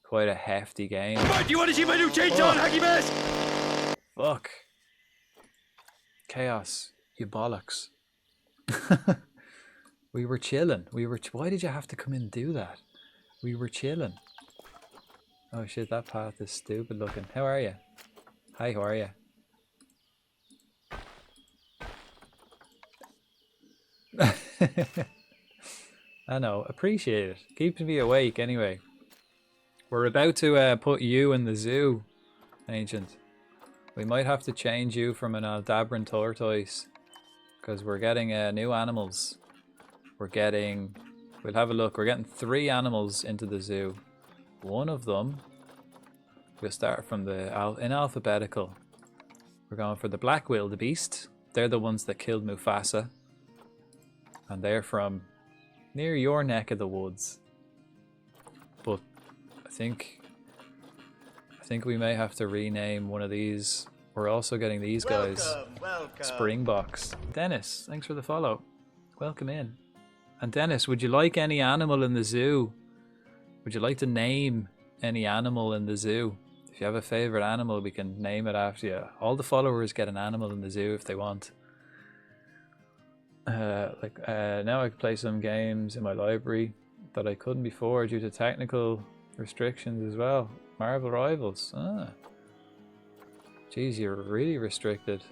B: quite a hefty game.
A: Come on, do you want to see my new chainsaw and hockey mask?
B: Fuck. Chaos, you bollocks. We were chilling. Why did you have to come in and do that? We were chilling. Oh shit, that path is stupid looking. How are you? Hi, how are you? I know, appreciate it. Keeps me awake anyway. We're about to put you in the zoo, Ancient. We might have to change you from an Aldabran tortoise, because we're getting new animals. We'll have a look, we're getting 3 animals into the zoo. One of them, we'll start from in alphabetical. We're going for the black wildebeest. They're the ones that killed Mufasa. And they're from near your neck of the woods. But I think we may have to rename one of these. We're also getting these guys.
G: Welcome.
B: Springboks. Dennis, thanks for the follow. Welcome in. And Dennis, would you like any animal in the zoo? Would you like to name any animal in the zoo? If you have a favorite animal, we can name it after you. All the followers get an animal in the zoo if they want. Now I can play some games in my library that I couldn't before due to technical restrictions as well. Marvel Rivals. Jeez, you're really restricted.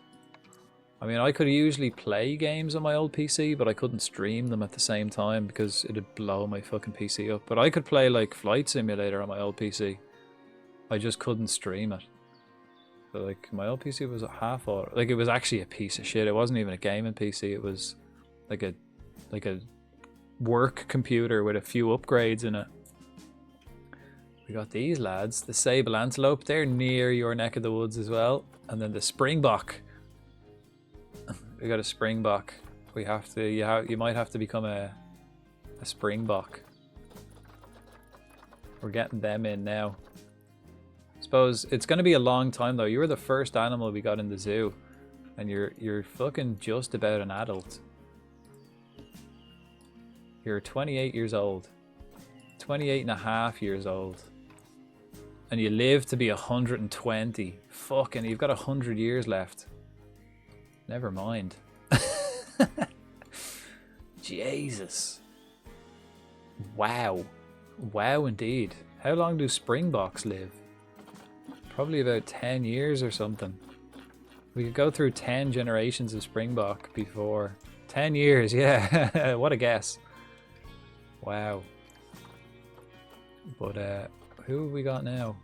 B: I mean, I could usually play games on my old PC, but I couldn't stream them at the same time because it'd blow my fucking PC up. But I could play like Flight Simulator on my old PC. I just couldn't stream it. So like my old PC was it was actually a piece of shit. It wasn't even a gaming PC. It was like a work computer with a few upgrades in it. We got these lads, the sable antelope. They're near your neck of the woods as well. And then the springbok. We got a springbok. We have to. You might have to become a springbok. We're getting them in now. Suppose it's going to be a long time though. You were the first animal we got in the zoo, and you're fucking just about an adult. You're 28 years old, 28 and a half years old, and you live to be 120. Fucking, you've got 100 years left. Never mind. Jesus. Wow. Wow, indeed. How long do springboks live? Probably about 10 years or something. We could go through 10 generations of springbok before. 10 years, yeah. What a guess. Wow. But who have we got now?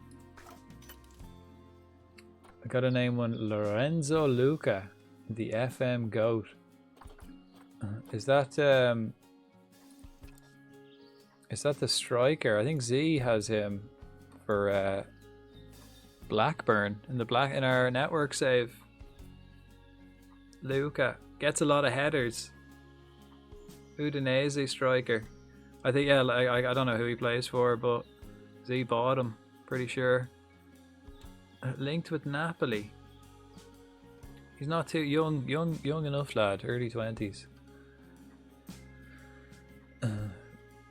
B: I gotta name one Lorenzo Luca, the FM GOAT. Is that the striker? I think Z has him for Blackburn in our network save. Luca gets a lot of headers. Udinese striker. I think, yeah, I don't know who he plays for, but Z bought him, pretty sure. Linked with Napoli. He's not too young enough, lad. Early 20s.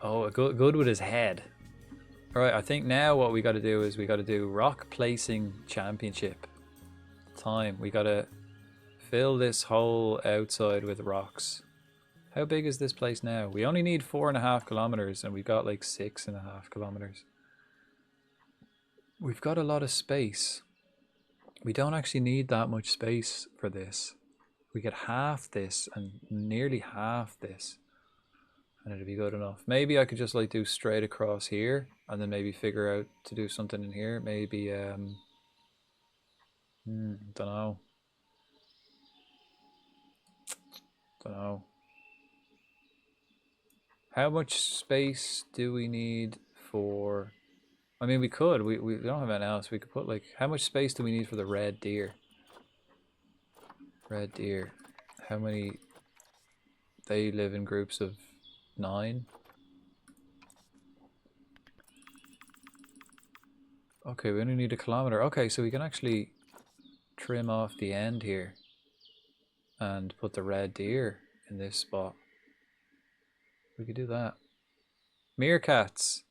B: Oh, good with his head. Right, I think now what we got to do is we got to do rock placing championship. Time. We got to fill this whole outside with rocks. How big is this place now? We only need 4.5 kilometers and we've got like 6.5 kilometers. We've got a lot of space. We don't actually need that much space for this. We get half this and nearly half this. And it'd be good enough. Maybe I could just like do straight across here and then maybe figure out to do something in here. Maybe, don't know. Don't know. How much space do we need for... I mean, we could. We don't have anything else. We could put like... How much space do we need for the red deer? Red deer. How many... They live in groups of 9. Okay, we only need 1 kilometer. Okay, so we can actually trim off the end here and put the red deer in this spot. We could do that. Meerkats.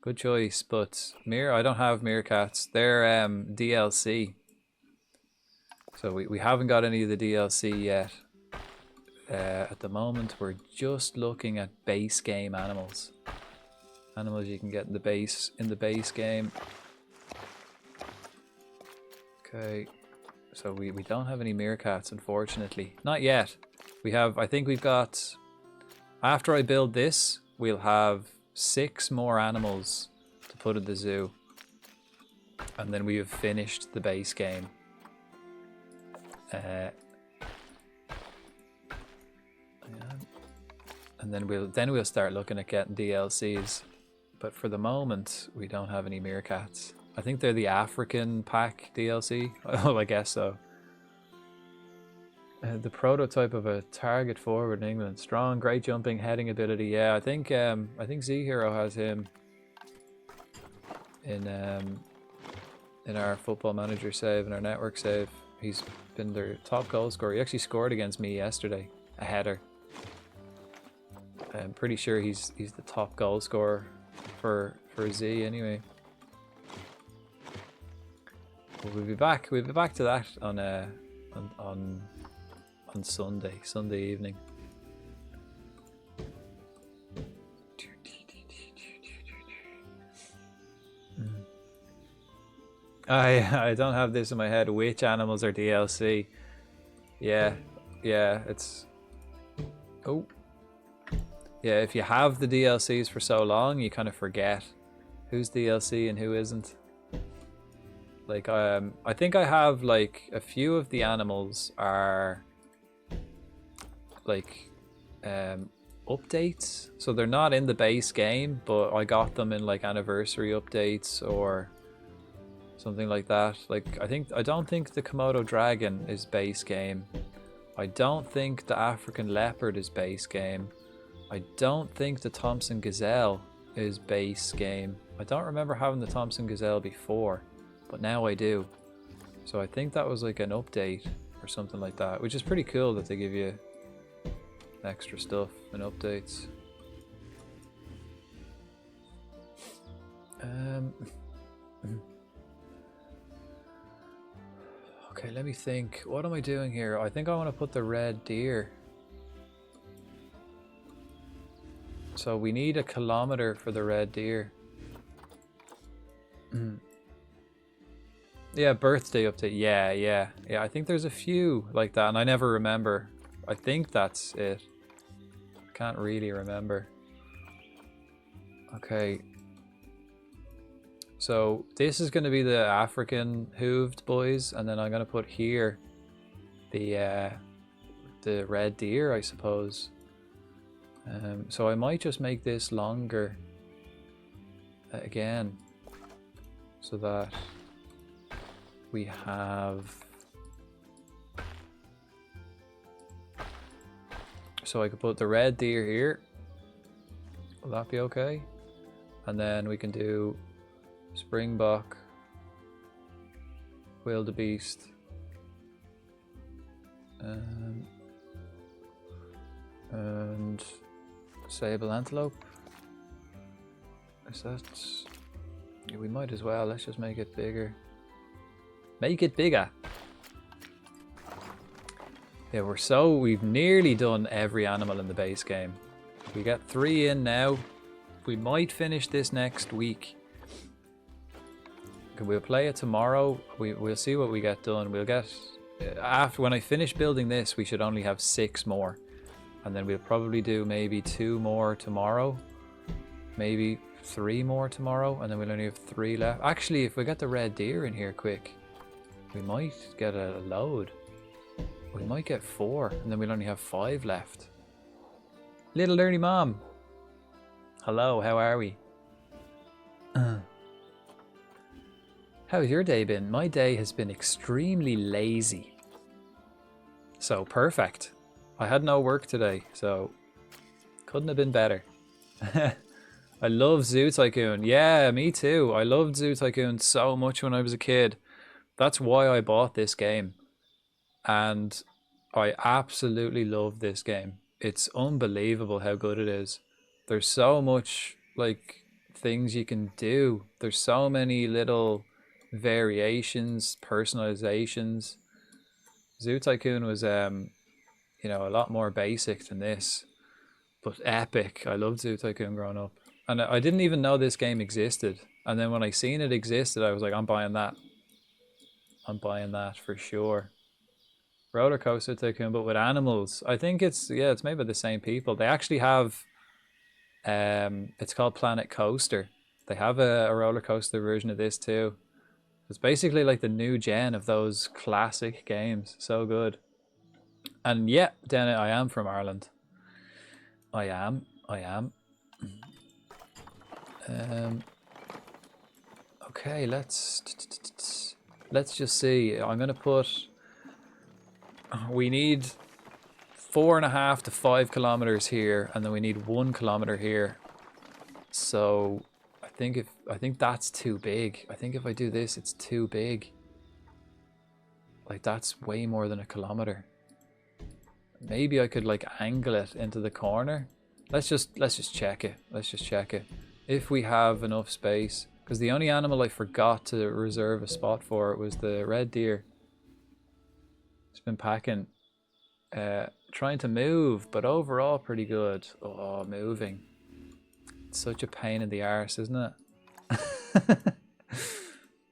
B: Good choice, but I don't have meerkats. They're DLC. So we haven't got any of the DLC yet. At the moment, we're just looking at base game animals. Animals you can get in the base game. Okay, so we don't have any meerkats, unfortunately. Not yet. I think we've got... After I build this, we'll have 6 more animals to put in the zoo. And then we have finished the base game. And then we'll start looking at getting DLCs. But for the moment, we don't have any meerkats. I think they're the African pack DLC. Oh, I guess so. The prototype of a target forward in England. Strong, great jumping, heading ability. Yeah, I think Z Hero has him in our Football Manager save, in our network save. He's been their top goal scorer. He actually scored against me yesterday, a header. I'm pretty sure he's the top goal scorer for Z anyway. But we'll be back to that on Sunday evening. I don't have this in my head. Which animals are DLC? Yeah, it's... Oh. Yeah, if you have the DLCs for so long, you kind of forget who's DLC and who isn't. Like, I think I have, like, a few of the animals are, like, updates. So they're not in the base game, but I got them in, like, anniversary updates or something like that. Like, I don't think the Komodo dragon is base game. I don't think the African leopard is base game. I don't think the Thompson gazelle is base game. I don't remember having the Thompson gazelle before, but now I do. So I think that was like an update or something like that, which is pretty cool that they give you extra stuff and updates. Okay, let me think. What am I doing here? I think I want to put the red deer. So we need a kilometer for the red deer. Yeah, birthday update. Yeah. I think there's a few like that, and I never remember. I think that's it. Can't really remember. Okay. So this is going to be the African hooved boys, and then I'm going to put here the red deer, I suppose. So I might just make this longer again, so that we have. So I could put the red deer here. Will that be okay? And then we can do Springbok, Wildebeest, and Sable Antelope. Is that? Yeah, we might as well. Let's just make it bigger. Make it bigger. Yeah, we've nearly done every animal in the base game. We got 3 in now. We might finish this next week. We'll play it tomorrow. We'll see what we get done. We'll get after when I finish building this, we should only have 6 more, and then we'll probably do maybe 2 more tomorrow, maybe 3 more tomorrow, and then we'll only have 3 left. Actually, if we get the red deer in here quick, we might get a load. We might get 4, and then we'll only have 5 left. Little dirty mom. Hello, how are we? How's your day been? My day has been extremely lazy. So perfect. I had no work today, so couldn't have been better. I love Zoo Tycoon. Yeah, me too. I loved Zoo Tycoon so much when I was a kid. That's why I bought this game. And I absolutely love this game. It's unbelievable how good it is. There's so much like things you can do. There's so many little variations, personalizations. Zoo Tycoon was you know, a lot more basic than this, but epic. I loved Zoo Tycoon growing up, and I didn't even know this game existed, and then when I seen it existed, I was like, I'm buying that. I'm buying that for sure. Roller Coaster Tycoon, but with animals. I think it's made by the same people. They actually have it's called Planet Coaster. They have a roller coaster version of this too. It's basically like the new gen of those classic games. So good. And yeah, Dana, I am from Ireland. I am. Okay, let's just see. I'm gonna put. We need 4.5 to 5 kilometers here, and then we need 1 kilometer here. So I think that's too big. I think if I do this, it's too big. Like that's way more than 1 kilometer. Maybe I could like angle it into the corner. Let's just check it. Let's just check it. If we have enough space, because the only animal I forgot to reserve a spot for was the red deer. It's been packing, trying to move, but overall pretty good. Oh, moving. It's such a pain in the arse, isn't it?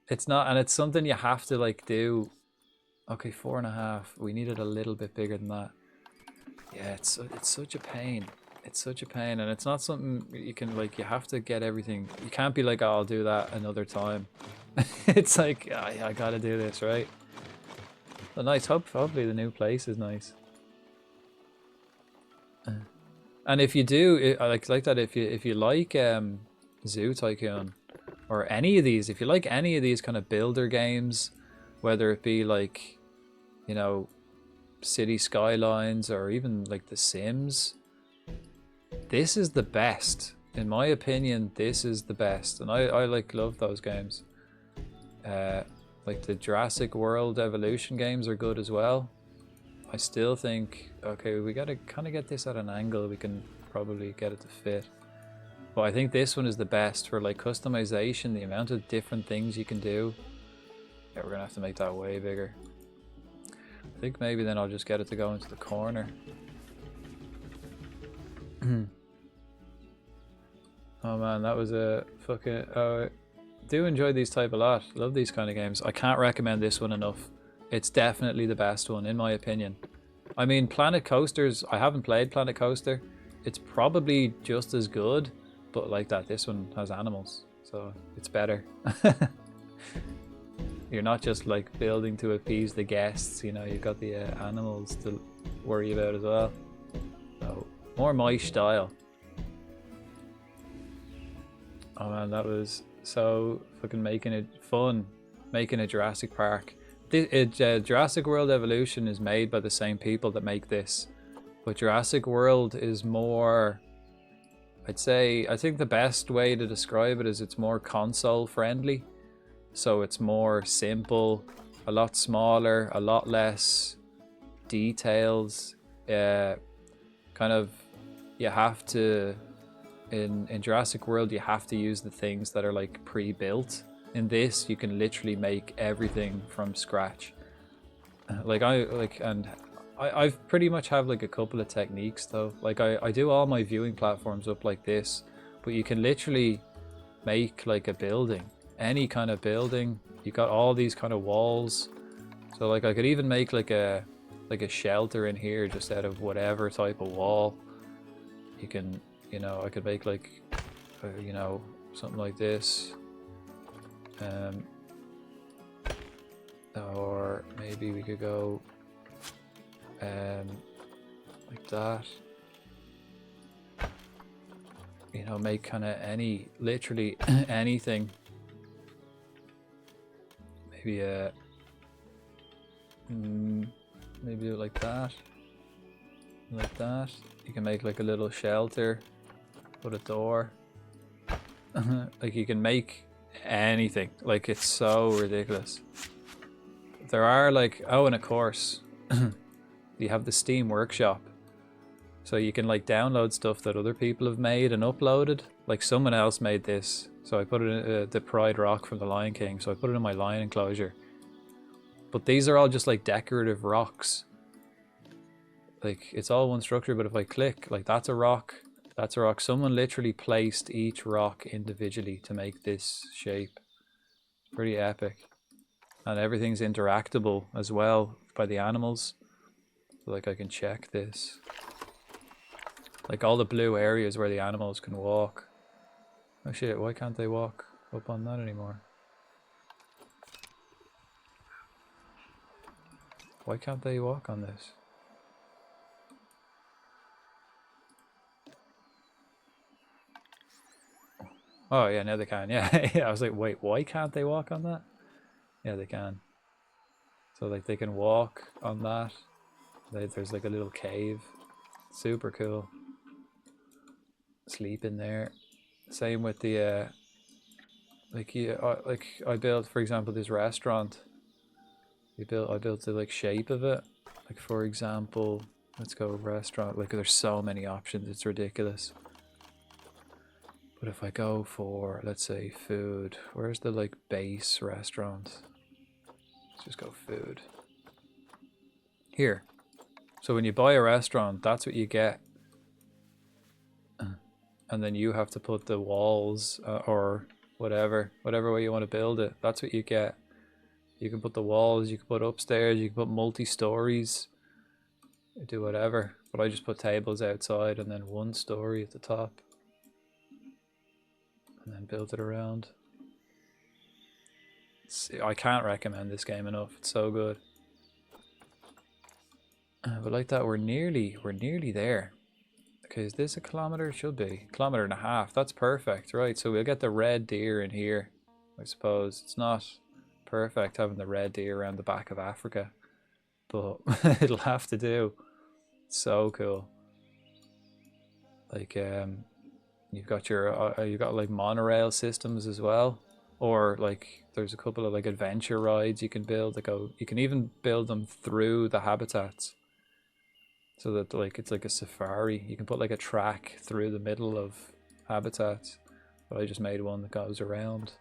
B: It's not, and it's something you have to like do. Okay, 4.5. We needed a little bit bigger than that. Yeah, it's such a pain. It's such a pain, and it's not something you can like. You have to get everything. You can't be like, oh, I'll do that another time. It's like I gotta do this, right? But nice. Hopefully the new place is nice. And if you do, like that, if you like Zoo Tycoon or any of these, if you like any of these kind of builder games, whether it be like, you know, City Skylines or even like The Sims, this is the best. In my opinion, this is the best, and I like love those games. Like the Jurassic World Evolution games are good as well. I still think, okay, we gotta kind of get this at an angle. We can probably get it to fit. But I think this one is the best for like customization, the amount of different things you can do. Yeah, we're gonna have to make that way bigger. I think maybe then I'll just get it to go into the corner. Oh man, that was a fucking... do enjoy these type a lot. Love these kind of games. I can't recommend this one enough. It's definitely the best one, in my opinion. I mean, Planet Coasters, I haven't played Planet Coaster. It's probably just as good, but like that, this one has animals, so it's better. You're not just like building to appease the guests, you know, you've got the animals to worry about as well. So, more my style. Oh man, that was so fucking making it fun, making a Jurassic Park. Jurassic World Evolution is made by the same people that make this, but Jurassic World is more, I think the best way to describe it is it's more console friendly. So it's more simple, a lot smaller, a lot less details. Kind of, you have to, in Jurassic World, you have to use the things that are like pre-built. In this, you can literally make everything from scratch. I've pretty much have like a couple of techniques though. Like I do all my viewing platforms up like this, but you can literally make like a building, any kind of building. You got all these kind of walls. So like I could even make like a shelter in here just out of whatever type of wall. You can, you know, I could make like, you know, something like this. Or maybe we could go like that, you know, make kind of literally anything. Maybe maybe like that, you can make like a little shelter, put a door. Like you can make anything, like it's so ridiculous. There are like, oh, and of course you have the Steam Workshop, so you can like download stuff that other people have made and uploaded. Like someone else made this, so I put it in the Pride Rock from the Lion King, so I put it in my lion enclosure. But these are all just like decorative rocks, like it's all one structure. But if I click, like that's a rock, that's a rock. Someone literally placed each rock individually to make this shape. Pretty epic. And everything's interactable as well by the animals. So like I can check this. Like all the blue areas where the animals can walk. Oh shit, why can't they walk up on that anymore? Why can't they walk on this? Oh yeah, now they can. Yeah, yeah. I was like, wait, why can't they walk on that? Yeah, they can. So like they can walk on that. There's like a little cave. Super cool. Sleep in there. Same with the like I built, for example, this restaurant. I built the like shape of it. Like for example, let's go restaurant. Like there's so many options, it's ridiculous. But if I go for, let's say, food, where's the like base restaurant? Let's just go food. Here. So when you buy a restaurant, that's what you get. And then you have to put the walls or whatever way you want to build it. That's what you get. You can put the walls, you can put upstairs, you can put multi-stories. Do whatever. But I just put tables outside and then one story at the top. And then build it around. I can't recommend this game enough. It's so good. But like that, we're nearly there. Okay, is this a kilometer? It should be. 1.5 kilometers. That's perfect, right? So we'll get the red deer in here. I suppose it's not perfect having the red deer around the back of Africa, but it'll have to do. It's so cool. Like you've got like monorail systems as well, or like there's a couple of like adventure rides you can build that go. You can even build them through the habitats, so that like it's like a safari. You can put like a track through the middle of habitats. But I just made one that goes around.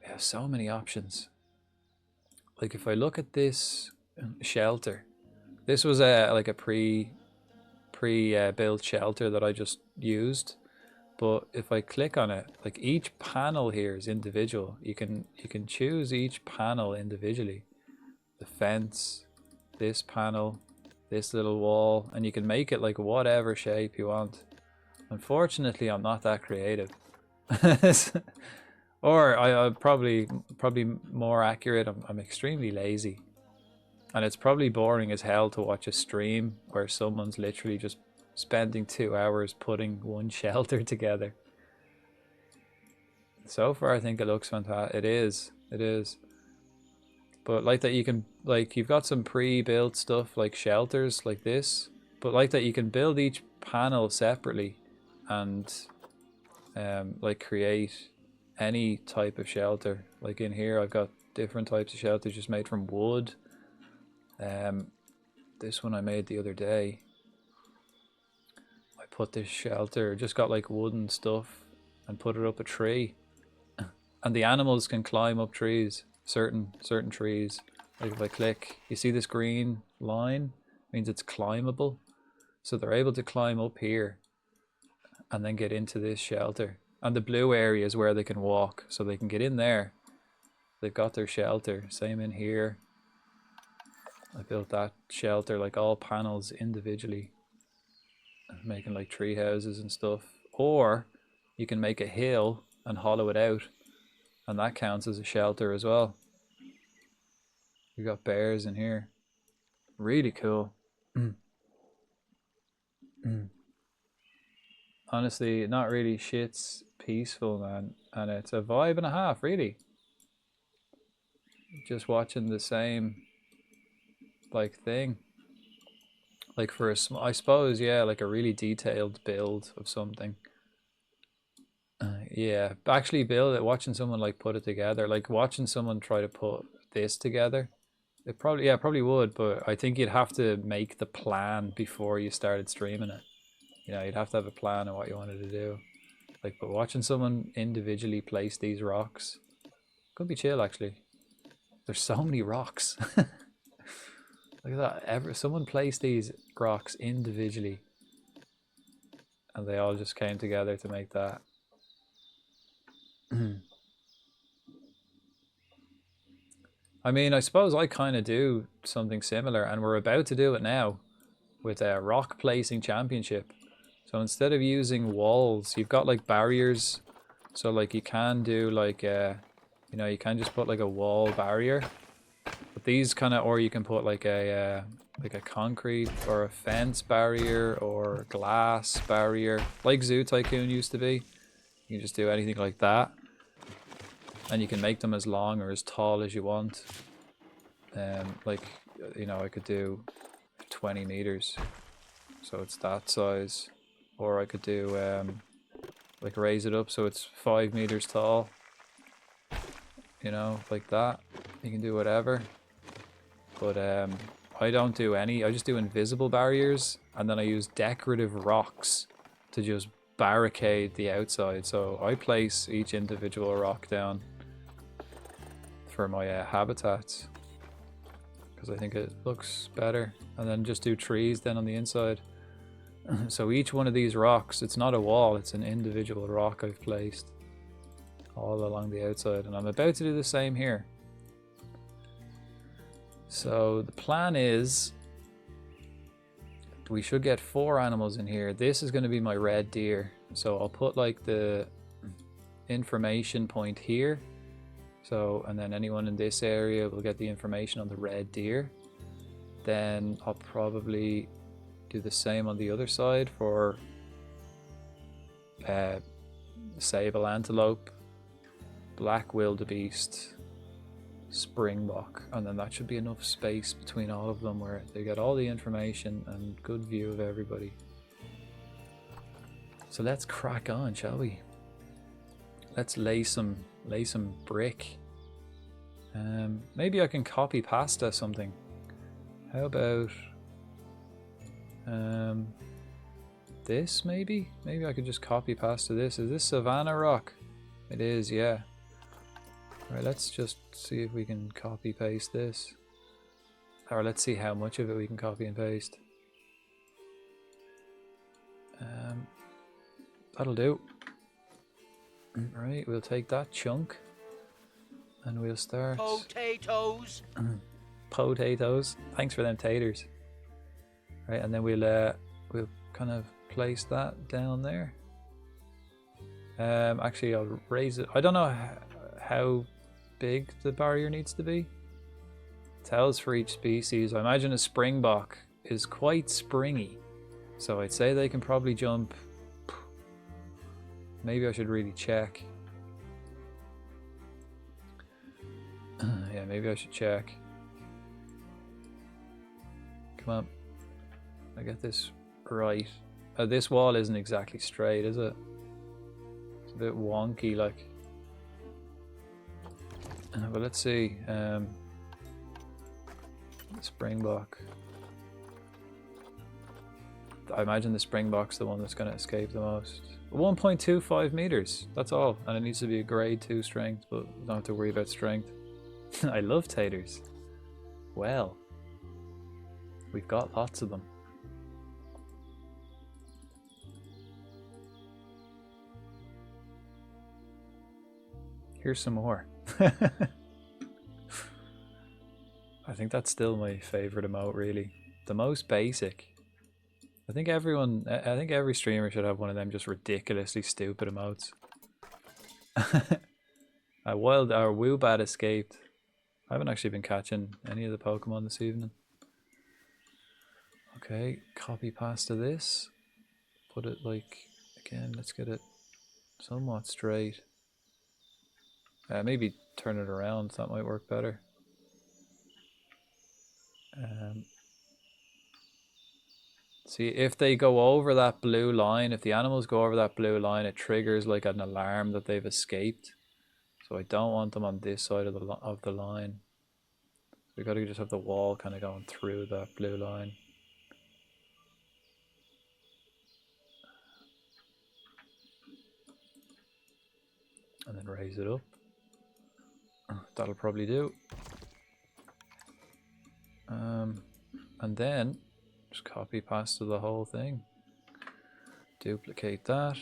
B: We have so many options. Like if I look at this shelter, this was like a pre-built shelter that I just used. But if I click on it, like each panel here is individual. You can choose each panel individually. The fence, this panel, this little wall, and you can make it like whatever shape you want. Unfortunately, I'm not that creative. Or I probably more accurate, I'm extremely lazy. And it's probably boring as hell to watch a stream where someone's literally just spending 2 hours putting one shelter together. So far I think it looks fantastic. It is. But like that you can, like, you've got some pre-built stuff like shelters like this, but like that you can build each panel separately and like create any type of shelter. Like in here I've got different types of shelters just made from wood. This one I made the other day. I put this shelter, just got like wooden stuff and put it up a tree. And the animals can climb up trees, certain trees. Like if I click, you see this green line? Means it's climbable. So they're able to climb up here and then get into this shelter. And the blue area is where they can walk, so they can get in there. They've got their shelter. Same in here. I built that shelter, like all panels individually, making like tree houses and stuff. Or you can make a hill and hollow it out, and that counts as a shelter as well. We got bears in here. Really cool. Honestly, not really shit's peaceful, man, and it's a vibe and a half, really. Just watching the same like thing, like for a I suppose, yeah, like a really detailed build of something. Yeah, actually build it, watching someone like put it together, like watching someone try to put this together, it probably, yeah, probably would, but I think you'd have to make the plan before you started streaming it. You know, you'd have to have a plan of what you wanted to do. Like, but watching someone individually place these rocks could be chill, actually. There's so many rocks. Look at that. Someone placed these rocks individually, and they all just came together to make that. I mean, I suppose I kind of do something similar, and we're about to do it now with a rock placing championship. So instead of using walls, you've got like barriers. So like you can do like you know, you can just put like a wall barrier. But these kind of, or you can put like a concrete or a fence barrier or glass barrier, like Zoo Tycoon used to be. You can just do anything like that, and you can make them as long or as tall as you want. Like, you know, I could do 20 meters, so it's that size. Or I could do like raise it up so it's 5 meters tall. You know, like that. You can do whatever. But I don't do any. I just do invisible barriers, and then I use decorative rocks to just barricade the outside. So I place each individual rock down for my habitats, because I think it looks better. And then just do trees then on the inside. So each one of these rocks, it's not a wall, it's an individual rock I've placed all along the outside, and I'm about to do the same here. So the plan is we should get 4 animals in here. This is going to be my red deer, so I'll put like the information point here. So, and then anyone in this area will get the information on the red deer. Then I'll probably do the same on the other side for sable antelope, black wildebeest, springbok, and then that should be enough space between all of them where they get all the information and good view of everybody. So let's crack on, shall we? Let's lay some brick. Maybe I can copy pasta something. How about this maybe? Maybe I could just copy pasta this. Is this Savannah rock? It is, yeah. Alright, let's just see if we can copy paste this. Or let's see how much of it we can copy and paste. That'll do. Right, we'll take that chunk. And we'll start...
C: Potatoes.
B: Potatoes. Thanks for them taters. Right, and then we'll kind of place that down there. Actually, I'll raise it. I don't know how big the barrier needs to be. It tells for each species. I imagine a springbok is quite springy, so I'd say they can probably jump. Maybe I should really check. Yeah, maybe I should check. Come on, I get this right. This wall isn't exactly straight, is it? It's a bit wonky, like. But let's see. Springbok. I imagine the springbok's the one that's going to escape the most. 1.25 meters. That's all, and it needs to be a grade 2 strength, but don't have to worry about strength. I love taters. Well, we've got lots of them. Here's some more. I think that's still my favorite emote, really. The most basic. I think every streamer should have one of them just ridiculously stupid emotes. Our Woobat escaped. I haven't actually been catching any of the Pokemon this evening. Okay, copy pasta this. Put it like, again, let's get it somewhat straight. Maybe turn it around, that might work better. See, if they go over that blue line, if the animals go over that blue line, it triggers like an alarm that they've escaped. So I don't want them on this side of the line. We got to just have the wall kind of going through that blue line. And then raise it up. That'll probably do. And then just copy pasta the whole thing. Duplicate that.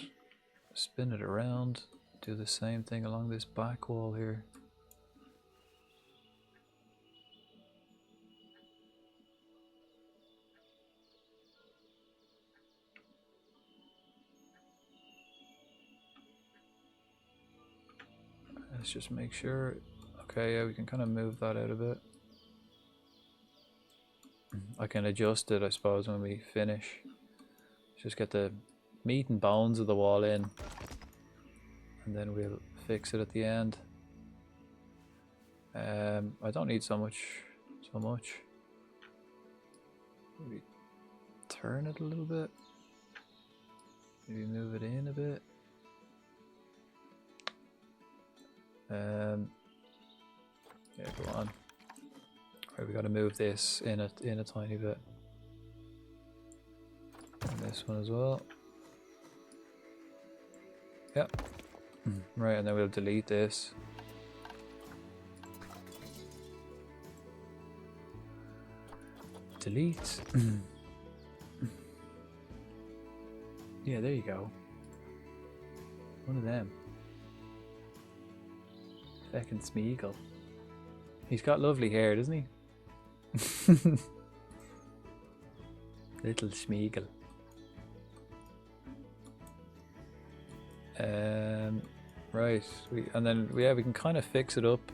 B: Spin it around. Do the same thing along this back wall here. Let's just make sure. Okay, yeah, we can kind of move that out a bit. I can adjust it, I suppose, when we finish. Just get the meat and bones of the wall in, and then we'll fix it at the end. I don't need so much. Maybe turn it a little bit. Maybe move it in a bit. Yeah, go on. Right, we got to move this in a tiny bit. And this one as well. Yep. Right, and then we'll delete this. Delete. Yeah, there you go. One of them. Feckin' Smeagol. He's got lovely hair, doesn't he? Little Smeagol. Right, and then we can kind of fix it up.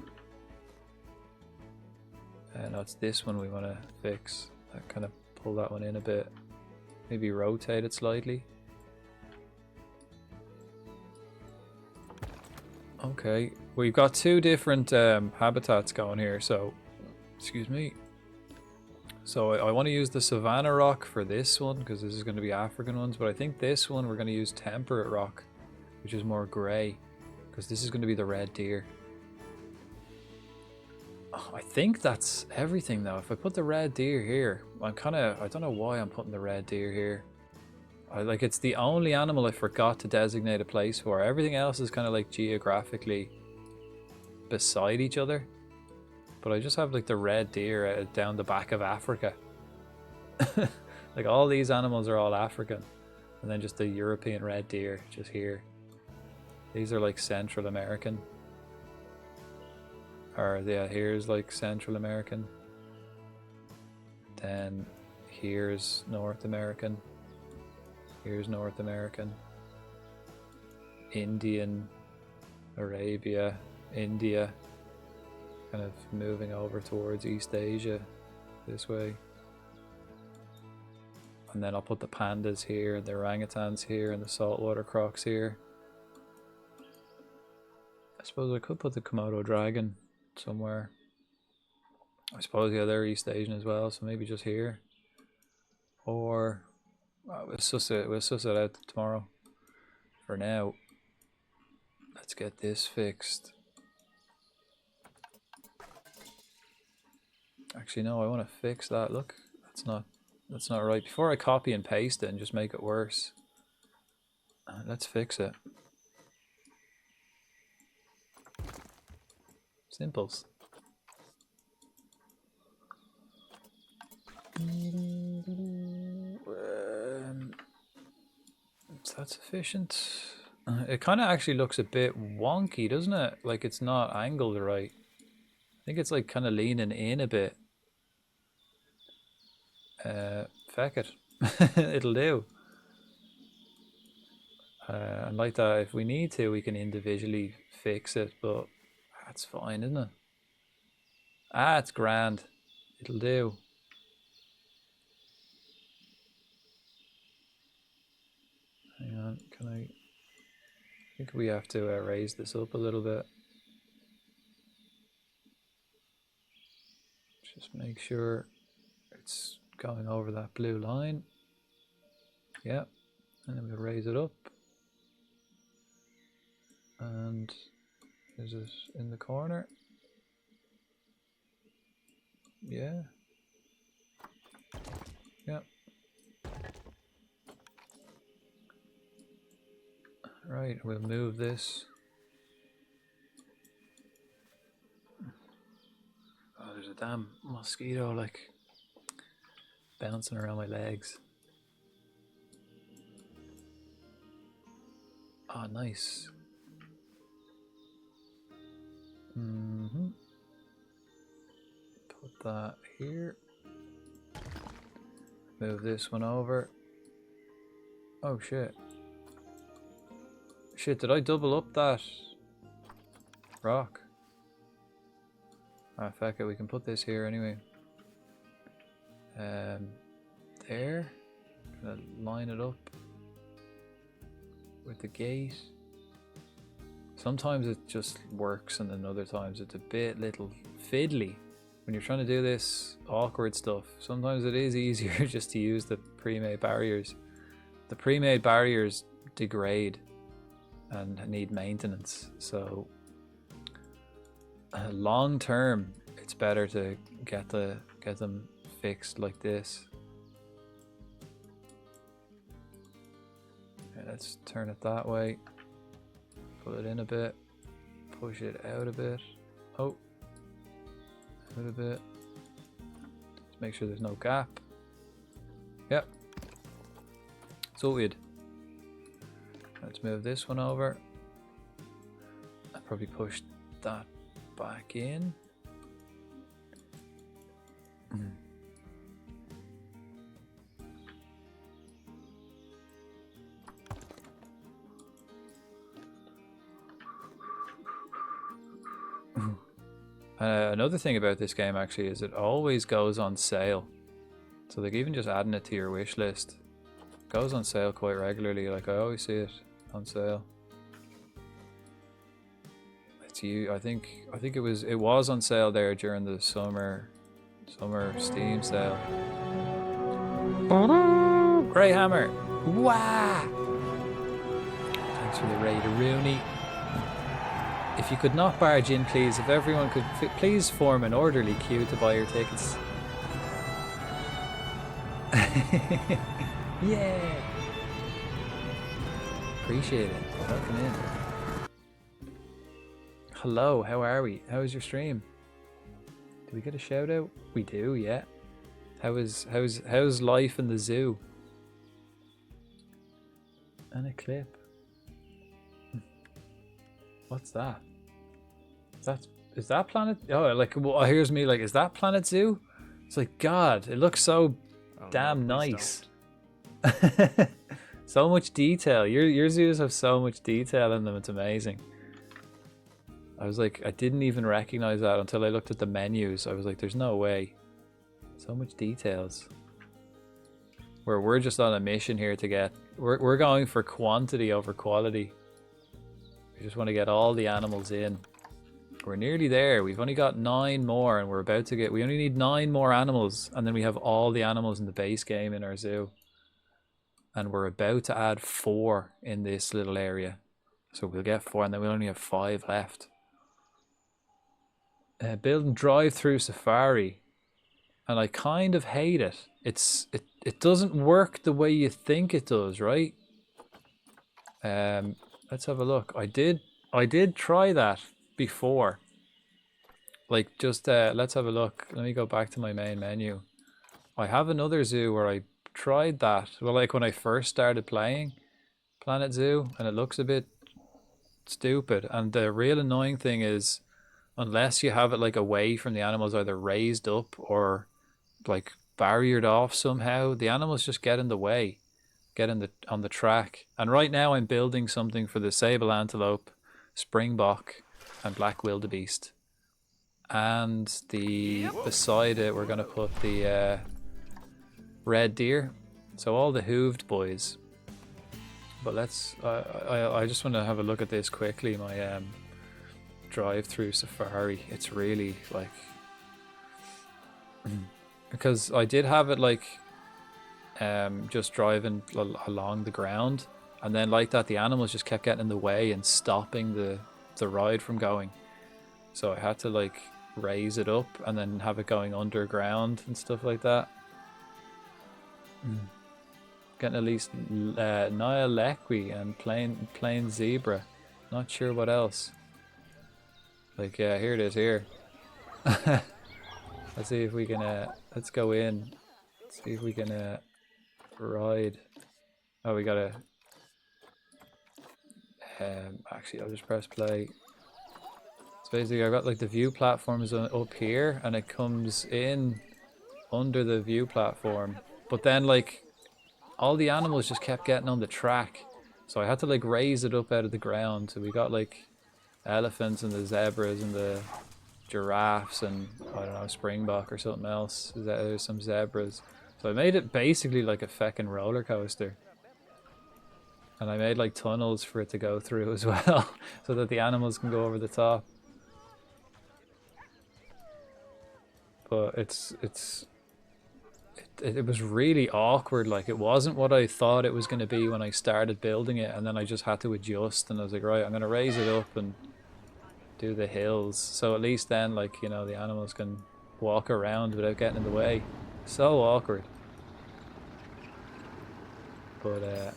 B: No, it's this one we want to fix. Kind of pull that one in a bit. Maybe rotate it slightly. Okay, we've got two different habitats going here, so excuse me. So I want to use the Savannah rock for this one because this is going to be African ones, but I think this one we're going to use temperate rock, which is more grey, because this is going to be the red deer. Oh, I think that's everything though. If I put the red deer here, I don't know why I'm putting the red deer here. It's the only animal I forgot to designate a place for. Everything else is kind of like geographically beside each other. But I just have like the red deer down the back of Africa. Like all these animals are all African. And then just the European red deer just here. These are like Central American. Or yeah, here's like Central American. Then here's North American. Here's North American. Indian, Arabia, India. Kind of moving over towards East Asia this way. And then I'll put the pandas here, and the orangutans here, and the saltwater crocs here. I suppose I could put the Komodo dragon somewhere. I suppose, yeah, they're East Asian as well, so maybe just here. Or we'll suss it out tomorrow. For now, let's get this fixed. Actually, no, I want to fix that. Look, that's not right. Before I copy and paste it and just make it worse, let's fix it. Simples. Is that sufficient? It kind of actually looks a bit wonky, doesn't it? Like it's not angled right. I think it's like kind of leaning in a bit. Feck it. It'll do. And like that, if we need to, we can individually fix it, but that's fine, isn't it? Ah, it's grand. It'll do. Hang on, can I think we have to raise this up a little bit. Just make sure it's going over that blue line. Yep. And then we'll raise it up. And is it in the corner? Yeah. Yep. Right, we'll move this. Oh, there's a damn mosquito like bouncing around my legs. Oh, nice. Put that here. Move this one over. Oh shit. Shit, did I double up that rock? Ah, fuck it, we can put this here anyway. There. Gonna line it up with the gate. Sometimes it just works, and then other times it's a bit little fiddly. When you're trying to do this awkward stuff, sometimes it is easier just to use the pre-made barriers. The pre-made barriers degrade and need maintenance, so long term it's better to get them fixed like this. Okay, let's turn it that way. Pull it in a bit, push it out a bit. Oh, out a bit. Let's make sure there's no gap. Yep. Sorted. Let's move this one over. I'll probably push that back in. Another thing about this game actually is it always goes on sale. So like even just adding it to your wish list, it goes on sale quite regularly. Like I always see it on sale. It's you. I think it was on sale there during the summer Steam sale. Grey Hammer. Wow. Thanks for the raid, Rooney. If you could not barge in, please. If everyone could please form an orderly queue to buy your tickets. Yeah. Appreciate it. Welcome in. Hello, how are we? How was your stream? Did we get a shout out? We do, yeah. How's life in the zoo? And a clip. What's that? Is that Planet? Oh, like well, here's me. Like, is that Planet Zoo? It's like God. It looks so
F: Oh,
B: damn
F: no, please
B: nice. So much detail. Your zoos have so much detail in them. It's amazing. I was like, I didn't even recognize that until I looked at the menus. I was like, there's no way. So much details. We're just on a mission here to get. We're going for quantity over quality. We just want to get all the animals in. We're nearly there. We've only got 9 more, and we're about to get. We only need 9 more animals, and then we have all the animals in the base game in our zoo. And we're about to add 4 in this little area, so we'll get 4, and then we'll only have 5 left. Building drive-through safari, and I kind of hate it. It doesn't work the way you think it does, right? Let's have a look. I did try that before. Like, just let's have a look. Let me go back to my main menu. I have another zoo where I tried that. Well, like when I first started playing Planet Zoo, and it looks a bit stupid. And the real annoying thing is, unless you have it like away from the animals, either raised up or like barriered off somehow, the animals just get in the way, get in on the track. And right now I'm building something for the sable antelope, springbok, and black wildebeest. And beside it we're gonna put the red deer. So all the hooved boys. But let's I just want to have a look at this quickly. My drive-through safari. It's really like because I did have it like just driving along the ground, and then like that the animals just kept getting in the way and stopping the ride from going. So I had to like raise it up and then have it going underground and stuff like that. Getting at least Nile Lequi and plain zebra. Not sure what else. Like, yeah, here it is here. Let's see if we can, let's go in. See if we can ride. Oh, we gotta, actually I'll just press play. So basically I've got like the view platforms up here, and it comes in under the view platform. But then like all the animals just kept getting on the track. So I had to like raise it up out of the ground. So we got like elephants and the zebras and the giraffes and I don't know, springbok or something else. There's some zebras. So I made it basically like a feckin' roller coaster. And I made like tunnels for it to go through as well, so that the animals can go over the top. But it was really awkward. Like, it wasn't what I thought it was going to be when I started building it, and then I just had to adjust, and I was like, right, I'm going to raise it up and do the hills, so at least then, like, you know, the animals can walk around without getting in the way. So awkward, but it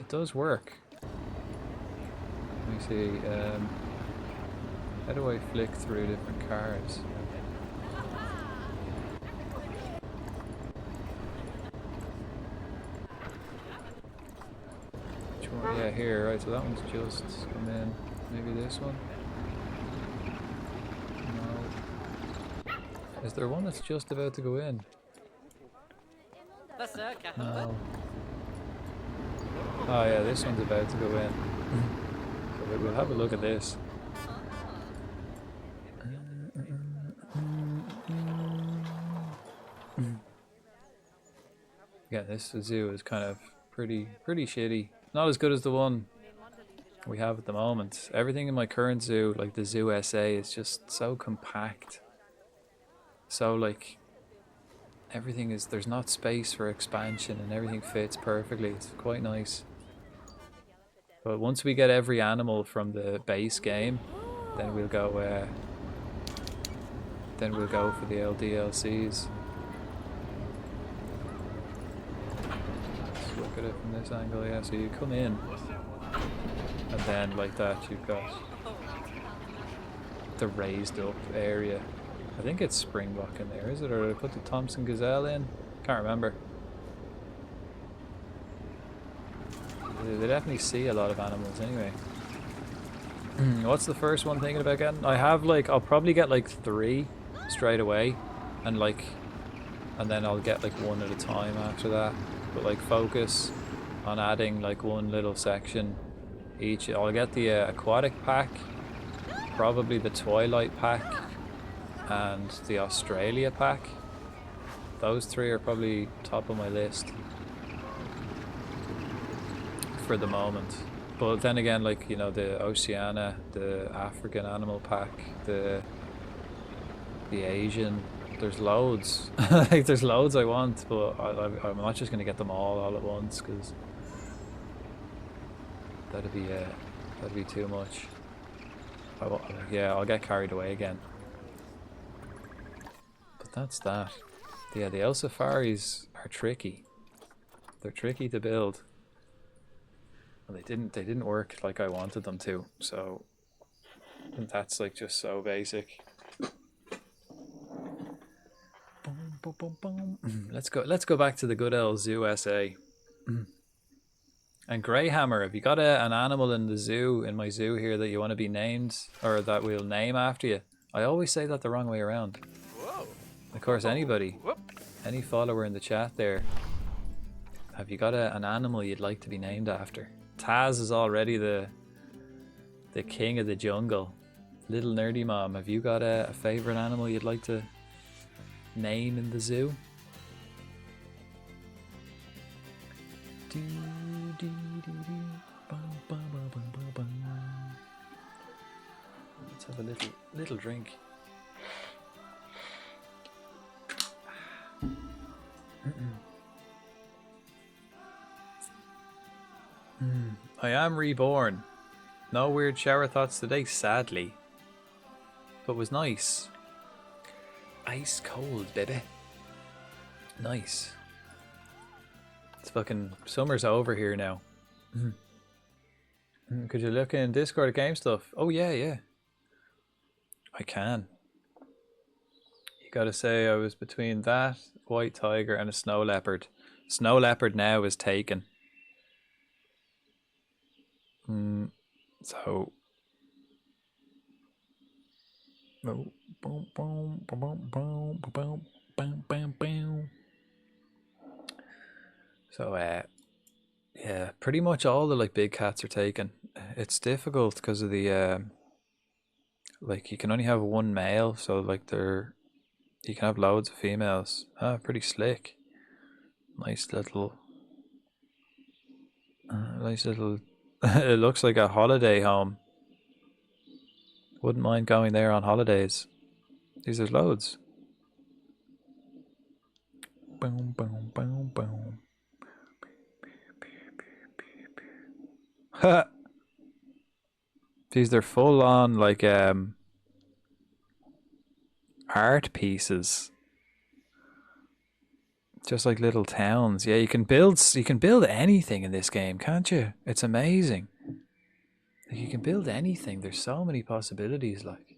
B: does work. Let me see, how do I flick through different cars? Yeah, here, right, so that one's just come in. Maybe this one? No. Is there one that's just about to go in? No. Oh yeah, this one's about to go in. So we'll have a look at this. Yeah, this zoo is kind of pretty shitty. Not as good as the one we have at the moment. Everything in my current zoo, like the Zoo SA, is just so compact. So like everything is, there's not space for expansion and everything fits perfectly. It's quite nice. But once we get every animal from the base game, then we'll go for the LDLCs. Let's look at it from this angle, yeah, so you come in and then like that you've got the raised up area. I think it's springbok in there, is it? Or did I put the Thompson gazelle in? Can't remember. They definitely see a lot of animals anyway. What's the first one thinking about getting? I have like, I'll probably get like 3 straight away, and then I'll get like 1 at a time after that. But like focus on adding like 1 little section each. I'll get the aquatic pack, probably the Twilight pack, and the Australia pack. Those 3 are probably top of my list for the moment. But then again, like, you know, the Oceania, the African animal pack, the Asian, there's loads. Like, there's loads I want, but I'm not just gonna get them all at once, because that'd be too much. Yeah, I'll get carried away again. But that's that. Yeah, the El Safaris are tricky. They're tricky to build. Well, they didn't work like I wanted them to, so that's like just so basic. Boom, boom, boom, boom. Let's go back to the good old Zoo SA. And Greyhammer, have you got an animal in the zoo, in my zoo here, that you want to be named, or that we'll name after you? I always say that the wrong way around.
F: Whoa.
B: Of course, anybody,
F: Whoop.
B: any follower in the chat there, have you got an animal you'd like to be named after? Taz is already the king of the jungle. Little Nerdy Mom, have you got a favorite animal you'd like to name in the zoo? Let's have a little drink. I am reborn. No weird shower thoughts today, sadly. But was nice. Ice cold, baby. Nice. It's fucking summer's over here now. Could you look in Discord at game stuff? Oh yeah. I can. You gotta say I was between that, white tiger, and a snow leopard. Snow leopard now is taken. So yeah, pretty much all the like big cats are taken. It's difficult because of the like you can only have 1 male, so like you can have loads of females. Pretty slick. Nice little it looks like a holiday home. Wouldn't mind going there on holidays. These are loads. Boom, boom, boom, boom. These are full on like art pieces. Just like little towns. Yeah, you can build anything in this game, can't you? It's amazing. Like, you can build anything. There's so many possibilities. Like,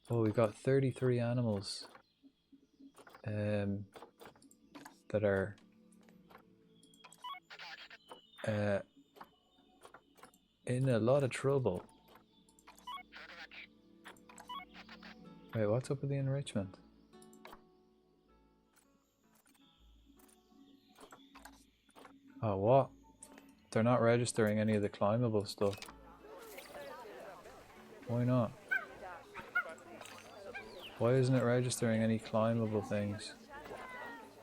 B: oh, we've got 33 animals that are in a lot of trouble. Wait, what's up with the enrichment? Oh, what? They're not registering any of the climbable stuff. Why not? Why isn't it registering any climbable things?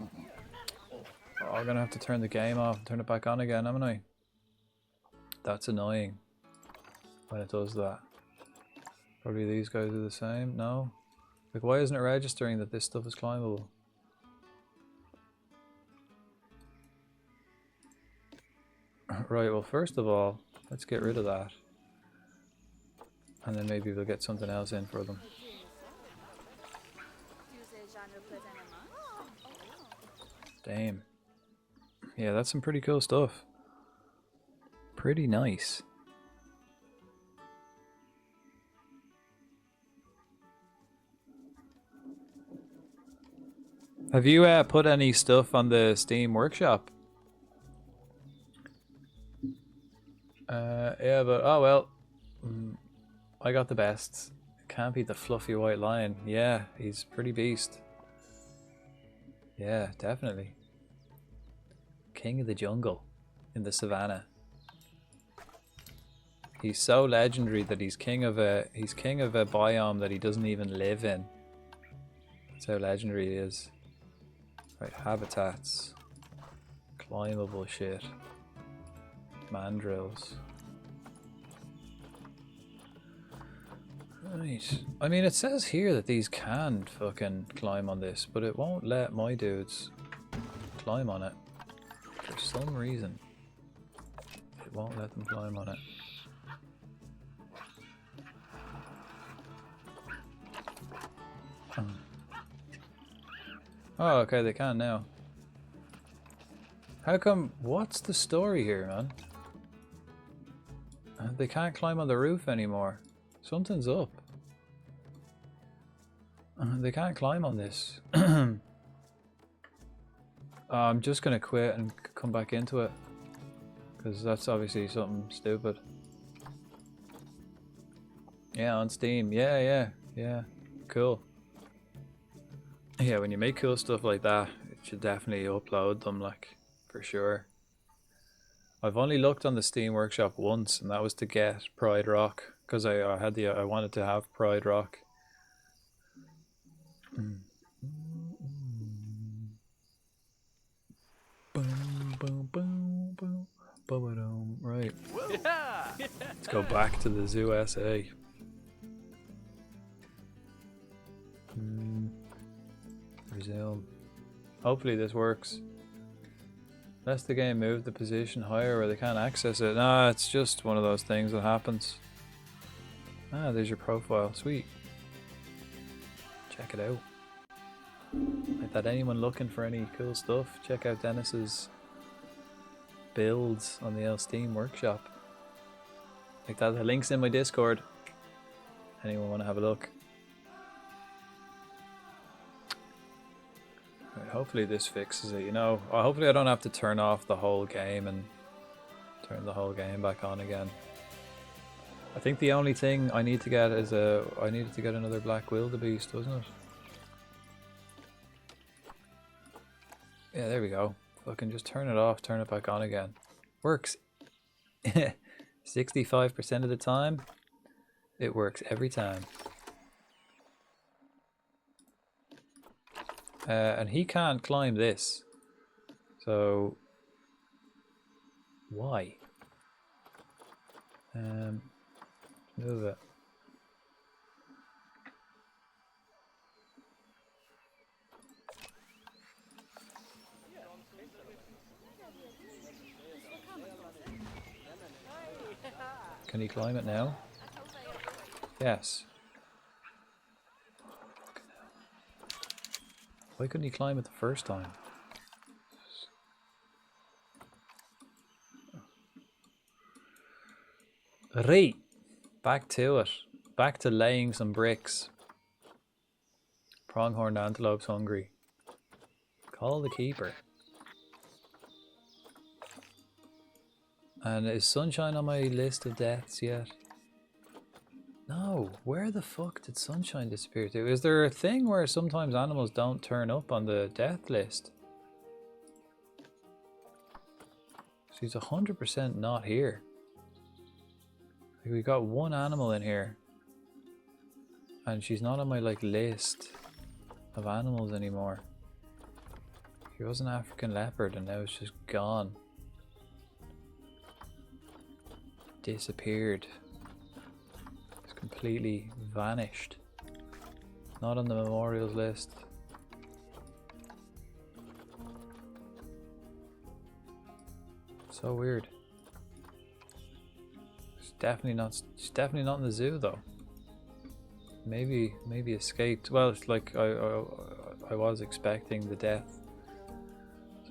B: Oh, I'm gonna have to turn the game off and turn it back on again, haven't I? That's annoying when it does that. Probably these guys are the same. No? Like, why isn't it registering that this stuff is climbable? Right, well, first of all, let's get rid of that. And then maybe we'll get something else in for them. Damn. Yeah, that's some pretty cool stuff. Pretty nice. Have you put any stuff on the Steam Workshop? Yeah, but oh well. I got the best. Can't beat the fluffy white lion. Yeah, he's pretty beast. Yeah, definitely. King of the jungle in the savannah. He's so legendary that he's king of a biome that he doesn't even live in. That's how legendary he is. Right, habitats. Climbable shit. Mandrills. Right. I mean, it says here that these can fucking climb on this, but it won't let my dudes climb on it. For some reason. It won't let them climb on it. Oh, okay, they can now. How come? What's the story here, man? They can't climb on the roof anymore. Something's up. They can't climb on this. I'm just gonna quit and come back into it. Because that's obviously something stupid. Yeah, on Steam. Yeah. Cool. Yeah, when you make cool stuff like that, it should definitely upload them, like, for sure. I've only looked on the Steam Workshop once, and that was to get Pride Rock, because I wanted to have Pride Rock. Right. Let's go back to the Zoo SA. Resume. Hopefully this works. Unless the game moved the position higher where they can't access it. Nah, it's just one of those things that happens. Ah, there's your profile. Sweet. Check it out. Like that, anyone looking for any cool stuff, check out Dennis's builds on the Steam Workshop. Like that, the link's in my Discord. Anyone want to have a look? Right, hopefully this fixes it, you know. Hopefully I don't have to turn off the whole game and turn the whole game back on again. I think the only thing I need to get is I needed to get another Black Wildebeest, wasn't it? Yeah, there we go. Fucking just turn it off, turn it back on again. Works. 65% of the time, it works every time. And he can't climb this. So why? Move it. Can he climb it now? Yes. Why couldn't he climb it the first time? Right. Back to it. Back to laying some bricks. Pronghorn antelope's hungry. Call the keeper. And is Sunshine on my list of deaths yet? No, where the fuck did Sunshine disappear to? Is there a thing where sometimes animals don't turn up on the death list? She's 100% not here. Like, we got one animal in here. And she's not on my like list of animals anymore. She was an African leopard and now it's just gone. Disappeared. It's completely vanished. Not on the memorials list. So weird. She's definitely not in the zoo though. Maybe escaped. Well, it's like I was expecting the death.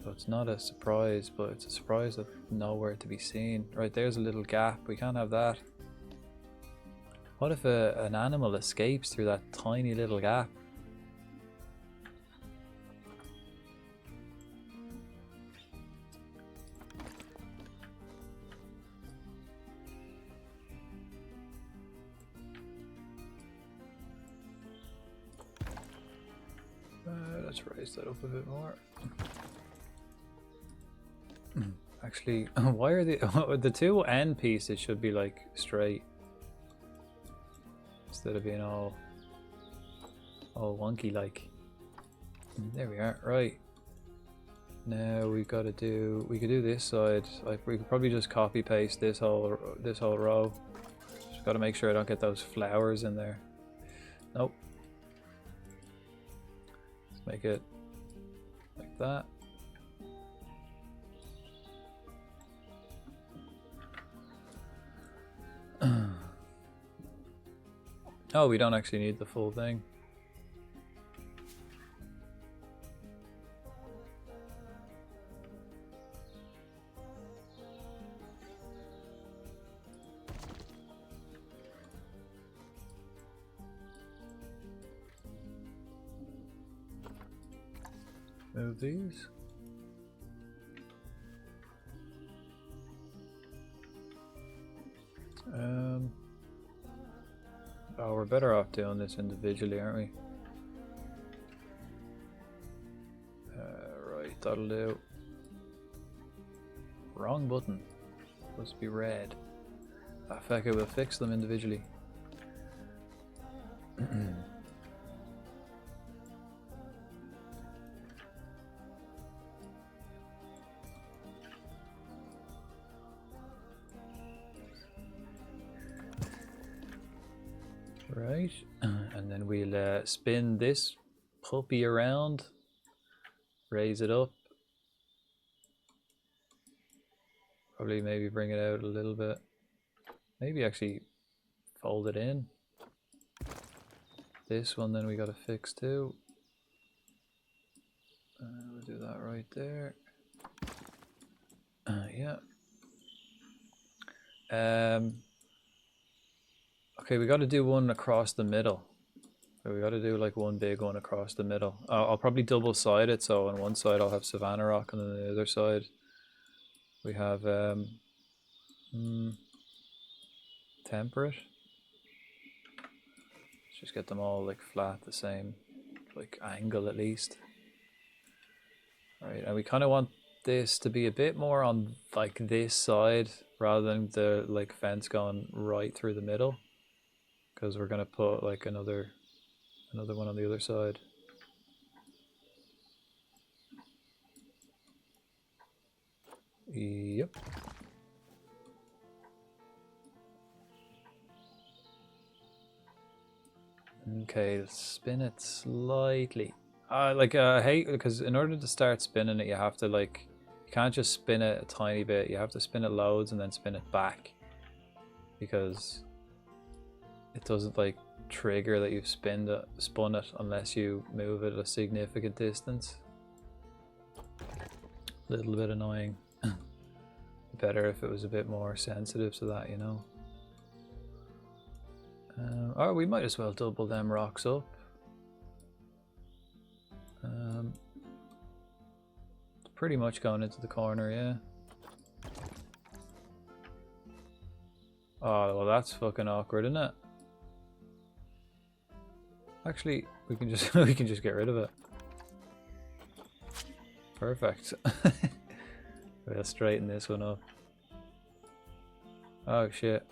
B: So it's not a surprise, but it's a surprise of nowhere to be seen. Right, there's a little gap. We can't have that. What if an animal escapes through that tiny little gap? Let's raise that up a bit more. Actually, why are the two end pieces should be like straight instead of being all wonky like. There we are. Right. Now we got to do. We could do this side. Like we could probably just copy paste this whole row. Just got to make sure I don't get those flowers in there. Nope. Let's make it like that. Oh, we don't actually need the full thing. Move these. Oh, we're better off doing this individually, aren't we? Right, that'll do. Wrong button. Supposed to be red. Ah, fuck it, we'll fix them individually. Right, and then we'll spin this puppy around, raise it up, probably maybe bring it out a little bit, maybe actually fold it in. This one then we got to fix too. We'll do that right there. Yeah. Okay, we got to do one across the middle. So we got to do like one big one across the middle. I'll probably double side it, so on one side I'll have Savannah Rock, and then the other side we have Temperate. Let's just get them all like flat, the same like angle at least. Alright, and we kind of want this to be a bit more on like this side rather than the like fence going right through the middle, because we're gonna put like another one on the other side. Yep. Okay, let's spin it slightly. I hate, because in order to start spinning it, you have to like, you can't just spin it a tiny bit. You have to spin it loads and then spin it back, because it doesn't like trigger that you've spun it unless you move it a significant distance. A little bit annoying. Better if it was a bit more sensitive to that, you know. Or we might as well double them rocks up. It's pretty much going into the corner, yeah. Oh, well, that's fucking awkward, isn't it? Actually, we can just we can just get rid of it. Perfect. We'll straighten this one up. Oh shit.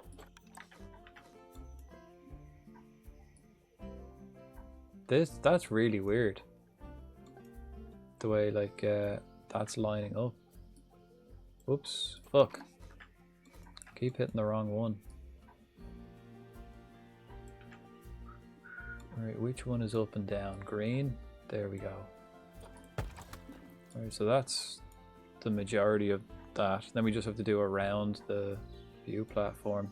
B: That's really weird. The way like that's lining up. Whoops. Fuck. Keep hitting the wrong one. Alright, which one is up and down? Green? There we go. Alright, so that's the majority of that. Then we just have to do around the view platform.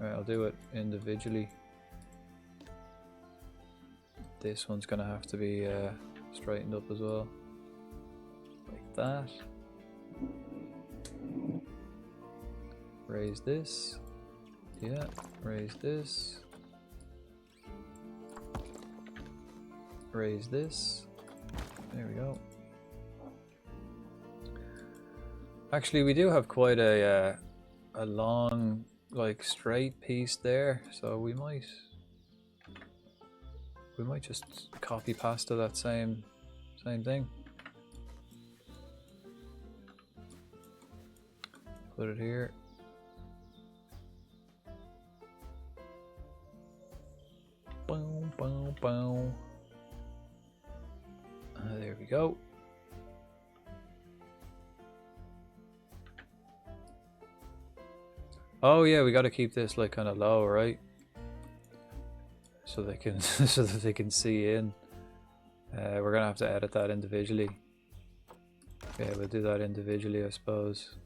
B: Right, I'll do it individually. This one's gonna have to be straightened up as well. Like that. Raise this. Yeah, raise this. Raise this. There we go. Actually, we do have quite a long, like, straight piece there, so we might we might just copy pasta that same thing. Put it here. Boom, boom, boom. There we go. Oh yeah, we got to keep this like kind of low, right? So they can so that they can see in. We're gonna have to edit that individually. Yeah, we'll do that individually, I suppose.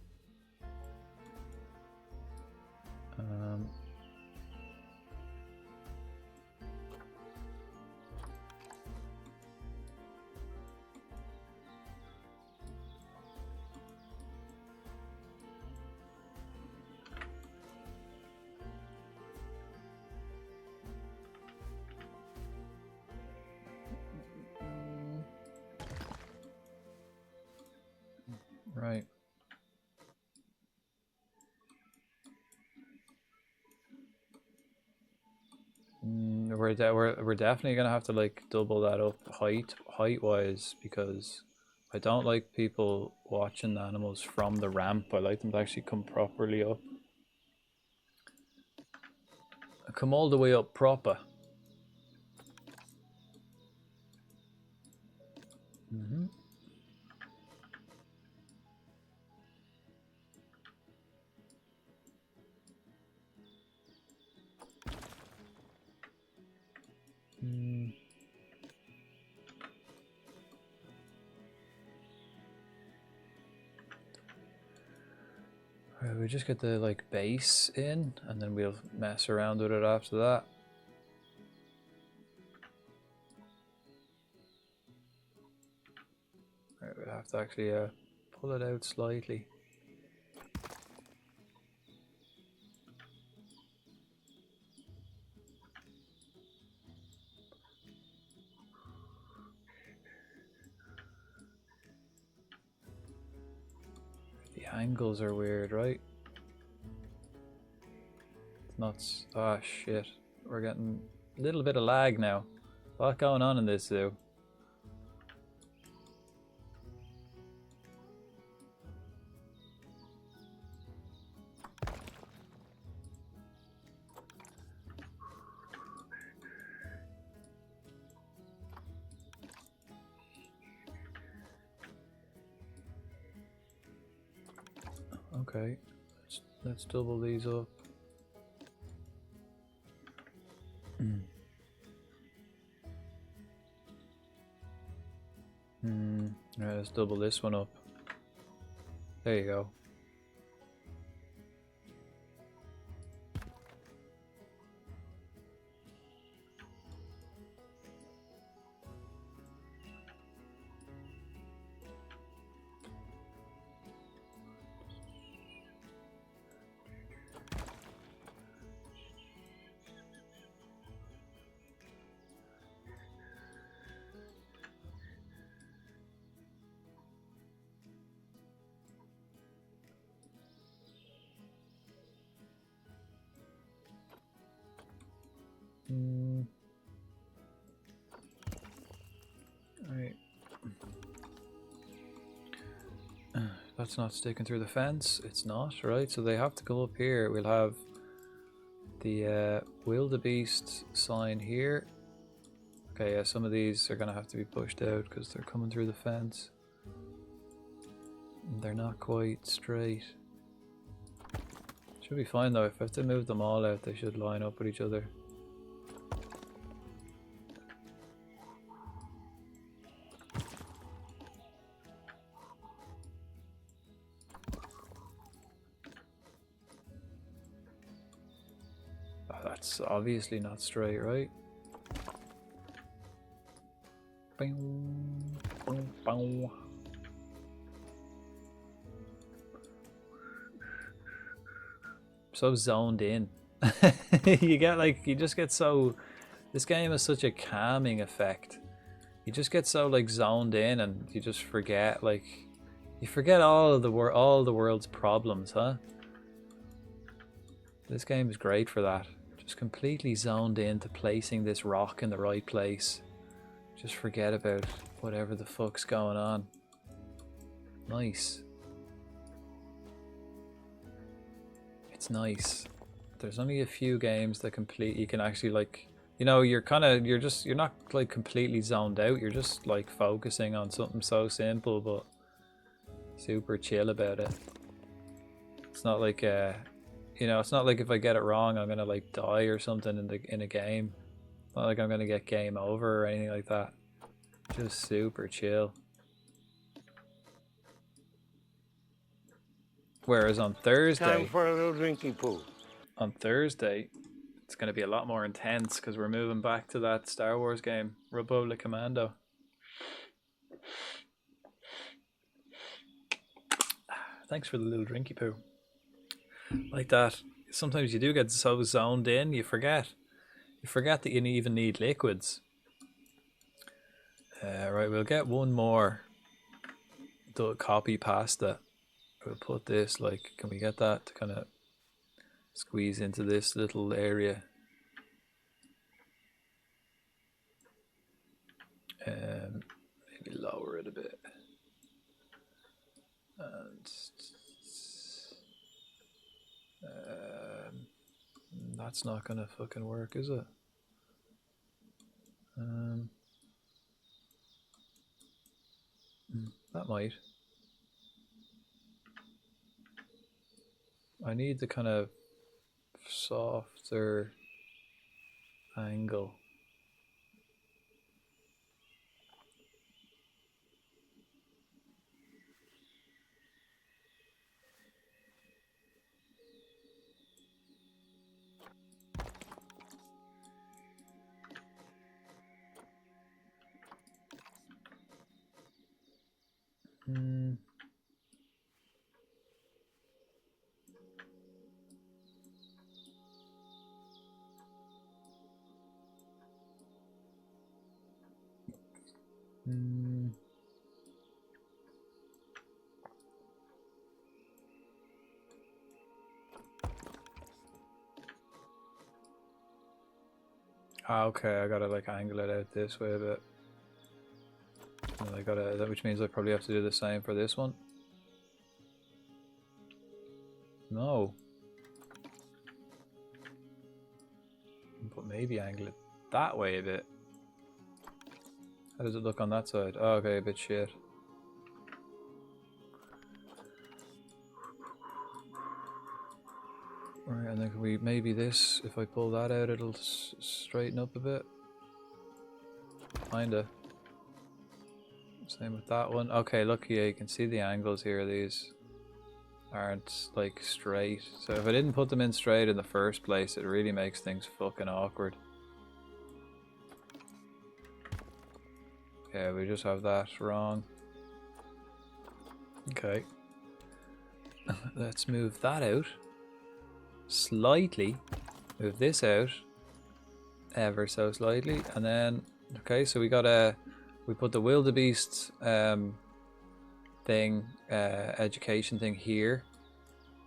B: Right. We're definitely gonna have to like double that up height wise, because I don't like people watching the animals from the ramp. I like them to actually come properly up. Come all the way up proper. Mm-hmm. Alright, we just get the like base in, and then we'll mess around with it after that. Alright, we'll have to actually pull it out slightly. Angles are weird, right? It's nuts. Ah, shit. We're getting a little bit of lag now. A lot going on in this zoo. Okay, let's double these up. Alright, let's double this one up. There you go. Right. That's not sticking through the fence. It's not, right? So they have to go up here. We'll have the wildebeest sign here. Okay, yeah, some of these are going to have to be pushed out because they're coming through the fence. They're not quite straight. Should be fine though. If I have to move them all out, they should line up with each other. Oh, that's obviously not straight, right? Bing, bing, bing. So zoned in. You just get so, this game has such a calming effect. You just get so like zoned in, and you just forget, like, you forget all the world's problems, huh? This game is great for that. Just completely zoned into placing this rock in the right place. Just forget about whatever the fuck's going on. Nice. It's nice. There's only a few games that you can actually like, you know, you're not like completely zoned out. You're just like focusing on something so simple but super chill about it. It's not like you know, it's not like if I get it wrong I'm gonna like die or something in a game. Not like I'm gonna get game over or anything like that. Just super chill. Whereas on Thursday,
G: Time for a little drinking pool.
B: on Thursday, it's going to be a lot more intense because we're moving back to that Star Wars game, Republic Commando. Thanks for the little drinky poo. Like that. Sometimes you do get so zoned in, you forget. You forget that you even need liquids. Right, we'll get one more copy pasta. We'll put this, like, can we get that to kind of squeeze into this little area? Maybe lower it a bit. And that's not gonna fucking work, is it? That might. I need the kind of softer angle. Okay, I gotta like angle it out this way a bit. And I gotta, which means I probably have to do the same for this one. No. But maybe angle it that way a bit. How does it look on that side? Oh, okay, a bit shit. Right, and then we maybe this, if I pull that out, it'll straighten up a bit. Kinda. Same with that one. Okay, look here, you can see the angles here. These aren't like straight. So if I didn't put them in straight in the first place, it really makes things fucking awkward. Yeah, we just have that wrong. Okay. Let's move that out. Slightly. Move this out. Ever so slightly. And then, okay, so we put the wildebeest thing, education thing here.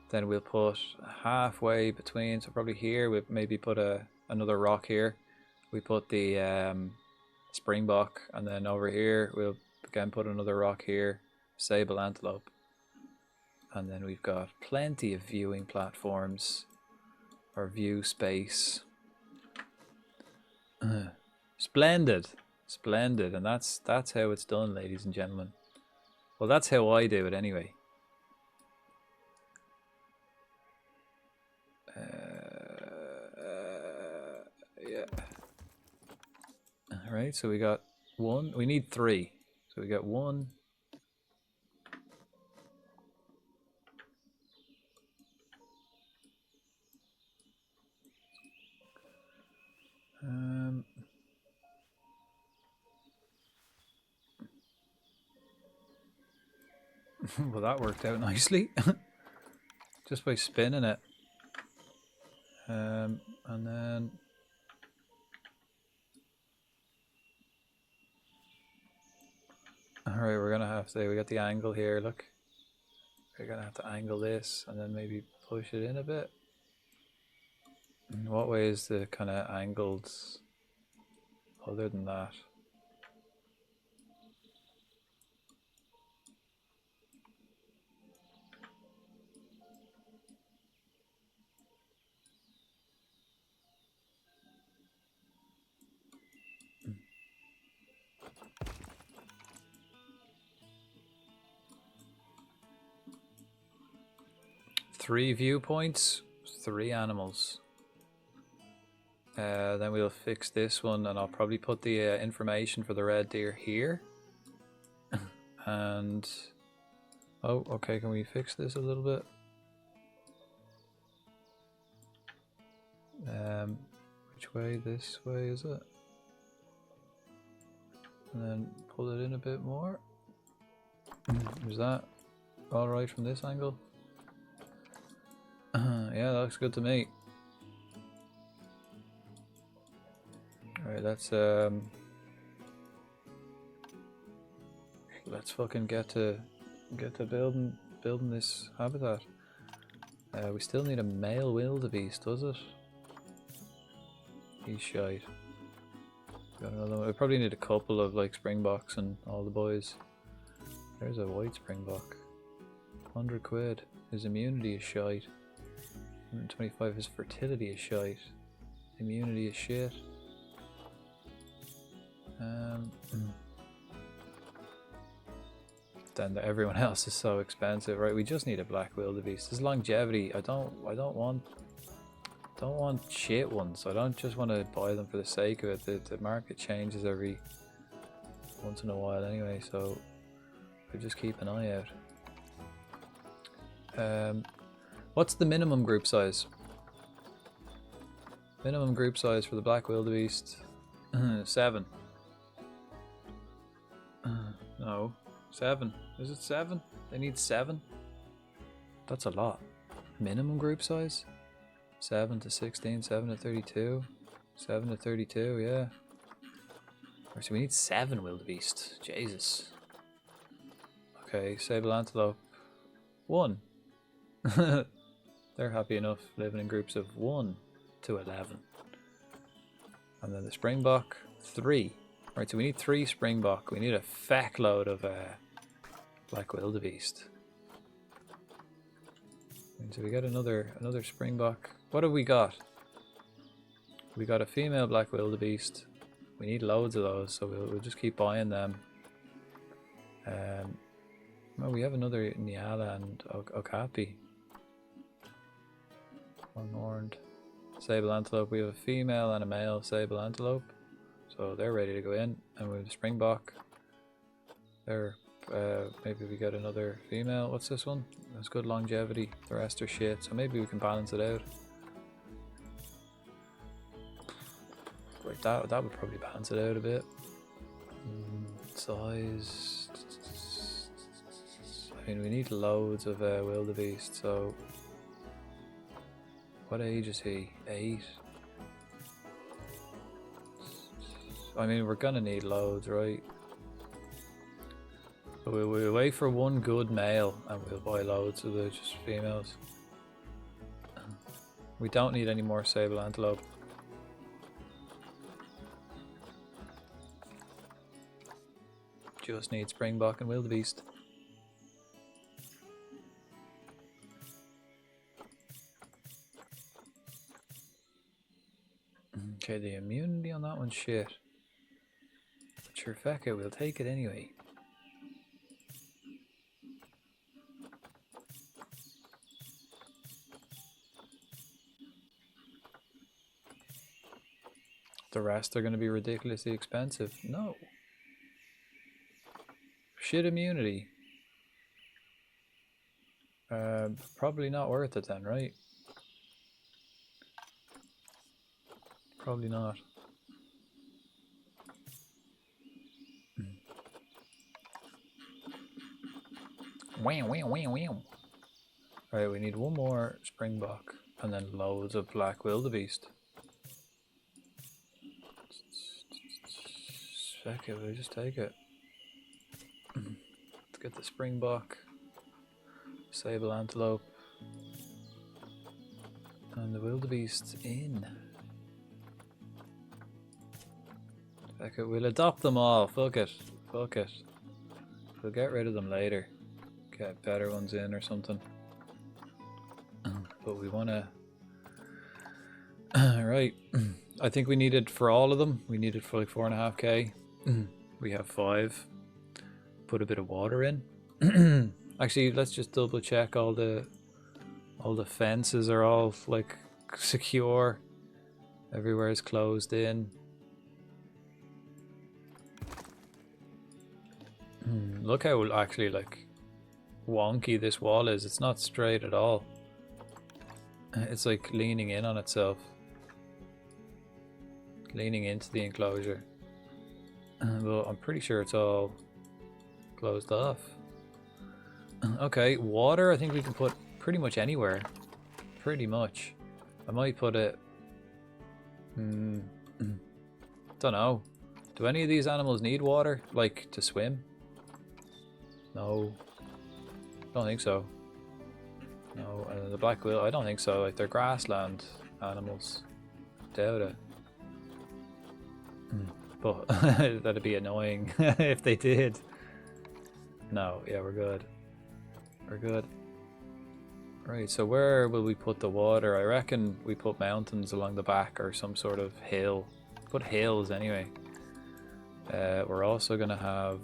B: Then we'll put halfway between, so probably here, we'll maybe put another rock here. We put the springbok, and then over here we'll again put another rock here, sable antelope. And then we've got plenty of viewing platforms, or view space. Splendid. Splendid, and that's how it's done, ladies and gentlemen. Well, that's how I do it anyway. Yeah. Alright, so we got one. We need three. So we got one. Well, that worked out nicely. Just by spinning it. And then... Alright, we're gonna have to... We got the angle here, look. We're gonna have to angle this and then maybe push it in a bit. What way is the kind of angled other than that? Three viewpoints, three animals. Then we'll fix this one, and I'll probably put the information for the red deer here. And oh, okay. Can we fix this a little bit? Which way? This way, is it? And then pull it in a bit more. Is that all right from this angle? Yeah, that looks good to me. Alright, let's fucking get to building this habitat. We still need a male wildebeest, does it? He's shite. Got another one. We probably need a couple of like springboks and all the boys. There's a white springbok. 100 quid. His immunity is shite. 125. His fertility is shite. Immunity is shit. Then everyone else is so expensive, right? We just need a black wildebeest. His longevity, I don't want shit ones. I don't just want to buy them for the sake of it. The market changes every once in a while anyway, so I just keep an eye out. What's the minimum group size? Minimum group size for the black wildebeest? 7. No, 7. Is it 7? They need 7? That's a lot. Minimum group size? 7 to 16, 7 to 32, 7 to 32, yeah. So we need 7 wildebeest. Jesus. Okay, sable antelope. 1. They're happy enough living in groups of 1 to 11. And then the springbok, 3. Right, so we need 3 springbok. We need a feck load of black wildebeest. And so we got another springbok. What have we got? We got a female black wildebeest. We need loads of those, so we'll just keep buying them. Oh, we have another Nyala and Okapi. One-horned sable antelope. We have a female and a male sable antelope, so they're ready to go in. And we have a springbok. There, maybe we get another female. What's this one? It's good longevity. The rest are shit, so maybe we can balance it out. Like that would probably balance it out a bit. Size. I mean, we need loads of wildebeest, so. What age is he? 8. I mean, we're gonna need loads, right? But we'll wait for one good male and we'll buy loads of the just females. We don't need any more sable antelope. Just need springbok and wildebeest. Okay, the immunity on that one's shit. But sure, feck it, we'll take it anyway. The rest are going to be ridiculously expensive. No. Shit immunity. Probably not worth it then, right? Probably not. Wow, wow, wow, wow. Alright, we need one more springbok and then loads of black wildebeest. Check it, we'll just take it. Let's get the springbok, sable antelope. And the wildebeest's in. Fuck it, we'll adopt them all. Fuck it. Fuck it. We'll get rid of them later. Get better ones in or something. But we wanna... Right. I think we needed for all of them. We needed for like 4.5k. We have 5. Put a bit of water in. Actually, let's just double check all the fences are all like secure. Everywhere is closed in. Look how actually like wonky this wall is. It's not straight at all. It's like leaning in on itself. Leaning into the enclosure. Well, I'm pretty sure it's all closed off. Okay, water I think we can put pretty much anywhere. Pretty much. I might put it... don't know. Do any of these animals need water? Like, to swim? No. Don't think so. No, the black whale, I don't think so. Like, they're grassland animals. Doubt it. But that'd be annoying if they did. No, yeah, we're good. We're good. Right, so where will we put the water? I reckon we put mountains along the back or some sort of hill. Put hills anyway. We're also gonna have...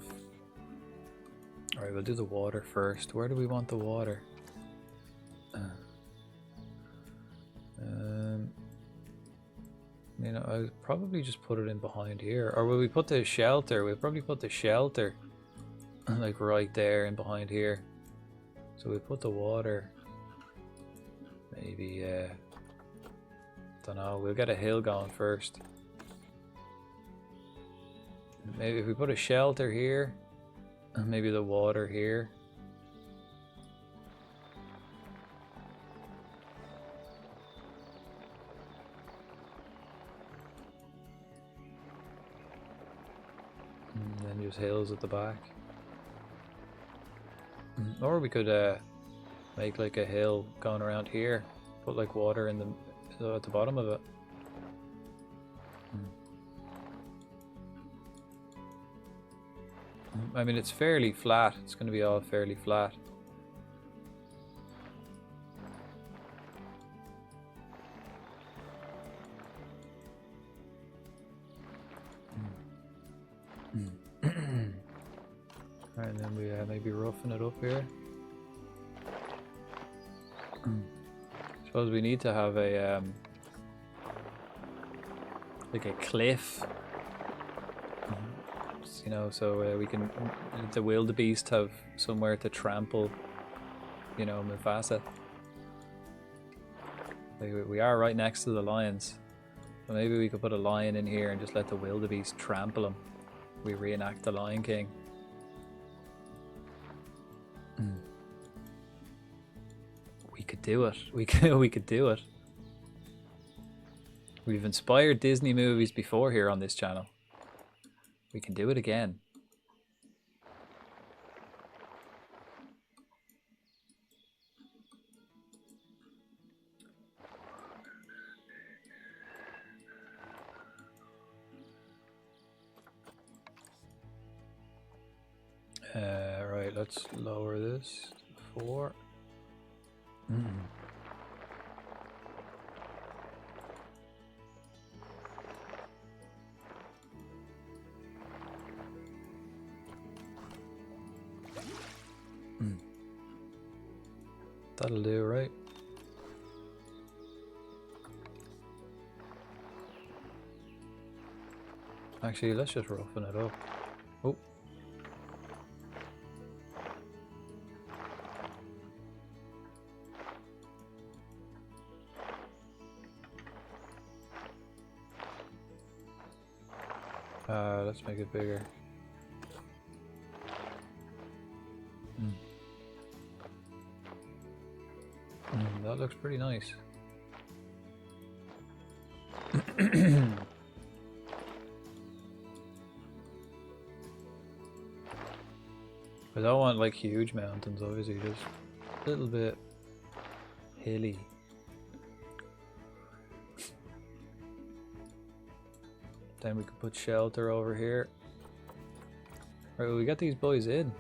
B: Alright, we'll do the water first. Where do we want the water? You know, I'll probably just put it in behind here. Or will we put the shelter? We'll probably put the shelter like right there and behind here. So we put the water. Maybe, don't know. We'll get a hill going first. Maybe if we put a shelter here, and maybe the water here. And then use hills at the back. Or we could make like a hill going around here. Put like water in the at the bottom of it. I mean, it's fairly flat. It's going to be all fairly flat. Alright, and then we maybe roughing it up here. Suppose we need to have a like a cliff, you know, so we can the wildebeest have somewhere to trample, you know, Mufasa. Like, we are right next to the lions, so maybe we could put a lion in here and just let the wildebeest trample him. We reenact the Lion King. We could do it. We could do it. We've inspired Disney movies before here on this channel. We can do it again. Right, let's lower this to 4. That'll do, right? Actually, let's just roughen it up. Oh. Let's make it bigger. That looks pretty nice. I don't want like huge mountains, obviously, just a little bit hilly. Then we could put shelter over here. Right, well, we got these boys in.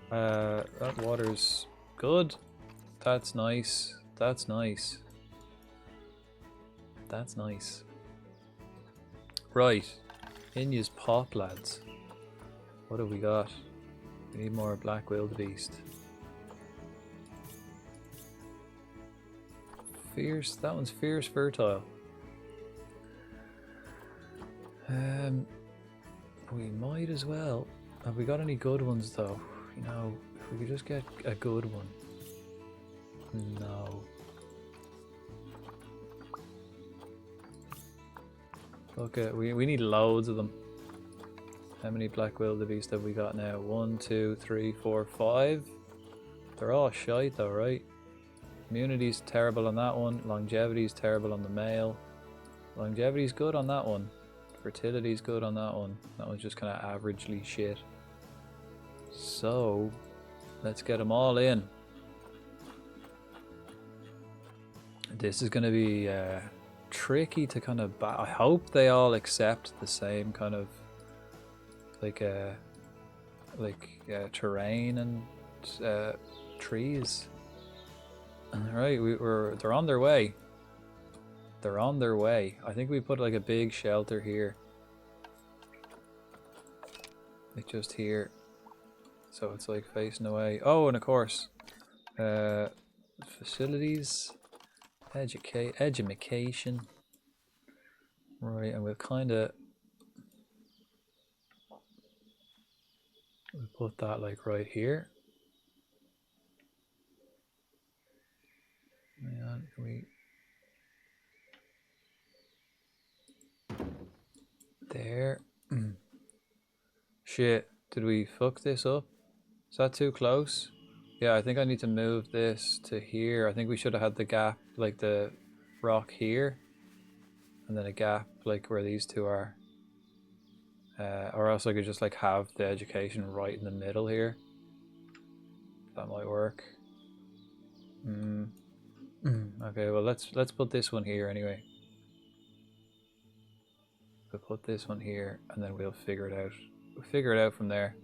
B: That water's good. That's nice. That's nice. That's nice. Right. Inya's pop, lads. What have we got? We need more black wildebeest. Fierce. That one's fierce fertile. We might as well. Have we got any good ones though? You know, if we could just get a good one. No. Okay, we need loads of them. How many black wildebeest have we got now? 1, 2, 3, 4, 5. They're all shite though, right? Immunity's terrible on that one. Longevity's terrible on the male. Longevity's good on that one. Fertility's good on that one. That one's just kind of averagely shit. So, let's get them all in. This is going to be tricky to kind of... I hope they all accept the same kind of terrain and trees. Alright, they're on their way. They're on their way. I think we put like a big shelter here. Like just here. So it's like facing away. Oh, and of course, facilities, education. Right, and we'll kind of put that like right here. Hang on, can we? There. Shit, did we fuck this up? Is that too close? Yeah, I think I need to move this to here. I think we should have had the gap, like the rock here. And then a gap, like where these two are. Or else I could just like have the education right in the middle here. That might work. Okay, well let's put this one here anyway. We'll put this one here and then we'll figure it out. We'll figure it out from there.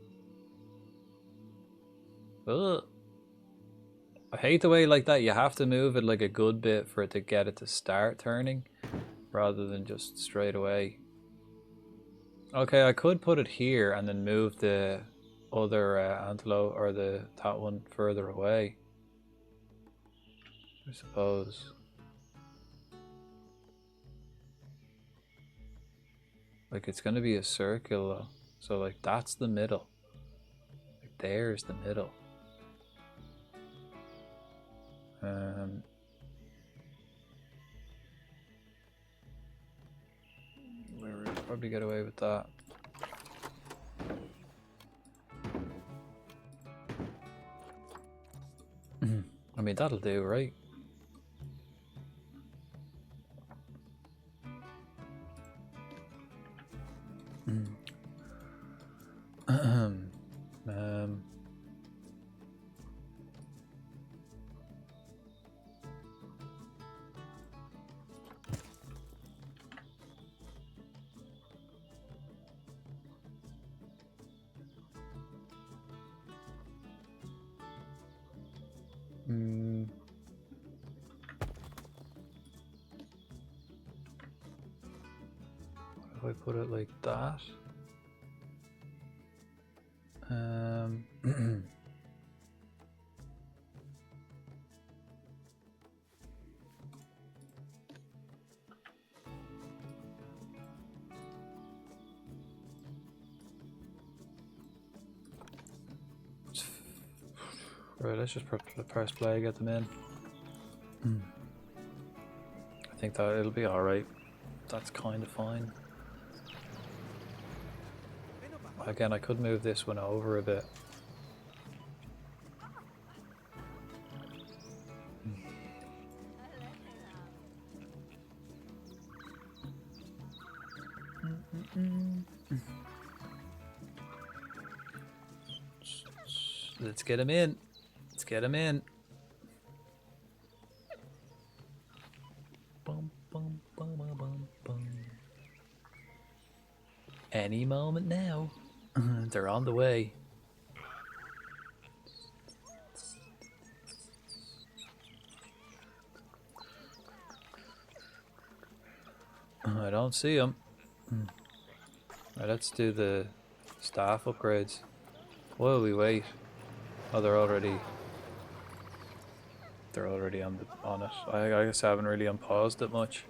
B: Ugh. I hate the way like that you have to move it like a good bit for it to get it to start turning rather than just straight away. Okay, I could put it here and then move the other antelope or that one further away, I suppose. Like it's gonna be a circle though. So like that's the middle. Like there's the middle. We'll probably get away with that. I mean that'll do, right? If I put it like that, right, let's just press play, get them in. I think that it'll be alright. That's kind of fine. Again, I could move this one over a bit. Let's get him in. Let's get him in. Bum, bum, bum, bum, bum, bum. Any moment now. They're on the way. I don't see them. Right, let's do the staff upgrades. While we wait. Oh, they're already on it. I guess I haven't really unpaused it much.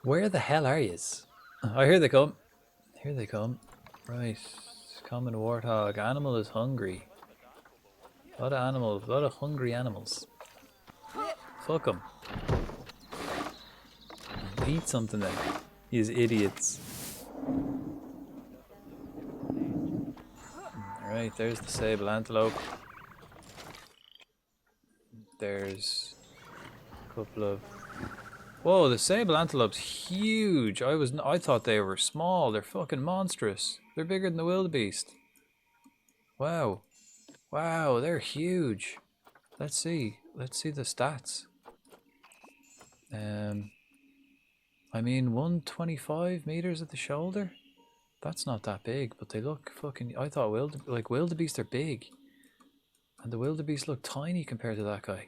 B: Where the hell are yous? Oh, here they come. Here they come. Right. Common warthog. Animal is hungry. A lot of animals. A lot of hungry animals. Fuck them. Eat something then. These idiots. Alright, there's the sable antelope. There's a couple of... Whoa, the sable antelope's huge. I thought they were small. They're fucking monstrous. They're bigger than the wildebeest. Wow. Wow, they're huge. Let's see. Let's see the stats. I mean 125 meters at the shoulder? That's not that big, but they look fucking... I thought wildebeest are big. And the wildebeest look tiny compared to that guy.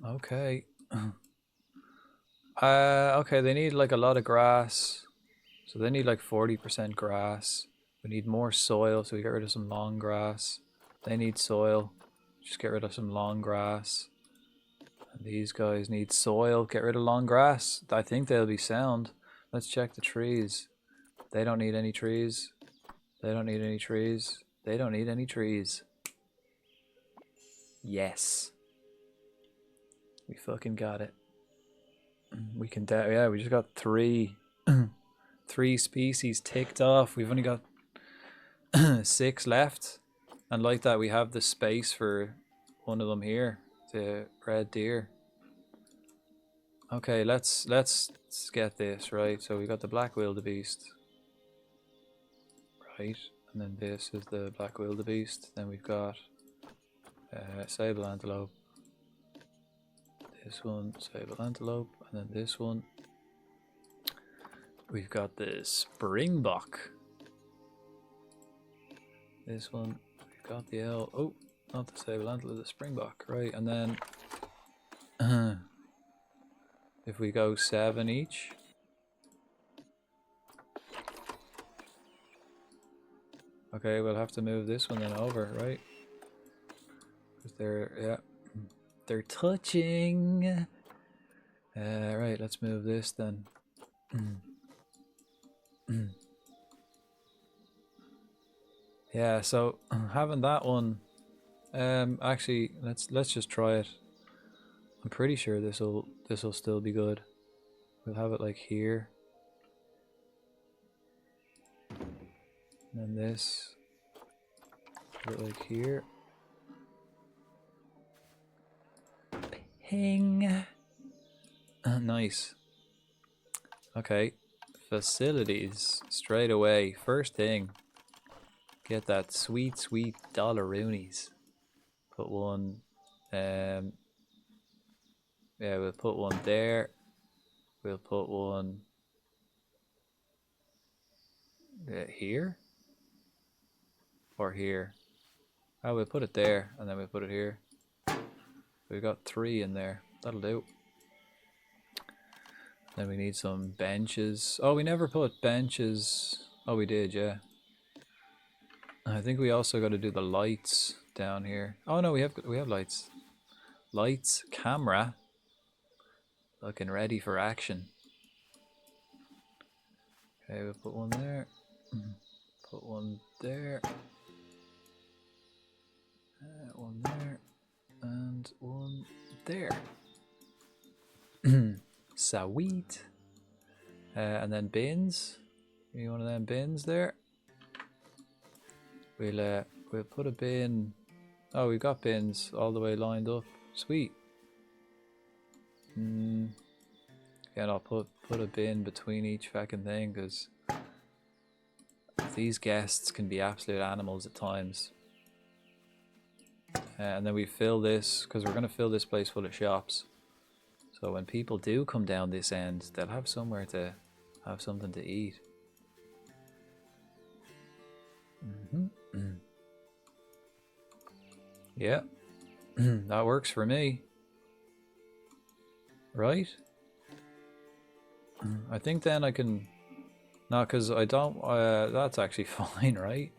B: Okay. Okay, they need like a lot of grass. So they need like 40% grass. We need more soil, so we get rid of some long grass. They need soil. Just get rid of some long grass. And these guys need soil. Get rid of long grass. I think they'll be sound. Let's check the trees. They don't need any trees. They don't need any trees. They don't need any trees. Yes. We fucking got it. We can, yeah, we just got three species ticked off. We've only got 6 left. And like that, we have the space for one of them here, the red deer. Okay, let's get this, right? So we got the black wildebeest. Right, and then this is the black wildebeest. Then we've got sable antelope. This one, sable antelope, and then this one. We've got the springbok. This one, we've got the oh, not the sable antelope, the springbok, right? And then if we go 7 each. Okay, we'll have to move this one then over, right? Because they're touching. Right, let's move this then. Yeah, so having that one, actually, let's just try it. I'm pretty sure this'll still be good. We'll have it like here. And then this, put it like here. Ping. Nice. Okay, facilities straight away. First thing, get that sweet dollaroonies. Put one. Yeah, we'll put one there. We'll put one here. Or here. Oh, we'll put it there, and then we'll put it here. We've got 3 in there. That'll do. Then we need some benches. Oh, we never put benches. Oh, we did, yeah. I think we also got to do the lights down here. Oh no, we have lights. Lights, camera. Looking ready for action. Okay, we'll put one there. Put one there. One there. And one there. Sweet. And then bins. Maybe one of them bins there. We'll put a bin Oh, we got bins all the way lined up. Sweet. Yeah, I'll put a bin between each fucking thing, because these guests can be absolute animals at times. And then we fill this, because we're going to fill this place full of shops. So when people do come down this end, they'll have somewhere to have something to eat. Yeah, that works for me. Right? I think then I can... No, because I don't... that's actually fine, right?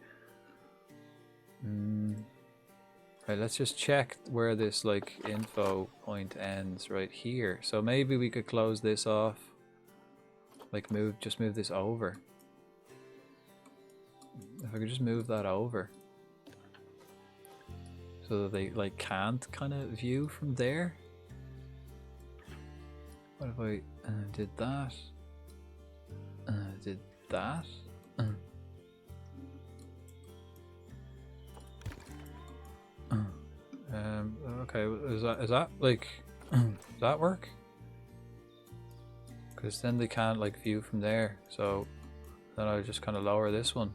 B: Right, let's just check where this, like, info point ends right here. So maybe we could close this off. Like, just move this over. If I could just move that over. So that they, like, can't kind of view from there. What if I did that? Did that? Okay, is that like, does that work? Because then they can't like view from there, so then I'll just kind of lower this one.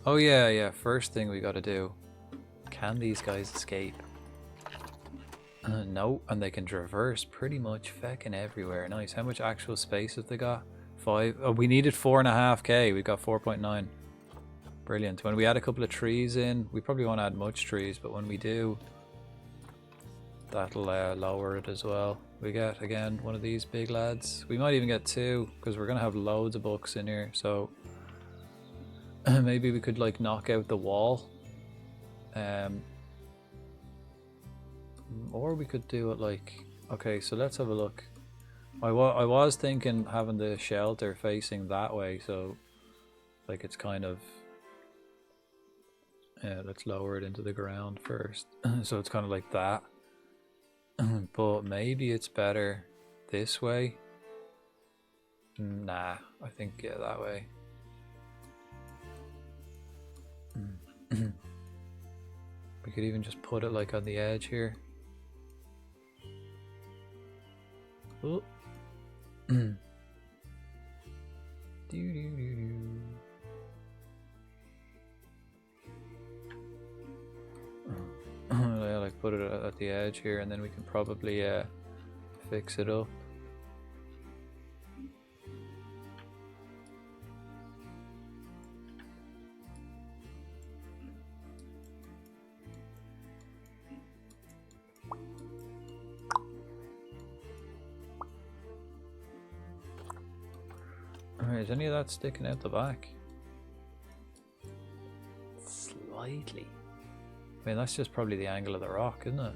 B: Oh yeah, first thing we gotta do. Can these guys escape? No, and they can traverse pretty much feckin' everywhere. Nice. How much actual space have they got? 5. Oh, we needed 4.5k. We got 4.9. Brilliant. When we add a couple of trees in, we probably won't add much trees, but when we do, that'll lower it as well. We get, again, one of these big lads. We might even get 2, because we're going to have loads of books in here, so maybe we could, like, knock out the wall. Or we could do it like... Okay, so let's have a look. I was thinking having the shelter facing that way, so like it's kind of... Yeah, let's lower it into the ground first. So it's kind of like that. But maybe it's better this way. Nah, I think, yeah, that way. We could even just put it like on the edge here. Oh. Yeah, like put it at the edge here, and then we can probably fix it up. Alright, is any of that sticking out the back? Slightly. I mean, that's just probably the angle of the rock, isn't it?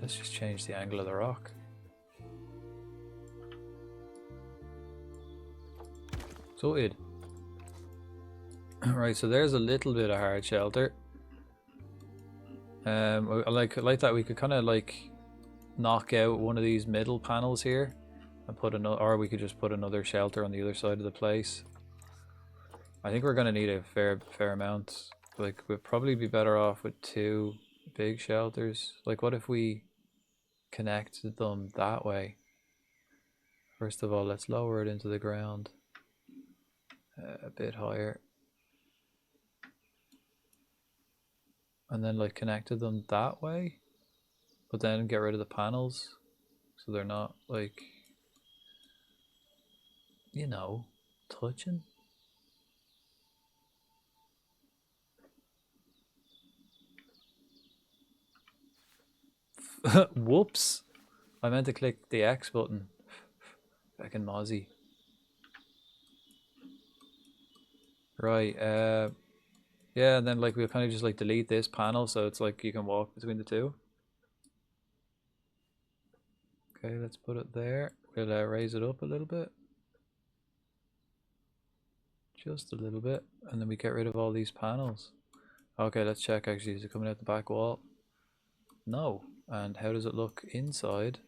B: Let's just change the angle of the rock. Sorted. Right, so there's a little bit of hard shelter. I like that we could kind of like knock out one of these middle panels here and put another, or we could just put another shelter on the other side of the place. I think we're gonna need a fair amount. Like, we'd probably be better off with 2 big shelters. Like, what if we connected them that way? First of all, let's lower it into the ground a bit higher, and then like connected them that way, but then get rid of the panels so they're not like, you know, touching. Whoops, I meant to click the X button. Fucking Mozzie. Right, yeah, and then like we'll kind of just like delete this panel so it's like you can walk between the two. Okay, let's put it there. We'll raise it up a little bit. Just a little bit, and then we get rid of all these panels. Okay, let's check actually, is it coming out the back wall? No. And how does it look inside?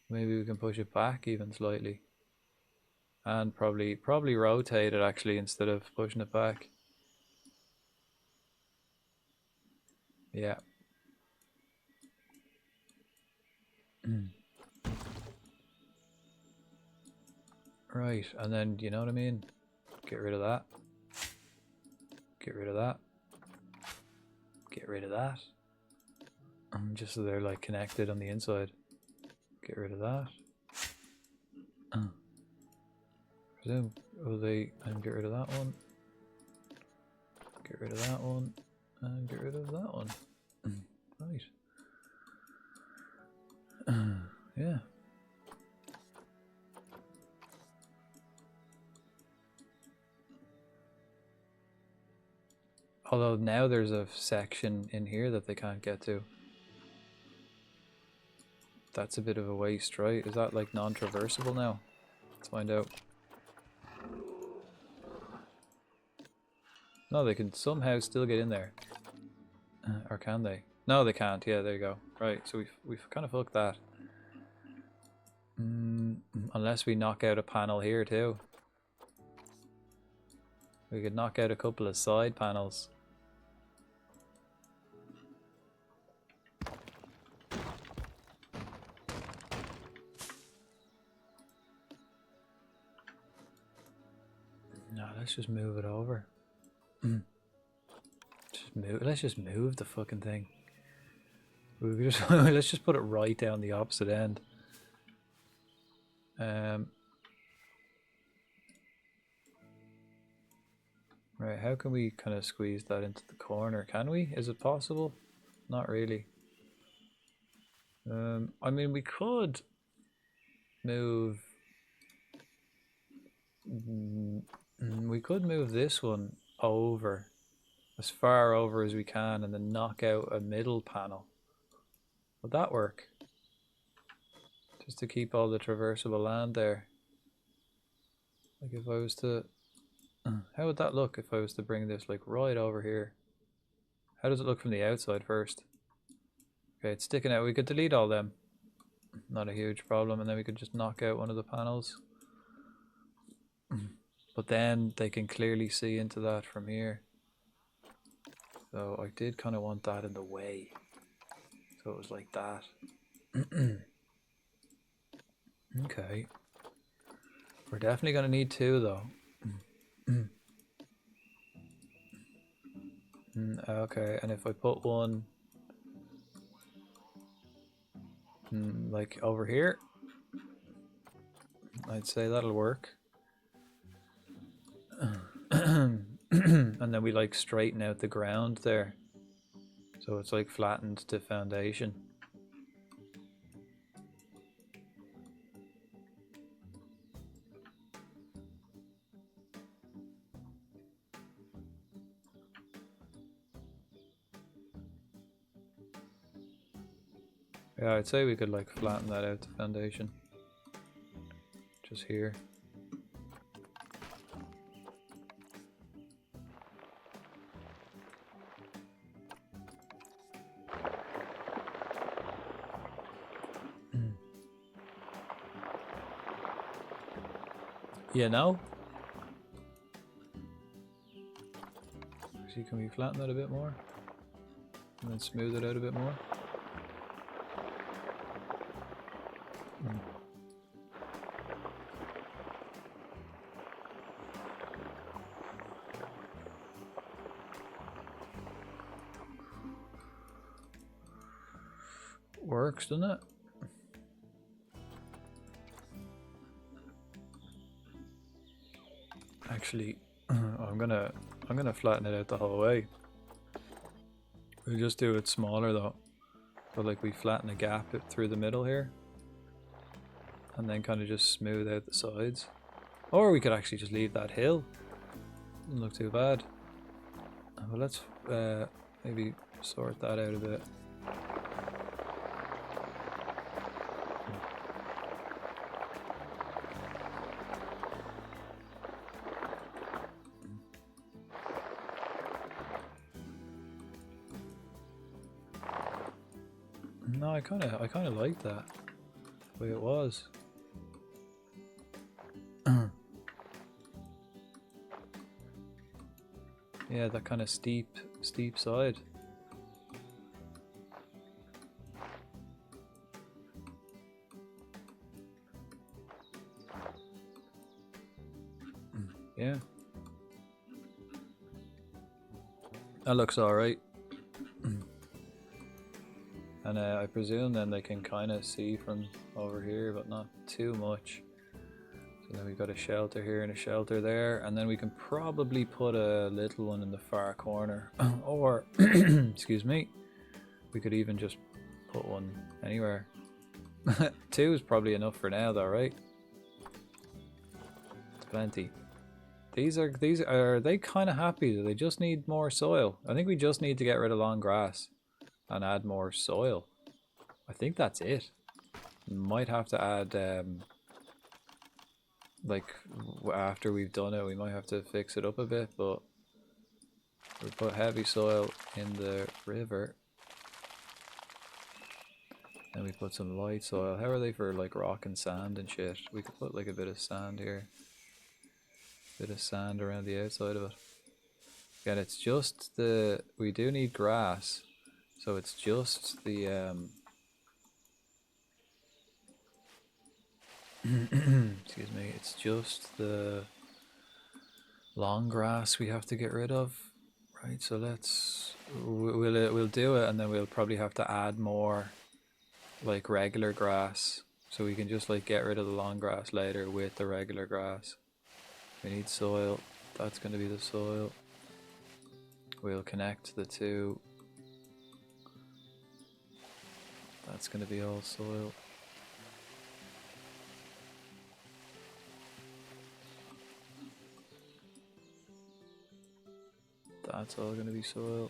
B: Maybe we can push it back even slightly. And probably rotate it actually instead of pushing it back. Yeah. Right, and then you know what I mean? Get rid of that. Get rid of that. Get rid of that. Just so they're like connected on the inside. Get rid of that. Presume will they and get rid of that one. Get rid of that one. And get rid of that one. Right. Yeah. Although now there's a section in here that they can't get to. That's a bit of a waste, right? Is that like non-traversable now? Let's find out. No, they can somehow still get in there. Or can they? No, they can't. Yeah, there you go. Right, so we've kind of fucked that. Unless we knock out a panel here too. We could knock out a couple of side panels. No, let's just move it over. Let's just move the fucking thing. Let's just put it right down the opposite end. Right, how can we kind of squeeze that into the corner? Can we? Is it possible? Not really. I mean, we could move. We could move this one over, as far over as we can, and then knock out a middle panel. Would that work? Just to keep all the traversable land there. Like if I was to... How would that look if I was to bring this like right over here? How does it look from the outside first? Okay, it's sticking out. We could delete all them. Not a huge problem, and then we could just knock out one of the panels. But then they can clearly see into that from here. So I did kind of want that in the way. So it was like that. Okay. We're definitely going to need two though. Okay, and if I put one like over here, I'd say that'll work. And then we like straighten out the ground there, so it's like flattened to foundation. Yeah, I'd say we could like flatten that out to foundation. Just here. Yeah, no? See, can we flatten that a bit more? And then smooth it out a bit more? Works, doesn't it? Actually, I'm gonna flatten it out the whole way. We'll just do it smaller though. So like we flatten a gap through the middle here, and then kind of just smooth out the sides. Or we could actually just leave that hill. Doesn't look too bad. Well, let's maybe sort that out a bit. No, I kind of like that the way it was. Yeah, that kind of steep side. Yeah. That looks alright. And I presume then they can kind of see from over here, but not too much. So then we've got a shelter here and a shelter there, and then we can probably put a little one in the far corner. Or, excuse me, we could even just put one anywhere. 2 is probably enough for now though, right? It's plenty. These are they kind of happy? Do they just need more soil? I think we just need to get rid of long grass and add more soil. I think that's it. Might have to add like after we've done it, we might have to fix it up a bit, but we put heavy soil in the river. And we put some light soil. How are they for like rock and sand and shit? We could put like a bit of sand here. Bit of sand around the outside of it. Again, it's just the... we do need grass. So it's just the... excuse me. It's just the long grass we have to get rid of. Right, so let's... we'll do it, and then we'll probably have to add more like regular grass. So we can just like get rid of the long grass later with the regular grass. We need soil. That's going to be the soil. We'll connect the two. That's going to be all soil. That's all going to be soil.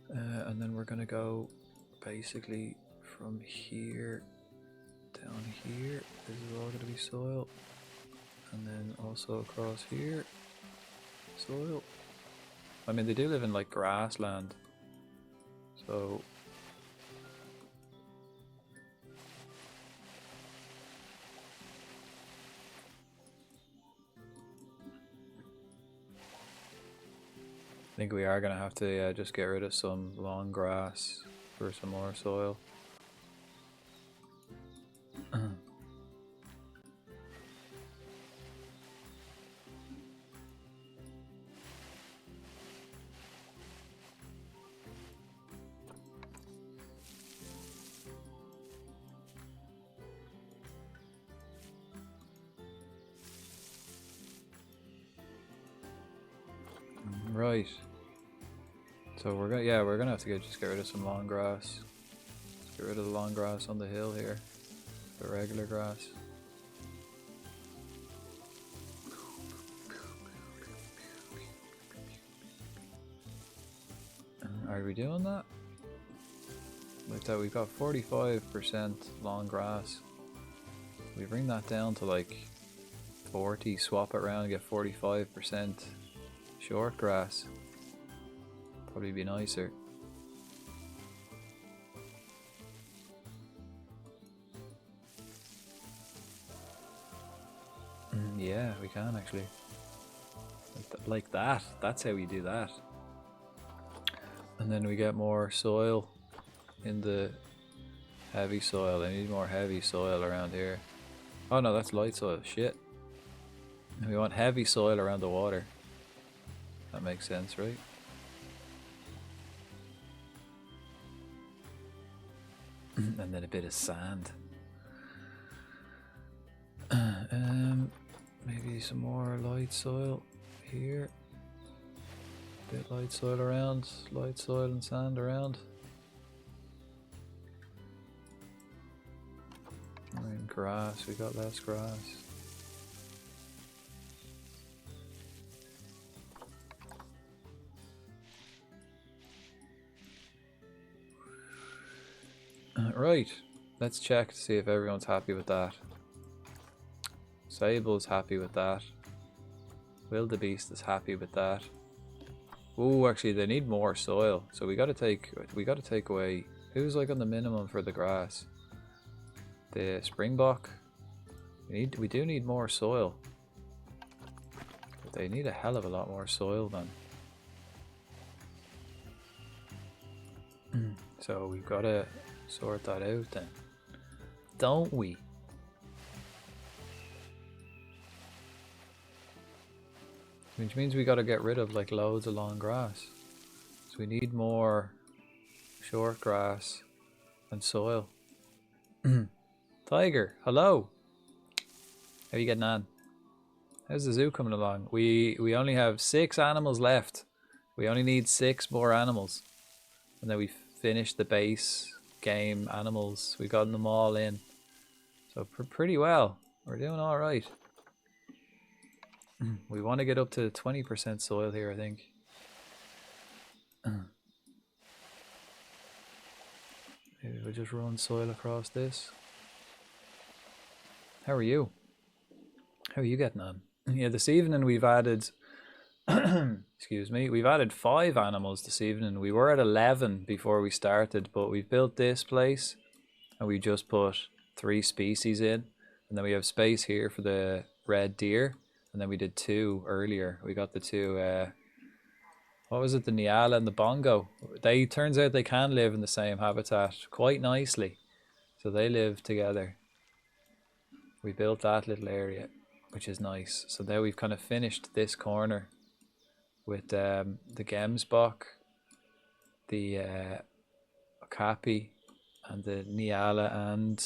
B: And then we're going to go basically from here down here. This is all going to be soil. And then also across here, soil. I mean, they do live in like grassland. So I think we are going to have to just get rid of some long grass for some more soil. Right. So we're gonna have to just get rid of some long grass. Let's get rid of the long grass on the hill here. The regular grass. Are we doing that? Like that, we've got 45% long grass. We bring that down to like 40, swap it around and get 45% short grass. Probably be nicer. Yeah, we can actually. Like that. That's how we do that. And then we get more soil in the heavy soil. I need more heavy soil around here. Oh no, that's light soil. Shit. We want heavy soil around the water. That makes sense, right? And then a bit of sand. Maybe some more light soil here. Bit light soil around, light soil and sand around. And grass, we got less grass. Right, let's check to see if everyone's happy with that. Sable's happy with that. Wildebeest is happy with that. Oh, actually, they need more soil, so we got to take away. Who's like on the minimum for the grass? The springbok. We do need more soil. But they need a hell of a lot more soil then. So we've got to sort that out then, don't we? Which means we got to get rid of like loads of long grass. So we need more short grass and soil. Tiger, hello. How are you getting on? How's the zoo coming along? We only have 6 animals left. We only need 6 more animals. And then we finished the base game animals. We've gotten them all in. So pretty well. We're doing all right. We want to get up to 20% soil here, I think. Maybe we'll just run soil across this. How are you? How are you getting on? Yeah, this evening we've added excuse me, we've added 5 animals this evening. We were at 11 before we started, but we've built this place and we just put 3 species in, and then we have space here for the red deer, and then we did 2 earlier. We got the 2 what was it, the Nyala and the Bongo. They turns out they can live in the same habitat quite nicely, so they live together. We built that little area, which is nice. So now we've kind of finished this corner with the Gemsbok, the Okapi, and the Nyala and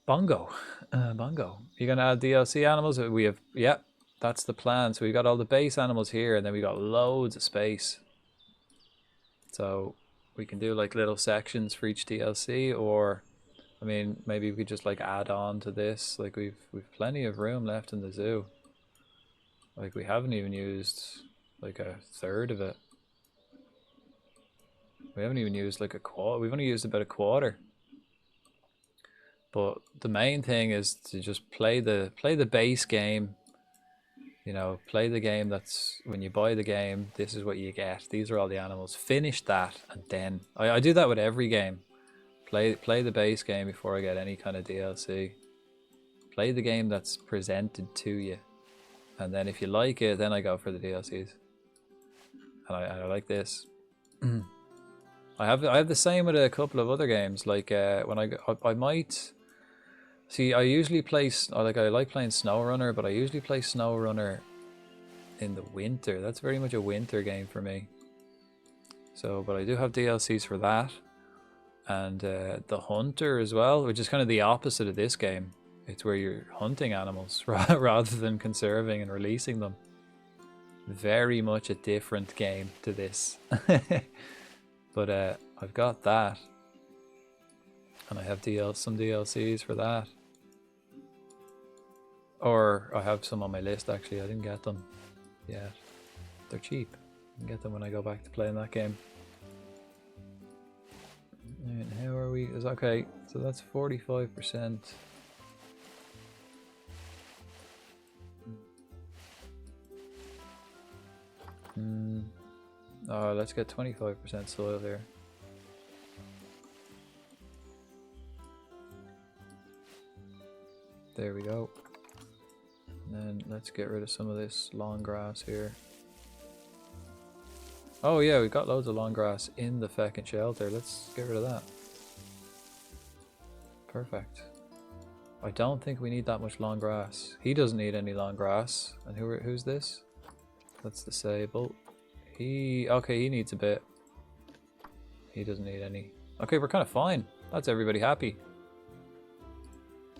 B: Bongo. Bongo. You're gonna add DLC animals? We have, yeah, that's the plan. So we've got all the base animals here, and then we got loads of space. So we can do like little sections for each DLC, or I mean, maybe we could just like add on to this. Like we've plenty of room left in the zoo. Like we haven't even used like a third of it. We haven't even used like a quarter. We've only used about a quarter. But the main thing is to just play the base game. You know, play the game that's, when you buy the game, this is what you get. These are all the animals. Finish that, and then I do that with every game. Play the base game before I get any kind of DLC. Play the game that's presented to you, and then if you like it, then I go for the DLCs. And I like this. I have the same with a couple of other games. Like when I might see. I usually play I like playing SnowRunner, but I usually play SnowRunner in the winter. That's very much a winter game for me. So, but I do have DLCs for that. And the Hunter as well, which is kind of the opposite of this game. It's where you're hunting animals rather than conserving and releasing them. Very much a different game to this. But I've got that. And I have some DLCs for that. Or I have some on my list actually. I didn't get them yet. They're cheap. I can get them when I go back to playing that game. And how are we? Is okay, so that's 45%. Oh, let's get 25% soil here. There we go. And then let's get rid of some of this long grass here. Oh yeah, we've got loads of long grass in the feckin' shelter. Let's get rid of that. Perfect. I don't think we need that much long grass. He doesn't need any long grass. And who's this? That's the Sable. Okay, he needs a bit. He doesn't need any. Okay, we're kind of fine. That's everybody happy.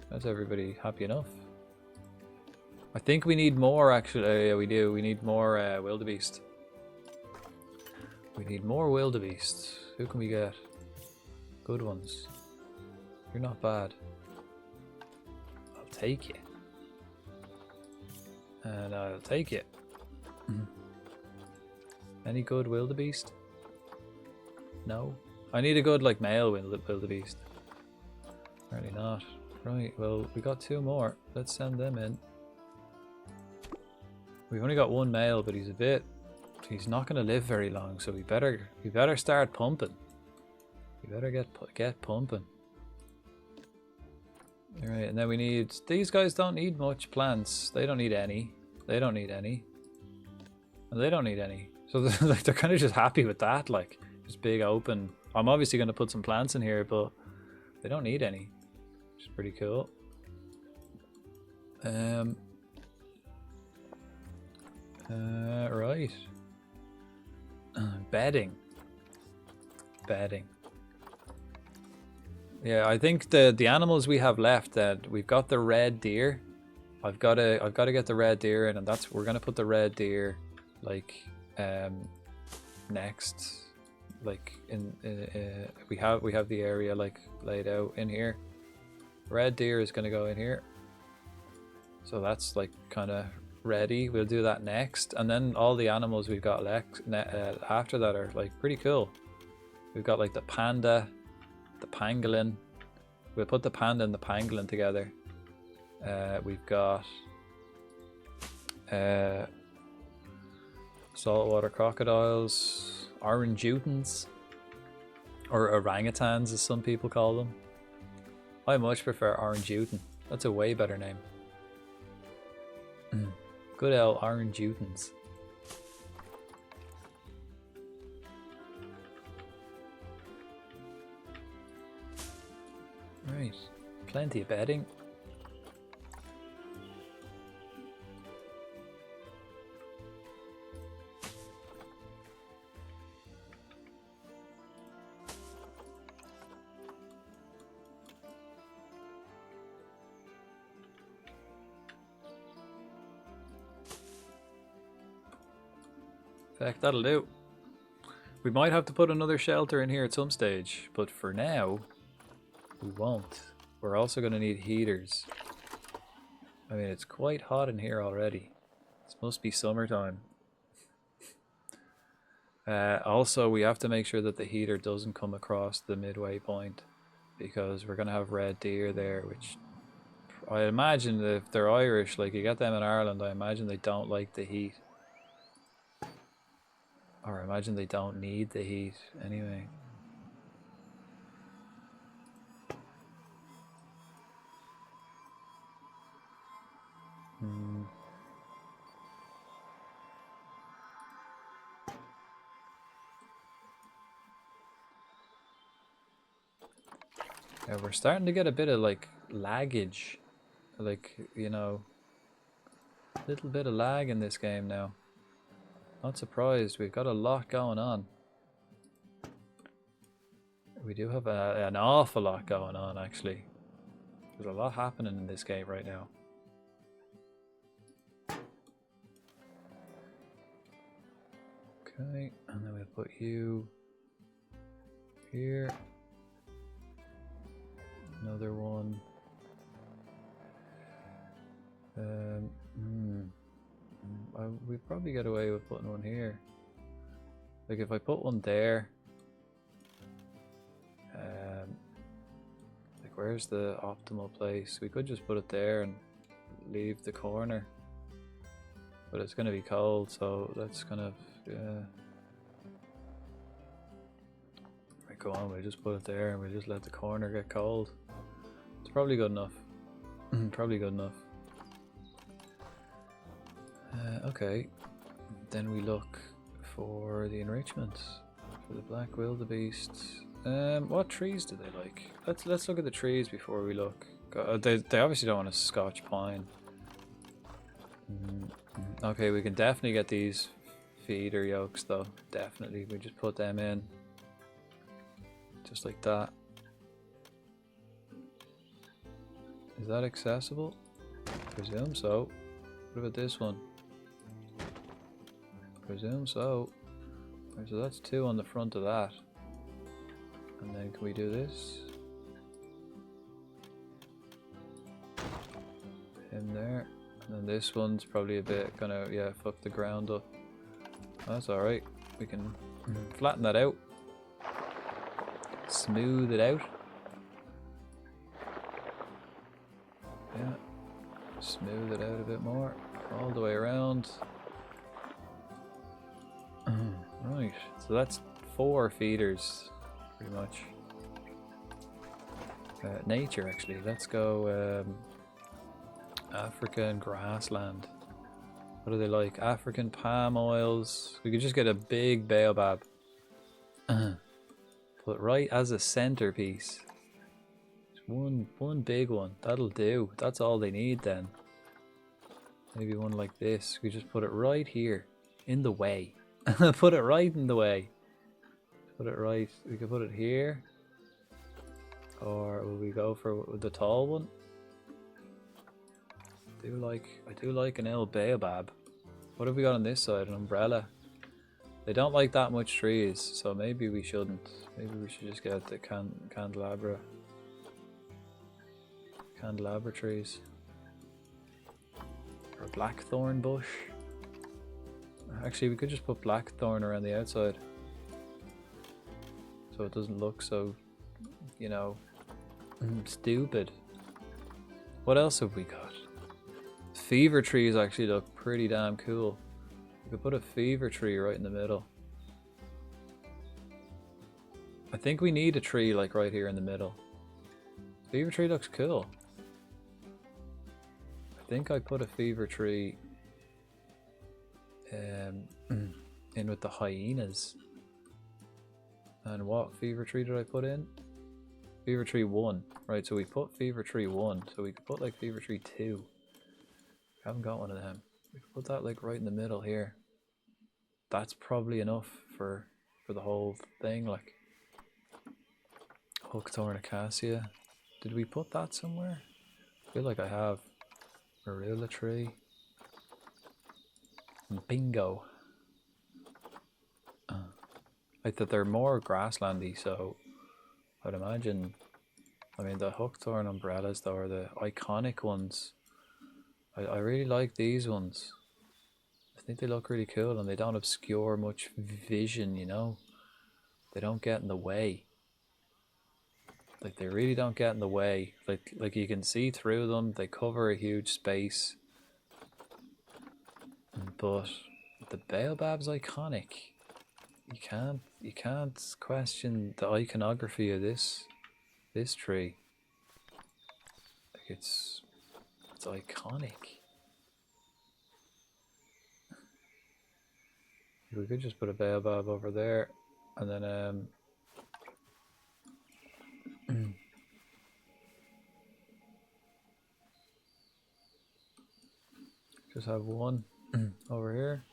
B: That's everybody happy enough. I think we need more actually. Yeah, we do. We need more wildebeest. We need more wildebeest. Who can we get? Good ones. You're not bad. I'll take you. And I'll take it. Any good wildebeest? No. I need a good like male wildebeest. Apparently not. Right, well we got 2 more. Let's send them in. We've only got one male, but he's not going to live very long, so we better start pumping. We better get pumping. All right, and then we need, these guys don't need much plants. They don't need any. They don't need any. And they don't need any. So like they're kind of just happy with that, like just big open. I'm obviously going to put some plants in here, but they don't need any, which is pretty cool. Right. Bedding. Yeah, I think the animals we have left, that we've got the red deer. I've got to get the red deer in, and we're gonna put the red deer like next, like we have the area like laid out in here. Red deer is gonna go in here, so that's like kind of ready. We'll do that next, and then all the animals we've got after that are like pretty cool. We've got like the panda, the pangolin. We'll put the panda and the pangolin together. We've got saltwater crocodiles, orangutans, or orangutans as some people call them. I much prefer orangutan. That's a way better name. Good old orangutans. Right, plenty of bedding. Heck, that'll do. We might have to put another shelter in here at some stage, but for now, we won't. We're also going to need heaters. I mean, it's quite hot in here already. This must be summertime. Also, we have to make sure that the heater doesn't come across the midway point, because we're going to have red deer there, which I imagine if they're Irish, like you get them in Ireland, I imagine they don't like the heat. Or I imagine they don't need the heat anyway. Yeah, we're starting to get a bit of like laggage, like, you know, a little bit of lag in this game now. Not surprised, we've got a lot going on. We do have an awful lot going on, actually. There's a lot happening in this game right now. Okay, and then we'll put you here. Another one. We probably get away with putting one here. Like if I put one there, like where's the optimal place? We could just put it there and leave the corner, but it's going to be cold, so let's kind of right, go on. We just put it there and we just let the corner get cold. It's probably good enough. Probably good enough. Okay, then we look for the enrichment for the black wildebeest. What trees do they like? Let's look at the trees before we look. They obviously don't want a Scotch pine. Okay, we can definitely get these feeder yolks though. Definitely, we just put them in, just like that. Is that accessible? Presume so. What about this one? Presume so. Right, so that's 2 on the front of that. And then can we do this? In there. And then this one's probably a bit gonna, yeah, fuck the ground up. That's alright. We can flatten that out. Smooth it out. Yeah. Smooth it out a bit more. All the way around. Right, so that's 4 feeders, pretty much. Nature, actually. Let's go Africa and grassland. What do they like? African palm oils. We could just get a big baobab. Put right as a centerpiece. Just one big one. That'll do. That's all they need then. Maybe one like this. We just put it right here. In the way. Put it right in the way. Put it right. We could put it here. Or will we go for the tall one? I do like an El Baobab. What have we got on this side? An umbrella. They don't like that much trees, so maybe we shouldn't. Maybe we should just get the candelabra trees. Or a blackthorn bush. Actually, we could just put blackthorn around the outside, so it doesn't look so, you know, stupid. What else have we got? Fever trees actually look pretty damn cool. We could put a fever tree right in the middle. I think we need a tree like right here in the middle. Fever tree looks cool. I think I put a fever tree in with the hyenas. And what fever tree did I put in? Fever tree 1. Right, so we put fever tree 1. So we could put like fever tree 2. I haven't got one of them. We could put that like right in the middle here. That's probably enough for the whole thing. Like hookthorn acacia. Did we put that somewhere? I feel like I have. Marula tree. Bingo. Like that they're more grasslandy, so I'd imagine. I mean, the hookthorn umbrellas though are the iconic ones. I really like these ones. I think they look really cool and they don't obscure much vision, you know. They don't get in the way. Like they really don't get in the way. Like you can see through them. They cover a huge space. But the baobab's iconic. You can't question the iconography of this tree. Like it's iconic. We could just put a baobab over there, and then just have one over here.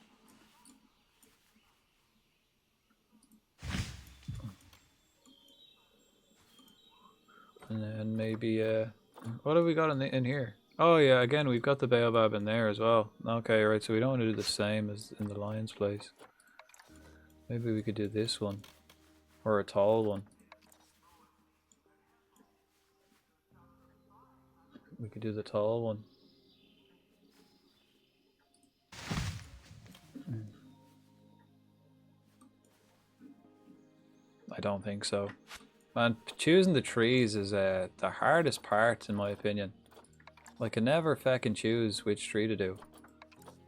B: And then maybe what have we got in here? Oh yeah, again we've got the baobab in there as well. Okay, right, so we don't want to do the same as in the lion's place. Maybe we could do this one. Or a tall one. We could do the tall one. I don't think so. Man, choosing the trees is the hardest part in my opinion. Like I never feckin' choose which tree to do.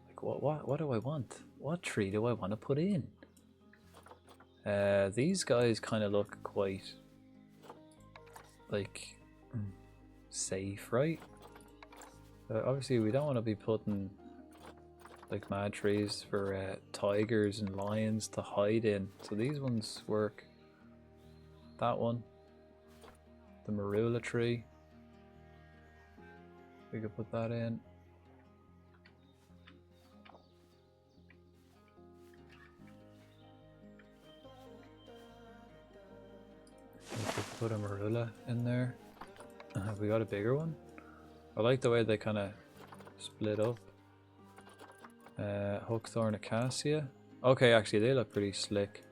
B: Like what do I want? What tree do I want to put in? These guys kind of look quite like safe, right? Obviously we don't want to be putting like mad trees for tigers and lions to hide in. So these ones work. That one, the marula tree, we could put that in. We could put a marula in there. Have we got a bigger one? I like the way they kind of split up. Hookthorn acacia. Okay, actually they look pretty slick.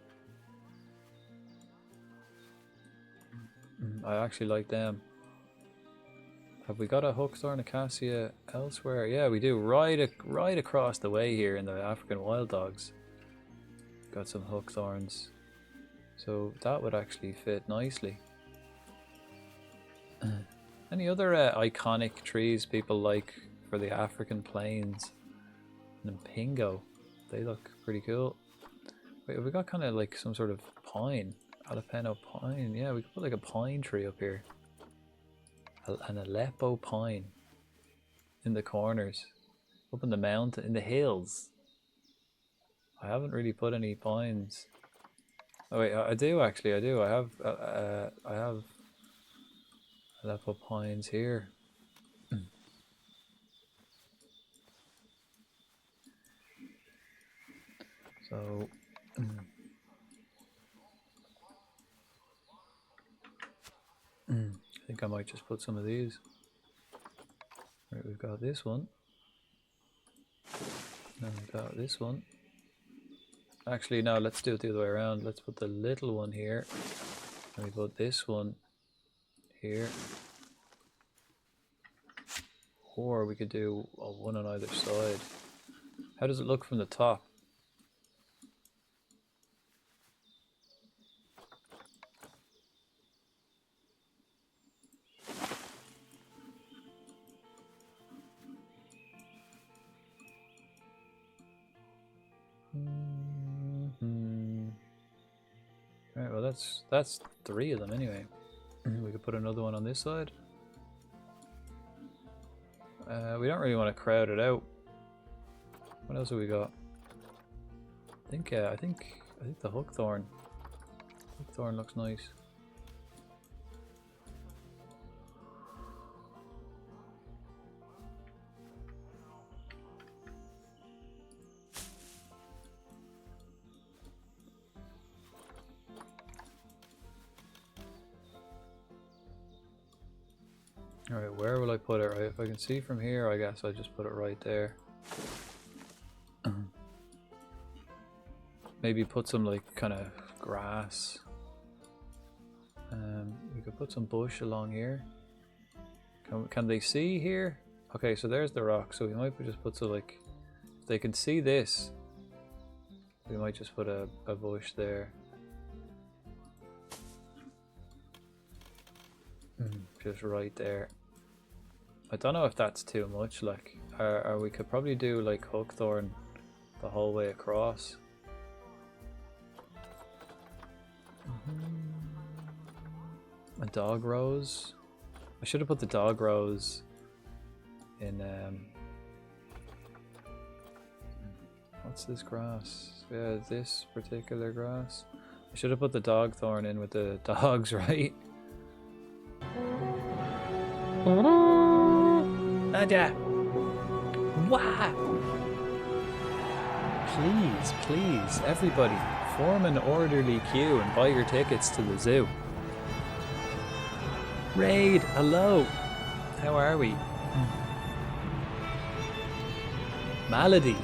B: I actually like them. Have we got a hookthorn acacia elsewhere? Yeah, we do. Right across the way here in the African wild dogs. Got some hookthorns. So that would actually fit nicely. Any other iconic trees people like for the African plains? Pingo. They look pretty cool. Wait, have we got kind of like some sort of pine? Jalapeno pine. Yeah, we could put like a pine tree up here. An Aleppo pine. In the corners. Up in the mountain, in the hills. I haven't really put any pines. Oh wait, I do actually, I do. I have Aleppo pines here. So I think I might just put some of these. Right, we've got this one. And we've got this one. Actually, no, let's do it the other way around. Let's put the little one here. And we put this one here. Or we could do one on either side. How does it look from the top? Alright, well that's 3 of them anyway. We could put another one on this side. We don't really want to crowd it out. What else have we got? I think the hookthorn. Hookthorn looks nice. Alright, where will I put it? Right, if I can see from here, I guess I'll just put it right there. Maybe put some like kind of grass. We could put some bush along here. Can they see here? Okay, so there's the rock. So we might just put some like, if they can see this, we might just put a bush there. Just right there. I don't know if that's too much, like, or we could probably do like hookthorn the whole way across. A dog rose. I should have put the dog rose in what's this grass? Yeah, this particular grass. I should have put the dog thorn in with the dogs, right? Nadia! Wow! Please, everybody, form an orderly queue and buy your tickets to the zoo. Raid, hello! How are we? Malady,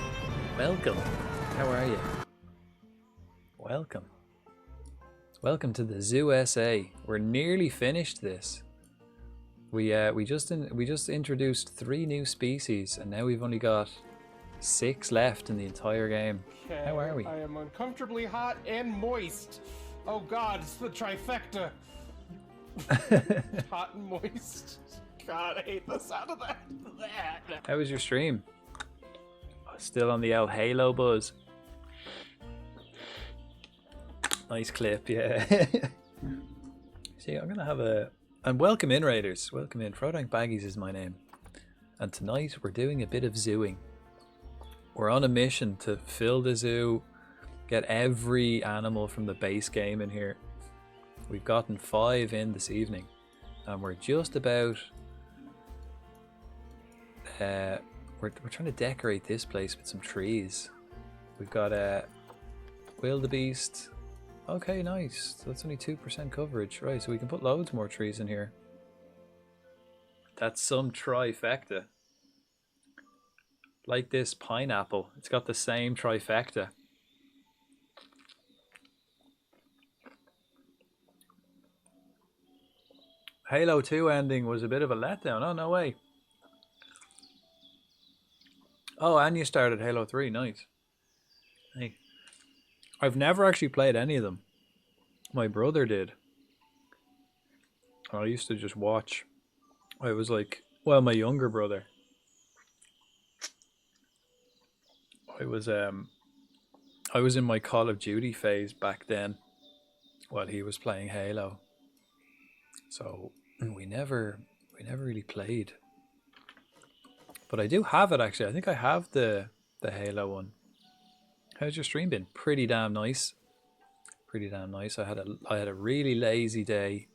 B: welcome. How are you? Welcome. Welcome to the Zoo SA. We're nearly finished this. We just introduced 3 new species, and now we've only got 6 left in the entire game.
H: Okay,
B: How are we?
H: I am uncomfortably hot and moist. Oh God, it's the trifecta. Hot and moist. God, I hate the sound of that.
B: How was your stream? Still on the El Halo buzz. Nice clip, yeah. See, I'm gonna have a... And welcome in, Raiders. Welcome in. Frodank Baggies is my name. And tonight we're doing a bit of zooing. We're on a mission to fill the zoo, get every animal from the base game in here. We've gotten 5 in this evening. And we're just about... we're trying to decorate this place with some trees. We've got wildebeest. Okay, nice. So that's only 2% coverage. Right, so we can put loads more trees in here. That's some trifecta. Like this pineapple. It's got the same trifecta. Halo 2 ending was a bit of a letdown. Oh, no way. Oh, and you started Halo 3. Nice. Hey. I've never actually played any of them. My brother did. I used to just watch. I was like, well, my younger brother. I was in my Call of Duty phase back then while he was playing Halo. So we never really played. But I do have it actually. I think I have the Halo one. How's your stream been? Pretty damn nice. Pretty damn nice. I had a really lazy day.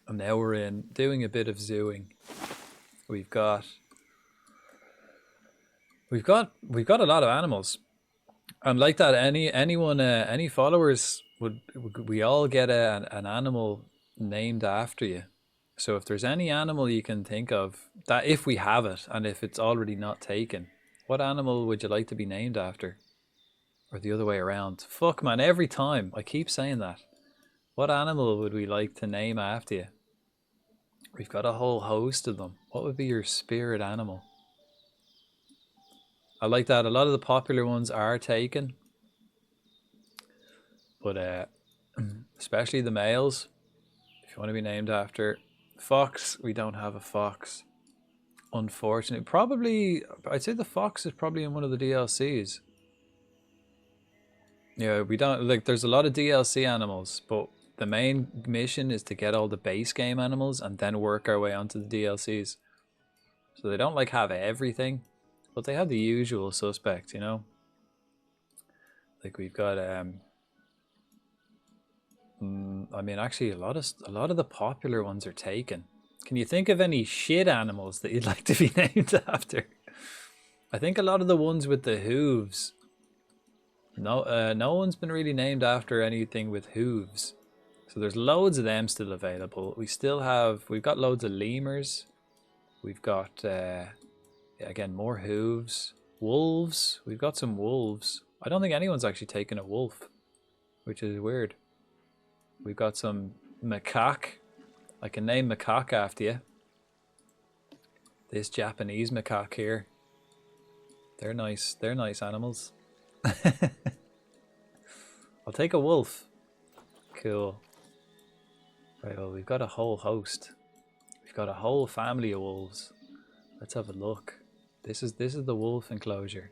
B: And now we're in doing a bit of zooing. We've got a lot of animals. And like that, any followers would we all get an animal named after you. So if there's any animal you can think of that, if we have it and if it's already not taken, what animal would you like to be named after? Or the other way around? Fuck man, every time I keep saying that. What animal would we like to name after you? We've got a whole host of them. What would be your spirit animal? I like that. A lot of the popular ones are taken. But especially the males. If you want to be named after fox, we don't have a fox. Unfortunately. Probably, I'd say the fox is probably in one of the DLCs. Yeah, we don't, like, there's a lot of DLC animals, but the main mission is to get all the base game animals and then work our way onto the DLCs. So they don't like have everything, but they have the usual suspects, you know? Like we've got I mean actually a lot of the popular ones are taken. Can you think of any shit animals that you'd like to be named after? I think a lot of the ones with the hooves. No one's been really named after anything with hooves. So there's loads of them still available. We've got loads of lemurs. We've got, again, more hooves. Wolves. We've got some wolves. I don't think anyone's actually taken a wolf, which is weird. We've got some macaque. I can name macaque after you. This Japanese macaque here. They're nice. They're nice animals. I'll take a wolf. Cool. Right, well, we've got a whole host. We've got a whole family of wolves. Let's have a look. This is the wolf enclosure.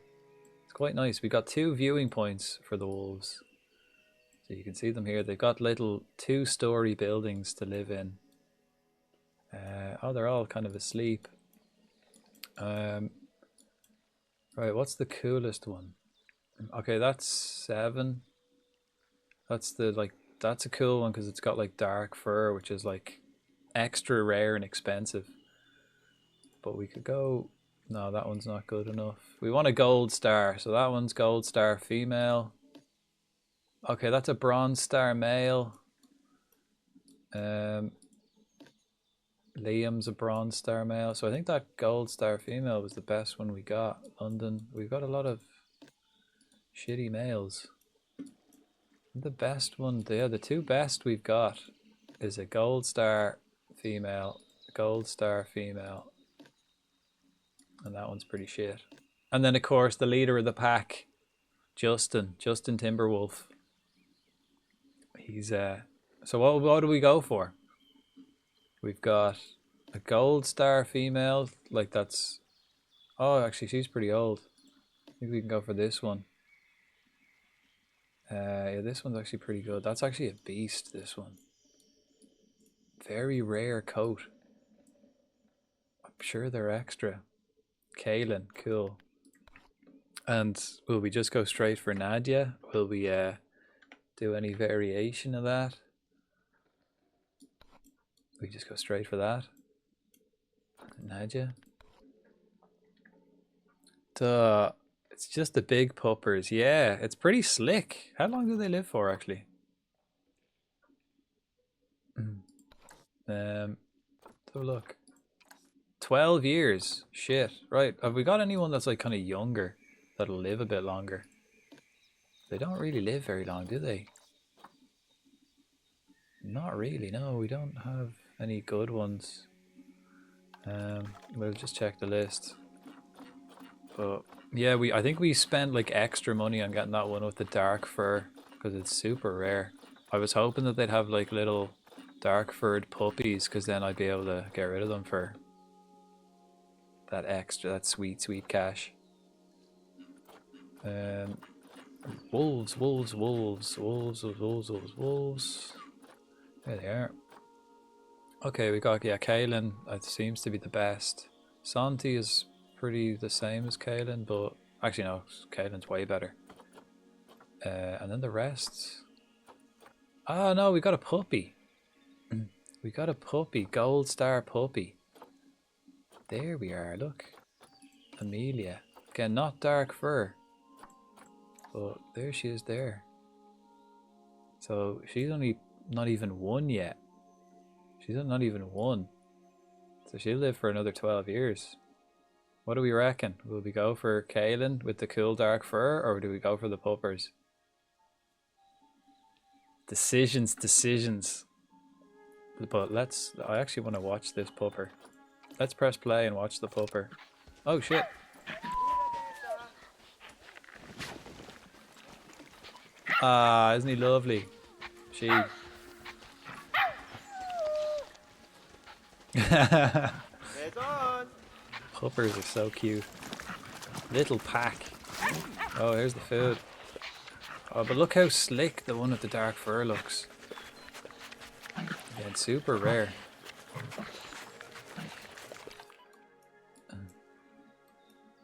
B: It's quite nice. We got 2 viewing points for the wolves. So you can see them here. They've got little 2-story buildings to live in. Oh, they're all kind of asleep. Right, what's the coolest one? Okay, that's 7. That's a cool one because it's got like dark fur, which is like extra rare and expensive. But we could go, no, that one's not good enough. We want a gold star, so that one's gold star female. Okay, that's a bronze star male. Liam's a bronze star male, so I think that gold star female was the best one we got. London, we've got a lot of shitty males. The best one, the 2 best we've got is a gold star female, and that one's pretty shit. And then of course the leader of the pack, Justin Timberwolf. He's so what do we go for? We've got a gold star female, like that's, oh actually she's pretty old. I think we can go for this one. Yeah, this one's actually pretty good. That's actually a beast, this one. Very rare coat. I'm sure they're extra. Kaylin, cool. And will we just go straight for Nadia? Will we do any variation of that? We just go straight for that. Nadia. Duh. It's just the big puppers. Yeah, it's pretty slick. How long do they live for, actually? Have a look. 12 years. Shit. Right. Have we got anyone that's like kind of younger that'll live a bit longer? They don't really live very long, do they? Not really. No, we don't have any good ones. We'll just check the list. But yeah, I think we spent like extra money on getting that one with the dark fur because it's super rare. I was hoping that they'd have like little dark furred puppies because then I'd be able to get rid of them for that extra, that sweet cash. Wolves, wolves, wolves, wolves, wolves, wolves, wolves, wolves. There they are. Okay, we got, yeah, Kaelin. It seems to be the best. Santi is pretty the same as Kaelin, but actually no, Kaelin's way better. And then the rest. Ah, no, we got a puppy. We got a puppy, gold star puppy. There we are, look. Amelia. Again, not dark fur. But there she is there. So she's only not even 1 yet. She's not even 1. So she'll live for another 12 years. What do we reckon? Will we go for Kaelin with the cool dark fur, or do we go for the puppers? Decisions, decisions. But I actually want to watch this pupper. Let's press play and watch the pupper. Oh shit. Ah, isn't he lovely? She. Puppers are so cute. Little pack. Oh, here's the food. Oh, but look how slick the one with the dark fur looks. Yeah, it's super rare.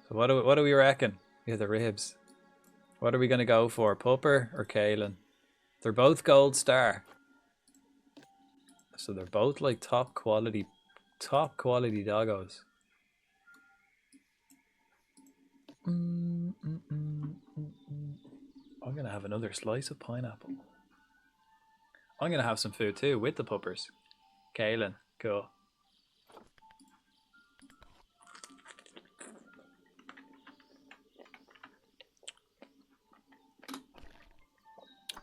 B: So what do we reckon? Yeah, the ribs. What are we gonna go for, Pupper or Kaelin? They're both gold star. So they're both like top quality doggos. I'm gonna have another slice of pineapple. I'm gonna have some food too with the puppers. Kaelin, cool.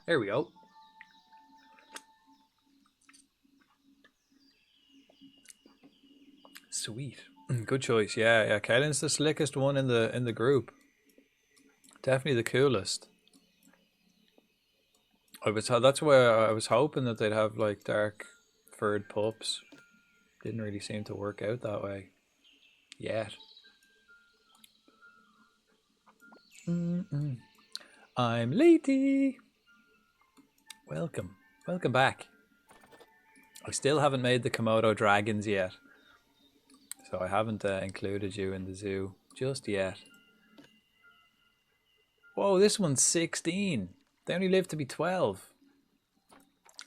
B: There we go. Sweet. Good choice. Yeah, yeah. Kaelin's the slickest one in the group. Definitely the coolest. That's why I was hoping that they'd have like dark furred pups. Didn't really seem to work out that way yet. I'm Lady. Welcome back. I still haven't made the Komodo dragons yet, so I haven't included you in the zoo just yet. Whoa, this one's 16. They only live to be 12.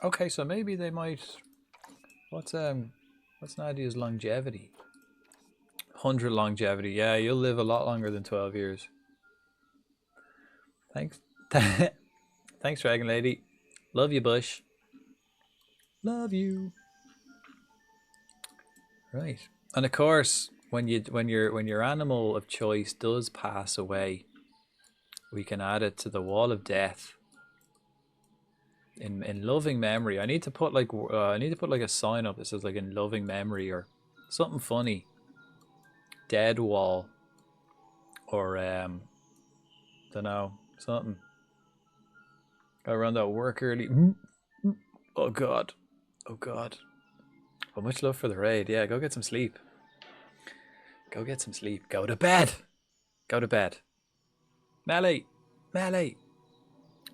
B: Okay, so maybe they might. What's Nadia's longevity? 100 longevity. Yeah, you'll live a lot longer than 12 years. Thanks. Thanks, Dragon Lady. Love you, Bush. Love you. Right. And of course, when your animal of choice does pass away, we can add it to the wall of death. In loving memory. I need to put like a sign up that says like in loving memory or something funny. Dead wall. Or don't know, something. Got around that work early. Oh god. Oh god. Well, much love for the raid. Yeah, go get some sleep. Go get some sleep. Go to bed. Go to bed. Melee. Melee.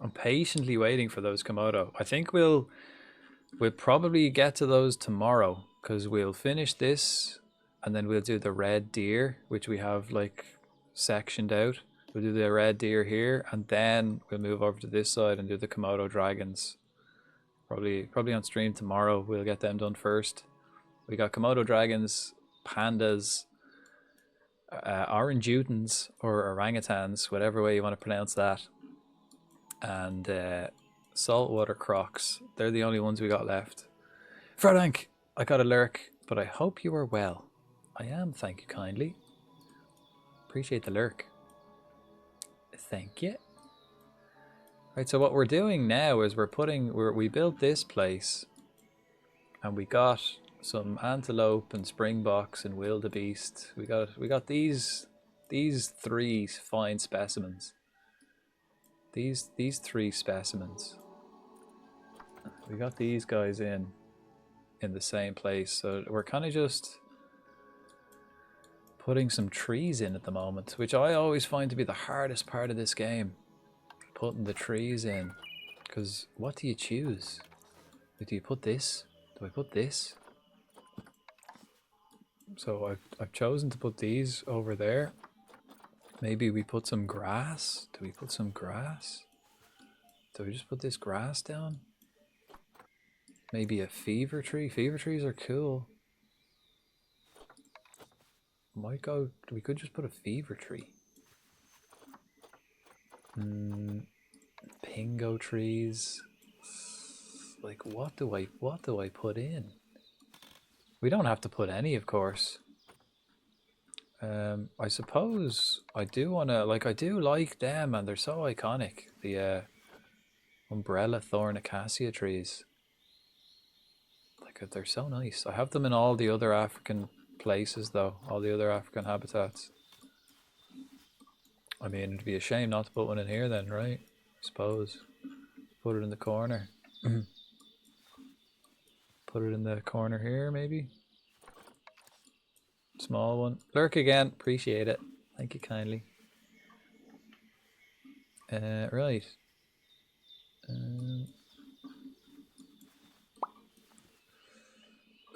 B: I'm patiently waiting for those Komodo. I think we'll probably get to those tomorrow, because we'll finish this and then we'll do the red deer, which we have like sectioned out. We'll do the red deer here, and then we'll move over to this side and do the Komodo dragons. Probably on stream tomorrow. We'll get them done first. We got Komodo dragons, pandas, orangutans or orangutans, whatever way you want to pronounce that, and saltwater crocs. They're the only ones we got left. Frank, I got a lurk, but I hope you are well. I am, thank you kindly. Appreciate the lurk. Thank you. Right, so what we're doing now is we built this place, and we got some antelope and springboks and wildebeest. We got these three fine specimens. These three specimens. We got these guys in the same place, so we're kind of just putting some trees in at the moment, which I always find to be the hardest part of this game. putting the trees in. Because what do you choose? Like, do you put this? Do I put this? So I've chosen to put these over there. Maybe we put some grass. Do we put some grass? Do we just put this grass down? Maybe a fever tree. Fever trees are cool. Might go. We could just put a fever tree. Pingo trees. Like what do I put in? We don't have to put any, of course. I suppose I do wanna I do like them, and they're so iconic. The umbrella thorn acacia trees. Like they're so nice. I have them in all the other African places though, all the other African habitats. I mean, it'd be a shame not to put one in here then, right? I suppose. Put it in the corner. Put it in the corner here, maybe. Small one. Lurk again. Appreciate it. Thank you kindly. Right.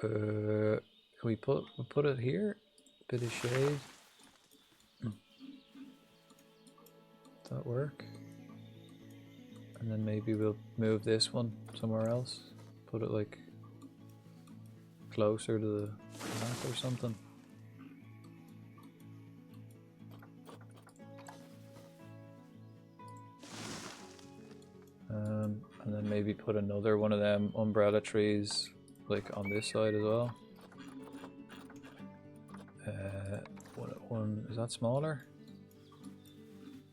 B: Can we put it here? Bit of shade. Does that work? And then maybe we'll move this one somewhere else. Put it like closer to the map or something. And then maybe put another one of them umbrella trees like on this side as well. One is that smaller?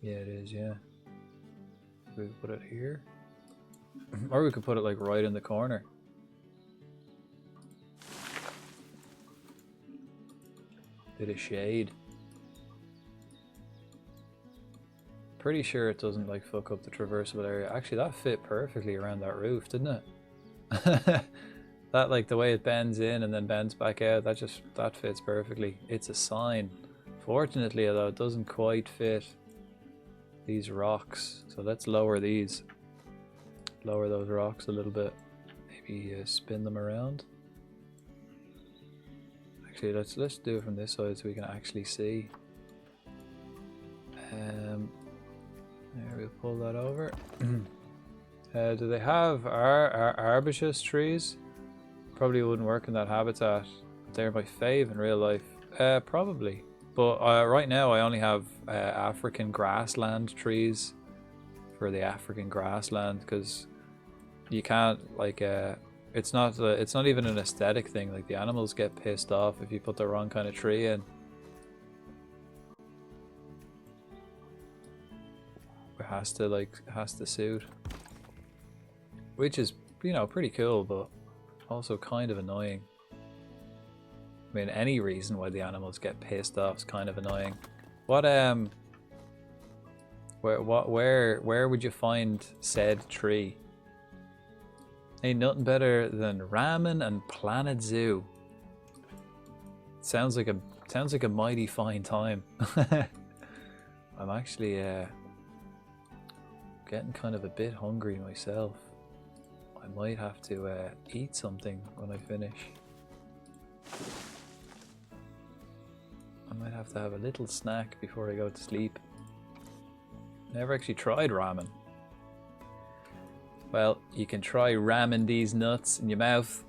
B: Yeah, it is. Yeah. We could put it here, or we could put it like right in the corner. Bit of shade. Pretty sure it doesn't like fuck up the traversable area. Actually, that fit perfectly around that roof, didn't it? That like the way it bends in and then bends back out, that fits perfectly. It's a sign. Fortunately, though, it doesn't quite fit these rocks. So let's lower these. Lower those rocks a little bit. Maybe spin them around. Actually, let's do it from this side so we can actually see. There, we'll pull that over. Do they have herbaceous trees? Probably wouldn't work in that habitat. They're my fave in real life. Probably. But right now I only have African grassland trees for the African grassland, because you can't like it's not even an aesthetic thing. Like the animals get pissed off if you put the wrong kind of tree in. It has to suit, which is, you know, pretty cool, but also kind of annoying. I mean, any reason why the animals get pissed off is kind of annoying. What where would you find said tree? Ain't nothing better than ramen and Planet Zoo. Sounds like a mighty fine time. I'm actually getting kind of a bit hungry myself. I might have to eat something when I finish. I might have to have a little snack before I go to sleep. Never actually tried ramen. Well, you can try ramming these nuts in your mouth.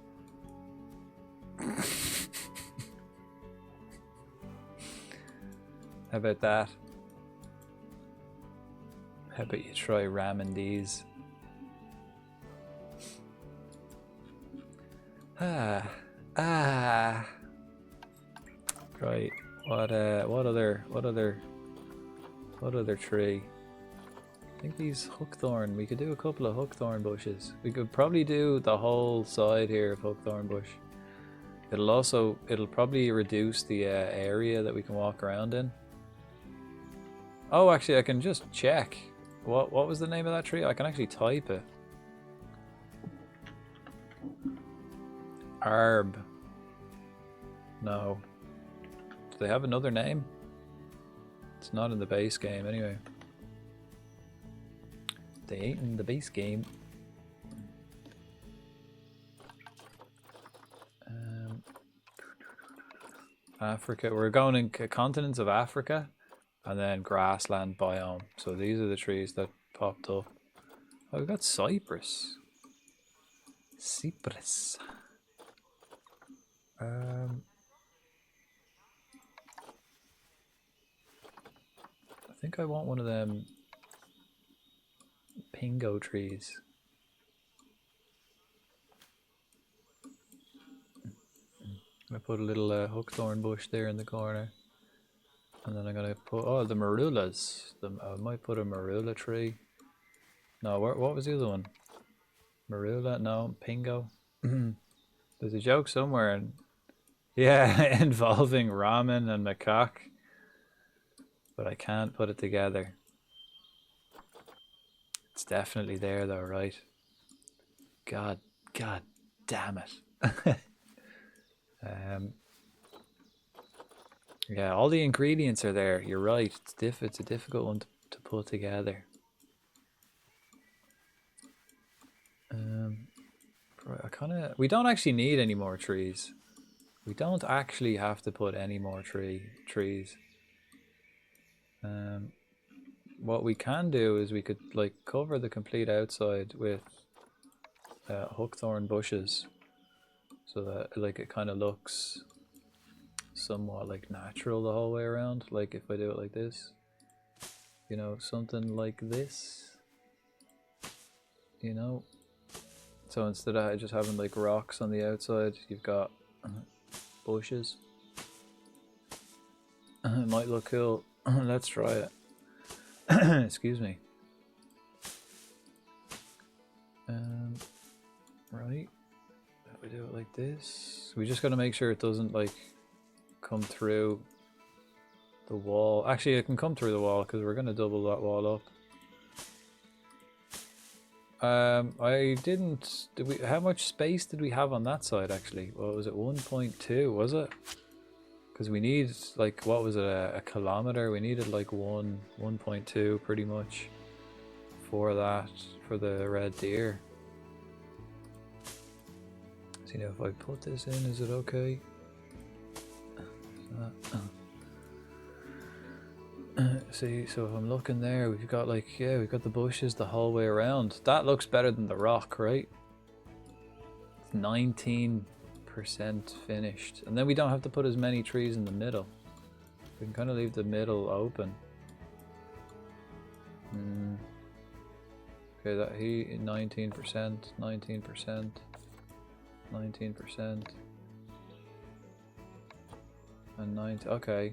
B: How about that? How about you try ramming these? Right. What other tree? I think these hookthorn. We could do a couple of hookthorn bushes. We could probably do the whole side here of hookthorn bush. It'll probably reduce the area that we can walk around in. Oh, actually, I can just check. What was the name of that tree? I can actually type it. Arb. No. Do they have another name? It's not in the base game anyway. They ain't in the base game. Africa. We're going in continents of Africa, and then grassland biome. So these are the trees that popped up. Oh, we got cypress. Cypress. I think I want one of them pingo trees. I put a little hookthorn bush there in the corner, and then I'm gonna put the marulas. I might put a marula tree. No, what was the other one? Marula? No, pingo. There's a joke somewhere, and yeah, involving ramen and macaque, but I can't put it together. It's definitely there though, right? God damn it. Yeah, all the ingredients are there. You're right. It's a difficult one to put together. We don't actually need any more trees. We don't actually have to put any more trees. What we can do is we could like cover the complete outside with hookthorn bushes, so that like it kind of looks somewhat like natural the whole way around. Like if I do it like this, you know, something like this, you know. So instead of just having like rocks on the outside, you've got bushes. It might look cool. Let's try it. Excuse me. Right. If we do it like this, we just got to make sure it doesn't like come through the wall. Actually, it can come through the wall because we're going to double that wall up. I didn't. How much space did we have on that side actually? What was it? 1.2 was it? Because we need like, what was it? A kilometer. We needed like 1.2 pretty much for that, for the red deer. See now if I put this in, is it okay? See, so if I'm looking there, we've got like, yeah, we've got the bushes the whole way around. That looks better than the rock, right? It's 19% finished. And then we don't have to put as many trees in the middle. We can kind of leave the middle open. Okay, that heat, 19%, 19%, 19%. And 90, okay.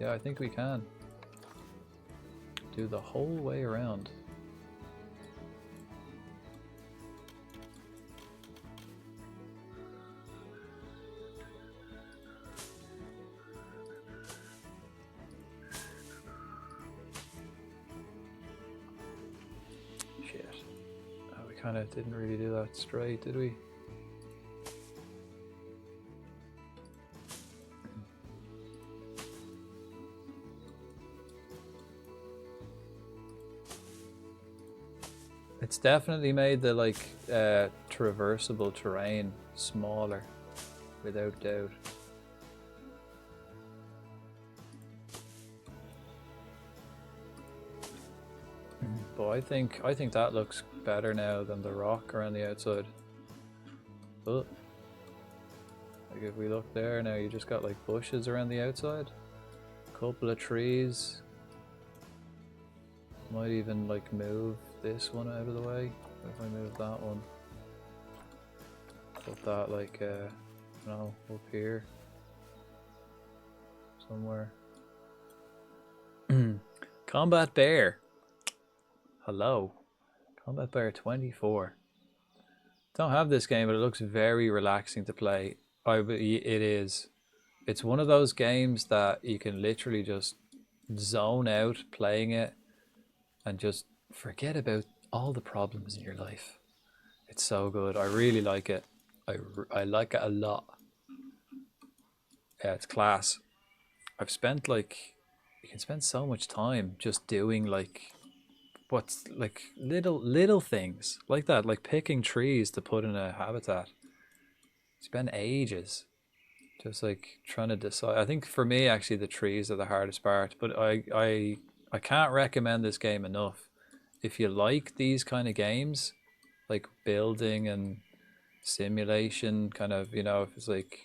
B: Yeah, I think we can. Do the whole way around. Shit. Oh, we kind of didn't really do that straight, did we? It's definitely made the like traversable terrain smaller, without doubt. But I think that looks better now than the rock around the outside. But like if we look there now, you just got like bushes around the outside, a couple of trees. Might even like move this one out of the way. If I move that one, put that like no, up here somewhere. Combat Bear, hello. Combat Bear 24. Don't have this game, but it looks very relaxing to play. It is. It's one of those games that you can literally just zone out playing it and just forget about all the problems in your life. It's so good. I really like it. I like it a lot. Yeah, it's class. I've spent like, you can spend so much time just doing like what's like little things like that, like picking trees to put in a habitat. Spend ages just like trying to decide. I think for me actually the trees are the hardest part, but I can't recommend this game enough. If you like these kind of games, like building and simulation, kind of, you know, if it's like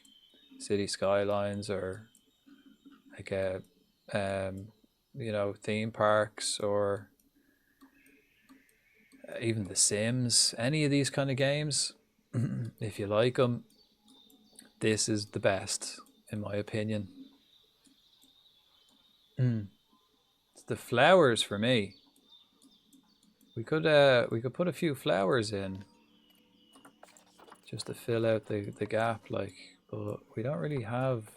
B: City Skylines or like a you know, theme parks, or even The Sims, any of these kind of games, if you like them, this is the best in my opinion. It's the flowers for me. We could put a few flowers in just to fill out the gap, like, but we don't really have.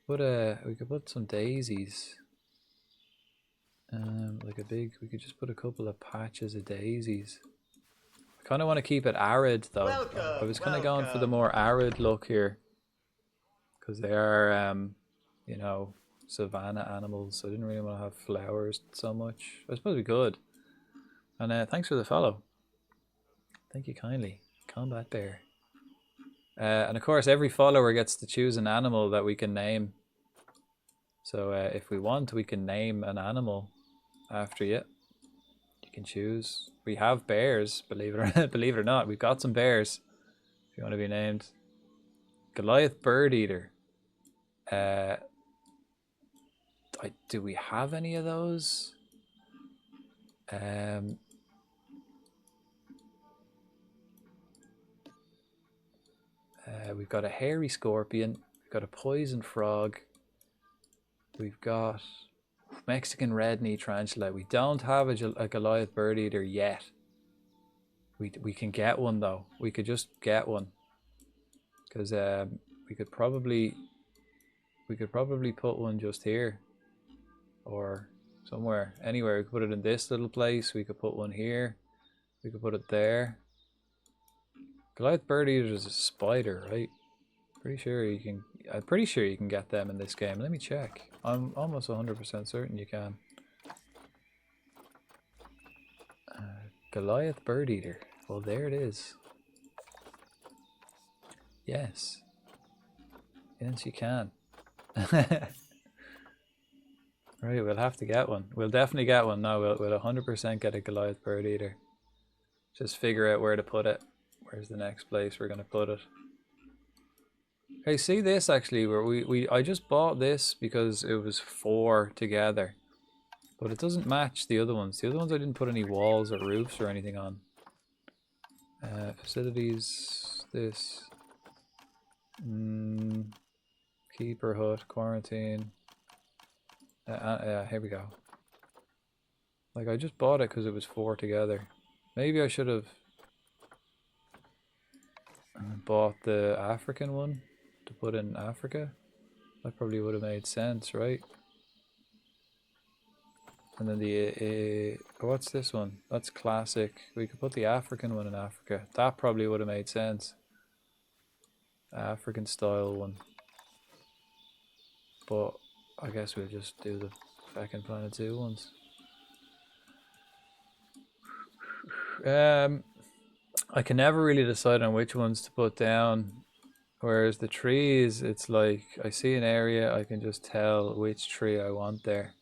B: We could put some daisies. Like we could just put a couple of patches of daisies. I kind of want to keep it arid though. I was kind of going for the more arid look here, because they are, you know, savanna animals. So I didn't really want to have flowers so much. I suppose we could. And thanks for the follow. Thank you kindly, Combat Bear. And of course, every follower gets to choose an animal that we can name. So if we want, we can name an animal after you. You can choose. We have bears, believe it or not. We've got some bears. If you want to be named, Goliath Bird Eater. Do we have any of those? We've got a hairy scorpion. We've got a poison frog. We've got Mexican red knee tarantula. We don't have a Goliath bird eater yet. We can get one though. We could just get one, because we could probably put one just here or somewhere, anywhere. We could put it in this little place. We could put one here. We could put it there. Goliath bird eater is a spider, right? Pretty sure you can. I'm pretty sure you can get them in this game. Let me check. I'm almost 100% certain you can. Goliath bird eater. Well, there it is. Yes. Yes, you can. Right, we'll have to get one. We'll definitely get one. No, we'll 100% get a Goliath bird eater. Just figure out where to put it. Where's the next place we're gonna put it? Okay, see this actually, where I just bought this because it was 4 together, but it doesn't match the other ones. The other ones I didn't put any walls or roofs or anything on. Facilities, this, keeper hut, quarantine. Here we go. Like, I just bought it because it was 4 together. Maybe I should have bought the African one to put in Africa. That probably would have made sense, right? And then the what's this one? That's classic. We could put the African one in Africa. That probably would have made sense. African style one. But I guess we'll just do the fucking Planet Zoo ones. I can never really decide on which ones to put down. Whereas the trees, it's like I see an area, I can just tell which tree I want there.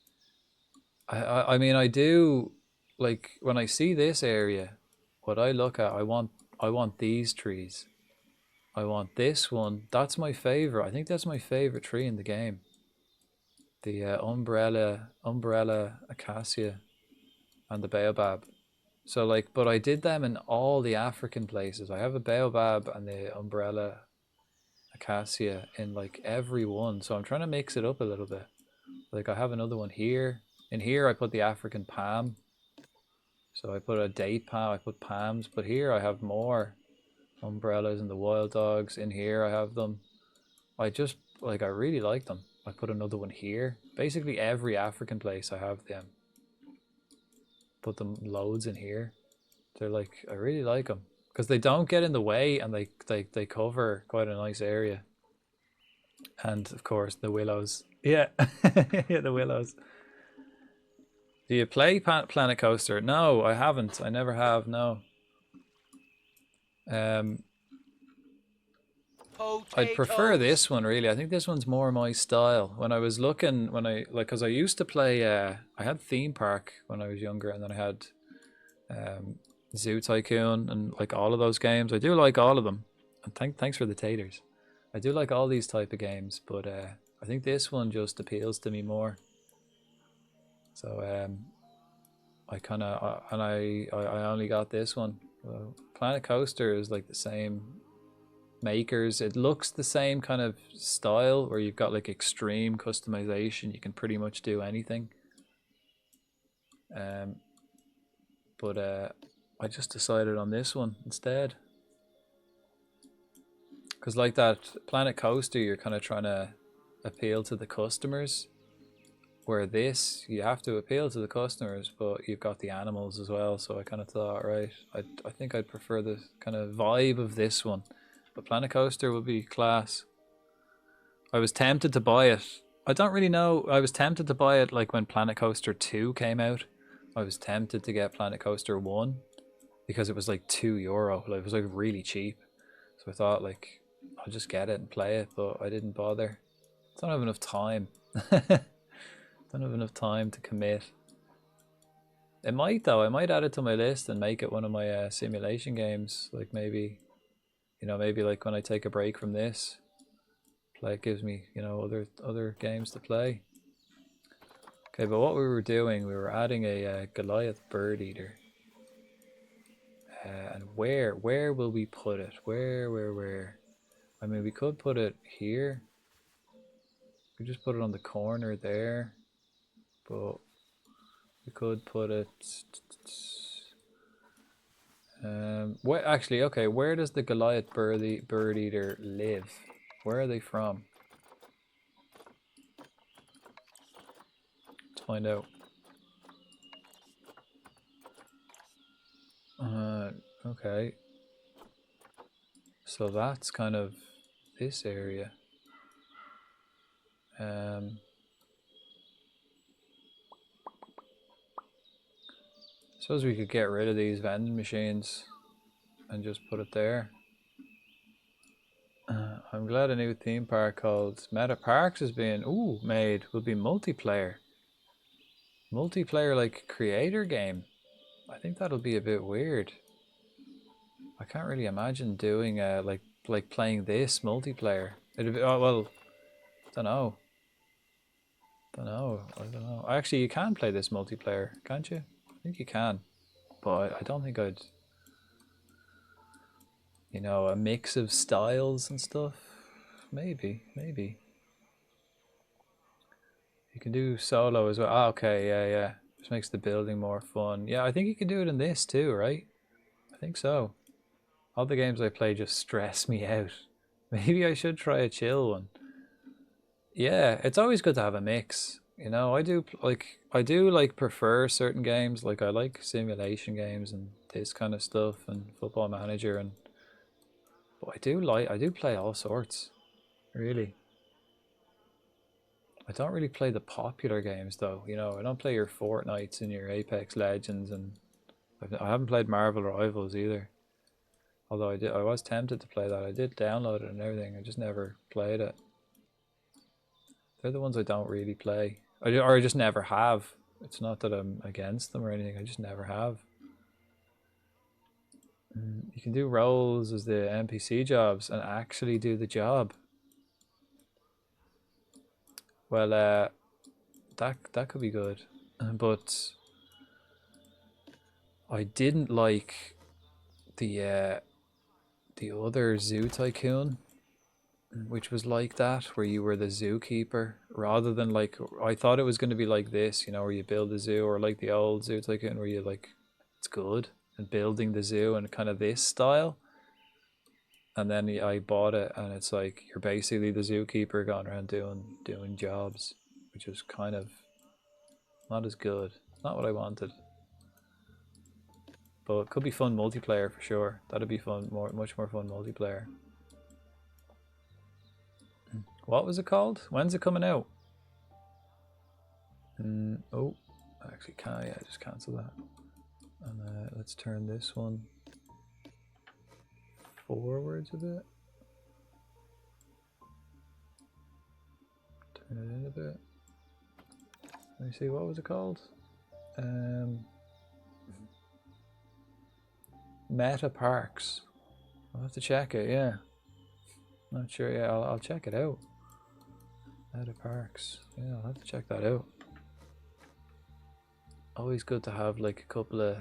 B: I mean, I do, like, when I see this area, what I look at, I want these trees. I want this one. That's my favorite. I think that's my favorite tree in the game. The umbrella acacia and the baobab. So like, but I did them in all the African places. I have a baobab and the umbrella acacia in like every one. So I'm trying to mix it up a little bit. Like I have another one here. In here I put the African palm. So I put a date palm, I put palms, but here I have more umbrellas and the wild dogs. In here I have them. I just, like, I really like them. I put another one here. Basically every African place I have them. Put them loads in here. They're like, I really like them because they don't get in the way and they cover quite a nice area. And of course the willows. Yeah, yeah, the willows. Do you play Planet Coaster? No, I haven't. I never have. No. I'd prefer this one really. I think this one's more my style. When I was looking, because I used to play. I had Theme Park when I was younger, and then I had Zoo Tycoon and like all of those games. I do like all of them. And thanks for the taters. I do like all these type of games, but I think this one just appeals to me more. So I kind of I only got this one. Planet Coaster is like the same makers. It looks the same kind of style where you've got like extreme customization. You can pretty much do anything. But I just decided on this one instead. Because like that Planet Coaster, you're kind of trying to appeal to the customers. Where this, you have to appeal to the customers, but you've got the animals as well. So I kind of thought, right, I think I'd prefer the kind of vibe of this one. But Planet Coaster would be class. I was tempted to buy it. I don't really know. I was tempted to buy it like when Planet Coaster 2 came out. I was tempted to get Planet Coaster 1 because it was like €2. Like, it was like really cheap. So I thought like, I'll just get it and play it, but I didn't bother. I don't have enough time. Don't have enough time to commit. It might though. I might add it to my list and make it one of my simulation games. Like maybe, you know, maybe like when I take a break from this, it gives me, you know, other games to play. Okay, but what we were doing, we were adding a Goliath bird eater. And where will we put it? Where? I mean, we could put it here. We just put it on the corner there. But we could put it. Actually, okay. Where does the Goliath bird eater live? Where are they from? Let's find out. Okay. So that's kind of this area. Suppose we could get rid of these vending machines and just put it there. I'm glad a new theme park called Meta Parks is being made. Will be multiplayer. Multiplayer like creator game. I think that'll be a bit weird. I can't really imagine doing like playing this multiplayer. It'd be, oh well, don't know. I don't know. Actually, you can play this multiplayer, can't you? I think you can, but I don't think I'd, you know, a mix of styles and stuff. Maybe. You can do solo as well. Ah, okay, yeah. Just makes the building more fun. Yeah, I think you can do it in this too, right? I think so. All the games I play just stress me out. Maybe I should try a chill one. Yeah, it's always good to have a mix. You know, I do prefer certain games. Like I like simulation games and this kind of stuff and Football Manager but I do play all sorts. Really. I don't really play the popular games though. You know, I don't play your Fortnites and your Apex Legends, and I haven't played Marvel Rivals either. Although I was tempted to play that. I did download it and everything. I just never played it. They're the ones I don't really play. Or I just never have. It's not that I'm against them or anything. I just never have. You can do roles as the NPC jobs and actually do the job. Well, that could be good. But I didn't like the other Zoo Tycoon, which was like that, where you were the zookeeper, rather than like, I thought it was going to be like this, you know, where you build a zoo, or like the old Zoo Tycoon where you like, it's good, and building the zoo and kind of this style. And then I bought it and it's like, you're basically the zookeeper going around doing jobs, which is kind of not as good. Not what I wanted. But it could be fun multiplayer for sure. That'd be fun, much more fun multiplayer. What was it called? When's it coming out? Oh, actually can, yeah, just cancel that. And let's turn this one forwards a bit. Turn it in a bit. Let me see, what was it called? Meta Parks. I'll have to check it, yeah. Not sure, yeah, I'll check it out. Meta Parks. Yeah, I'll have to check that out. Always good to have like a couple of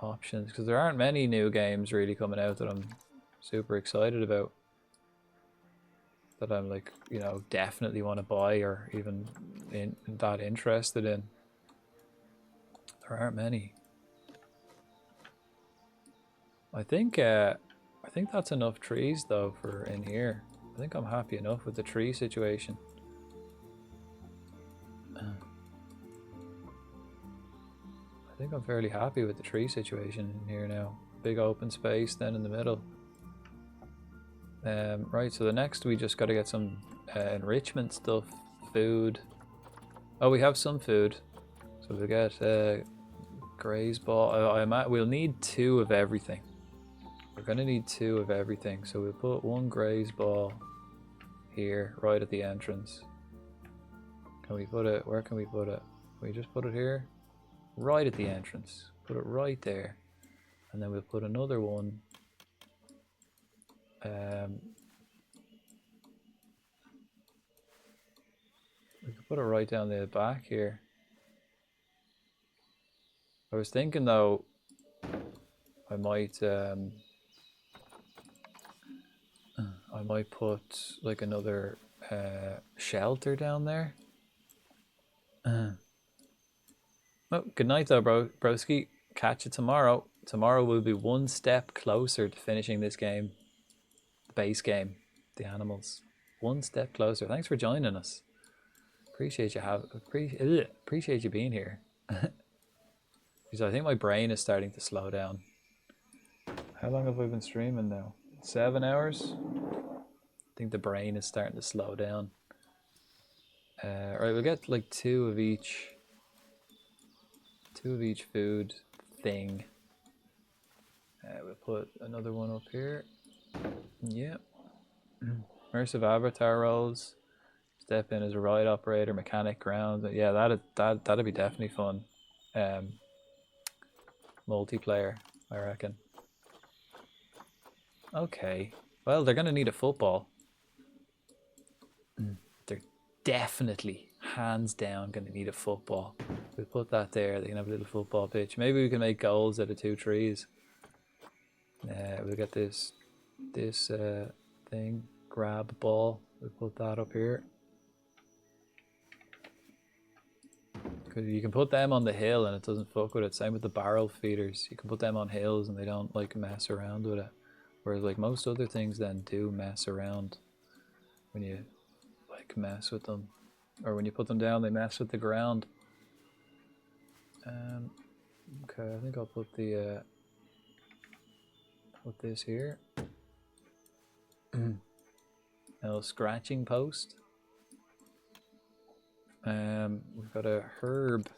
B: options, because there aren't many new games really coming out that I'm super excited about. That I'm like, you know, definitely want to buy or even that interested in. There aren't many. I think that's enough trees though for in here. I think I'm happy enough with the tree situation. I think I'm fairly happy with the tree situation in here now. Big open space then in the middle. Right, so the next we just got to get some enrichment stuff, food. Oh, we have some food. So we'll get graze ball. We'll need 2 of everything. We're going to need 2 of everything. So we'll put 1 graze ball here, right at the entrance. Can we put it, where can we put it? Can we just put it here? Right at the entrance. Put it right there. And then we'll put another one. We could put it right down the back here. I was thinking though, I might put like another shelter down there. Oh, good night though, broski. Catch you tomorrow. Tomorrow we'll be 1 step closer to finishing this game. The base game. The animals. 1 step closer. Thanks for joining us. Appreciate you appreciate you being here. Because I think my brain is starting to slow down. How long have I been streaming now? 7 hours? I think the brain is starting to slow down. Right, we'll get like 2 of each. 2 of each food thing. We'll put another one up here. Yep. Immersive avatar roles. Step in as a ride operator, mechanic, ground. Yeah, that'd be definitely fun. Multiplayer, I reckon. Okay. Well, they're gonna need a football. They're definitely, hands down, gonna need a football. We'll put that there. They can have a little football pitch. Maybe we can make goals out of 2 trees. We'll get this thing. Grab ball. We'll put that up here. You can put them on the hill and it doesn't fuck with it. Same with the barrel feeders. You can put them on hills and they don't like mess around with it. Whereas like most other things then do mess around when you like mess with them. Or when you put them down they mess with the ground. Okay, I think I'll put the put this here. A little scratching post. We've got a herb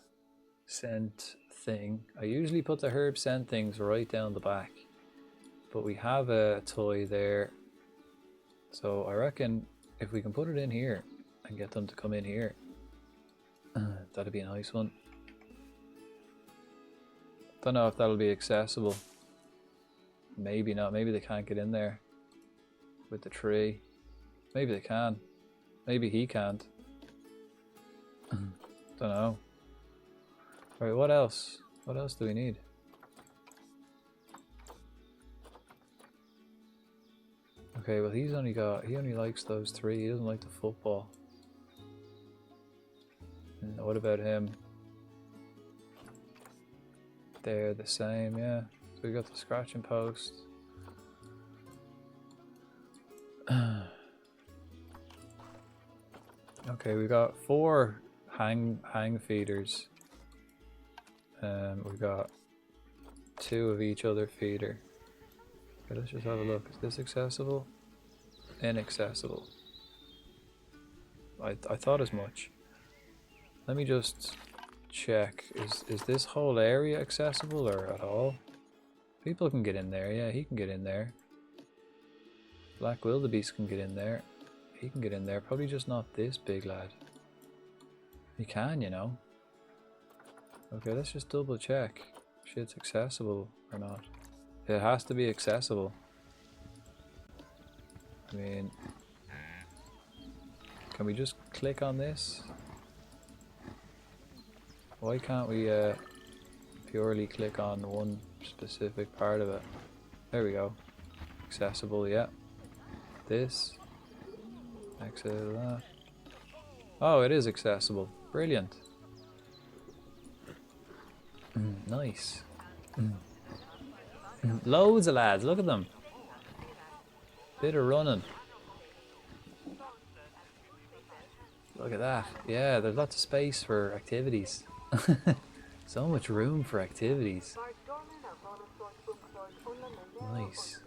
B: scent thing. I usually put the herb scent things right down the back, but we have a toy there, so I reckon if we can put it in here and get them to come in here, that'd be a nice one. Don't know if that'll be accessible. Maybe not. Maybe they can't get in there with the tree. Maybe they can. Maybe he can't. Don't know. Alright, what else? What else do we need? Okay, well he only likes those 3. He doesn't like the football. What about him? They're the same, yeah. So we got the scratching post. Okay, we got 4 hang feeders. We got 2 of each other feeder. Okay, let's just have a look. Is this accessible? Inaccessible. I thought as much. Let me just check. Is this whole area accessible or at all? People can get in there. Yeah, he can get in there. Black Wildebeest can get in there. He can get in there. Probably just not this big lad. He can, you know. Okay, let's just double check. Shit's accessible or not. It has to be accessible. I mean, can we just click on this? Why can't we purely click on one specific part of it? There we go. Accessible, yeah. This. Exit that. Oh, it is accessible. Brilliant. Nice. Loads of lads, look at them. Bit of running. Look at that. Yeah, there's lots of space for activities. So much room for activities. Nice.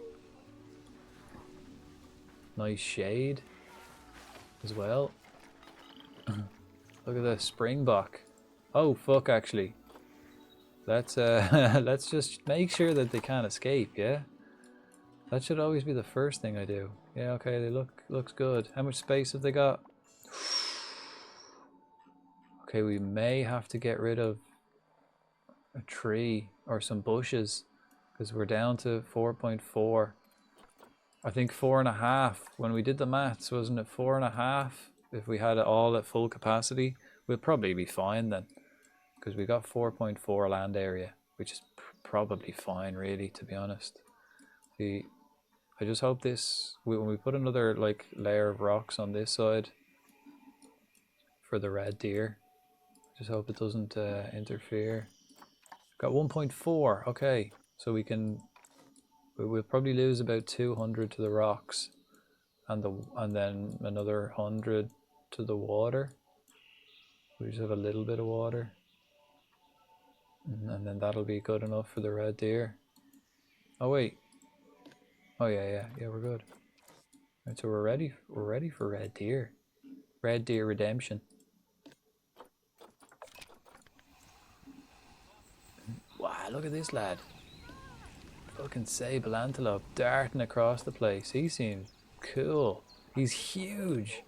B: Nice shade as well. Look at the springbok. Oh fuck, actually. Let's let's just make sure that they can't escape, yeah? That should always be the first thing I do. Yeah, okay, they looks good. How much space have they got? Okay, we may have to get rid of a tree or some bushes because we're down to 4.4. I think 4.5. When we did the maths, wasn't it 4.5? If we had it all at full capacity, we'll probably be fine then. Because we got 4.4 land area, which is probably fine, really, to be honest. I just hope this, when we put another like layer of rocks on this side for the red deer, I just hope it doesn't interfere. Got 1.4. Okay, so we'll probably lose about 200 to the rocks, and then another 100 to the water. We just have a little bit of water. And then that'll be good enough for the red deer. Oh wait. Oh yeah, we're good. Right, so we're ready for red deer. Red deer redemption. Wow, look at this lad. Fucking sable antelope darting across the place. He seems cool. He's huge.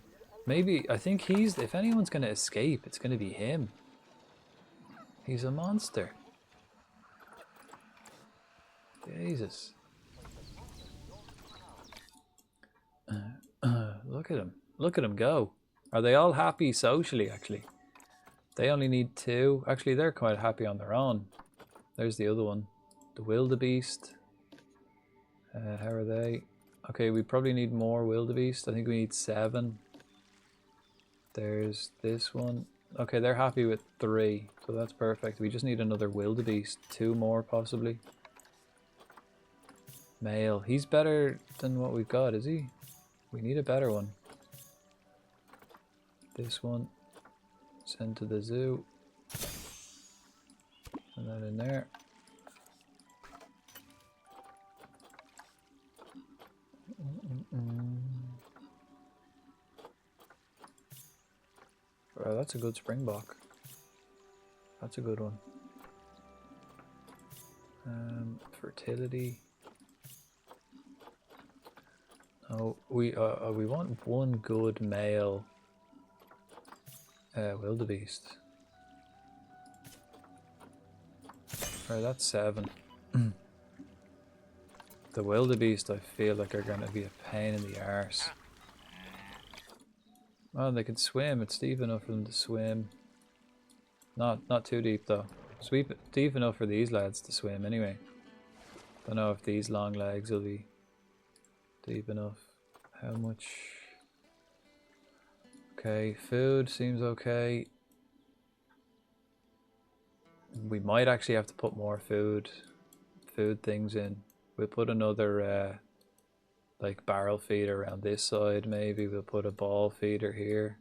B: Maybe, I think if anyone's gonna escape, it's gonna be him. He's a monster. Jesus. Look at him. Look at him go. Are they all happy socially, actually? They only need 2. Actually, they're quite happy on their own. There's the other one. The wildebeest. How are they? Okay, we probably need more wildebeest. I think we need 7. There's this one. Okay, they're happy with 3, so that's perfect. We just need another wildebeest. 2 more, possibly. Male. He's better than what we've got, is he? We need a better one. This one. Send to the zoo. Send that in there. Oh, that's a good springbok. That's a good one. Fertility. Oh, we want one good male wildebeest. Right, that's 7. The wildebeest, I feel like, are going to be a pain in the arse. Oh, they can swim. It's deep enough for them to swim. Not too deep though. Deep enough for these lads to swim anyway. Don't know if these long legs will be deep enough. How much? Okay, food seems okay. We might actually have to put more food things in. We'll put another like barrel feeder around this side. Maybe we'll put a ball feeder here.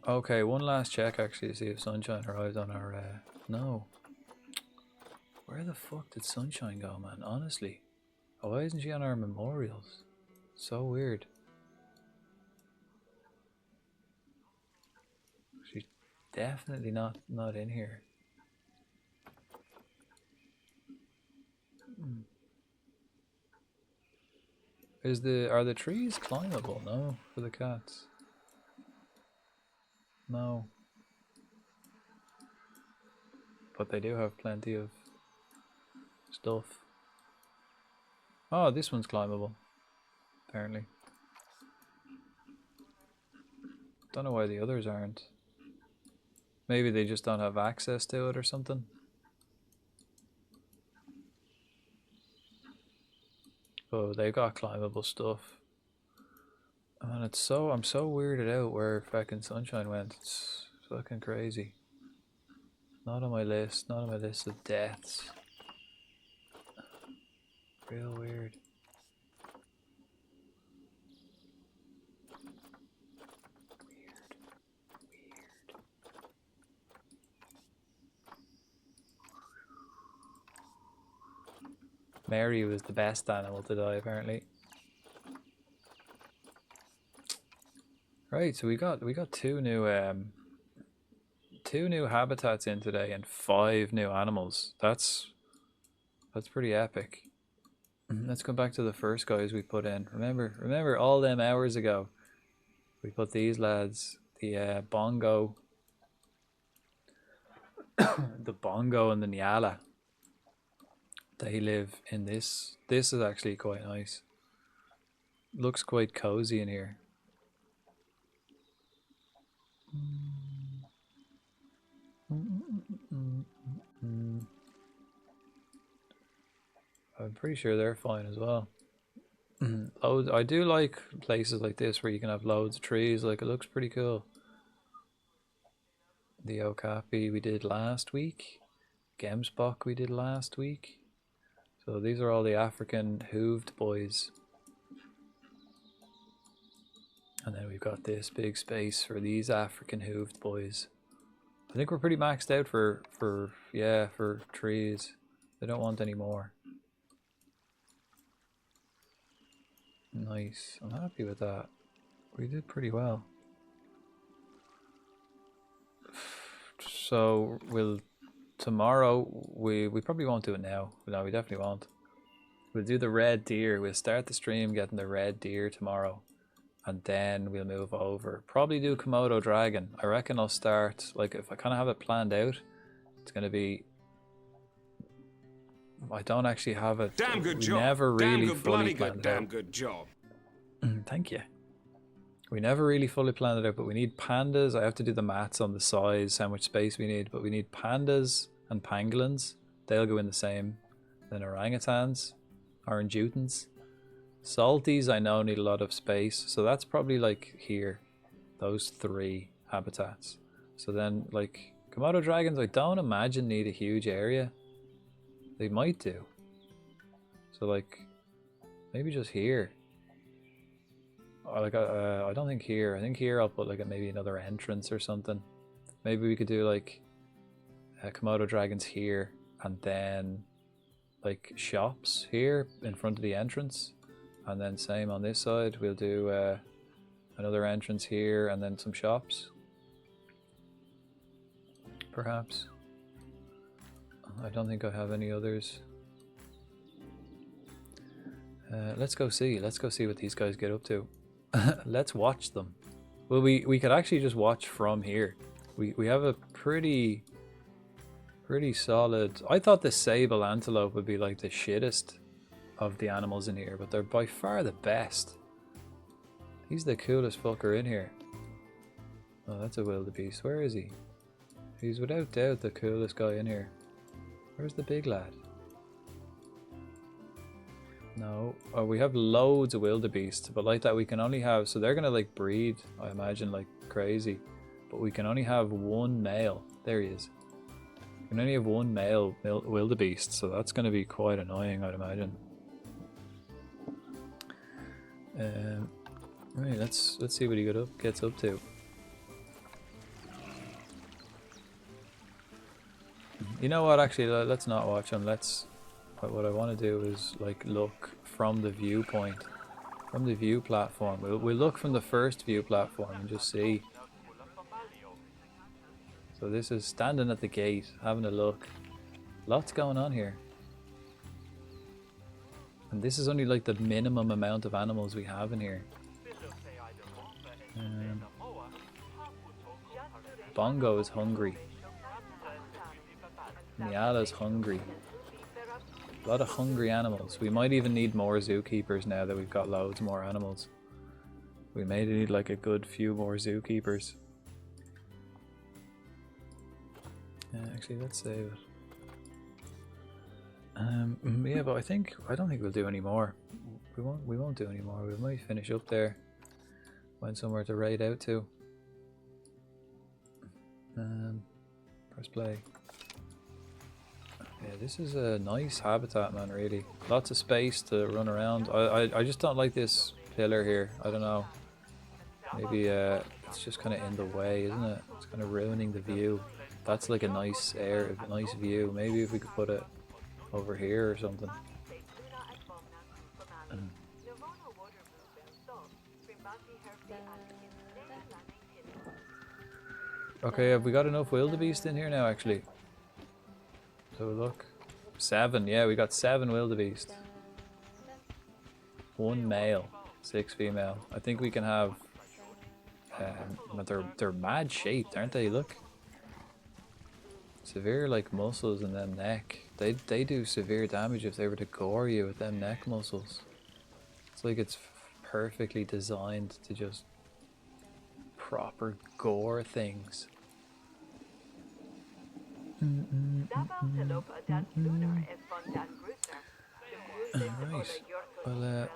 B: Okay, one last check actually to see if sunshine arrived on our no. Where the fuck did Sunshine go, man? Honestly. Why isn't she on our memorials? So weird. She's definitely not in here. Are the trees climbable? No, for the cats. No. But they do have plenty of stuff. Oh, this one's climbable. Apparently. Don't know why the others aren't. Maybe they just don't have access to it or something. Oh, they got climbable stuff. And I'm so weirded out where fucking Sunshine went. It's fucking crazy. Not on my list. Not on my list of deaths. Real weird. Mary was the best animal to die, apparently. Right, so we got two new habitats in today and 5 new animals. That's pretty epic. Let's go back to the first guys we put in. Remember all them hours ago we put these lads, the bongo, the bongo and the nyala. They live in this. This is actually quite nice. Looks quite cozy in here. I'm pretty sure they're fine as well. I do like places like this where you can have loads of trees. Like, it looks pretty cool. The okapi we did last week. Gemsbok we did last week. So these are all the African hooved boys. And then we've got this big space for these African hooved boys. I think we're pretty maxed out for trees. They don't want any more. Nice. I'm happy with that. We did pretty well. So tomorrow we probably won't do it now. No, we definitely won't. We'll do the red deer. We'll start the stream getting the red deer tomorrow, and then we'll move over. Probably do Komodo dragon. I reckon I'll start, like, if I kind of have it planned out, it's gonna be. I don't actually have it.
I: Damn good job.
F: Never really
I: damn good,
F: fully
I: bloody
F: planned
I: good,
F: it
I: damn
F: out.
I: good job.
B: Thank you. We never really fully planned it out, but we need pandas. I have to do the maths on the size, how much space we need, but we need pandas and pangolins. They'll go in the same. Then orangutans, orangutans. Salties I know need a lot of space, so that's probably like here. Those 3 habitats. So then, like, Komodo dragons I don't imagine need a huge area. They might do. So, like, maybe just here. Or like, I don't think here. I think here I'll put like maybe another entrance or something. Maybe we could do like Komodo dragons here, and then like shops here in front of the entrance, and then same on this side. We'll do another entrance here, and then some shops. Perhaps. I don't think I have any others. Let's go see what these guys get up to. Let's watch them. Well, we could actually just watch from here. We have a pretty solid. I thought the sable antelope would be like the shittest of the animals in here, but they're by far the best. He's the coolest fucker in here. Oh, that's a wildebeest. Where is he? He's without doubt the coolest guy in here. Where's the big lad? No. Oh, we have loads of wildebeest, but like that we can only have, so they're gonna like breed, I imagine, like crazy. But we can only have 1 male. There he is. We can only have 1 male wildebeest, so that's gonna be quite annoying, I'd imagine. Right, let's see what he gets up to. You know what? Actually, let's not watch them. Let's. What I want to do is like look from the viewpoint, from the view platform. We'll look from the first view platform and just see. So this is standing at the gate, having a look. Lots going on here. And this is only like the minimum amount of animals we have in here. Bongo is hungry. Nyala's hungry. A lot of hungry animals. We might even need more zookeepers now that we've got loads more animals. We may need like a good few more zookeepers. Actually, let's save it. Yeah, but I don't think we'll do any more. We won't do any more. We might finish up there. Find somewhere to raid out to. Press play. Yeah, this is a nice habitat, man, really. Lots of space to run around. I just don't like this pillar here. I don't know. Maybe it's just kind of in the way, isn't it? It's kind of ruining the view. That's like a nice nice view. Maybe if we could put it over here or something. Okay, have we got enough wildebeest in here now, actually? So look. 7, yeah, we got 7 wildebeest. 1 male, 6 female. I think we can have... but they're mad shaped, aren't they? Look. Severe, like, muscles in them neck. They do severe damage if they were to gore you with them neck muscles. It's like it's perfectly designed to just proper gore things. Right. Well,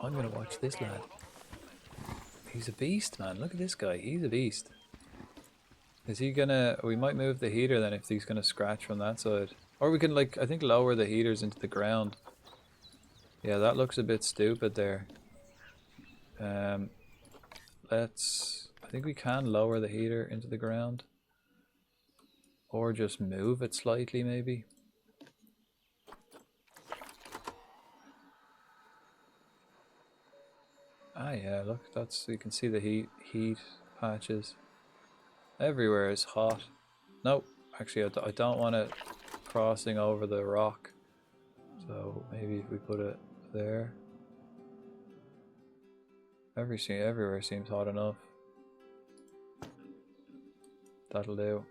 B: I'm gonna watch this lad. He's a beast, man. Look at this guy. He's a beast. Is he gonna... We might move the heater then if he's gonna scratch from that side. Or we can, like, I think lower the heaters into the ground. Yeah, that looks a bit stupid there. Let's... I think we can lower the heater into the ground. Or just move it slightly, maybe. Ah, yeah, look, that's... You can see the heat patches. Everywhere is hot. Nope, actually I don't want it crossing over the rock. So maybe if we put it there. Everywhere seems hot enough. That'll do.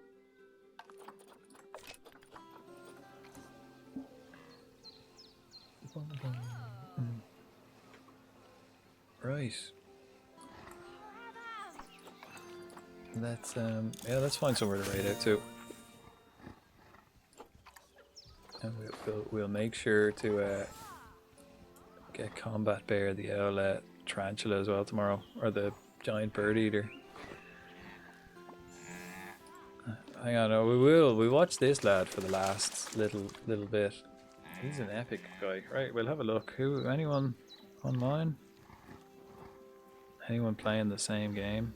B: Right. Let's yeah, let's find somewhere to raid out to. And we'll make sure to get Combat Bear, the owl tarantula as well tomorrow, or the giant bird eater. Hang on, no, we'll watch this lad for the last little bit. He's an epic guy. Right, we'll have a look. Anyone online? Anyone playing the same game?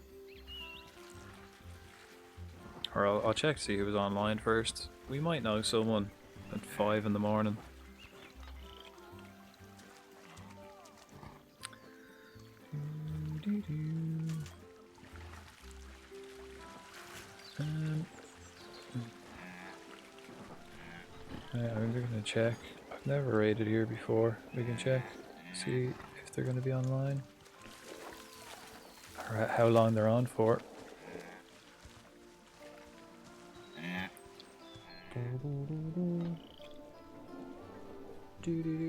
B: Or I'll check to see who was online first. We might know someone at 5 in the morning. I'm gonna check. I've never raided here before. We can check, see if they're gonna be online. Or how long they're on for.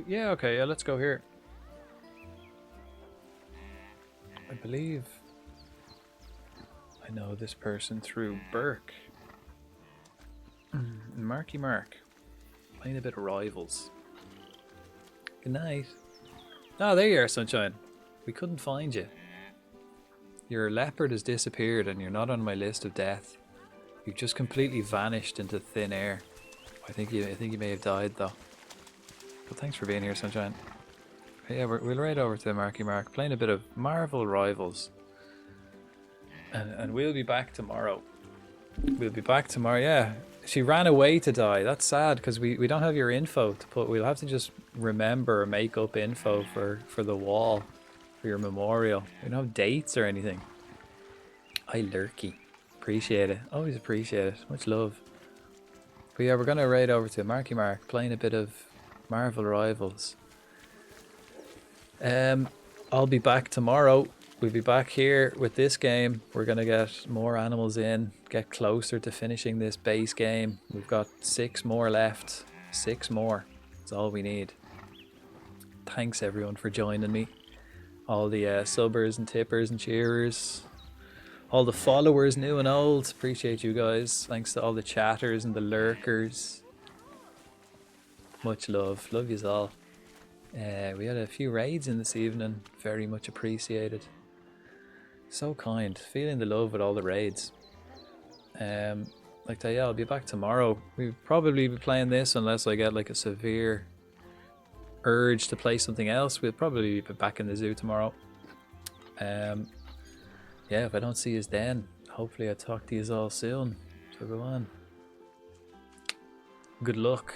B: Yeah, okay, yeah, let's go here. I believe I know this person through Burke. Marky Mark. Playing a bit of Rivals. Good night. Ah, there you are, Sunshine. We couldn't find you. Your leopard has disappeared and you're not on my list of death. You've just completely vanished into thin air. I think you may have died though. But thanks for being here, Sunshine. Yeah, we'll raid over to Marky Mark, playing a bit of Marvel Rivals. And we'll be back tomorrow. We'll be back tomorrow. Yeah, she ran away to die. That's sad because we don't have your info to put. We'll have to just remember or make up info for the wall, for your memorial. We don't have dates or anything. Hi, Lurky. Appreciate it. Always appreciate it. Much love. But yeah, we're gonna raid over to Marky Mark, playing a bit of Marvel Rivals. I'll be back tomorrow. We'll be back here with this game. We're gonna get more animals in, get closer to finishing this base game. We've got 6 more left. 6 more. That's all we need. Thanks everyone for joining me. All the subbers and tippers and cheerers. All the followers, new and old. Appreciate you guys. Thanks to all the chatters and the lurkers. Much love. Love yous all. We had a few raids in this evening. Very much appreciated. So kind. Feeling the love with all the raids. Like that, yeah, I'll be back tomorrow. We'll probably be playing this unless I get like a severe urge to play something else. We'll probably be back in the zoo tomorrow. Yeah, if I don't see you then, hopefully I'll talk to you all soon. So go on. Good luck.